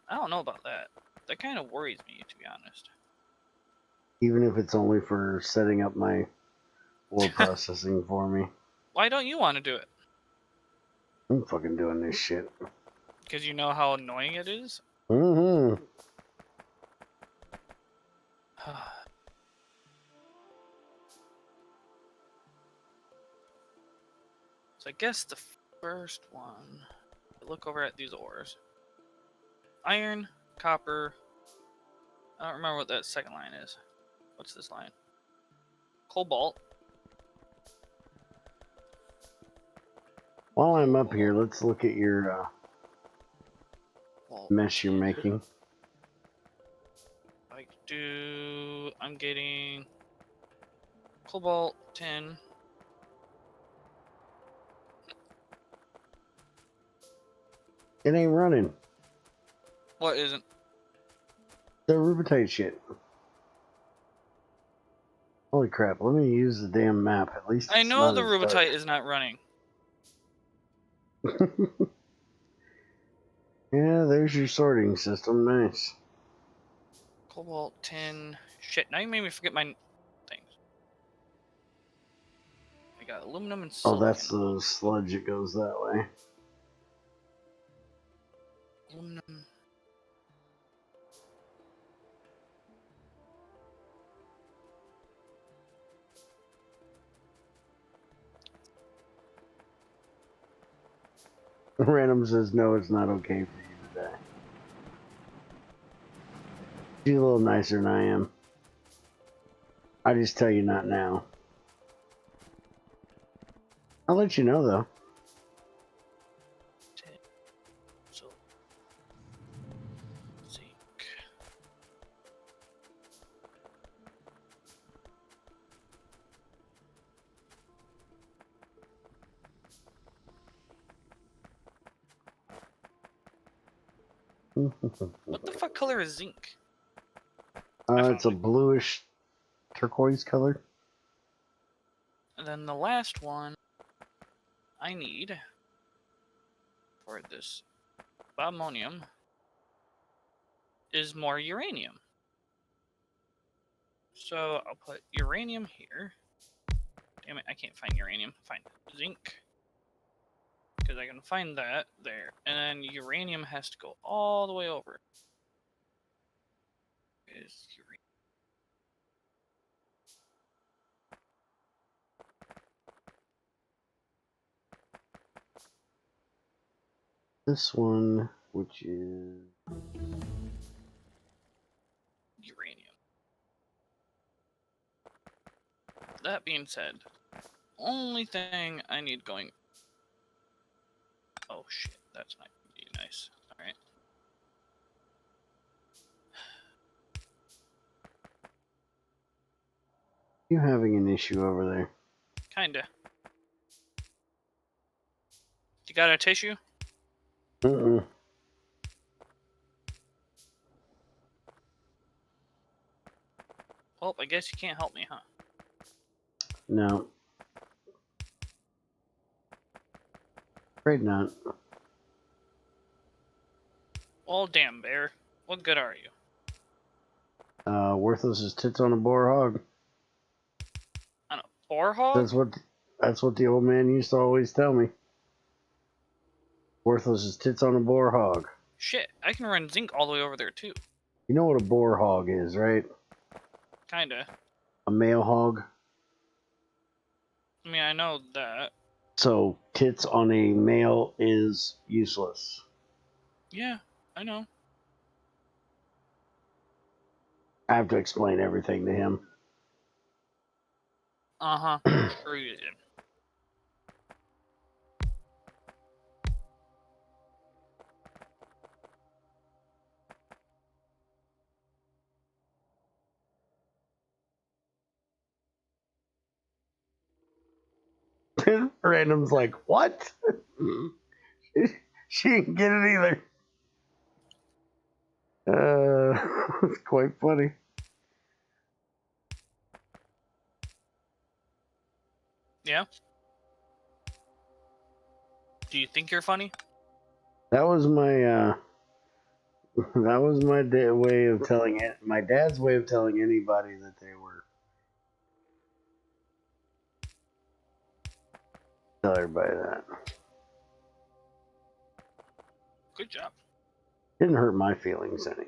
I don't know about that. That kind of worries me, to be honest. Even if it's only for setting up my ore processing for me. Why don't you want to do it? I'm fucking doing this shit. Because you know how annoying it is? Mm-hmm. So I guess the first one. Look over at these ores. Iron, copper. I don't remember what that second line is. What's this line? Cobalt. While I'm up here, let's look at your mess you're making. I'm getting cobalt 10. It ain't running. What isn't? The rubitite shit. Holy crap, let me use the damn map. At least I it's know not the as rubitite is not running. dark. Yeah, there's your sorting system. Nice. Cobalt 10. Shit, now you made me forget my things. I got aluminum and Oh, silicon. that's the sludge that goes that way. Aluminum. Random says, no, it's not okay for you today. She's a little nicer than I am. I just tell you not now. I'll let you know, though. 10. So. Zinc. What the fuck color is zinc? It's a bluish turquoise color. And then the last one I need for this ammonium is more uranium. So I'll put uranium here. Damn it, I can't find uranium. Find zinc. Because I can find that there. And then uranium has to go all the way over. Is uranium. This one, which is Uranium. That being said, only thing I need going. Oh shit, that's not gonna be nice. Alright. you having an issue over there? Kinda. You got a tissue? Mm-mm. Well, I guess you can't help me, huh? No. Afraid not. Well, damn, Bear. What good are you? Worthless as tits on a boar hog. On a boar hog? That's what the old man used to always tell me. Worthless as tits on a boar hog. Shit, I can run zinc all the way over there, too. You know what a boar hog is, right? Kinda. A male hog. I mean, I know that. So tits on a male is useless. Yeah, I know. I have to explain everything to him. Uh-huh. Sure you did. Random's like, what? She didn't get it either. It's quite funny. Yeah? Do you think you're funny? That was my that was my way of telling it. My dad's way of telling anybody that they were. Tell everybody that. Good job. Didn't hurt my feelings any.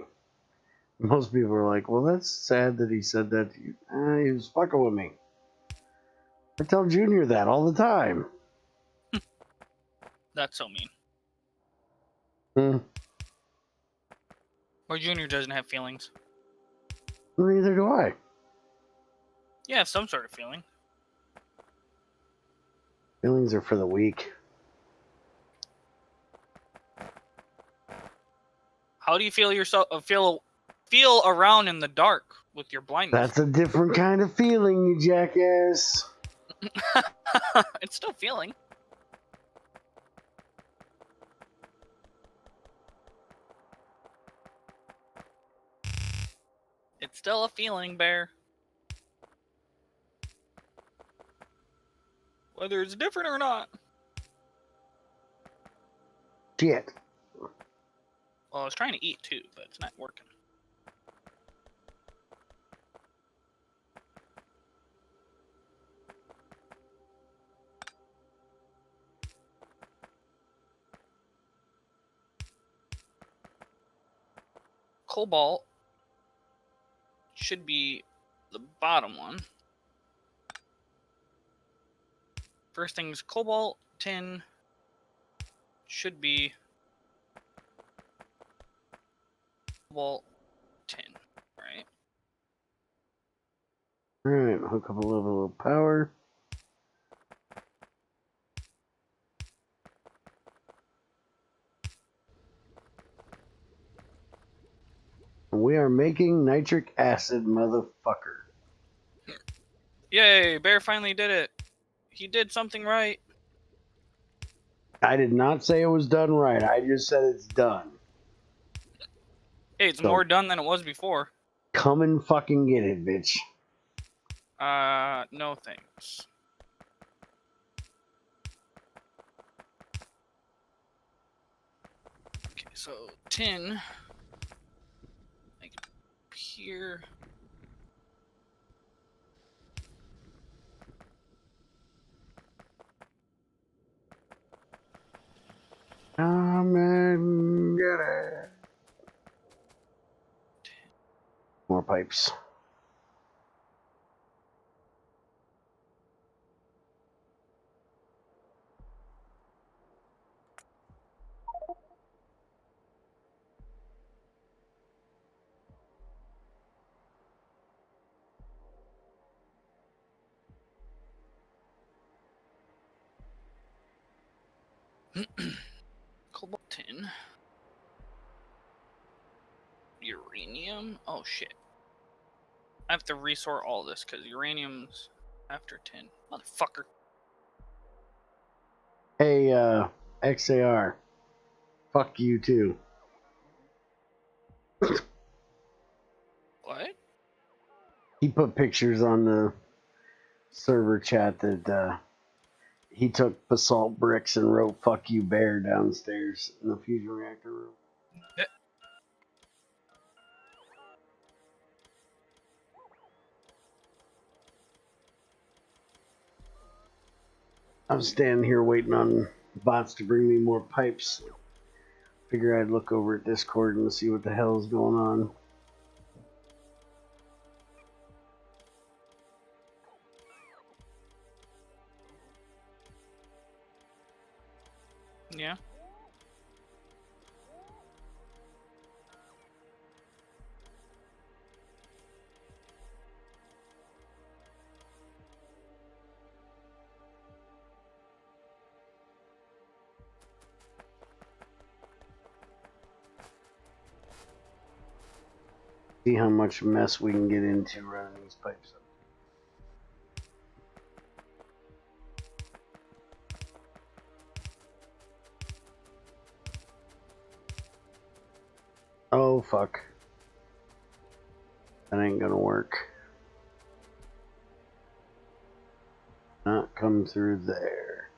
Most people are like, well, that's sad that he said that to you. He was fucking with me. I tell Junior that all the time. That's so mean. Hmm. Or Junior doesn't have feelings. Neither do I. Yeah, some sort of feeling. Feelings are for the weak. How do you feel yourself? Feel around in the dark with your blindness? That's a different kind of feeling, you jackass. It's still feeling. It's still a feeling, Bear. Whether it's different or not. Shit. Well, I was trying to eat too, but it's not working. Cobalt should be the bottom one. First thing is cobalt, tin should be cobalt, tin, right? Alright, hook up a little power. We are making nitric acid, motherfucker. Yay, Bear finally did it. He did something right. I did not say it was done right. I just said it's done. Hey, it's So- more done than it was before. Come and fucking get it, bitch. No thanks. Okay, so tin. Like here. Come and get it. More pipes. Cobalt tin. Uranium. Oh shit. I have to resort all this because uranium's after tin. Motherfucker. Hey, XAR. Fuck you too. What? He put pictures on the server chat that he took basalt bricks and wrote "fuck you bear" downstairs in the fusion reactor room. Yeah. I'm standing here waiting on bots to bring me more pipes. Figure I'd look over at Discord and see what the hell is going on. Yeah. See how much mess we can get into running these pipes up. Oh fuck. That ain't gonna work. Not come through there.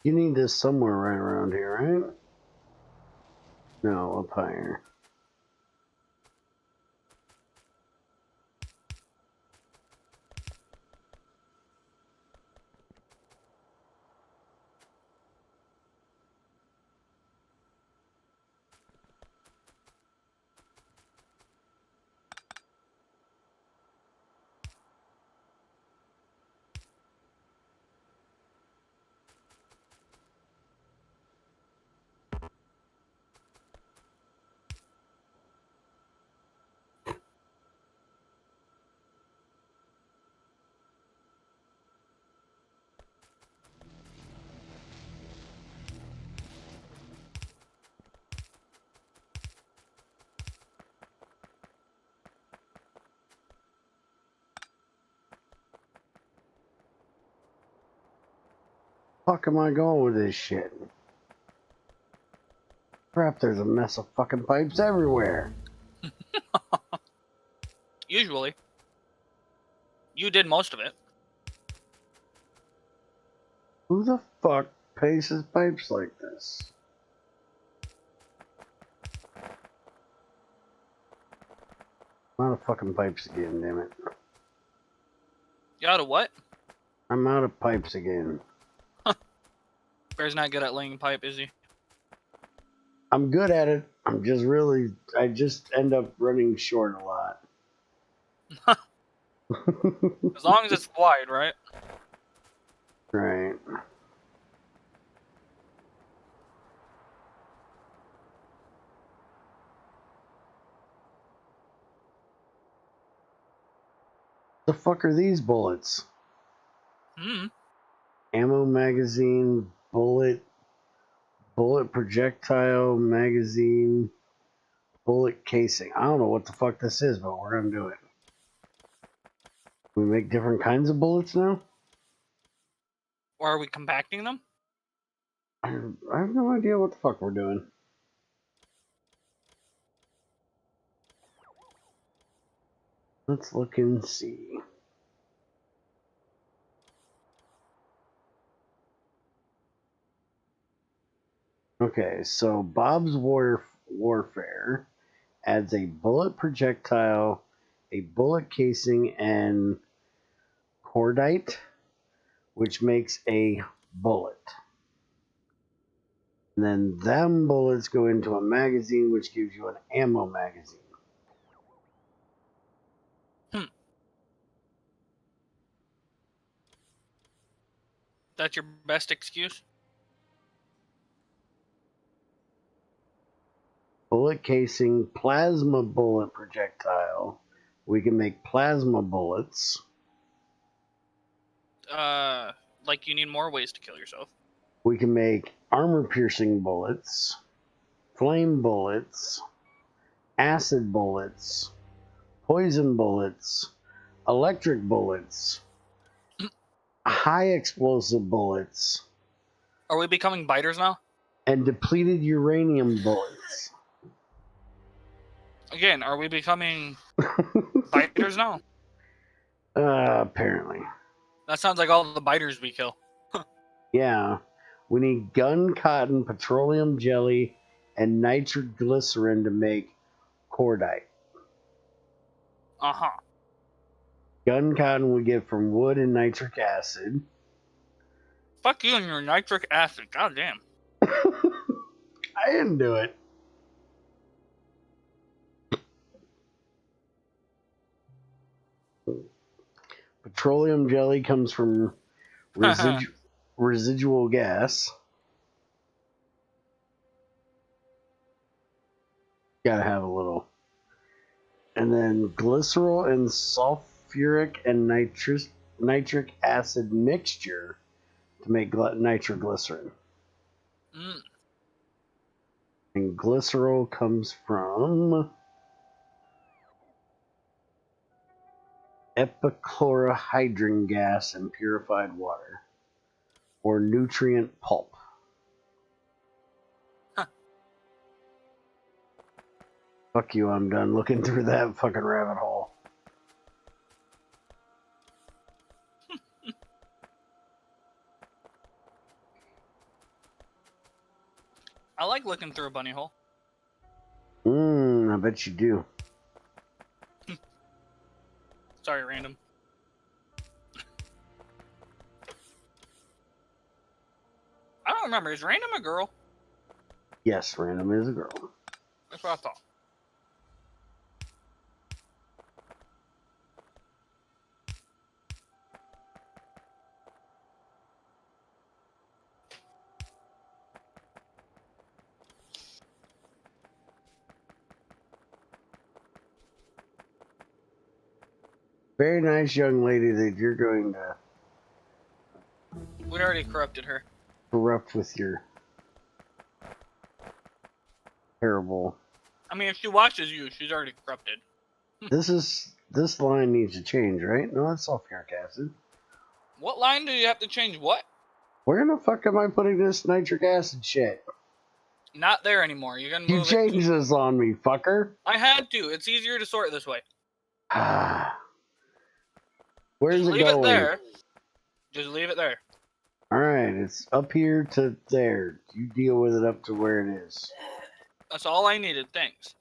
You need this somewhere right around here, right? No, up higher. Fuck am I going with this shit? Crap, there's a mess of fucking pipes everywhere. Usually. You did most of it. Who the fuck paces pipes like this? I'm out of fucking pipes again, damn it. You out of what? I'm out of pipes again. Bear's not good at laying pipe, is he? I'm good at it. I just end up running short a lot. As long as it's wide, right? Right. The fuck are these bullets? Hmm. Ammo magazine, bullet projectile magazine, bullet casing. I don't know what the fuck this is, but we're gonna do it. We make different kinds of bullets now? Or are we compacting them? I have no idea what the fuck we're doing. Let's look and see. Okay, so Bob's Warfare adds a bullet projectile, a bullet casing, and cordite, which makes a bullet. And then them bullets go into a magazine, which gives you an ammo magazine. That's your best excuse? Bullet casing, plasma bullet projectile. We can make plasma bullets. Like you need more ways to kill yourself. We can make armor piercing bullets, flame bullets, acid bullets, poison bullets, electric bullets, high explosive bullets, Are we becoming biters now? and depleted uranium bullets. Again, are we becoming biters now? Apparently. That sounds like all the biters we kill. Yeah. We need gun cotton, petroleum jelly, and nitroglycerin to make cordite. Uh-huh. Gun cotton we get from wood and nitric acid. Fuck you and your nitric acid. God damn. I didn't do it. Petroleum jelly comes from residual gas. Gotta have a little. And then glycerol and sulfuric and nitric acid mixture to make nitroglycerin. Mm. And glycerol comes from epichlorohydrin gas and purified water, or nutrient pulp. Huh. Fuck you, I'm done looking through that fucking rabbit hole. I like looking through a bunny hole. I bet you do. Sorry, random. I don't remember. Is random a girl? Yes, random is a girl. That's what I thought. Very nice young lady that you're going to We'd already corrupted her. corrupt with your terrible. I mean, if she watches you, she's already corrupted. This line needs to change, right? No, that's sulfuric acid. What line do you have to change? What? Where in the fuck am I putting this nitric acid shit? Not there anymore. You're gonna You move it. changed this on me, fucker. I had to. It's easier to sort this way. Where's Just it leave going? it there. Just leave it there. Alright, it's up here to there. You deal with it up to where it is. That's all I needed. Thanks.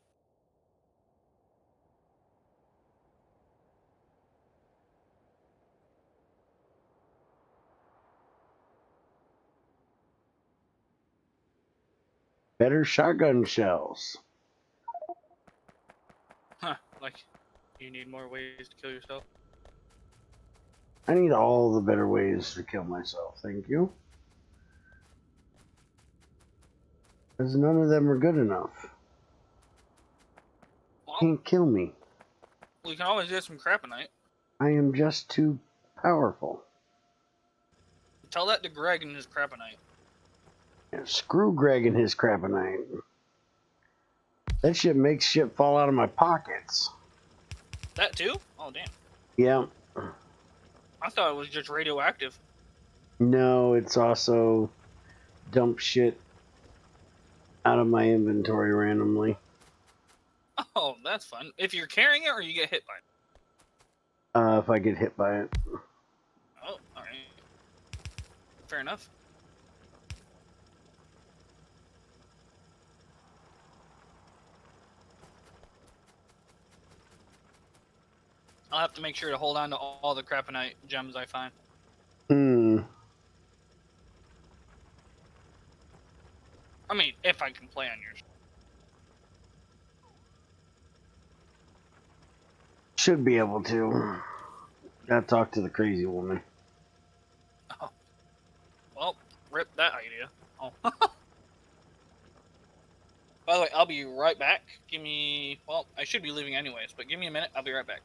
Better shotgun shells. Huh. Like, you need more ways to kill yourself? I need all the better ways to kill myself, thank you. Because none of them are good enough. Well, Can't kill me. we can always get some craponite. I am just too powerful. Tell that to Greg and his craponite. Yeah, screw Greg and his craponite. That shit makes shit fall out of my pockets. That too? Oh damn. Yeah. I thought it was just radioactive. No, it's also dump shit out of my inventory randomly. Oh, that's fun. If you're carrying it or you get hit by it. If I get hit by it. Oh, alright. Fair enough. I'll have to make sure to hold on to all the craponite gems I find. I mean, if I can play on yours. Should be able to. Gotta talk to the crazy woman. Oh. Well, rip that idea. Oh. By the way, I'll be right back. Give me... Well, I should be leaving anyways, but give me a minute. I'll be right back.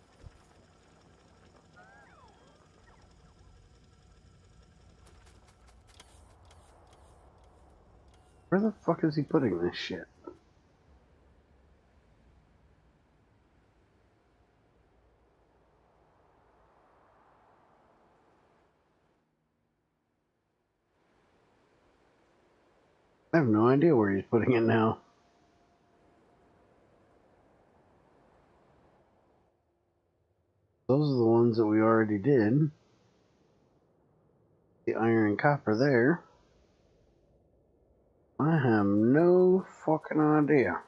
Where the fuck is he putting this shit? I have no idea where he's putting it now. Those are the ones that we already did. The iron and copper there. I have no fucking idea.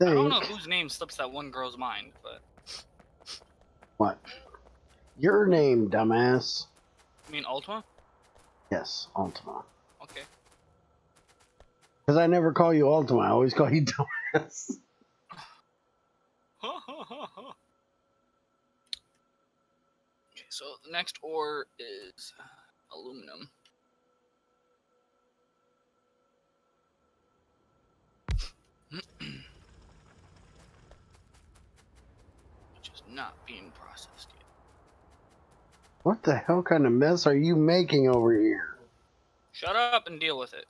I don't know whose name slips that one girl's mind, but... What? Your name, dumbass. You mean Ultima? Yes, Ultima. Okay. Because I never call you Ultima, I always call you dumbass. Okay, so the next ore is aluminum. Which is not being processed yet. What the hell kind of mess are you making over here? Shut up and deal with it.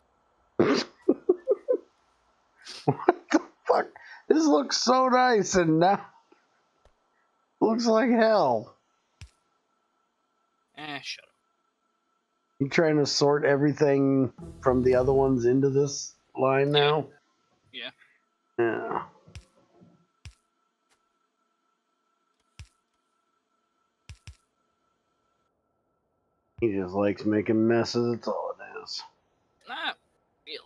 What the fuck? This looks so nice and now looks like hell. Shut up. You trying to sort everything from the other ones into this line now? Yeah. Yeah. He just likes making messes, that's all it is. Not really.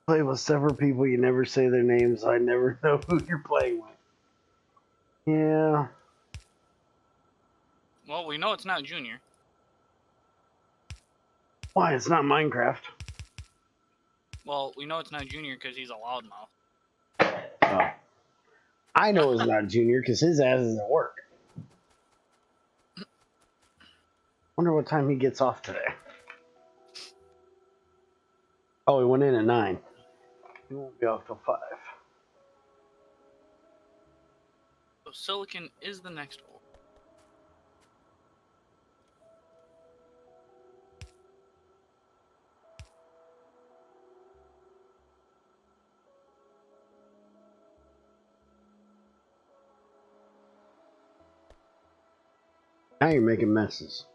Play with several people, you never say their names, I never know who you're playing with. Yeah. Well, we know it's not Junior. Why? It's not Minecraft. Well, we know it's not Junior because he's a loudmouth. Oh. I know it's not Junior because his ass is at work. Wonder what time he gets off today. Oh, he went in at 9. He won't be off till 5. So silicon is the next ore. Now you're making messes.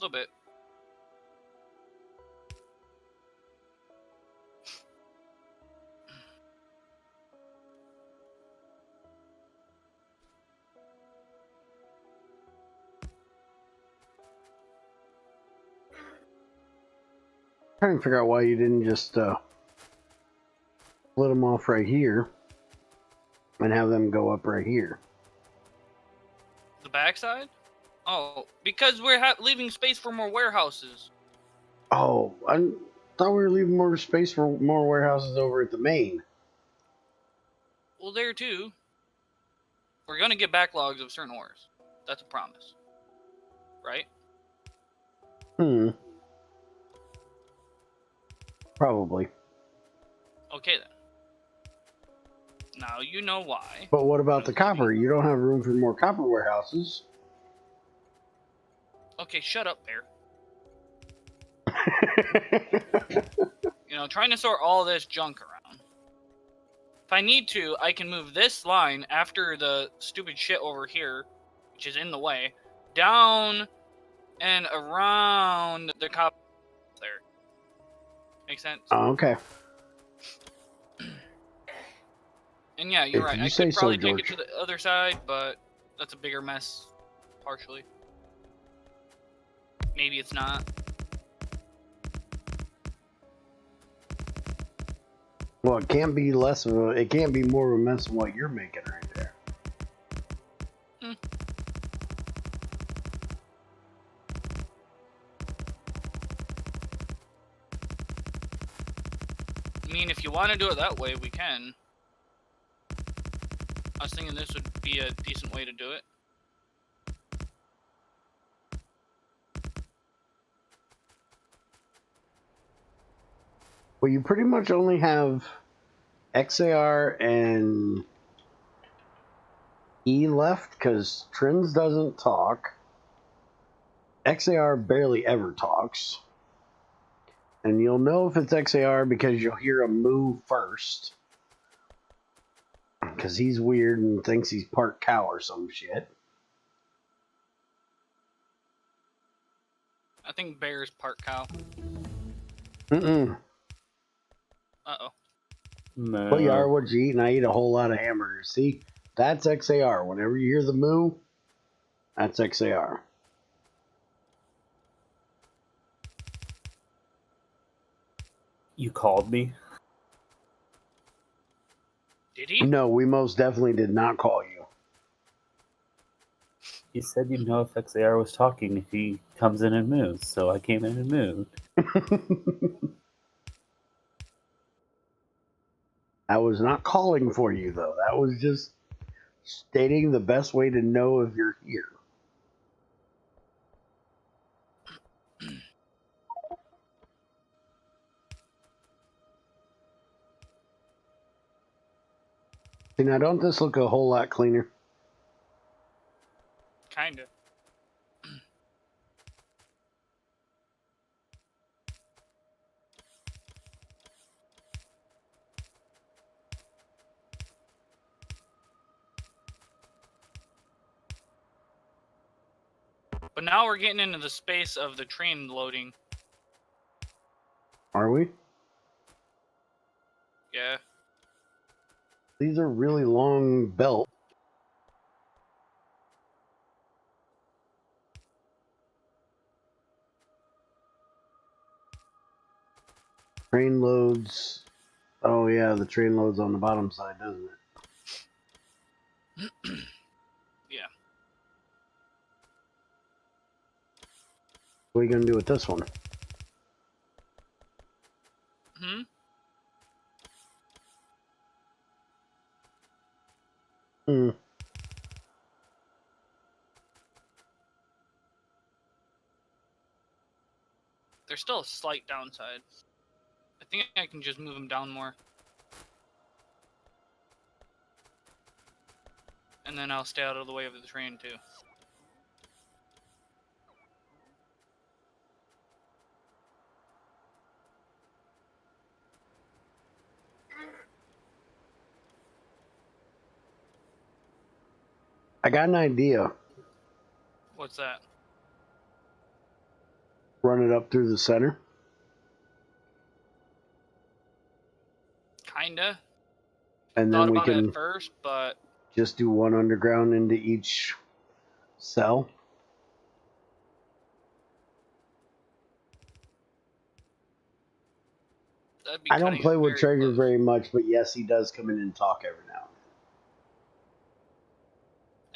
A little bit. Trying to figure out why you didn't just split them off right here and have them go up right here. The backside? Oh, because we're leaving space for more warehouses. Oh, I thought we were leaving more space for more warehouses over at the main. Well, there too. We're gonna get backlogs of certain ores. That's a promise. Right? Probably. Okay then. Now you know why. But what about the copper? You don't have room for more copper warehouses. Okay, shut up, Bear. You know, trying to sort all this junk around. If I need to, I can move this line after the stupid shit over here, which is in the way, down and around the copper there. Make sense? Okay. And yeah, you're If right. you I say could so, probably take it George. to the other side, but that's a bigger mess, partially. Maybe it's not. Well, it can't be less of a. It can't be more of a mess than what you're making right there. I mean, if you want to do it that way, we can. I was thinking this would be a decent way to do it. Well, you pretty much only have XAR and E left because Trins doesn't talk. XAR barely ever talks. And you'll know if it's XAR because you'll hear him move first. Because he's weird and thinks he's part cow or some shit. I think Bear's part cow. Mm-mm. Uh-oh. No. What you are, what you eat, and I eat a whole lot of hamburgers. See? That's XAR. Whenever you hear the moo, that's XAR. You called me? Did he? No, we most definitely did not call you. You said you'd know if XAR was talking if he comes in and moves, so I came in and moved. I was not calling for you, though. That was just stating the best way to know if you're here. See, now don't this look a whole lot cleaner? Kinda. But now we're getting into the space of the train loading. Are we? Yeah. These are really long belts. Train loads. Oh, yeah, the train loads on the bottom side, doesn't it? Yeah. What are you going to do with this one? Hmm? There's still a slight downside. I think I can just move him down more. And then I'll stay out of the way of the train, too. I got an idea. What's that? Run it up through the center. Kinda. And Thought then we about it can at first, but just do one underground into each cell. that'd be I don't cutting play it with very Traeger close. very much, but yes, he does come in and talk every now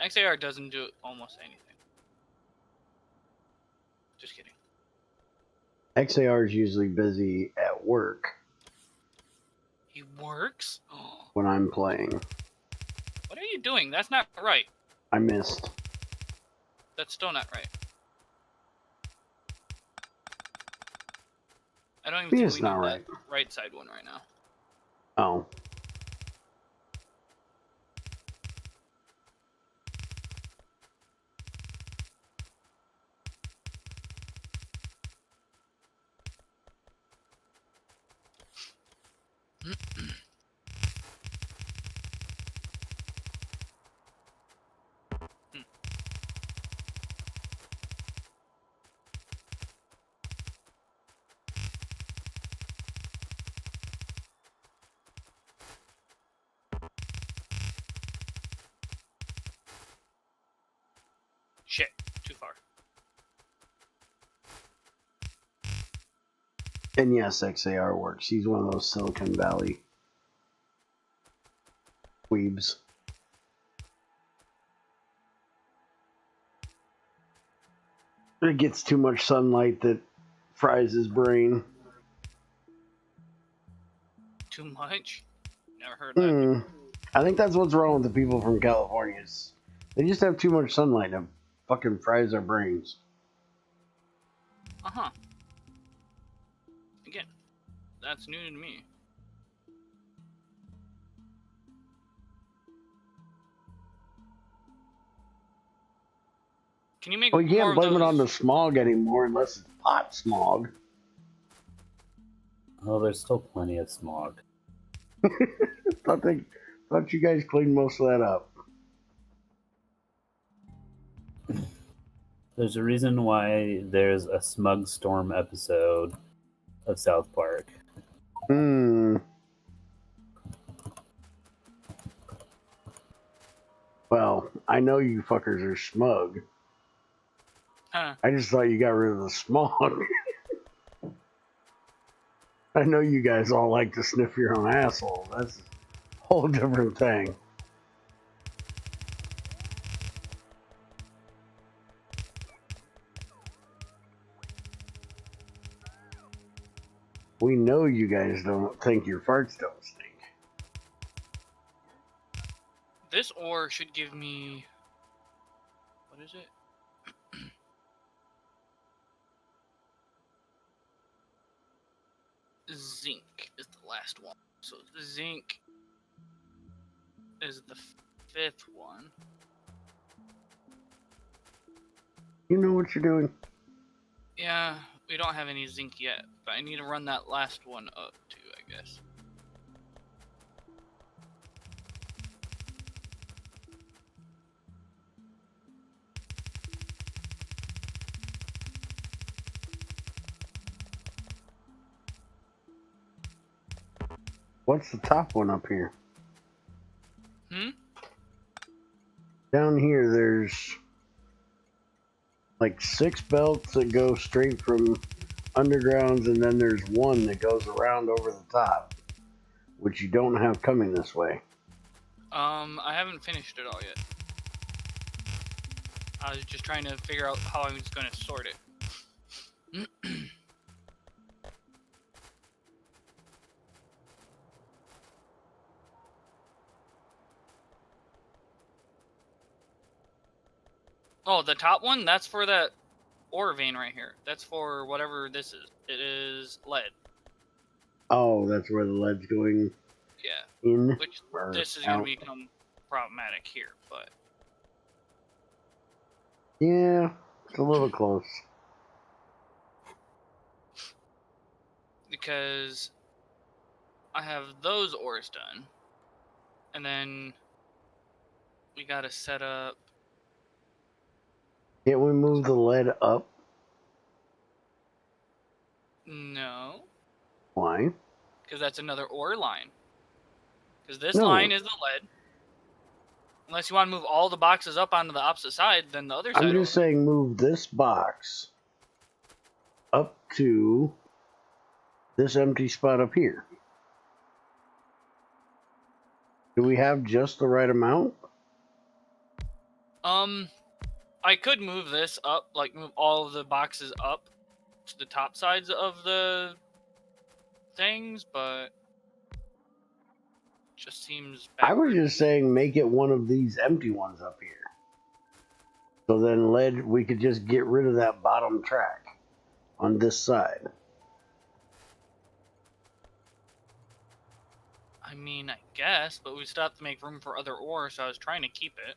and XAR doesn't do almost anything. Just kidding. then. XAR is usually busy at work He works? Oh, when I'm playing. what are you doing? That's not right. I missed. That's still not right. I don't even He think is we not need right. that right side one right now. Oh. Shit, too far. And yes, XAR works. He's one of those Silicon Valley weebs. It gets too much sunlight that fries his brain. Too much? Never heard that. I think that's what's wrong with the people from California. They just have too much sunlight and it fucking fries their brains. Uh-huh. Again, that's new to me. Can you make Well, you more can't of blame it those? on the smog anymore unless it's hot smog. Oh, there's still plenty of smog. Thought you guys cleaned most of that up. There's a reason why there's a Smug Storm episode of South Park. Well, I know you fuckers are smug. Huh. I just thought you got rid of the smog. I know you guys all like to sniff your own asshole. That's a whole different thing. We know you guys don't think your farts don't stink. This ore should give me... What is it? Zinc is the last one. So zinc is the fifth one. You know what you're doing. Yeah, we don't have any zinc yet, but I need to run that last one up too, I guess. What's the top one up here? Down here, there's like 6 belts that go straight from undergrounds, and then there's one that goes around over the top, which you don't have coming this way. I haven't finished it all yet. I was just trying to figure out how I was going to sort it. Oh, the top one? That's for that ore vein right here. That's for whatever this is. It is lead. Oh, that's where the lead's going Yeah. in. Which or this is out. going to become problematic here, but... Yeah, it's a little close. Because I have those ores done. And then we got to set up... Can't we move the lead up? No. Why? Because that's another ore line. Because this No. line is the lead. Unless you want to move all the boxes up onto the opposite side, then the other side... I'm just saying move this box up to this empty spot up here. Do we have just the right amount? I could move this up, like move all of the boxes up to the top sides of the things, but just seems I was backward. just saying make it one of these empty ones up here. So then we could just get rid of that bottom track on this side. I mean, I guess, but we still have to make room for other ore, so I was trying to keep it.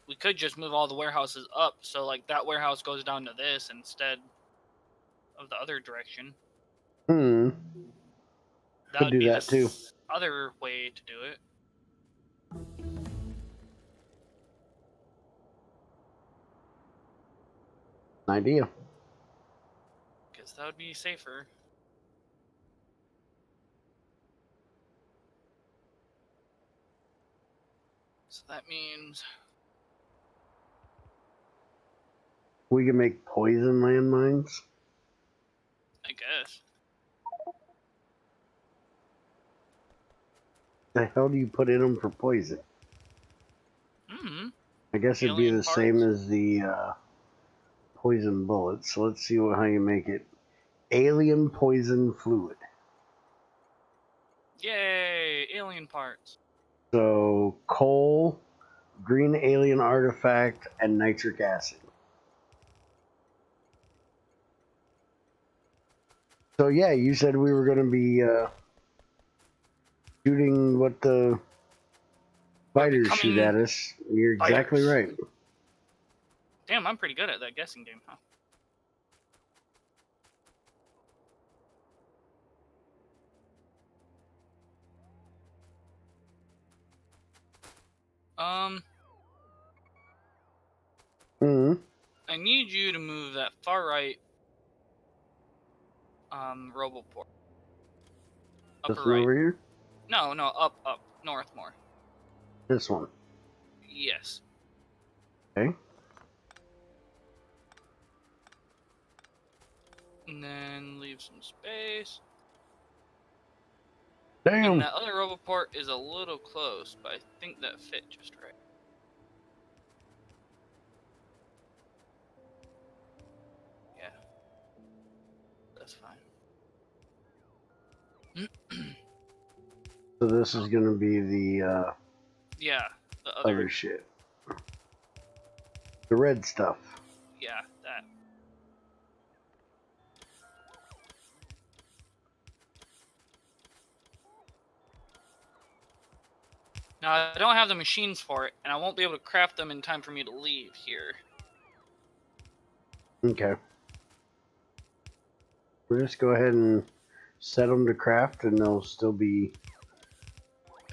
We could just move all the warehouses up, so like that warehouse goes down to this instead of the other direction. That That could would do be that the too. other way to do it. Idea. Guess that would be safer. So that means We can make poison landmines. I guess. The hell do you put in them for poison? I guess it'd be Alien the same parts? as the poison bullets. So let's see how you make it. Alien poison fluid. Yay! Alien parts. So coal, green alien artifact, and nitric acid. So yeah, you said we were going to be shooting what the fighters shoot at us. You're exactly right. Damn, I'm pretty good at that guessing game, huh? I need you to move that far right Roboport. This Upper one right. over here? No, up, north more. This one. Yes. Okay. And then leave some space. Damn. And that other Roboport is a little close, but I think that fit just right. Yeah. That's fine. So this is going to be the Yeah, the other shit. The red stuff. Yeah, that. Now, I don't have the machines for it, and I won't be able to craft them in time for me to leave here. Okay. We'll just go ahead and set them to craft, and they'll still be...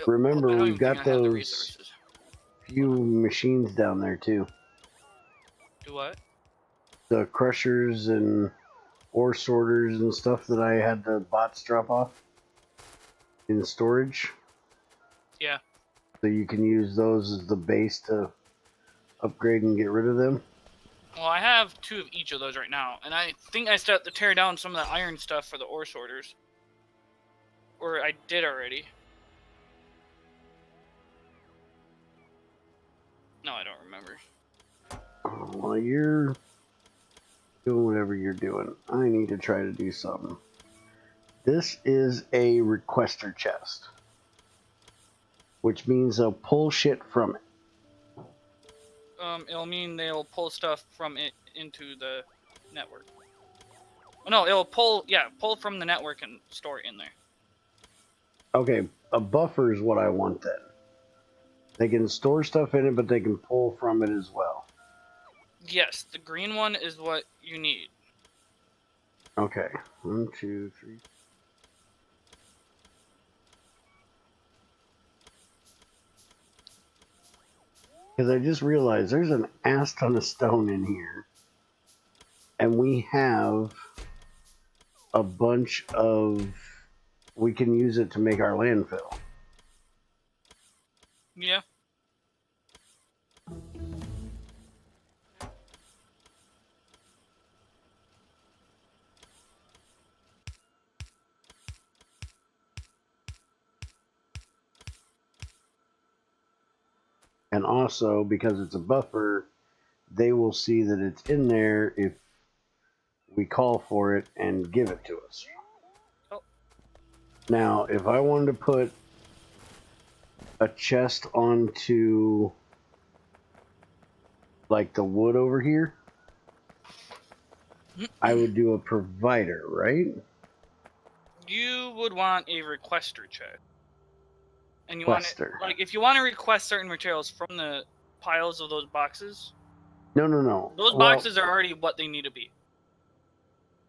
Remember, we've got those few machines down there, too. Do what? The crushers and ore sorters and stuff that I had the bots drop off in storage. Yeah. So you can use those as the base to upgrade and get rid of them. Well, I have 2 of each of those right now, and I think I still have to tear down some of the iron stuff for the ore sorters. Or I did already. No, I don't remember. While you're doing whatever you're doing, I need to try to do something. This is a requester chest, which means they'll pull shit from it. It'll mean they'll pull stuff from it into the network. Oh, no, it'll pull from the network and store it in there. Okay, a buffer is what I want then. They can store stuff in it, but they can pull from it as well. Yes, the green one is what you need. Okay, 1, 2, 3. Because I just realized there's an ass ton of stone in here. And we have a bunch of... We can use it to make our landfill. Yeah. And also, because it's a buffer, they will see that it's in there if we call for it and give it to us. Oh. Now, if I wanted to put a chest onto like the wood over here, I would do a provider, right? You would want a requester check. And you want it, Requester. like, if you want to request certain materials from the piles of those boxes, No. those Well, boxes are already what they need to be.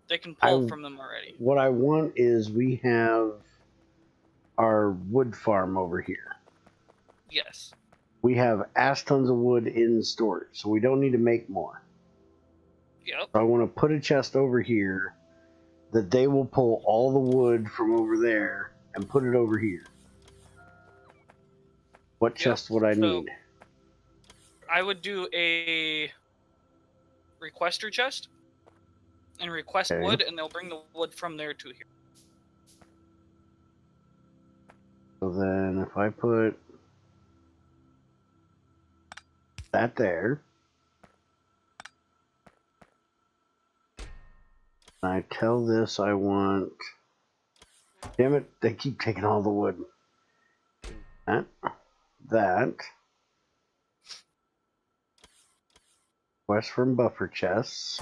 They can pull from them already. What I want is we have our wood farm over here. Yes. We have ass tons of wood in storage, so we don't need to make more. Yep. So I want to put a chest over here that they will pull all the wood from over there and put it over here. What chest would I need? I would do a requester chest and request wood, and they'll bring the wood from there to here. So then if I put that there, and I tell this I want... Damn it, they keep taking all the wood. That. Request from buffer chests.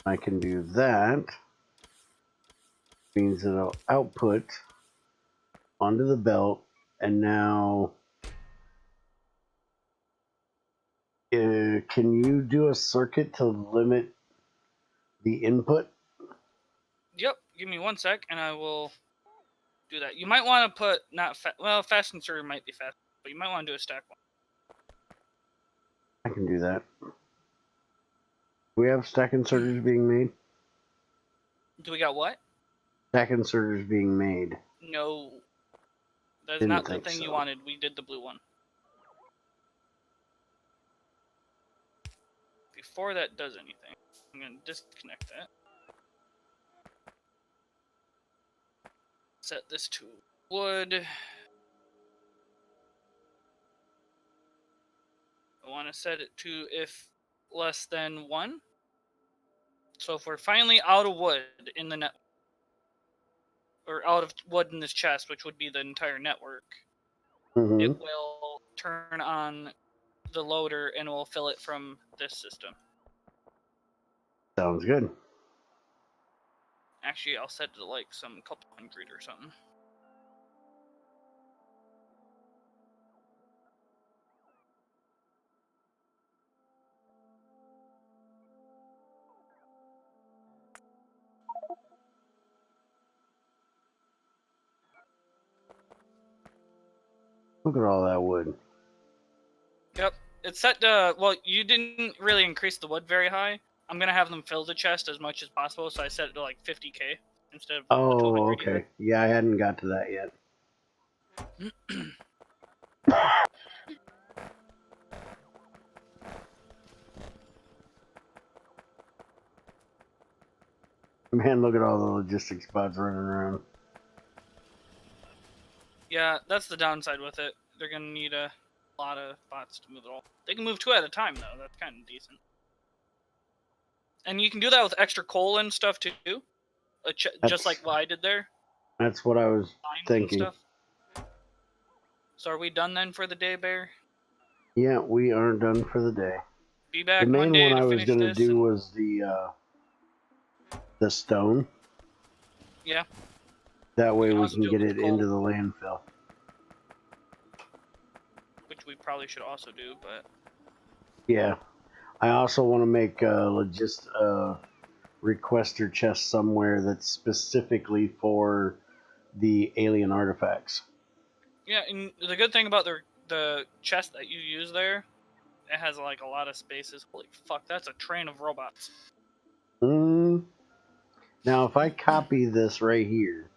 I can do that. Means it'll output onto the belt, and now can you do a circuit to limit the input? Yep. Give me 1 sec, and I will do that. You might want to put fast inserter might be fast, but you might want to do a stack one. I can do that. Do we have stack inserters being made? Do we got what? Stack inserters being made. No. That's Didn't not the think thing so. you wanted. We did the blue one. Before that does anything, I'm going to disconnect that. Set this to wood. I want to set it to if less than 1. So if we're finally out of wood in the net, or out of wood in this chest, which would be the entire network, it will turn on the loader and will fill it from this system. Sounds good. Actually, I'll set it to like some couple hundred or something. Look at all that wood. Yep. It's set to, well, you didn't really increase the wood very high. I'm going to have them fill the chest as much as possible, so I set it to like 50k instead of the 200 okay. Yeah, I hadn't got to that yet. Man, look at all the logistics spots running around. Yeah, that's the downside with it. They're going to need a lot of bots to move it all. They can move 2 at a time, though. That's kind of decent. And you can do that with extra coal and stuff, too. Just like what I did there. That's what I was thinking. So are we done then for the day, Bear? Yeah, we are done for the day. Be back The main Monday one to I was finish going to this. do was the stone. Yeah. That way we can get it into the landfill. Which we probably should also do, but... Yeah. I also want to make a requester chest somewhere that's specifically for the alien artifacts. Yeah, and the good thing about the chest that you use there, it has like a lot of spaces. Holy fuck, that's a train of robots. Now, if I copy this right here,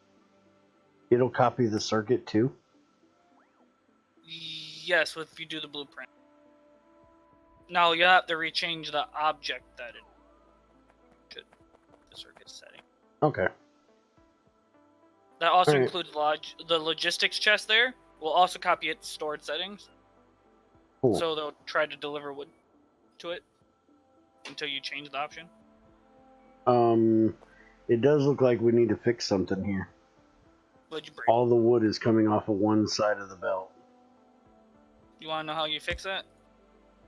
it'll copy the circuit too? Yes, if you do the blueprint. Now you have to rechange the object that it should, the circuit setting. Okay. That also includes the logistics chest there, We'll also copy its stored settings. Cool. So they'll try to deliver wood to it until you change the option. It does look like we need to fix something here. What'd you break? All the wood is coming off of one side of the belt. You want to know how you fix that?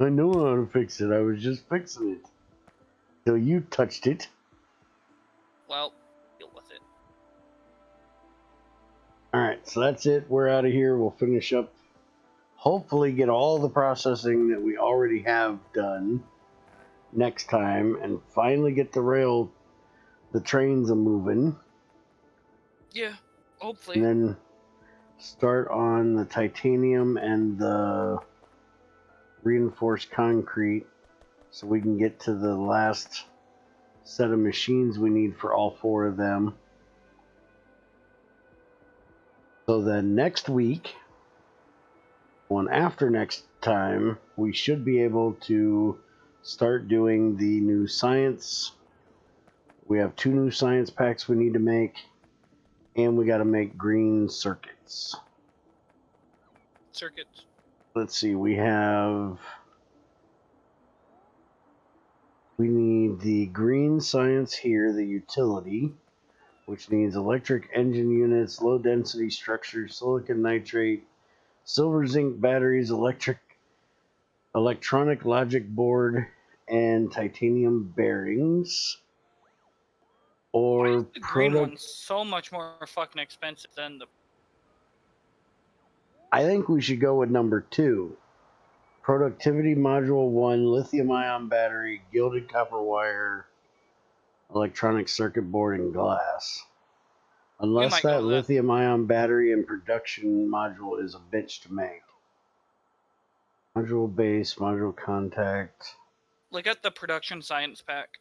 I know how to fix it. I was just fixing it. Till you touched it. Well, deal with it. Alright, so that's it. We're out of here. We'll finish up. Hopefully get all the processing that we already have done next time. And finally get the trains a moving. Yeah, hopefully. And then start on the titanium and the reinforced concrete. So we can get to the last set of machines we need for all 4 of them. So then next week, one after next time, we should be able to start doing the new science. We have 2 new science packs we need to make, and we got to make green circuits. Circuits. Let's see, we need the green science here, the utility, which needs electric engine units, low density structures, silicon nitrate, silver zinc batteries, electronic logic board, and titanium bearings. Why is Or the green one so much more fucking expensive than the... I think we should go with number 2. Productivity module 1, lithium ion battery, gilded copper wire, electronic circuit board, and glass. Unless might that go with that. lithium ion battery and production module is a bitch to make. Module base, module contact. Look at the production science pack.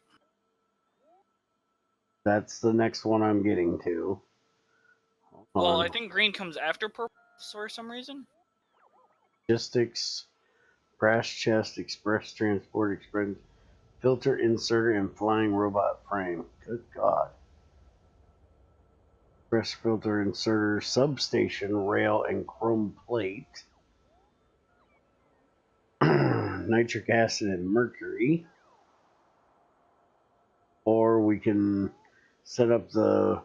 That's the next one I'm getting to. Hold Well, on. I think green comes after purple for some reason. Logistics, brass chest, express transport, express filter inserter, and flying robot frame. Good God. Express filter inserter, substation, rail, and chrome plate. Nitric acid and mercury. Or we can set up the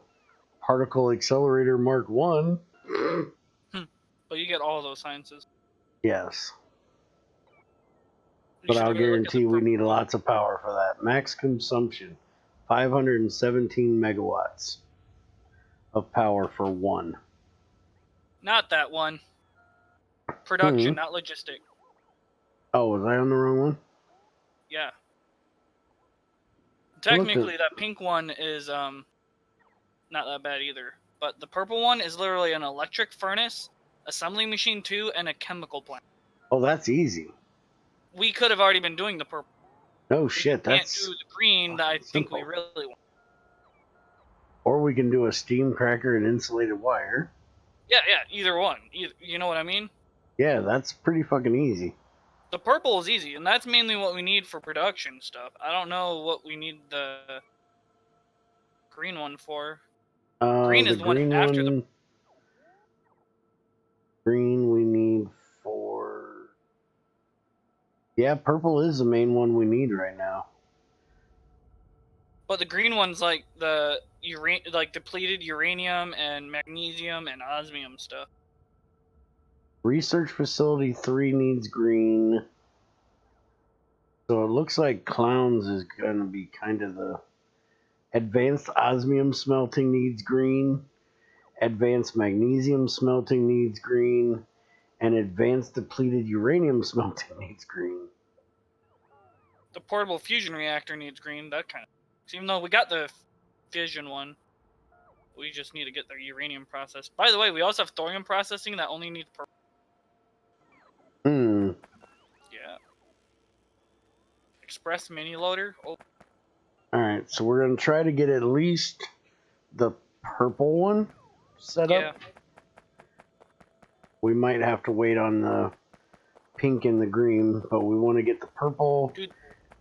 particle accelerator Mark 1. But you get all those sciences. Yes. You But should I'll really look at the guarantee we purple need one. lots of power for that. Max consumption, 517 megawatts of power for one. Not that one. Production, not logistic. Oh, was I on the wrong one? Yeah. Technically, that pink one is not that bad either. But the purple one is literally an electric furnace, assembly machine 2, and a chemical plant. Oh, that's easy. We could have already been doing the purple. No shit, We can't that's do the green that I think we simple. really want. Or we can do a steam cracker and insulated wire. Yeah, either one. You know what I mean? Yeah, that's pretty fucking easy. The purple is easy, and that's mainly what we need for production stuff. I don't know what we need the green one for. Green is the one after the... Green we need for... Yeah, purple is the main one we need right now. But the green one's like the depleted uranium and magnesium and osmium stuff. Research Facility 3 needs green. So it looks like Clowns is going to be kind of the... Advanced osmium smelting needs green. Advanced magnesium smelting needs green. And advanced depleted uranium smelting needs green. The portable fusion reactor needs green, that kind of... Even though we got the fission one, we just need to get the uranium processed. By the way, we also have thorium processing that only needs purple. Yeah. Express mini loader. Oh. Alright, so we're going to try to get at least the purple one set up. Yeah. We might have to wait on the pink and the green, but we want to get the purple. Dude.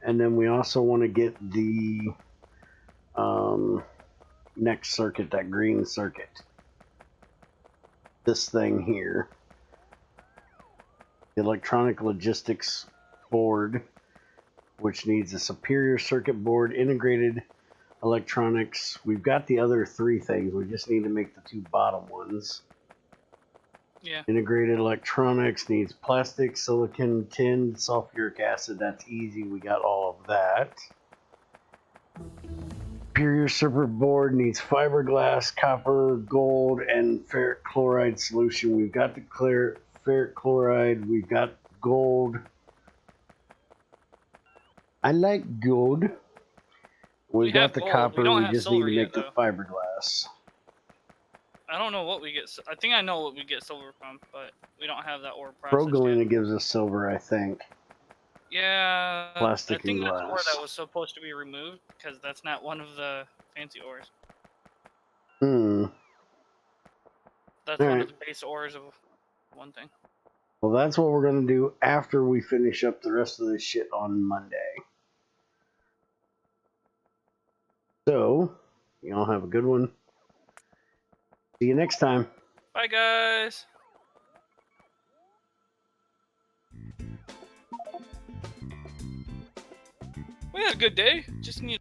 And then we also want to get the next circuit, that green circuit. This thing here. The electronic logistics board, which needs a superior circuit board, integrated electronics. We've got the other 3 things. We just need to make the 2 bottom ones. Yeah. Integrated electronics needs plastic, silicon, tin, sulfuric acid. That's easy. We got all of that. Superior circuit board needs fiberglass, copper, gold, and ferric chloride solution. We've got the ferric chloride. We've got gold. I like gold. We've got have the gold. copper. We don't We have just need silver to yet, make the though. fiberglass. I don't know what we get. I think I know what we get silver from, but we don't have that ore processed Progalina yet. gives us silver, I think. Yeah, Plastic I think and that's ore glass. that was supposed to be removed because that's not one of the fancy ores. That's All one right. of the base ores of one thing. Well, that's what we're going to do after we finish up the rest of this shit on Monday. So, y'all have a good one. See you next time. Bye, guys. We had a good day. Just need